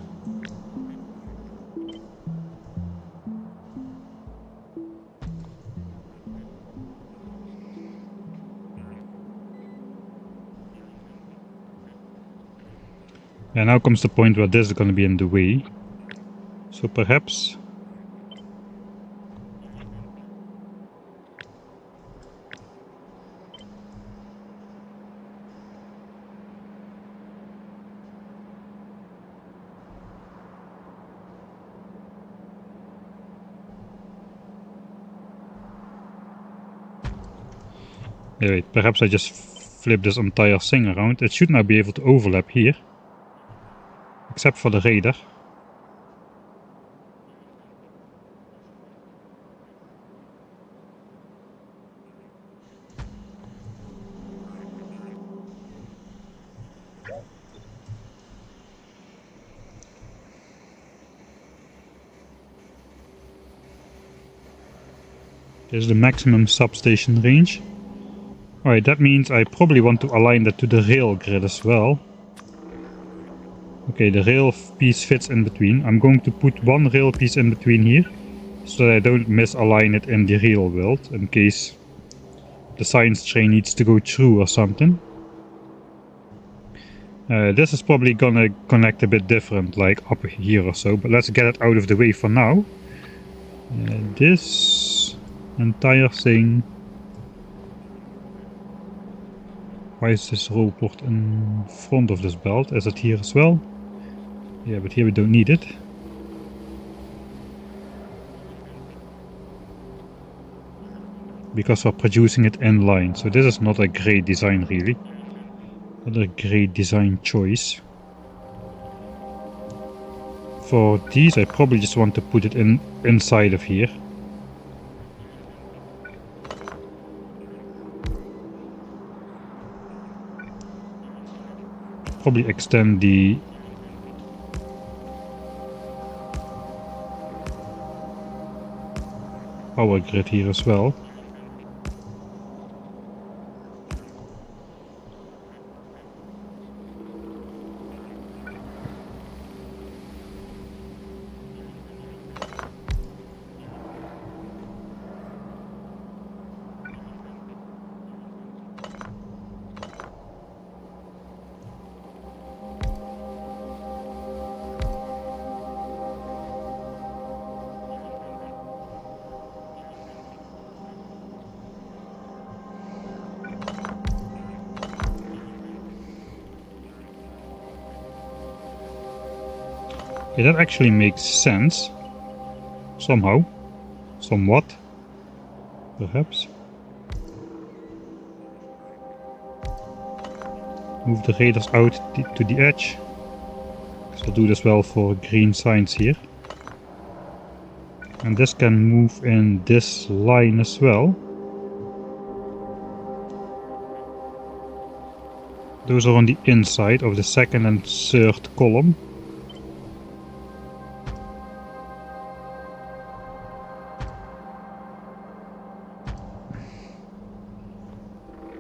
And now comes the point where this is going to be in the way. So perhaps... Yeah, wait, perhaps I just flip this entire thing around. It should now be able to overlap here. Except for the radar. This is the maximum substation range. Alright, that means I probably want to align that to the rail grid as well. Okay, the rail piece fits in between. I'm going to put one rail piece in between here, so that I don't misalign it in the real world, in case the science train needs to go through or something. This is probably gonna connect a bit different, like up here or so, but let's get it out of the way for now. This entire thing... Why is this roll port in front of this belt? Is it here as well? Yeah, but here we don't need it. Because we're producing it in line. So this is not a great design really. Not a great design choice. For these I probably just want to put it inside of here. Probably extend the power grid here as well. Okay, that actually makes sense. Somehow. Somewhat. Perhaps. Move the radars out to the edge. So I'll do this well for green signs here. And this can move in this line as well. Those are on the inside of the second and third column.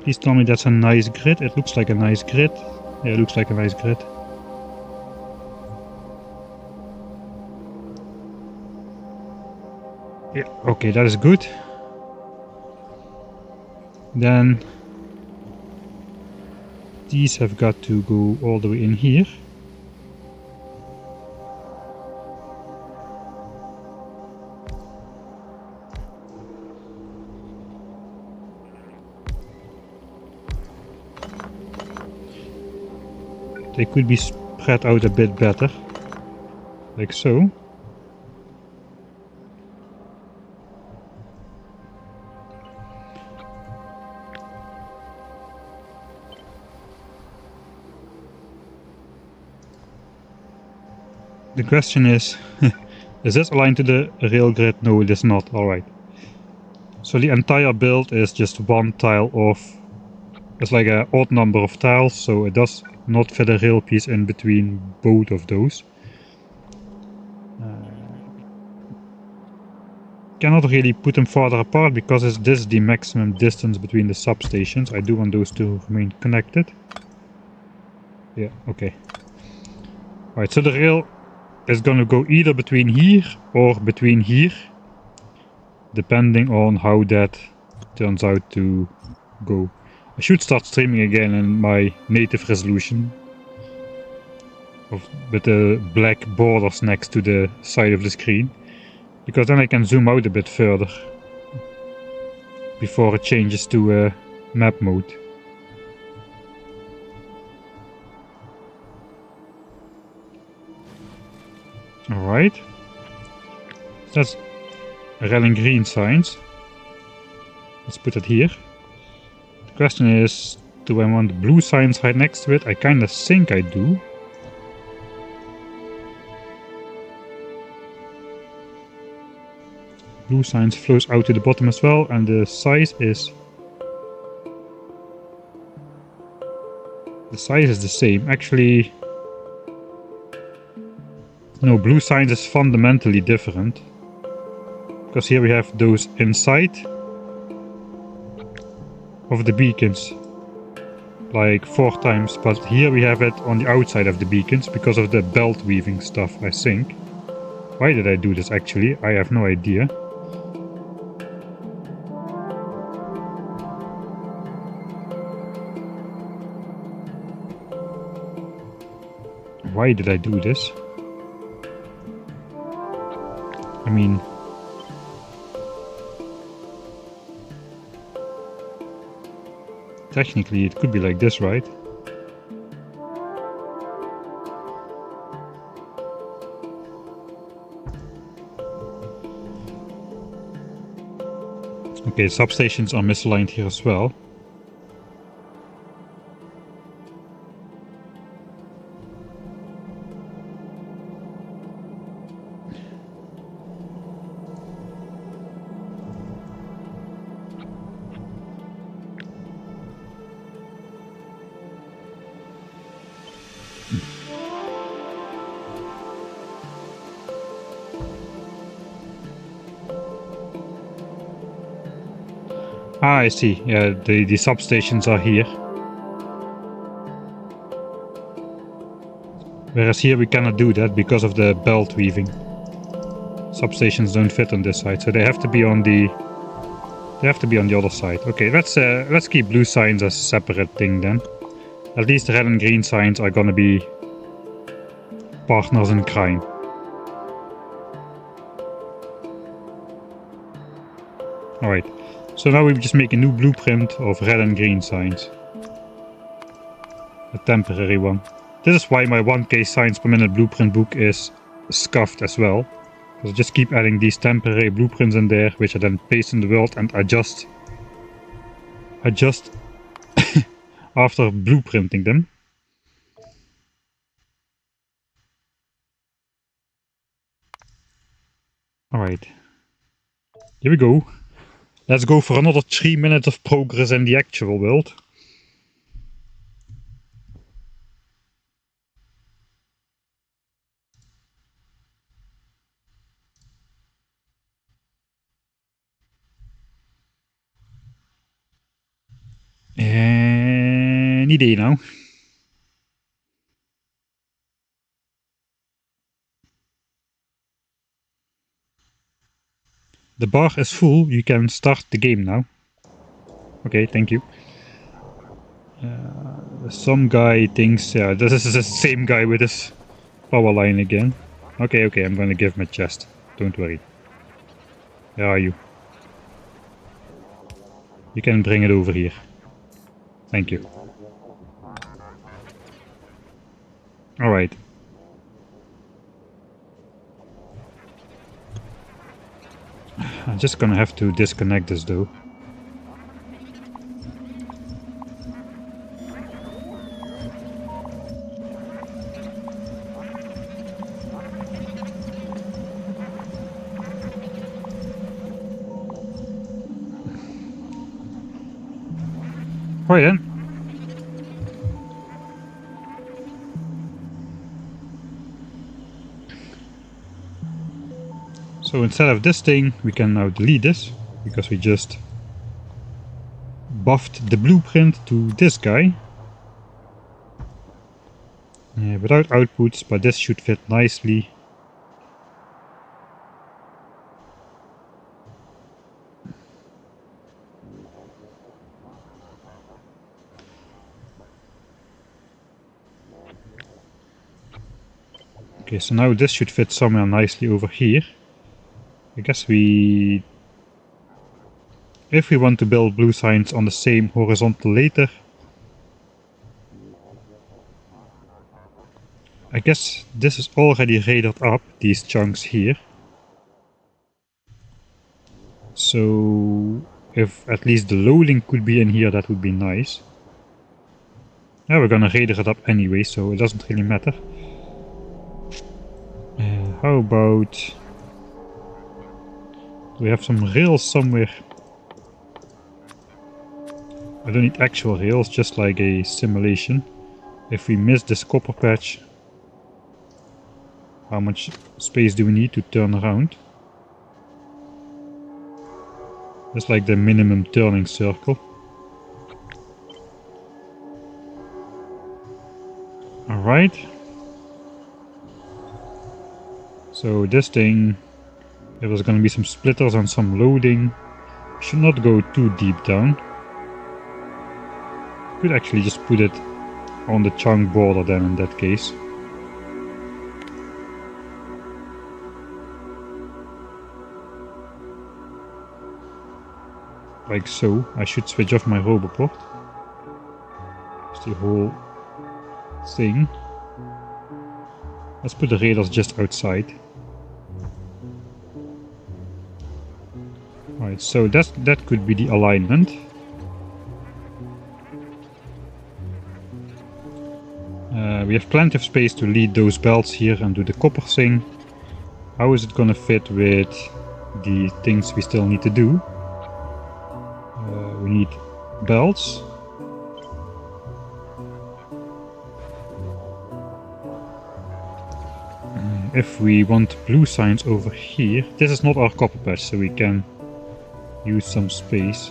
Please tell me that's a nice grid. It looks like a nice grid. Yeah, it looks like a nice grid. Yeah, okay, that is good. Then these have got to go all the way in here. They could be spread out a bit better, like so. The question is this aligned to the rail grid? No, it is not. Alright. So the entire build is just one tile of... It's like an odd number of tiles, so it does not fit a rail piece in between both of those. Cannot really put them farther apart because this is the maximum distance between the substations. I do want those to remain connected. Yeah, okay. Right, so the rail is gonna go either between here or between here, depending on how that turns out to go. I should start streaming again in my native resolution, with the black borders next to the side of the screen, because then I can zoom out a bit further before it changes to map mode. Alright, that's red and green signs. Let's put it here. The question is, do I want the blue signs right next to it? I kinda think I do. Blue signs flows out to the bottom as well, and the size is the same. Actually, no, blue signs is fundamentally different, because here we have those inside of the beacons, like 4 times, but here we have it on the outside of the beacons because of the belt weaving stuff, I think. Why did I do this actually? I have no idea. Why did I do this? I mean, technically it could be like this, right? Okay, substations are misaligned here as well. Ah, I see. Yeah, the substations are here. Whereas here we cannot do that because of the belt weaving. Substations don't fit on this side, so they have to be on the other side. Okay, let's keep blue signs as a separate thing then. At least the red and green signs are gonna be partners in crime. Alright, so now we just make a new blueprint of red and green signs. A temporary one. This is why my 1k signs per minute blueprint book is scuffed as well. Because I just keep adding these temporary blueprints in there, which I then paste in the world and adjust after blueprinting them. Alright. Here we go. Let's go for another 3 minutes of progress in the actual world. Een idee nou. The bar is full, you can start the game now. Okay, thank you. Some guy thinks, yeah, this is the same guy with his power line again. Okay, I'm gonna give him a chest. Don't worry. Where are you? You can bring it over here. Thank you. Alright. I'm just gonna have to disconnect this though. Alright then. So instead of this thing, we can now delete this, because we just buffed the blueprint to this guy. without outputs, but this should fit nicely. Okay, so now this should fit somewhere nicely over here. I guess if we want to build blue signs on the same horizontal later, I guess this is already rated up, these chunks here. So if at least the loading could be in here, that would be nice. Yeah, we're gonna radar it up anyway, so it doesn't really matter. How about... do we have some rails somewhere? I don't need actual rails, just like a simulation. If we miss this copper patch, how much space do we need to turn around? That's like the minimum turning circle. Alright. So this thing, there was gonna be some splitters and some loading. Should not go too deep down. Could actually just put it on the chunk border then in that case. Like so. I should switch off my roboport. It's the whole thing. Let's put the radars just outside. Alright, so that could be the alignment. We have plenty of space to lead those belts here and do the copper thing. How is it gonna fit with the things we still need to do? We need belts. If we want blue signs over here, this is not our copper patch, so we can use some space.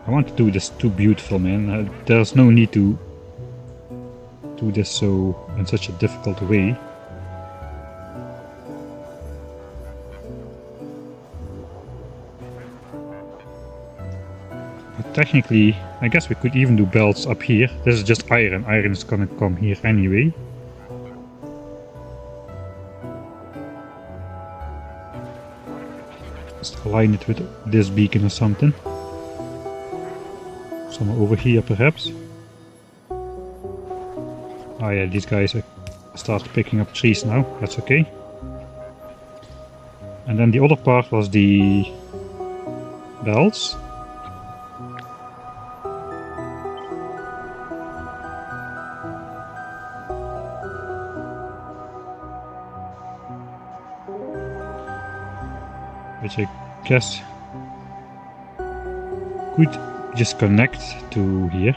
I want to do this too beautiful, man. There's no need to do this so in such a difficult way. But technically, I guess we could even do belts up here. This is just iron. Iron is gonna come here anyway. Just align it with this beacon or something. Somewhere over here perhaps. Oh yeah, these guys start picking up trees now, that's okay. And then the other part was the belts. Which I guess could just connect to here.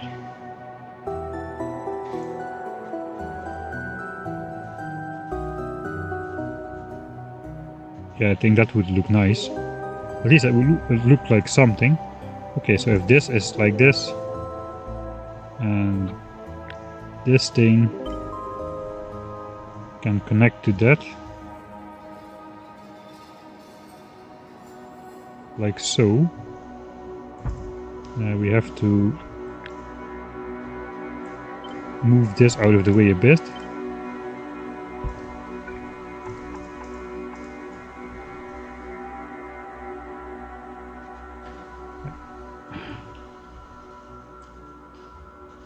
Yeah, I think that would look nice. At least it would look like something. Okay, so if this is like this, and this thing can connect to that, like so, we have to move this out of the way a bit.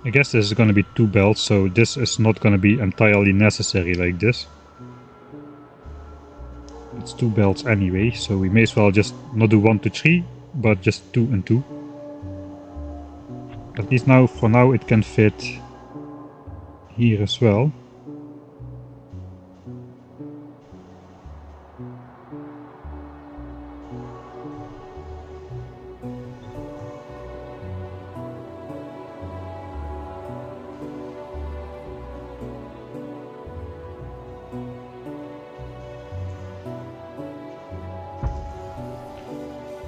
I guess this is going to be two belts, so this is not going to be entirely necessary like this. It's two belts anyway, so we may as well just not do 1, 2, 3, but just 2 and 2. At least now, for now, it can fit here as well.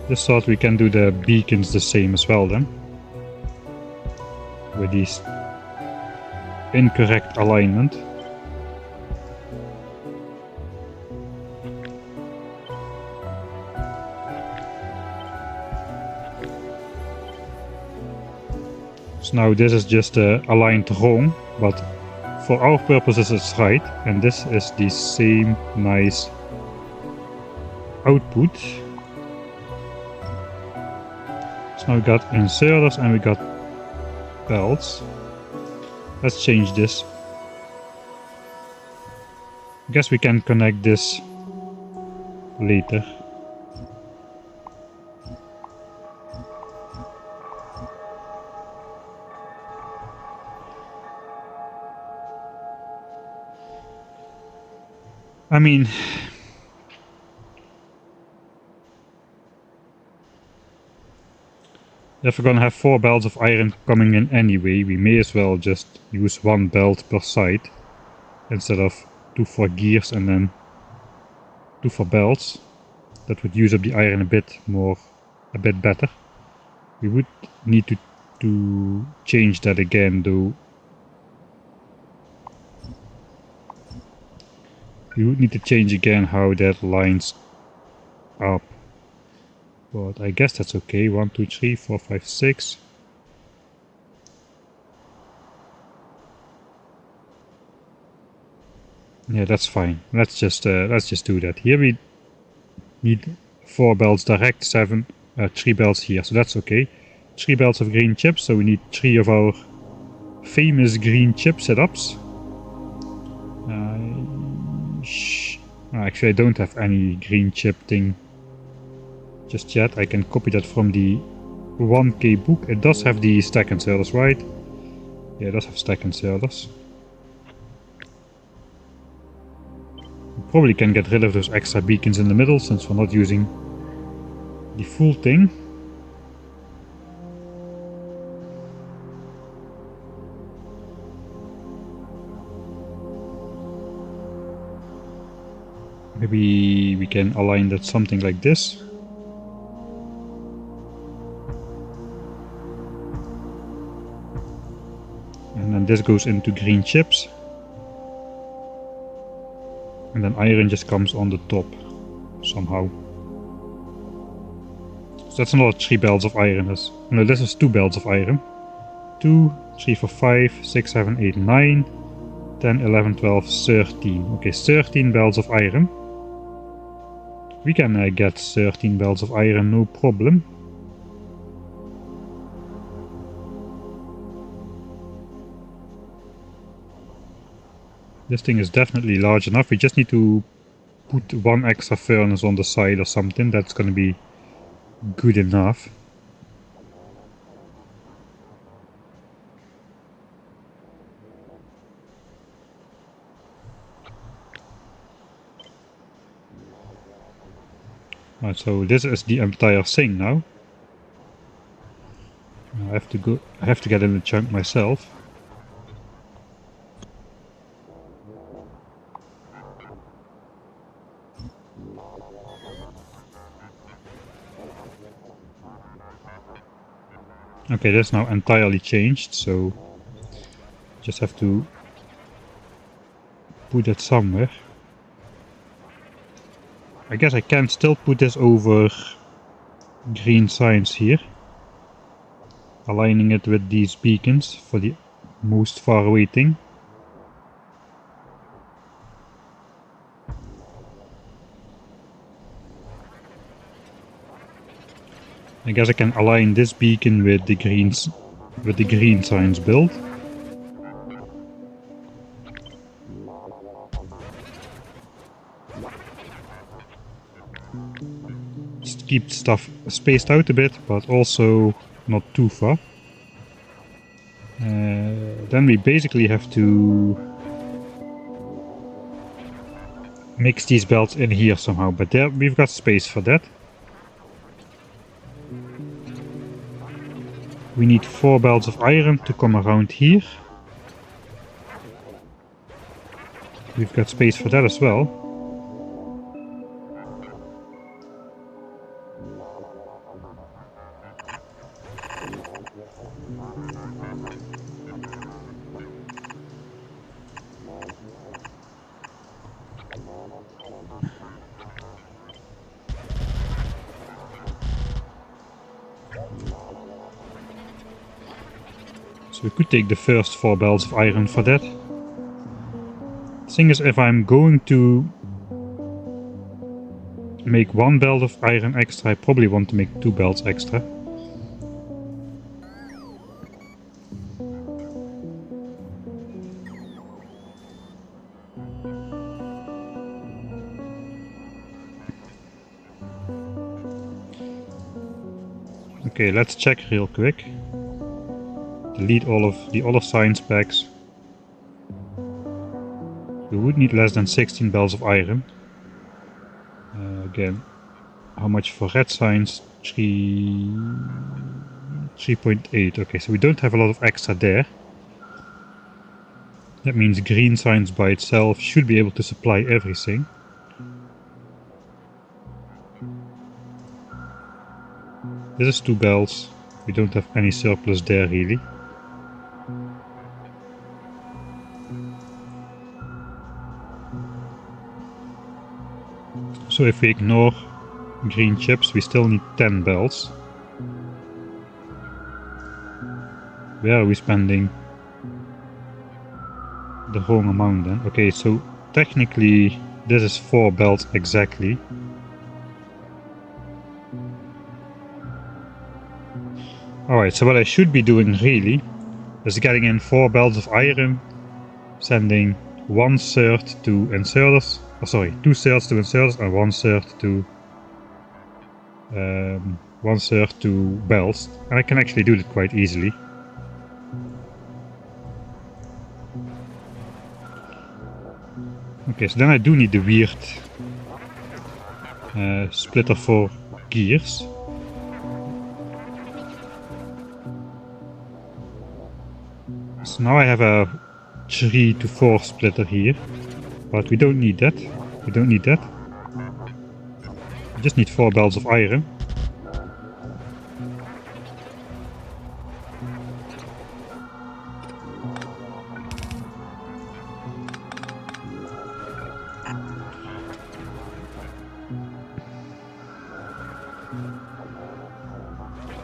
Just thought we can do the beacons the same as well then. With these incorrect alignment. So now this is just aligned wrong, but for our purposes it's right, and this is the same nice output. So now we got inserters and we got belts. Let's change this. I guess we can connect this later. I mean, if we're gonna have 4 belts of iron coming in anyway, we may as well just use 1 belt per side instead of 2 for gears and then 2 for belts. That would use up the iron a bit better. We would need to change that again though. We would need to change again how that lines up. But I guess that's okay. 1, 2, 3, 4, 5, 6. Yeah, that's fine. Let's just do that. Here we need 4 belts direct, 3 belts here, so that's okay. 3 belts of green chips, so we need 3 of our famous green chip setups. Actually, I don't have any green chip thing just yet. I can copy that from the 1K book. It does have the stack inserters, right? Yeah, it does have stack inserters. We probably can get rid of those extra beacons in the middle since we're not using the full thing. Maybe we can align that something like this. And then this goes into green chips. And then iron just comes on the top somehow. So that's another 3 belts of iron. No, this is 2 belts of iron. 2, 3, 4, 5, 6, 7, 8, 9, 10, 11, 12, 13. Okay, 13 belts of iron. We can get 13 belts of iron, no problem. This thing is definitely large enough. We just need to put 1 extra furnace on the side or something. That's gonna be good enough. Right, so this is the entire thing now. I have to get in the chunk myself. Okay, that's now entirely changed, so just have to put it somewhere. I guess I can still put this over green signs here, aligning it with these beacons for the most far away thing. I guess I can align this beacon with the green signs build. Just keep stuff spaced out a bit, but also not too far. Then we basically have to mix these belts in here somehow, but there we've got space for that. We need 4 belts of iron to come around here. We've got space for that as well. we could take the first 4 belts of iron for that. The thing is, if I'm going to make 1 belt of iron extra, I probably want to make 2 belts extra. Okay, let's check real quick. Delete all of the other science packs. We would need less than 16 belts of iron. Again, how much for red science? 3.8. Okay, so we don't have a lot of extra there. That means green science by itself should be able to supply everything. This is 2 belts. We don't have any surplus there really. So if we ignore green chips, we still need 10 belts. Where are we spending the wrong amount then? Okay, so technically this is 4 belts exactly. Alright, so what I should be doing really is getting in 4 belts of iron, sending 1/3 to inserters, 2/3 to inserters and 1/3 to 1/3 to belts, and I can actually do that quite easily. Okay, so then I do need the weird splitter for gears. So now I have a 3 to 4 splitter here, but we don't need that. We don't need that. We just need 4 belts of iron.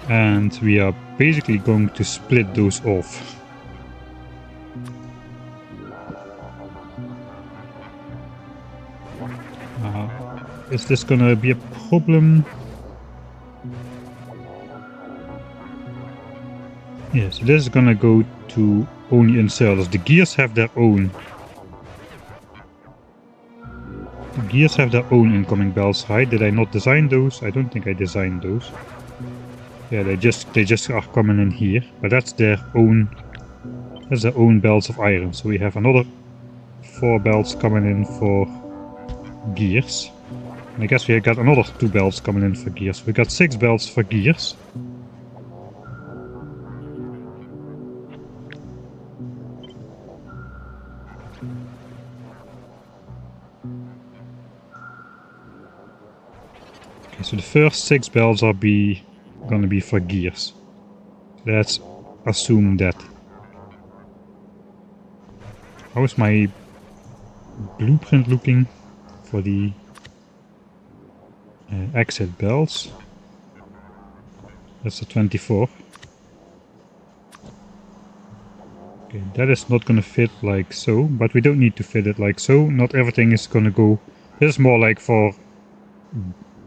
And we are basically going to split those off. Is this gonna be a problem? Yes, this is gonna go to only inserters. The gears have their own. The gears have their own incoming belts, right? Did I not design those? I don't think I designed those. Yeah, they just are coming in here, but that's their own. That's their own belts of iron. So we have another 4 belts coming in for gears. And I guess we got another 2 belts coming in for gears. We got 6 belts for gears. Okay, so the first 6 belts are gonna be for gears. Let's assume that. How is my blueprint looking for the exit belts? That's a 24. Okay, that is not gonna fit like so, but we don't need to fit it like so. Not everything is gonna go. This is more like for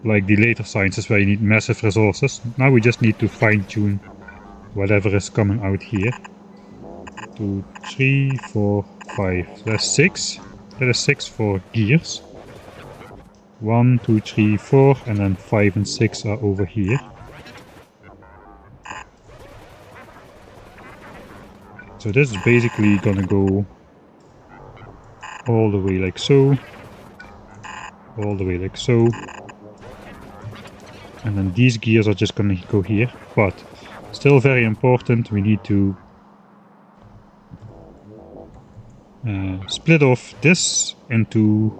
like the later sciences where you need massive resources. Now we just need to fine-tune whatever is coming out here. 2, 3, 4, 5. So that's 6. That is 6 for gears. 1, 2, 3, 4, and then 5 and 6 are over here. So this is basically gonna go all the way like so, all the way like so, and then these gears are just gonna go here. But still very important, we need to split off this into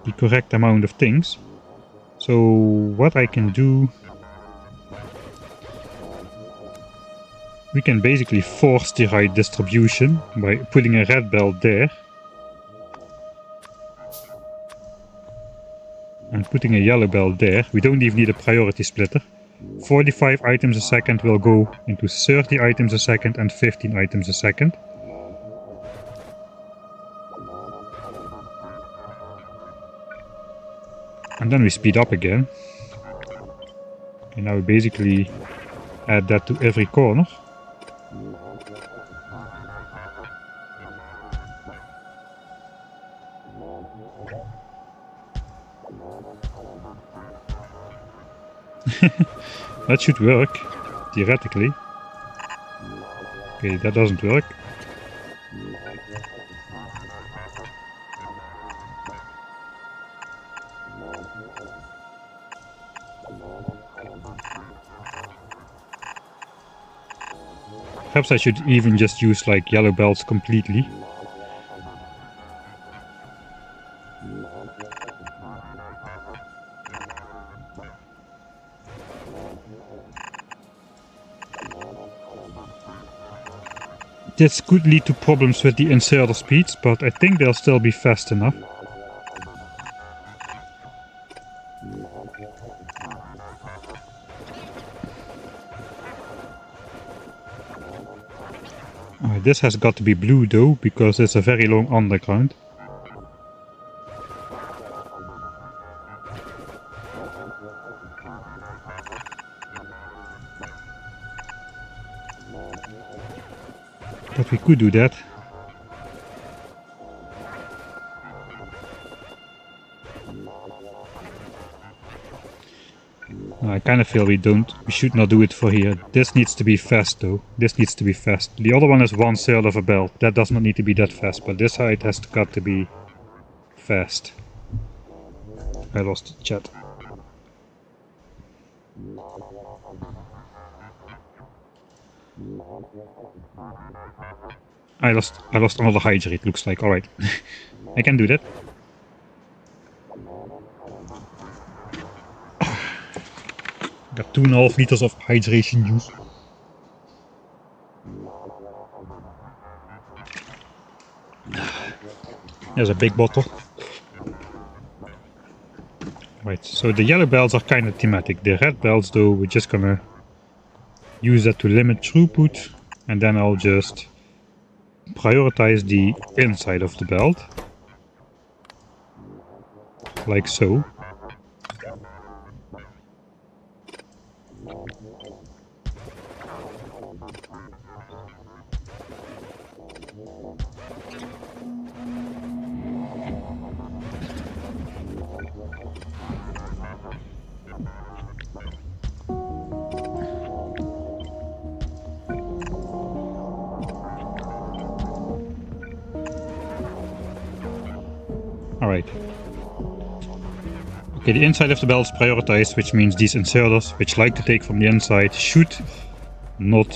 the correct amount of things. So what I can do, we can basically force the right distribution by putting a red belt there and putting a yellow belt there. We don't even need a priority splitter. 45 items a second will go into 30 items a second and 15 items a second. And then we speed up again. And now we basically add that to every corner. That should work, theoretically. Okay, that doesn't work. Perhaps I should even just use like yellow belts completely. This could lead to problems with the inserter speeds, but I think they'll still be fast enough. This has got to be blue though, because it's a very long underground. But we could do that. I kind of feel we should not do it for here. This needs to be fast though. This needs to be fast. The other one is 1/3 of a belt. That does not need to be that fast, but this side has got to be fast. I lost chat. I lost another hydrate, looks like. Alright. I can do that. Got 2.5 liters of hydration juice. There's a big bottle. Right, so the yellow belts are kind of thematic. The red belts though, we're just gonna use that to limit throughput, and then I'll just prioritize the inside of the belt. Like so. Alright. Okay, the inside of the belt is prioritized, which means these inserters, which like to take from the inside, should not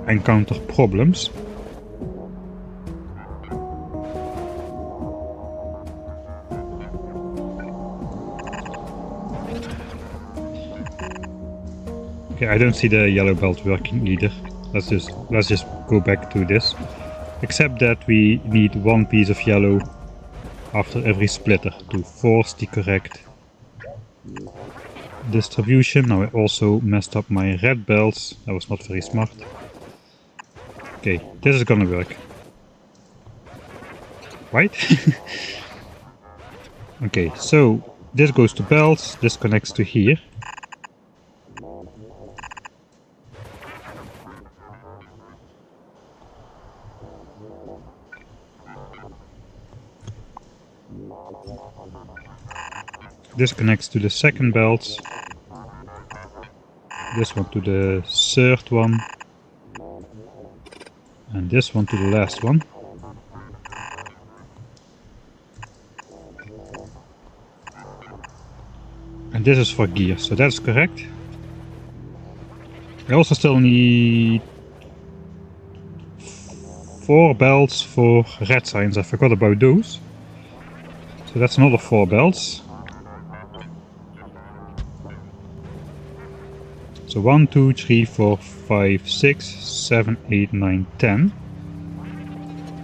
encounter problems. Okay, I don't see the yellow belt working either. Let's just go back to this. Except that we need one piece of yellow after every splitter to force the correct distribution. Now I also messed up my red belts. That was not very smart. Okay, this is gonna work. Right? Okay, so this goes to belts, this connects to here. This connects to the second belt. This one to the third one. And this one to the last one. And this is for gear, so that's correct. I also still need 4 belts for red signs. I forgot about those. So that's another 4 belts. So 1, 2, 3, 4, 5, 6, 7, 8, 9, 10.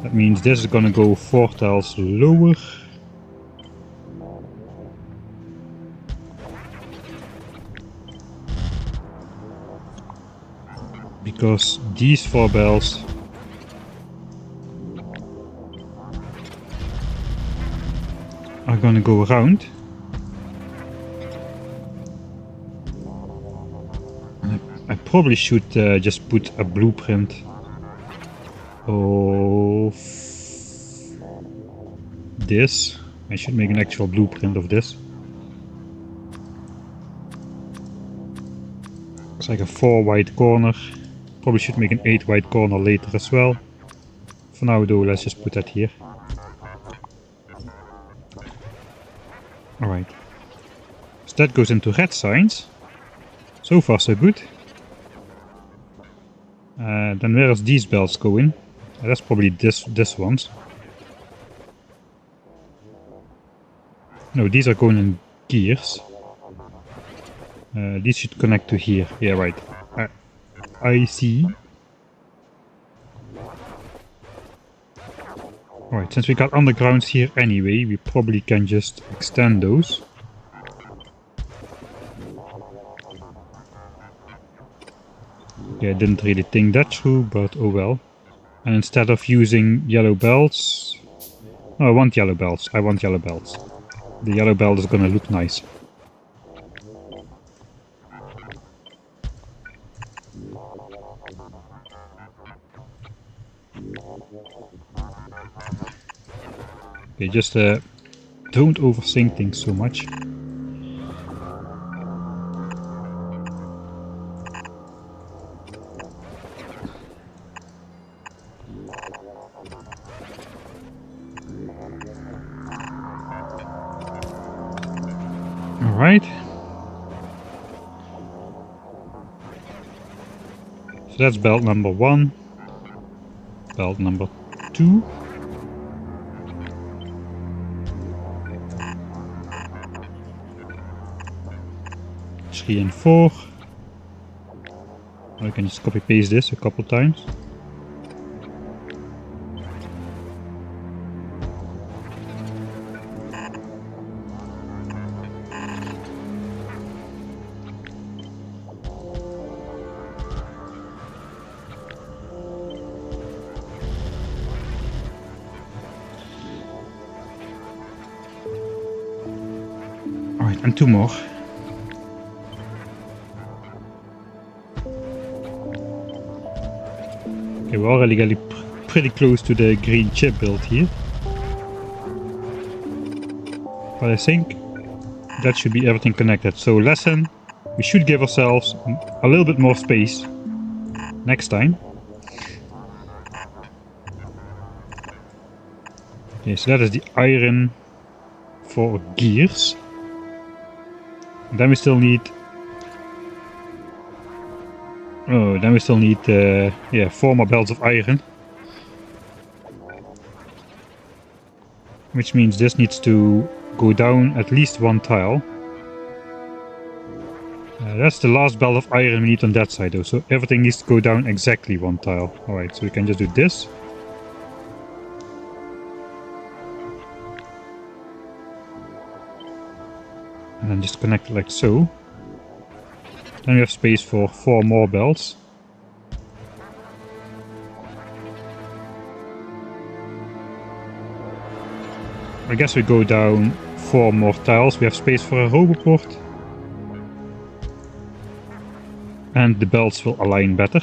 That means this is gonna go 4 tiles lower. because these 4 bells are gonna go around. I probably should just put a blueprint of this. I should make an actual blueprint of this. It's like a 4 white corner. Probably should make an 8 white corner later as well. For now though, let's just put that here. Alright. So that goes into red signs. So far so good. Then where does these bells go in? That's probably this ones. No, these are going in gears. These should connect to here. Yeah, right. I see. Alright, since we got undergrounds here anyway, we probably can just extend those. Yeah, I didn't really think that through, but oh well. And instead of using yellow belts... No, I want yellow belts. I want yellow belts. The yellow belt is gonna look nice. Okay, just don't overthink things so much. Alright. So that's belt number 1. Belt number 2. Three and 4. I can just copy paste this a couple times. Alright, and 2 more. Okay, we're already getting pretty close to the green chip build here. But I think that should be everything connected. So lesson, we should give ourselves a little bit more space next time. Okay, so that is the iron for gears. And then we still need... Oh, then we still need, yeah, 4 more belts of iron. Which means this needs to go down at least 1 tile. That's the last belt of iron we need on that side though, so everything needs to go down exactly 1 tile. Alright, so we can just do this. And then just connect it like so. Then we have space for 4 more belts. I guess we go down 4 more tiles. We have space for a roboport. And the belts will align better.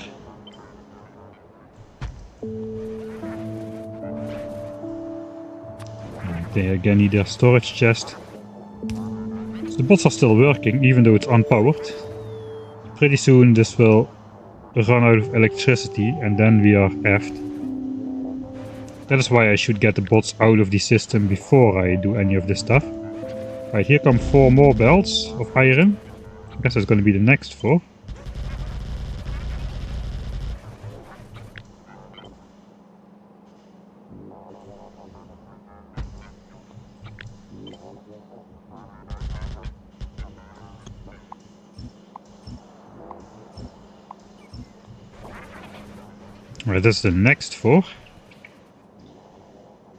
They again need a storage chest. So the bots are still working, even though it's unpowered. Pretty soon this will run out of electricity and then we are effed. That is why I should get the bots out of the system before I do any of this stuff. Right, here come 4 more belts of iron. I guess that's going to be the next 4. Right, that's the next 4.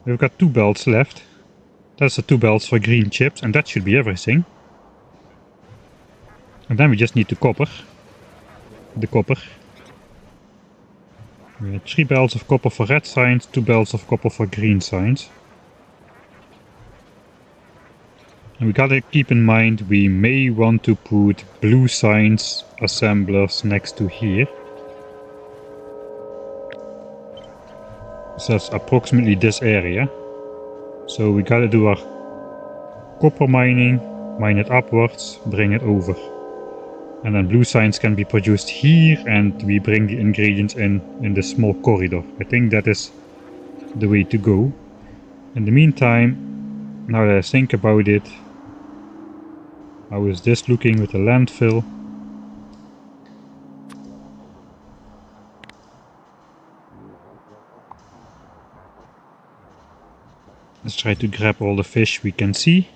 We've got 2 belts left. That's the 2 belts for green chips, and that should be everything. And then we just need the copper. We had 3 belts of copper for red signs, 2 belts of copper for green signs. And we gotta keep in mind we may want to put blue signs assemblers next to here. So that's approximately this area. So we gotta do our copper mining, mine it upwards, bring it over. And then blue signs can be produced here and we bring the ingredients in this small corridor. I think that is the way to go. In the meantime, now that I think about it, how is this looking with the landfill? Let's try to grab all the fish we can see.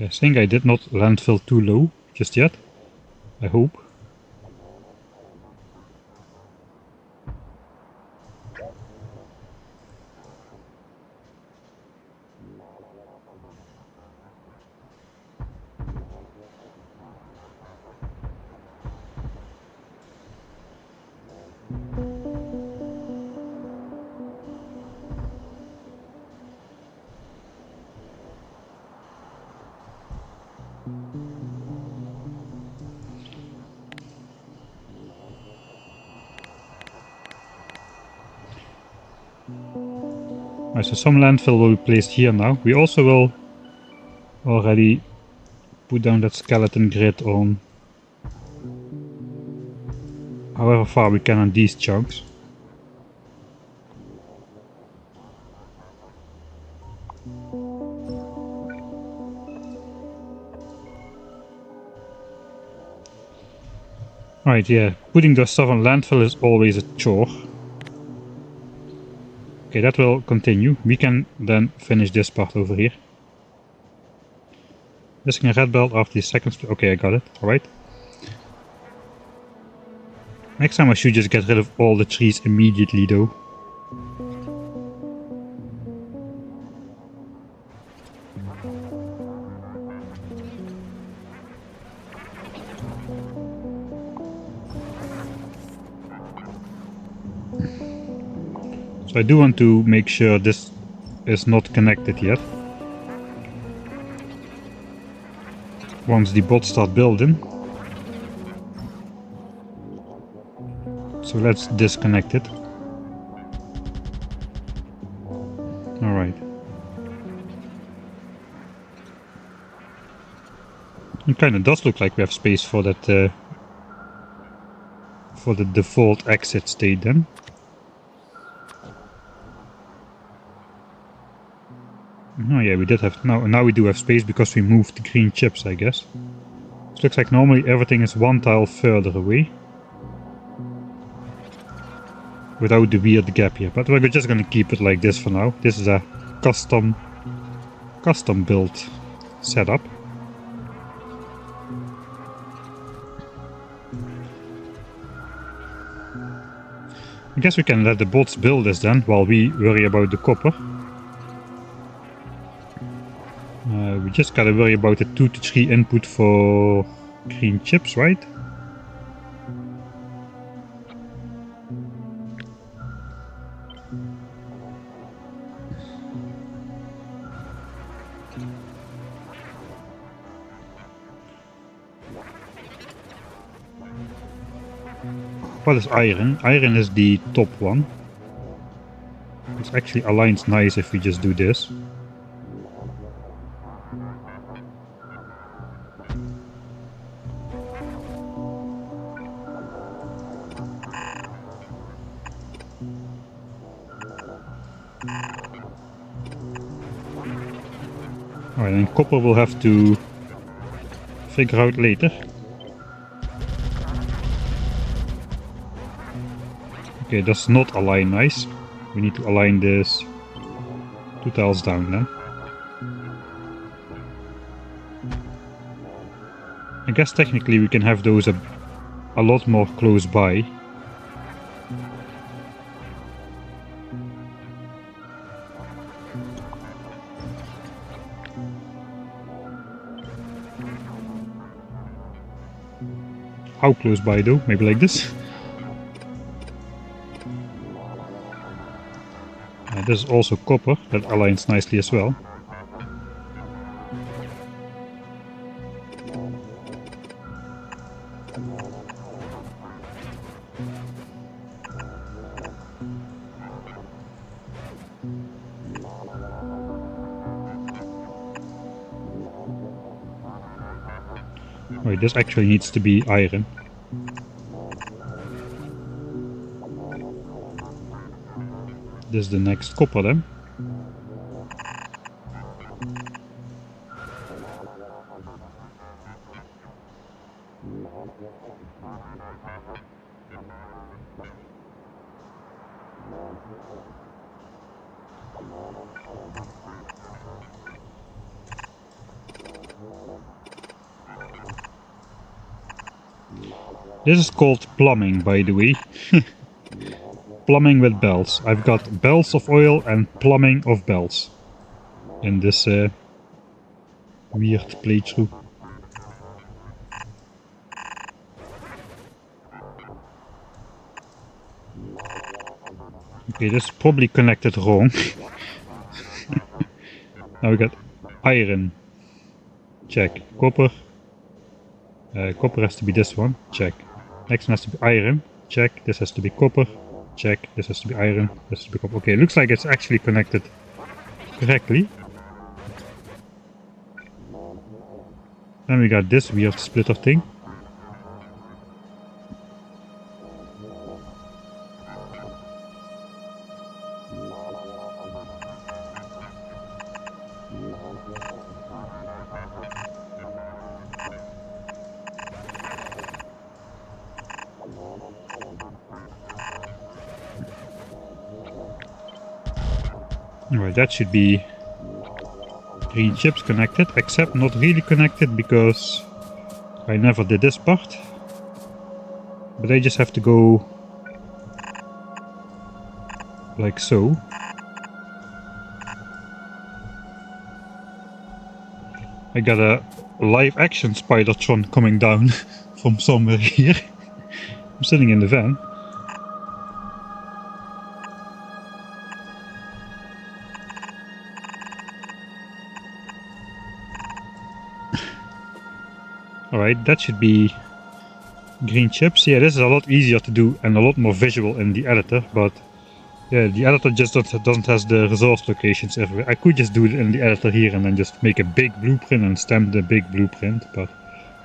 I think I did not landfill too low just yet. I hope. Right, so some landfill will be placed here now. We also will already put down that skeleton grid on however far we can on these chunks. Right, yeah, putting the stuff on landfill is always a chore. Okay, that will continue. We can then finish this part over here. Missing a red belt after the second... Okay, I got it. Alright. Next time I should just get rid of all the trees immediately though. So I do want to make sure this is not connected yet. Once the bots start building. So let's disconnect it. Alright. It kind of does look like we have space for that for the default exit state then. Oh yeah, we did have... Now we do have space because we moved the green chips, I guess. It looks like normally everything is one tile further away. Without the weird gap here. But we're just gonna keep it like this for now. This is a custom built setup. I guess we can let the bots build this then, while we worry about the copper. We just gotta worry about the 2 to 3 input for green chips, right? What is iron? Iron is the top one. It actually aligns nice if we just do this. Alright, and copper we'll have to figure out later. Okay, that's not align nice. We need to align this 2 tiles down then. I guess technically we can have those a lot more close by. How close by though? Maybe like this? This is also copper, that aligns nicely as well. Wait, this actually needs to be iron. This is the next copper then. This is called plumbing, by the way. Plumbing with bells. I've got bells of oil and plumbing of bells in this weird playthrough. Okay, this is probably connected wrong. Now we got iron. Check. Copper. Copper has to be this one. Check. Next one has to be iron. Check. This has to be copper. Check. This has to be iron. This has to be copper. Okay, looks like it's actually connected correctly. Then we got this weird splitter thing. Alright, that should be green chips connected, except not really connected because I never did this part. But they just have to go like so. I got a live action Spidertron coming down from somewhere here. I'm sitting in the van. Alright, that should be green chips. Yeah, this is a lot easier to do and a lot more visual in the editor, but yeah, the editor just doesn't have the resource locations everywhere. I could just do it in the editor here and then just make a big blueprint and stamp the big blueprint, but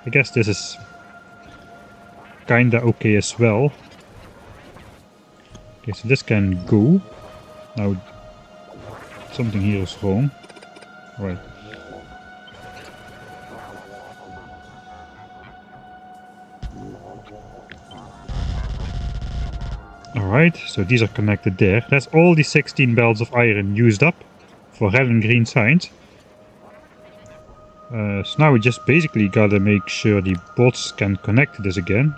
I guess this is kinda okay as well. Okay, so this can go. Now, something here is wrong. Right. Alright, so these are connected there. That's all the 16 belts of iron used up for red and green signs. So now we just basically gotta make sure the bots can connect to this again.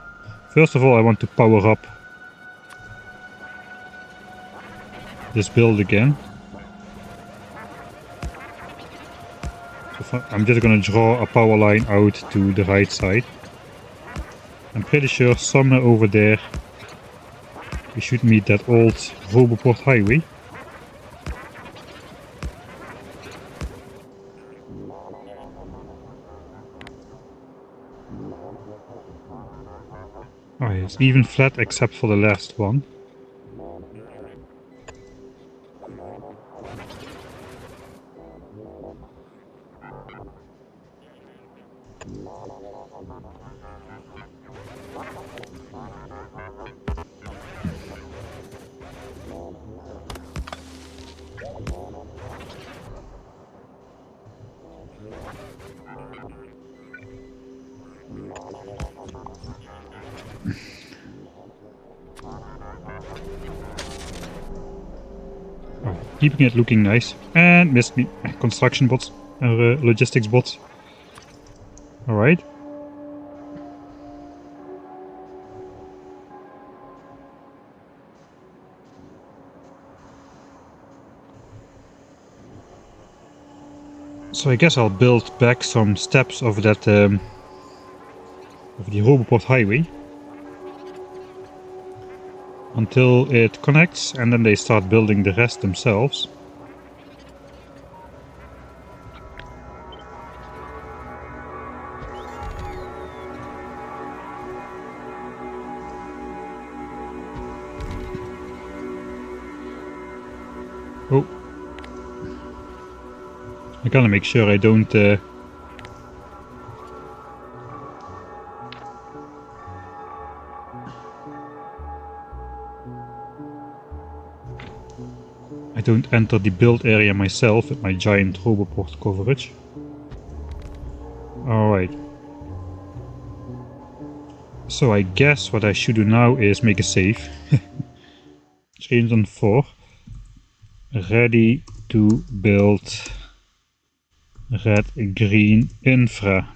First of all, I want to power up this build again. So I'm just gonna draw a power line out to the right side. I'm pretty sure somewhere over there we should meet that old Roboport highway. Oh, it's even flat except for the last one. keeping it looking nice. And missed me. Construction bots, logistics bots. Alright. So I guess I'll build back some steps over that over the Roboport highway until it connects, and then they start building the rest themselves. Oh, I gotta make sure I don't enter the build area myself with my giant Roboport coverage. Alright. So I guess what I should do now is make a save. 304. Ready to build red green infra.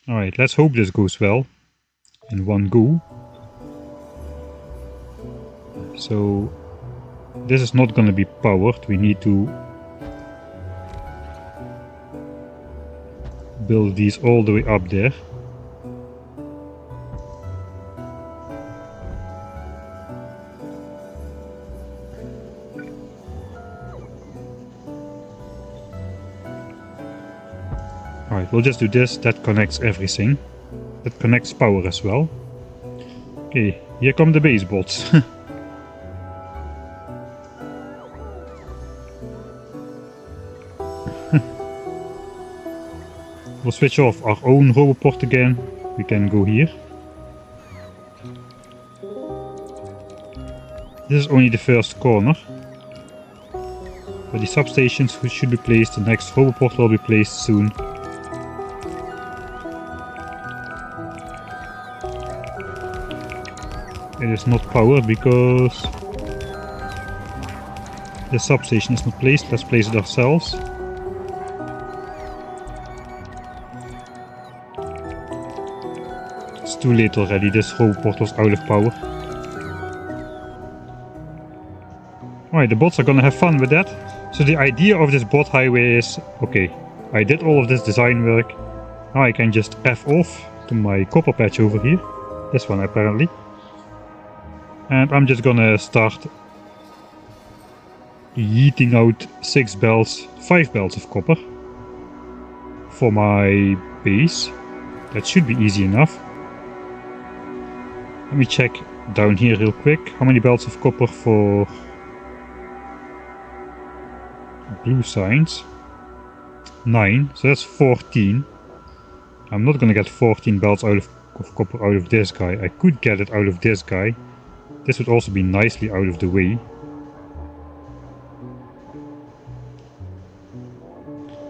Alright, let's hope this goes well in one go. So this is not gonna be powered, we need to build these all the way up there. Alright, we'll just do this, that connects everything. That connects power as well. Okay, here come the base bots. We'll switch off our own Roboport again. We can go here. This is only the first corner. But the substations should be placed, the next Roboport will be placed soon. It is not powered because the substation is not placed. Let's place it ourselves. It's too late already, this Roboport was out of power. Alright, the bots are gonna have fun with that. So the idea of this bot highway is, okay, I did all of this design work. Now I can just F off to my copper patch over here. This one apparently. And I'm just gonna start yeeting out 5 belts of copper for my base. That should be easy enough. Let me check down here real quick. How many belts of copper for blue signs? 9, so that's 14. I'm not gonna get 14 belts of copper out of this guy. I could get it out of this guy. This would also be nicely out of the way.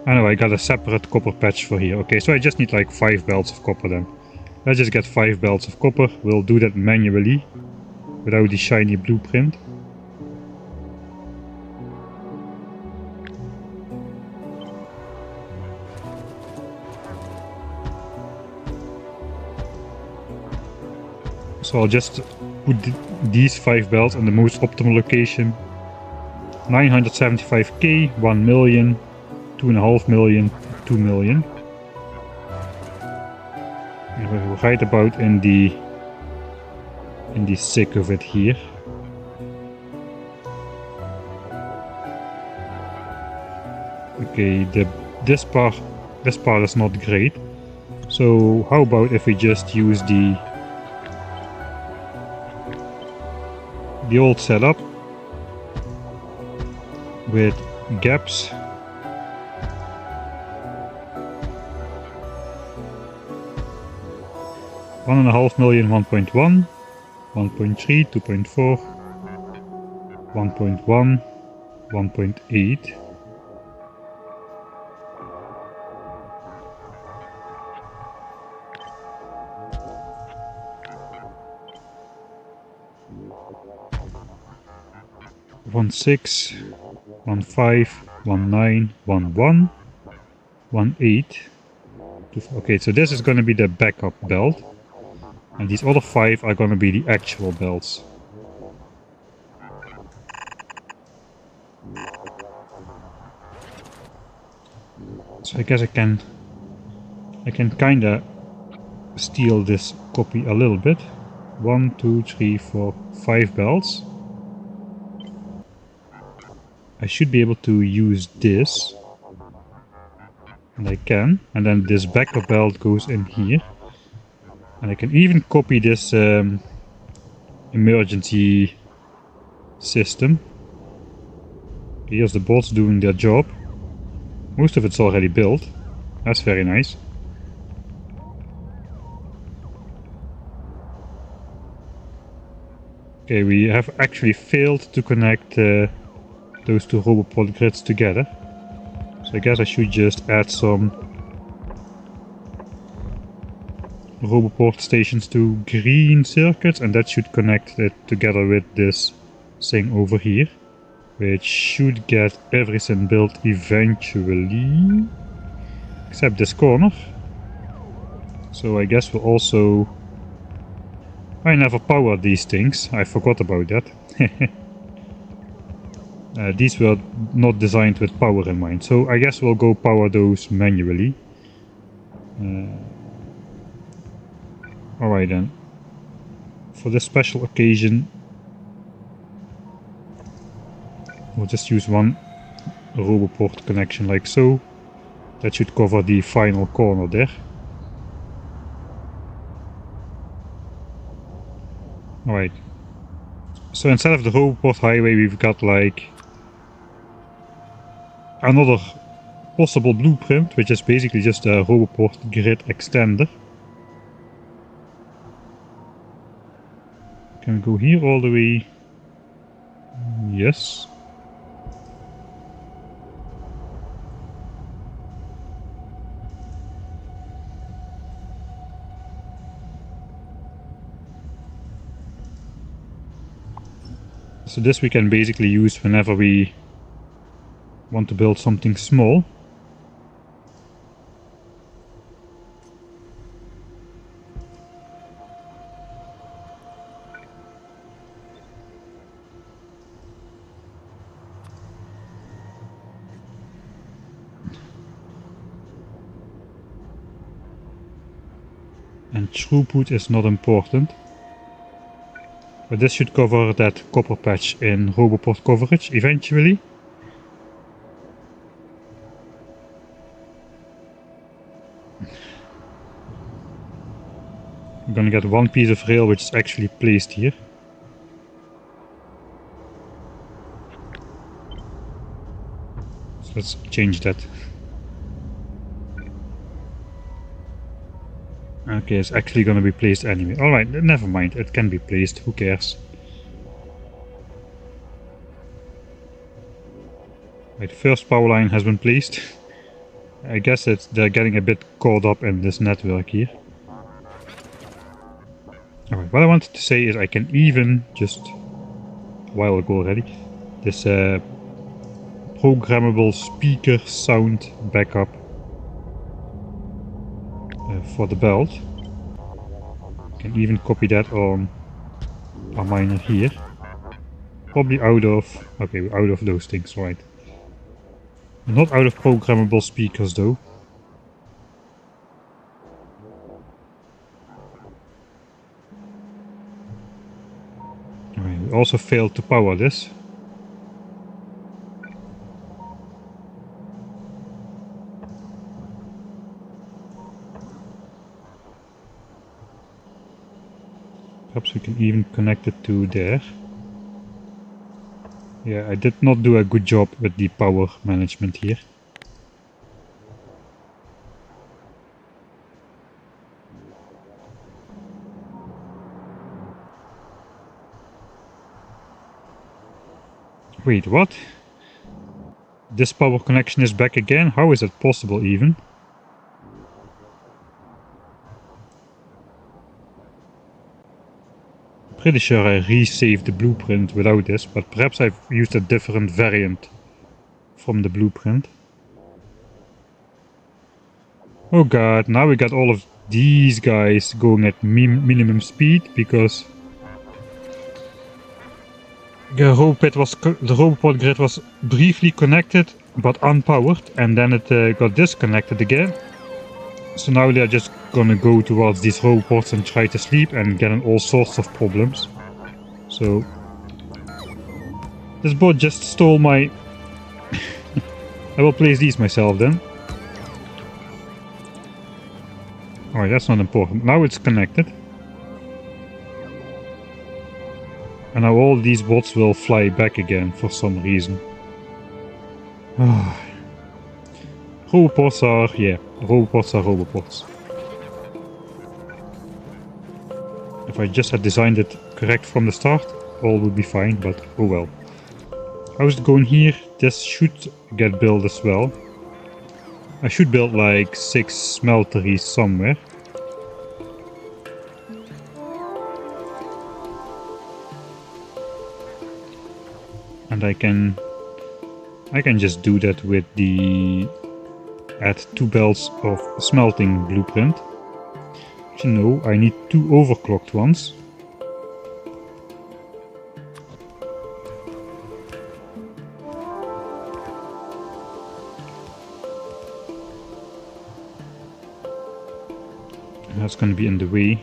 I know, I got a separate copper patch for here. Okay, so I just need like 5 belts of copper then. Let's just get 5 belts of copper. We'll do that manually without the shiny blueprint. So I'll just put these 5 belts in the most optimal location. 975k, 1 million, 2.5 million, 2 million. And we're right about in the thick of it here. Okay, this part is not great. So how about if we just use the old setup with gaps. $1.5 million, 1.1, 1.3, 2.4, 1.1, 1.8. 16, 15, 19, 11, 18. Okay, so this is going to be the backup belt. And these other 5 are going to be the actual belts. So I guess I can kinda steal this copy a little bit. 1, 2, 3, 4, 5 belts. I should be able to use this. And I can. And then this backup belt goes in here. And I can even copy this emergency system. Here's the bots doing their job. Most of it's already built. That's very nice. Okay, we have actually failed to connect those two Roboport grids together. So I guess I should just add some Roboport stations to green circuits, and that should connect it together with this thing over here, which should get everything built eventually, except this corner. So I guess we'll also... I never powered these things, I forgot about that. These were not designed with power in mind, so I guess we'll go power those manually. Alright then. For this special occasion, we'll just use one Roboport connection like so. That should cover the final corner there. Alright. So instead of the Roboport highway, we've got like another possible blueprint, which is basically just a Roboport grid extender. Can we go here all the way? Yes. So this we can basically use whenever we want to build something small. And throughput is not important. But this should cover that copper patch in Roboport coverage eventually. I'm gonna get one piece of rail which is actually placed here. So let's change that. Okay, it's actually gonna be placed anyway. Alright, never mind, it can be placed, who cares. Right, first power line has been placed. I guess they're getting a bit caught up in this network here. Alright, what I wanted to say is I can even, just a while ago already, this programmable speaker sound backup for the belt. Can even copy that on a miner here. Probably out of... okay, we're out of those things, right. Not out of programmable speakers though. Alright, we also failed to power this. Perhaps we can even connect it to there. Yeah, I did not do a good job with the power management here. Wait, what? This power connection is back again? How is that possible even? Pretty sure I resaved the blueprint without this, but perhaps I've used a different variant from the blueprint. Oh god, now we got all of these guys going at minimum speed because the roboport grid was briefly connected but unpowered, and then it got disconnected again. So now they're just gonna go towards these robots and try to sleep and get in all sorts of problems. So this bot just stole my... I will place these myself then. Alright, that's not important. Now it's connected. And now all these bots will fly back again for some reason. Robots are... yeah, robots are robots. If I just had designed it correct from the start, all would be fine, but oh well. How's it going here? This should get built as well. I should build like 6 smelteries somewhere. And I can just do that with the add 2 belts of smelting blueprint. Actually no, I need 2 overclocked ones. That's going to be in the way.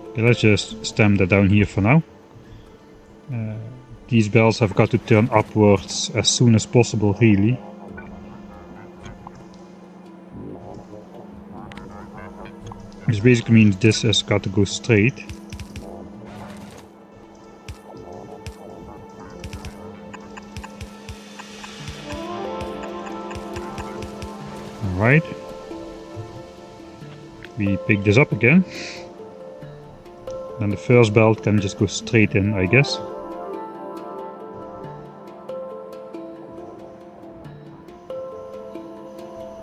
Okay, let's just stamp that down here for now. These bells have got to turn upwards as soon as possible, really. Which basically means this has got to go straight. Alright. We pick this up again. Then the first belt can just go straight in, I guess.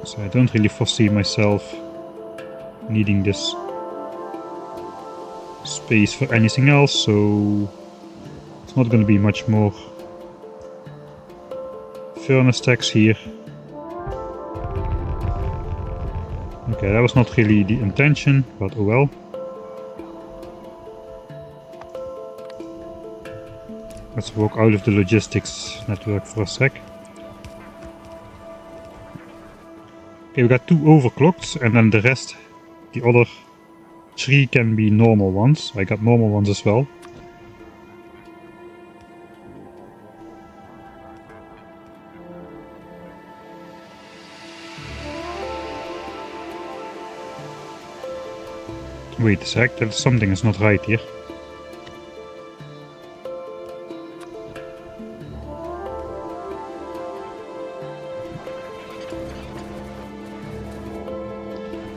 So I don't really foresee myself needing this space for anything else, so it's not going to be much more furnace stacks here. Okay, that was not really the intention, but oh well. Let's walk out of the logistics network for a sec. Okay, we got 2 overclocked, and then the rest, the other 3 can be normal ones. I got normal ones as well. Wait a sec, something is not right here.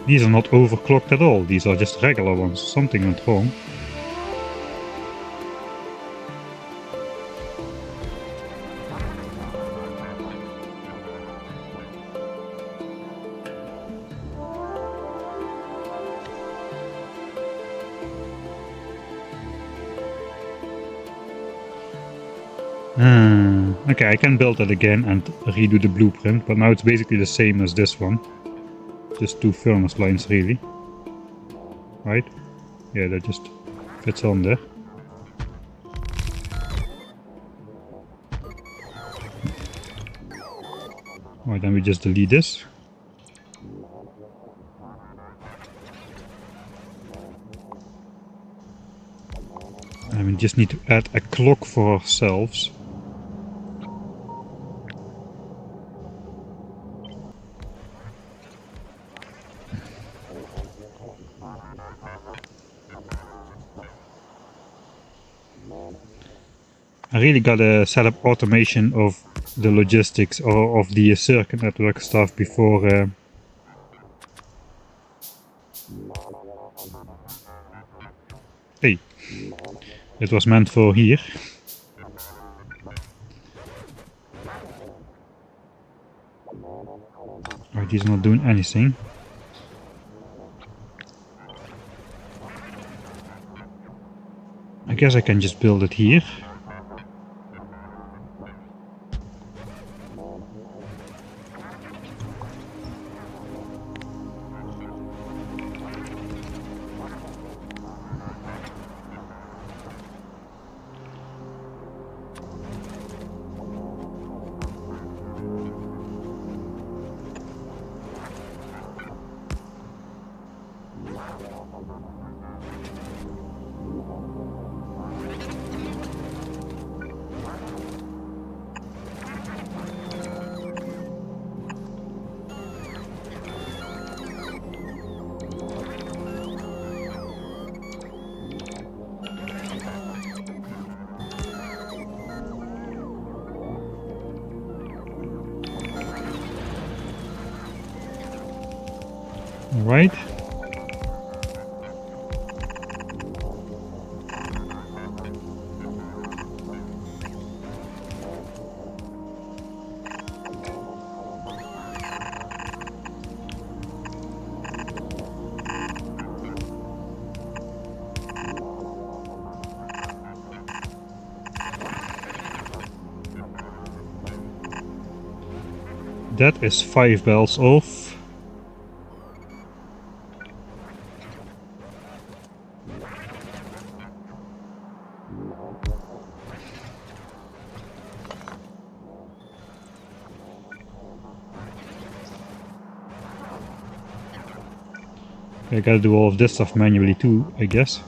These are not overclocked at all, these are just regular ones. Something went wrong. Okay, I can build it again and redo the blueprint, but now it's basically the same as this one. Just 2 furnace lines, really. Right? Yeah, that just fits on there. Alright, then we just delete this. And we just need to add a clock for ourselves. I really gotta set up automation of the logistics or of the circuit network stuff before hey, it was meant for here. Right, he's not doing anything. I guess I can just build it here. Alright. That is 5 bells off. I gotta do all of this stuff manually too, I guess.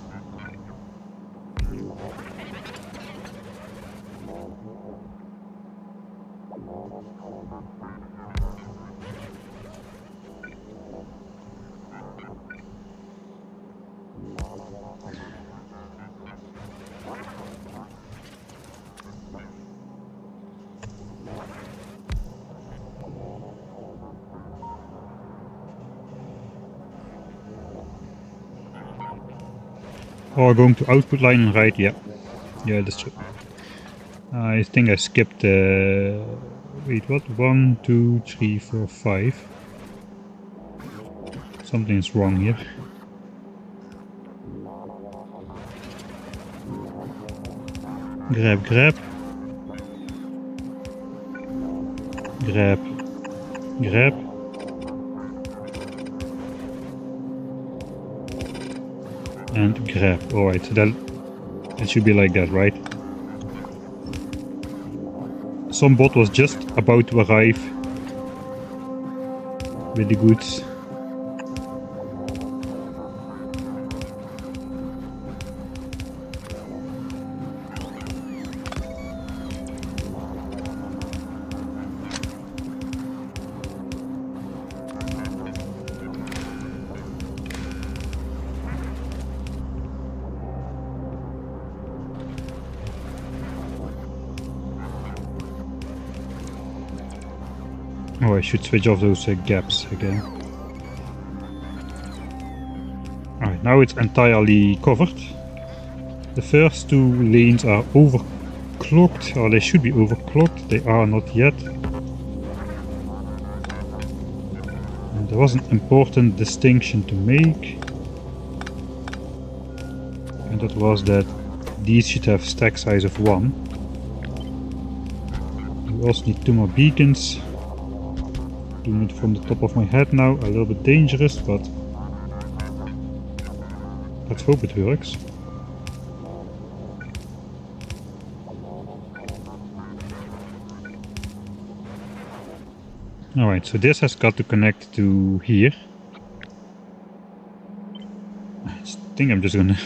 Oh, going to output line and right, yeah. Yeah, that's true. I think I skipped wait, what? 1, 2, 3, 4, 5. Something's wrong here. Grab, grab. Grab. Grab. And grab. Alright, so that it should be like that, right? Some bot was just about to arrive with the goods. Oh, I should switch off those gaps again. Alright, now it's entirely covered. The first 2 lanes are overclocked, or they should be overclocked. They are not yet. And there was an important distinction to make. And that was that these should have stack size of 1. We also need 2 more beacons. Doing it from the top of my head now, a little bit dangerous, but let's hope it works. Alright, so this has got to connect to here. I think I'm just gonna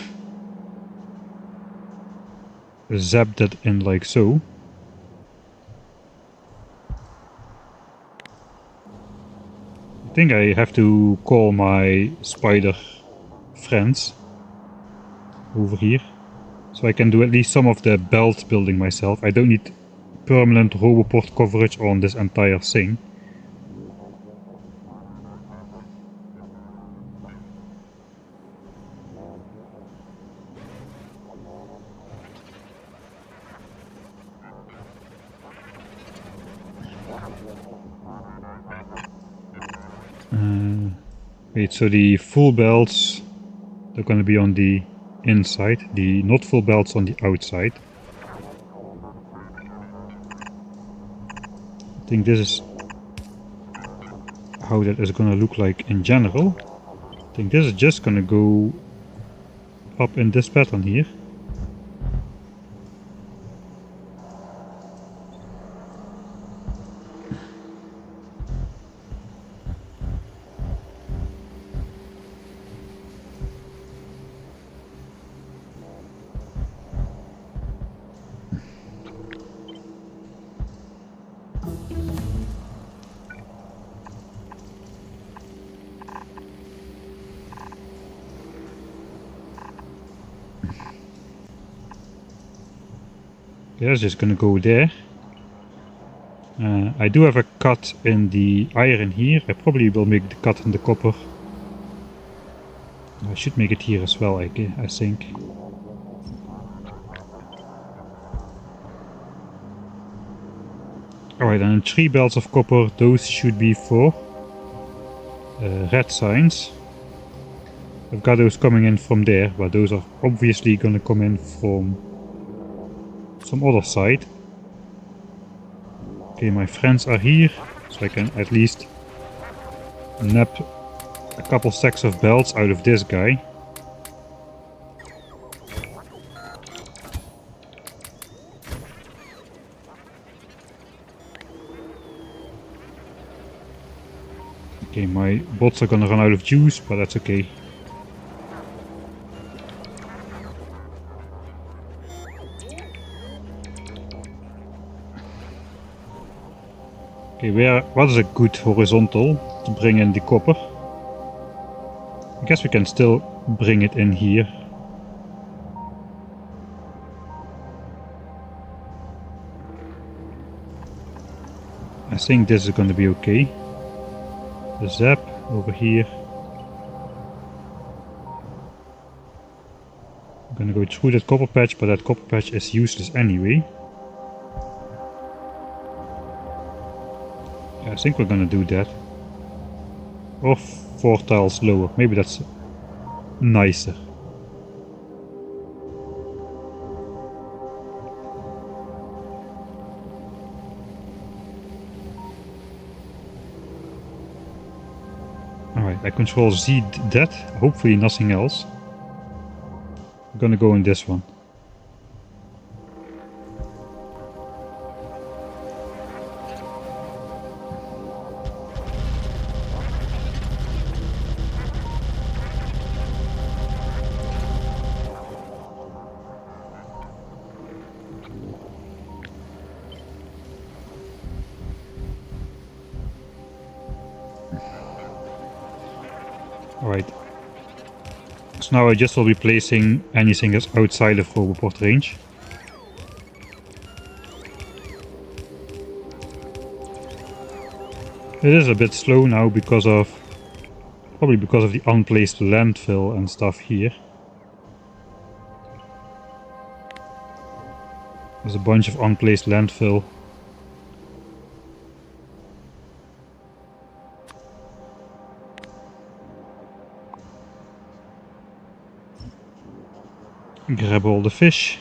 zap that in like so. I think I have to call my spider friends over here, so I can do at least some of the belt building myself. I don't need permanent roboport coverage on this entire thing. Wait, so the full belts, they're gonna be on the inside, the not full belts on the outside. I think this is how that is gonna look like in general. I think this is just gonna go up in this pattern here. Yeah, it's just gonna go there. I do have a cut in the iron here. I probably will make the cut in the copper. I should make it here as well, I think. Alright, and 3 belts of copper, those should be for red signs. I've got those coming in from there, but those are obviously gonna come in from some other side. Okay, my friends are here, so I can at least nab a couple stacks of belts out of this guy. Okay, my bots are gonna run out of juice, but that's okay. Okay, what is a good horizontal to bring in the copper? I guess we can still bring it in here. I think this is going to be okay. The zap over here. I'm going to go through that copper patch, but that copper patch is useless anyway. I think we're gonna do that. Or 4 tiles lower. Maybe that's nicer. Alright, I control Z that. Hopefully nothing else. I'm gonna go in this one. Alright. So now I just will be placing anything that's outside of Roboport range. It is a bit slow now probably because of the unplaced landfill and stuff here. There's a bunch of unplaced landfill. Grab all the fish.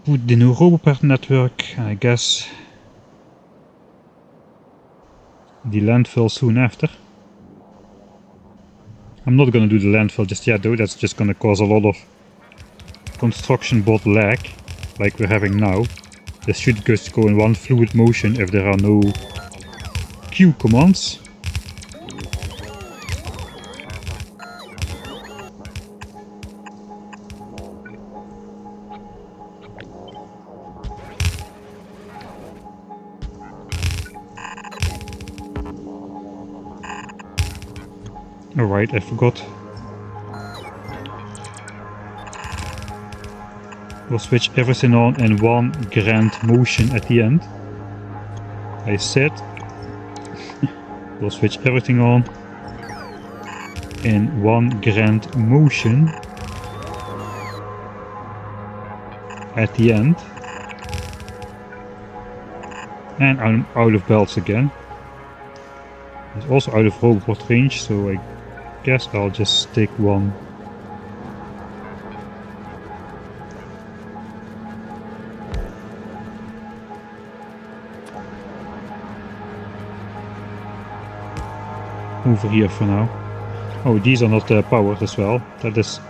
Put the new Roboport network, I guess the landfill soon after. I'm not gonna do the landfill just yet though, that's just gonna cause a lot of construction bot lag, like we're having now. This should just go in one fluid motion if there are no Q commands. Alright, I forgot. We'll switch everything on in one grand motion at the end. I said we'll switch everything on in one grand motion at the end. And I'm out of belts again. It's also out of roboport range, so I guess I'll just stick one. Over here for now. Oh, these are not powered as well. That is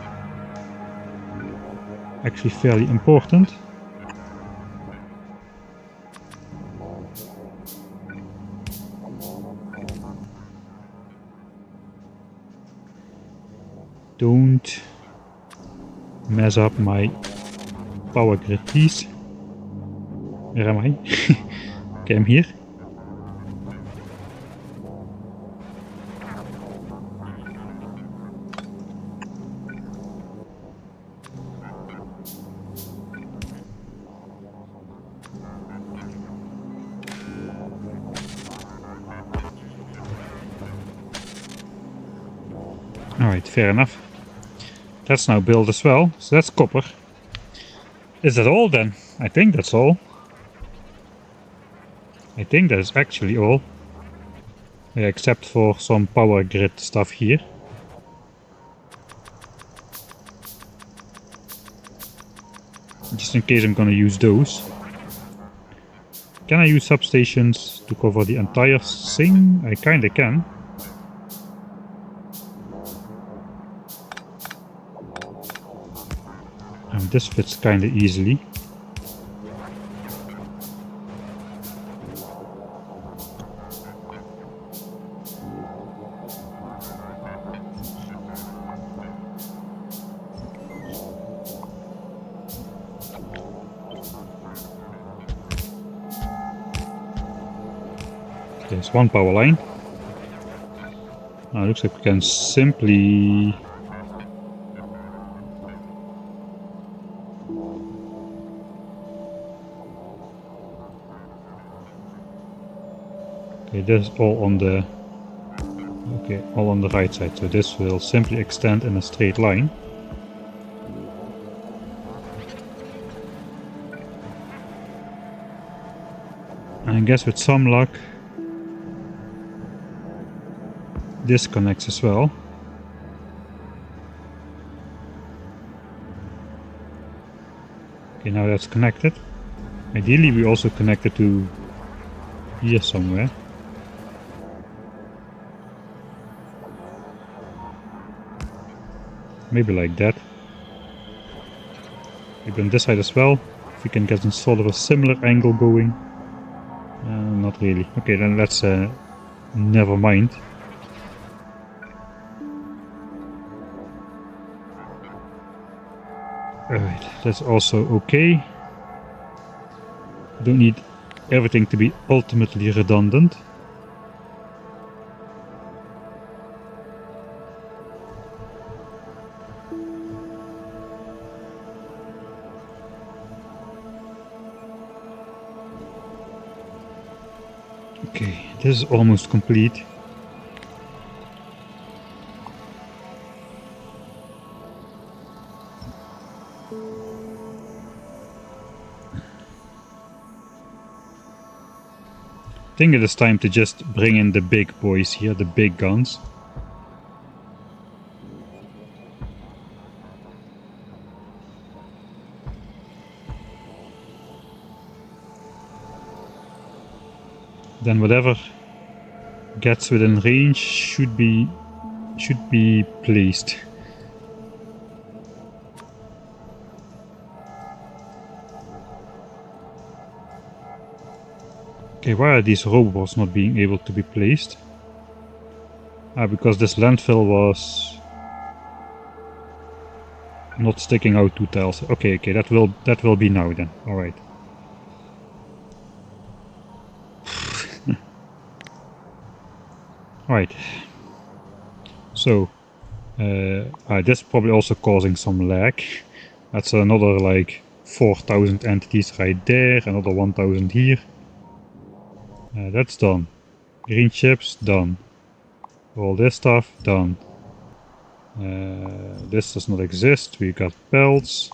actually fairly important. Don't mess up my power grid, please. Where am I? Okay, I'm here. Alright, fair enough. That's now built as well, so that's copper. Is that all then? I think that's all. I think that is actually all. Yeah, except for some power grid stuff here. Just in case I'm gonna use those. Can I use substations to cover the entire thing? I kinda can. This fits kinda easily. There's one power line. Now it looks like we can simply... Okay, this is all on the... Okay, all on the right side, so this will simply extend in a straight line. And I guess with some luck this connects as well. Okay, now that's connected. Ideally we also connect it to here somewhere. Maybe like that. Maybe on this side as well. If we can get some sort of a similar angle going. Not really. Okay, then let's never mind. Alright, that's also okay. Don't need everything to be ultimately redundant. Okay, this is almost complete. I think it is time to just bring in the big boys here, the big guns. Then whatever gets within range should be placed. Okay, why are these robots not being able to be placed? Because this landfill was not sticking out 2 tiles. Okay, that will be now then. All right. Right, so this is probably also causing some lag. That's another like 4,000 entities right there, another 1,000 here. That's done. Green chips, done. All this stuff, done. This does not exist. We've got belts.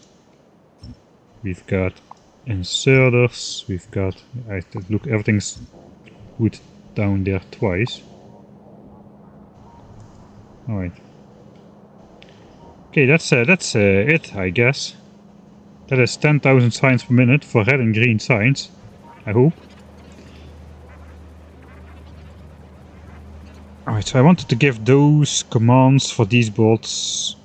We've got inserters. We've got... look, everything's put down there twice. Alright. Okay, that's it, I guess. That is 10,000 signs per minute for red and green signs. I hope. Alright, so I wanted to give those commands for these bots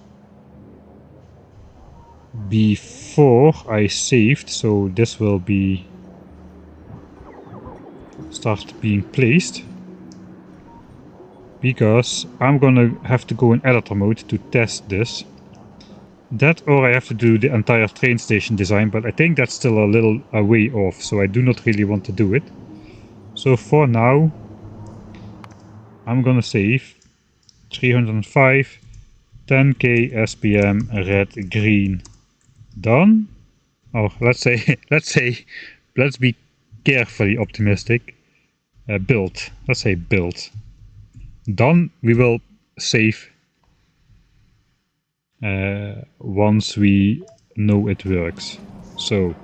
before I saved, so this will be start being placed, because I'm gonna have to go in editor mode to test this. That, or I have to do the entire train station design, but I think that's still a little way off, so I do not really want to do it. So for now, I'm gonna save 305, 10k SPM, red, green. Done. Or let's be carefully optimistic. Build. Let's say build. Done. We will save once we know it works. So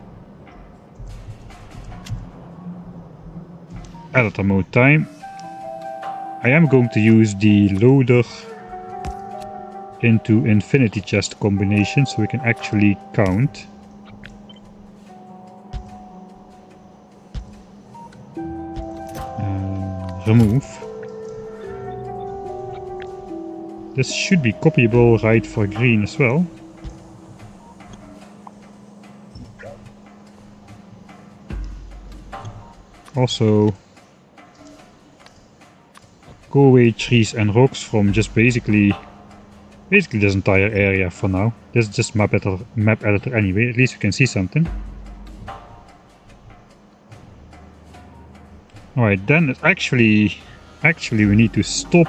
editor mode time. I am going to use the loader into infinity chest combination so we can actually count. Remove. This should be copyable right for green as well. Also, go away trees and rocks from just basically this entire area for now. This is just map editor anyway, at least we can see something. Alright, then it's actually we need to stop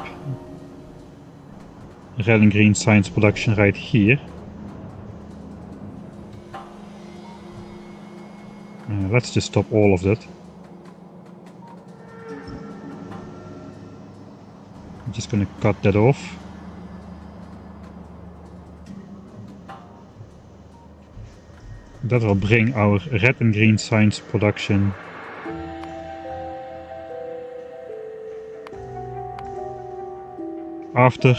red and green signs production right here. Let's just stop all of that. I'm just gonna cut that off. That will bring our red and green signs production after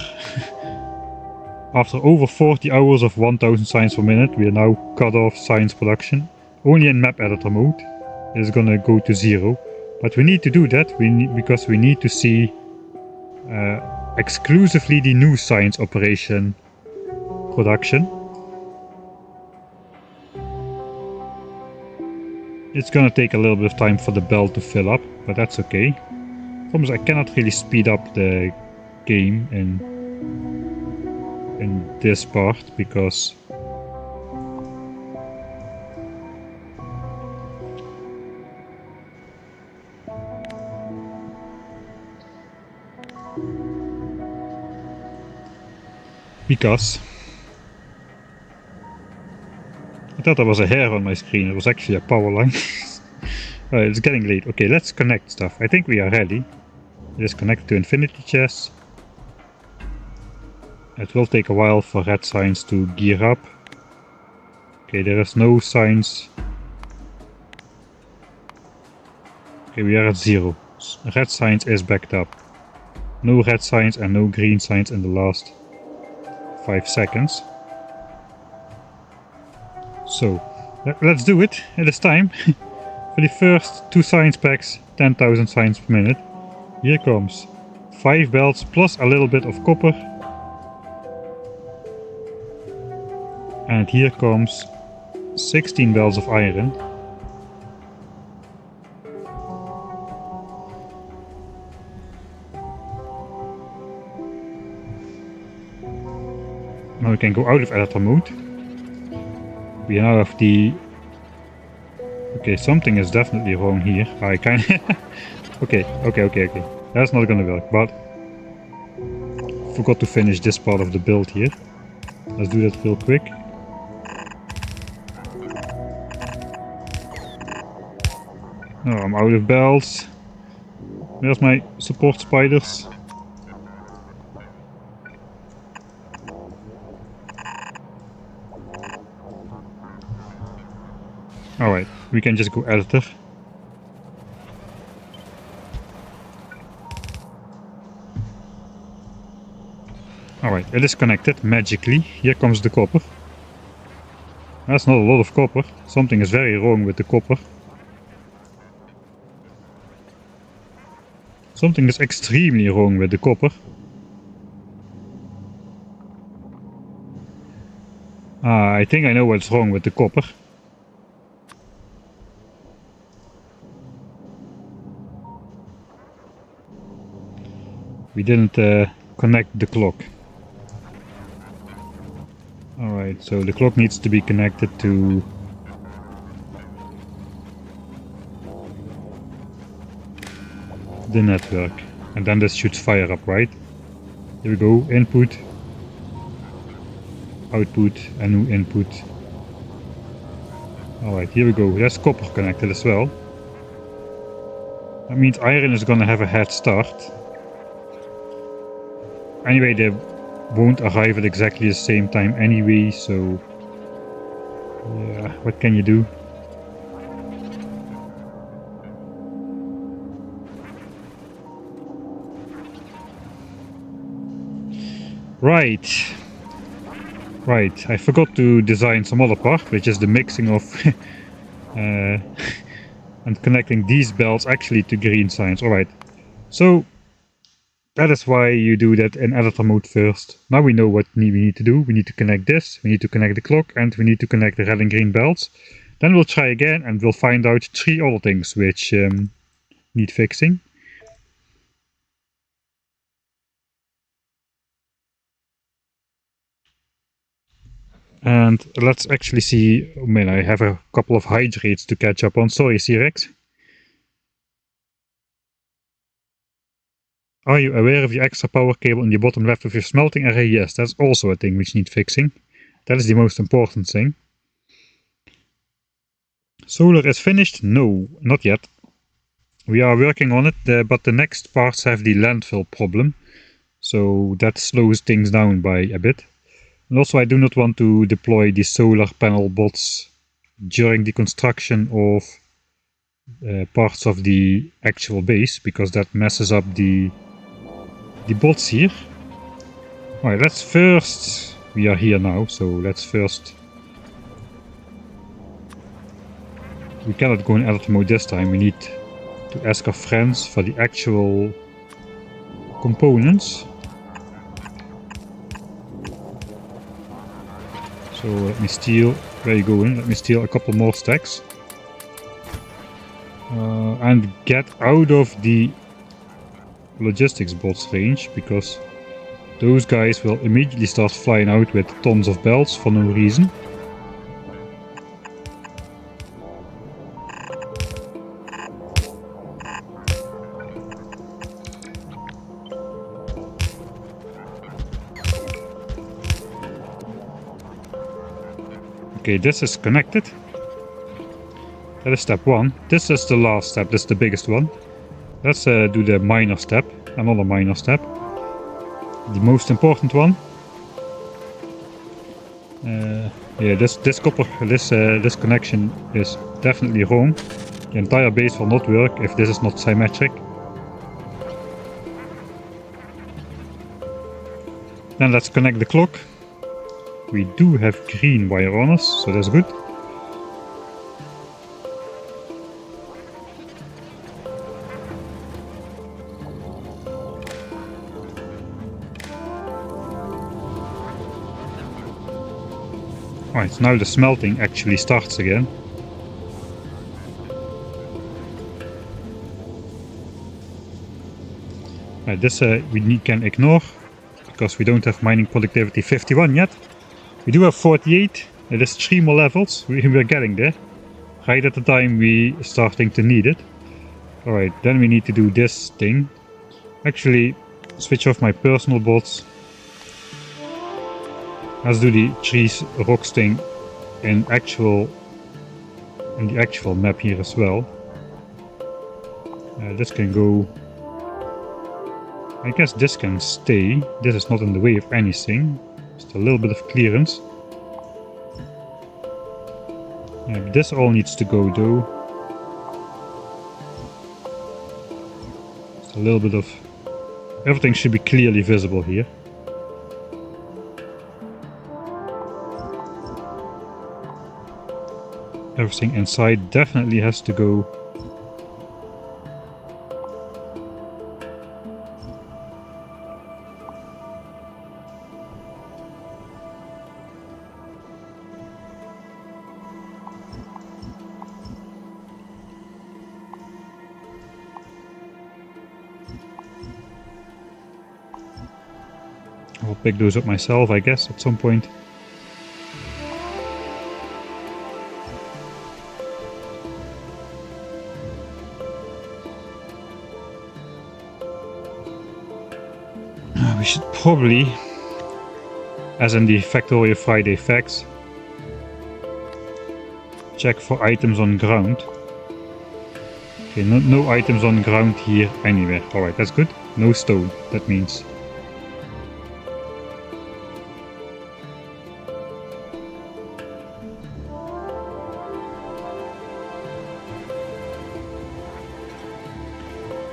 over 40 hours of 1000 signs per minute. We are now cut off signs production. Only in map editor mode. It's gonna go to 0. But we need to do that because we need to see exclusively the new signs operation production. It's gonna take a little bit of time for the belt to fill up, but that's okay. Problem is I cannot really speed up the game in this part because I thought there was a hair on my screen. It was actually a power line. It's getting late. Okay, let's connect stuff. I think we are ready. It is connected to infinity chest. It will take a while for red signs to gear up. Okay, there is no signs. Okay, we are at 0. Red signs is backed up. No red signs and no green signs in the last 5 seconds. So, let's do it. It is time. For the first 2 signs packs, 10,000 signs per minute. Here comes 5 belts plus a little bit of copper. And here comes 16 belts of iron. Now we can go out of editor mode. We now have the... Okay, something is definitely wrong here. I kind Okay. That's not gonna work, but... Forgot to finish this part of the build here. Let's do that real quick. Oh, I'm out of belts. Where's my support spiders? Alright, we can just go editor. Alright, it is connected magically. Here comes the copper. That's not a lot of copper. Something is very wrong with the copper. Something is extremely wrong with the copper. I think I know what's wrong with the copper. We didn't connect the clock. Alright, so the clock needs to be connected to the network. And then this should fire up, right? Here we go, input, output, and new input. Alright, here we go, that's copper connected as well. That means iron is gonna have a head start. Anyway, they won't arrive at exactly the same time anyway, so yeah, what can you do? Right, I forgot to design some other part, which is the mixing of and connecting these belts actually to green signs. Alright, so that is why you do that in editor mode first. Now we know what we need to do. We need to connect this, we need to connect the clock, and we need to connect the red and green belts. Then we'll try again and we'll find out 3 other things which need fixing. And let's actually see. Oh man, I have a couple of hydrates to catch up on. Sorry, C-Rex. Are you aware of the extra power cable in the bottom left of your smelting area? Yes, that's also a thing which needs fixing. That is the most important thing. Solar is finished? No, not yet. We are working on it, but the next parts have the landfill problem. So that slows things down by a bit. And also I do not want to deploy the solar panel bots during the construction of parts of the actual base, because that messes up the bots here. Alright, let's first... We are here now, so let's first... We cannot go in editor mode this time, we need to ask our friends for the actual components. So let me steal, where are you going? Let me steal a couple more stacks. And get out of the logistics bots range, because those guys will immediately start flying out with tons of belts for no reason. Okay, this is connected. That is step 1. This is the last step, this is the biggest one. Let's do the minor step, another minor step. The most important one. Yeah, this connection is definitely wrong. The entire base will not work if this is not symmetric. Then let's connect the clock. We do have green wire on us, so that's good. Right, so now the smelting actually starts again. Right, this we can ignore, because we don't have mining productivity 51 yet. We do have 48, it is 3 more levels, we're getting there. Right at the time we starting to need it. Alright, then we need to do this thing. Actually, switch off my personal bots. Let's do the trees rocks thing in the actual map here as well. This can go... I guess this can stay. This is not in the way of anything. Just a little bit of clearance. Yeah, this all needs to go though. Just a little bit of... Everything should be clearly visible here. Everything inside definitely has to go. I'll pick those up myself, I guess, at some point. We should probably, as in the Factorio Friday facts, check for items on ground. Okay, no items on ground here anywhere. Alright, that's good. No stone, that means.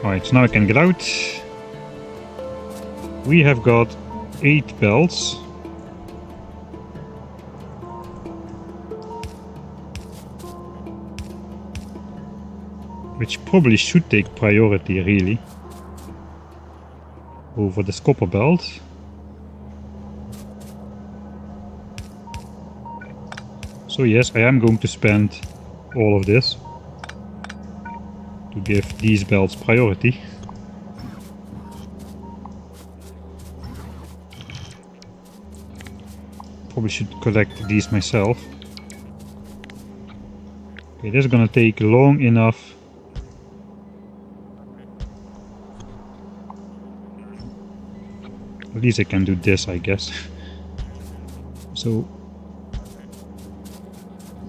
Alright, so now I can get out. We have got 8 belts. Which probably should take priority, really, over this copper belt. So yes, I am going to spend all of this to give these belts priority. Probably should collect these myself. Okay, this is gonna take long enough. At least I can do this, I guess. So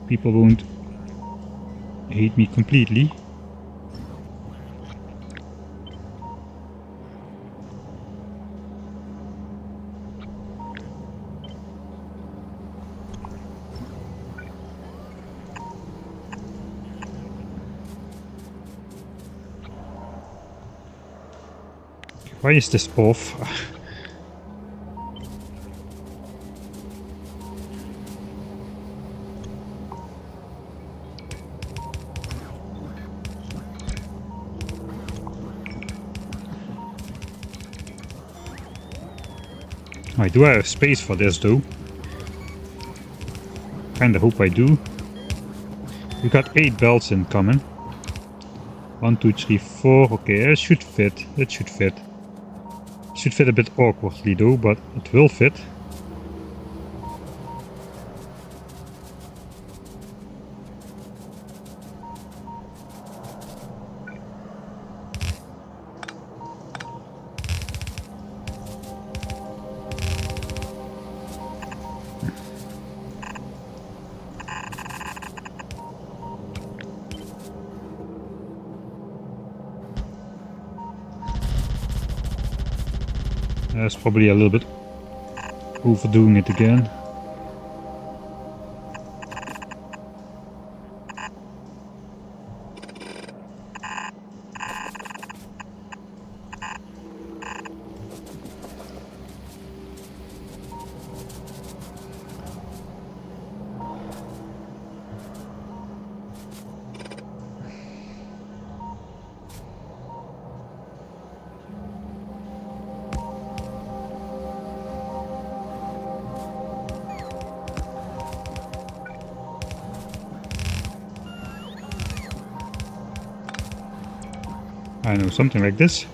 people won't hate me completely. Why is this off? I do have space for this though. Kinda hope I do. We got 8 belts incoming. 1, 2, 3, 4. Okay, it should fit. It should fit. It should fit a bit awkwardly though, but it will fit. That's probably a little bit overdoing it again. I know, something like this.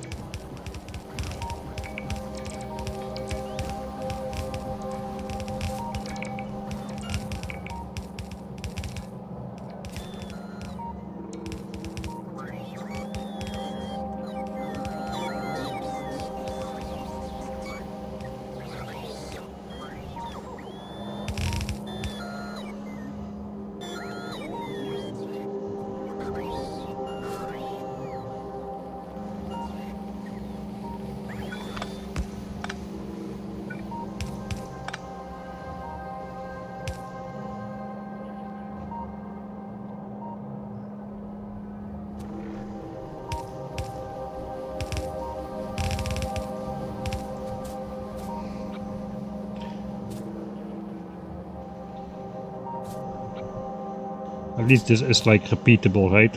At least this is like repeatable, right?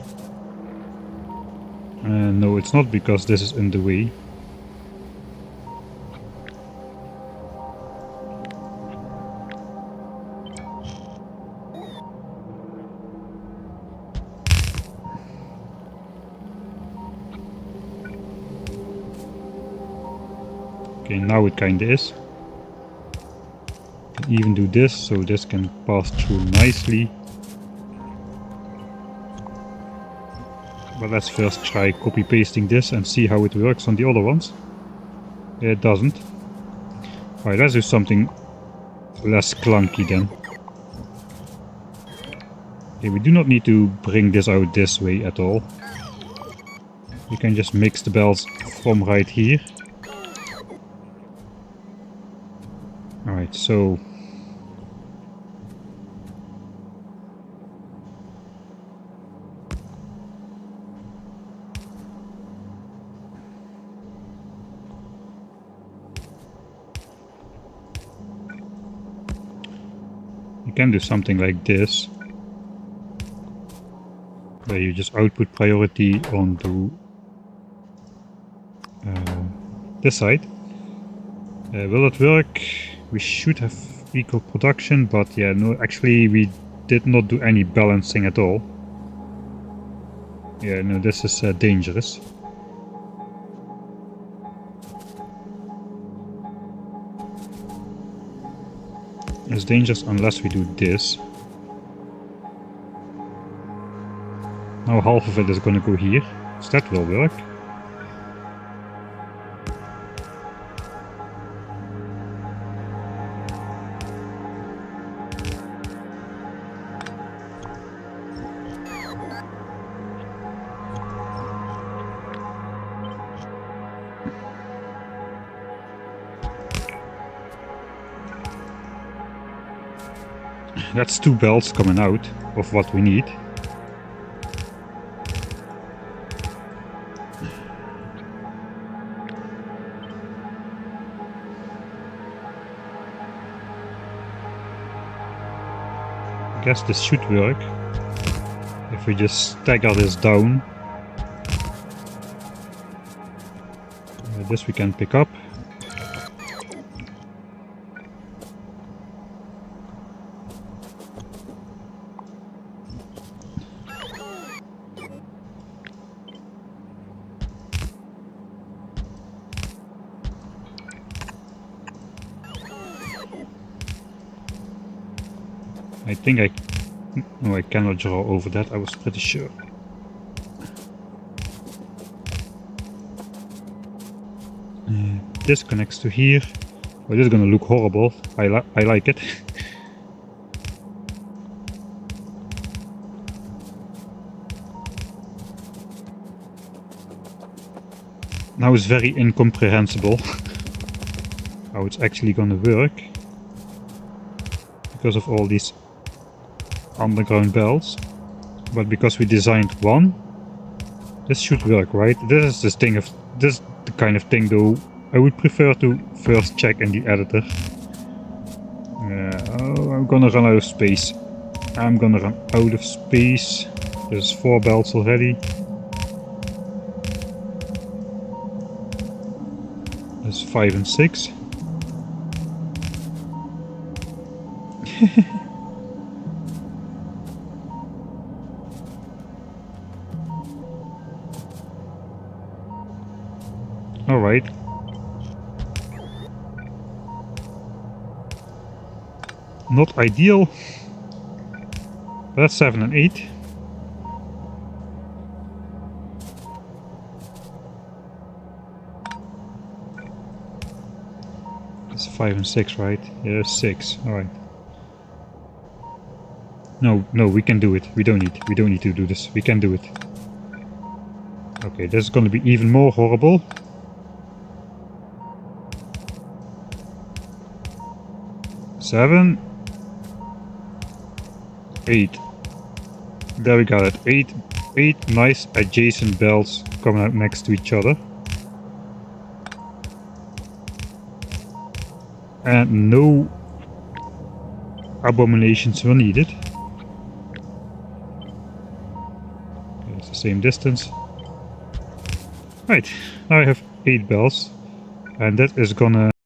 No, it's not, because this is in the way. Okay, now it kinda is. Can even do this, so this can pass through nicely. But let's first try copy pasting this and see how it works on the other ones. It doesn't. Alright, let's do something less clunky then. Okay, we do not need to bring this out this way at all. We can just mix the bells from right here. Alright, so... you can do something like this, where you just output priority onto this side. Will it work? We should have equal production, but yeah, no, actually we did not do any balancing at all. Yeah, no, this is dangerous. It's dangerous unless we do this. Now half of it is gonna go here, so that will work. That's 2 belts coming out of what we need. I guess this should work if we just stagger this down. This we can pick up. I think no, I cannot draw over that, I was pretty sure. This connects to here. Well, this is gonna look horrible. I like it. Now it's very incomprehensible how it's actually gonna work, because of all these underground belts. But because we designed one, this should work, right? This is the kind of thing though I would prefer to first check in the editor. Oh, I'm gonna run out of space. I'm gonna run out of space. There's 4 belts already. There's 5 and 6. All right. Not ideal. But that's 7 and 8. It's 5 and 6, right? Yeah, 6. All right. No, we can do it. We don't need to do this. We can do it. Okay, this is going to be even more horrible. Seven. 8. There we got it. 8 nice adjacent belts coming out next to each other. And no abominations were needed. same distance. Right, now I have 8 bells, and that is gonna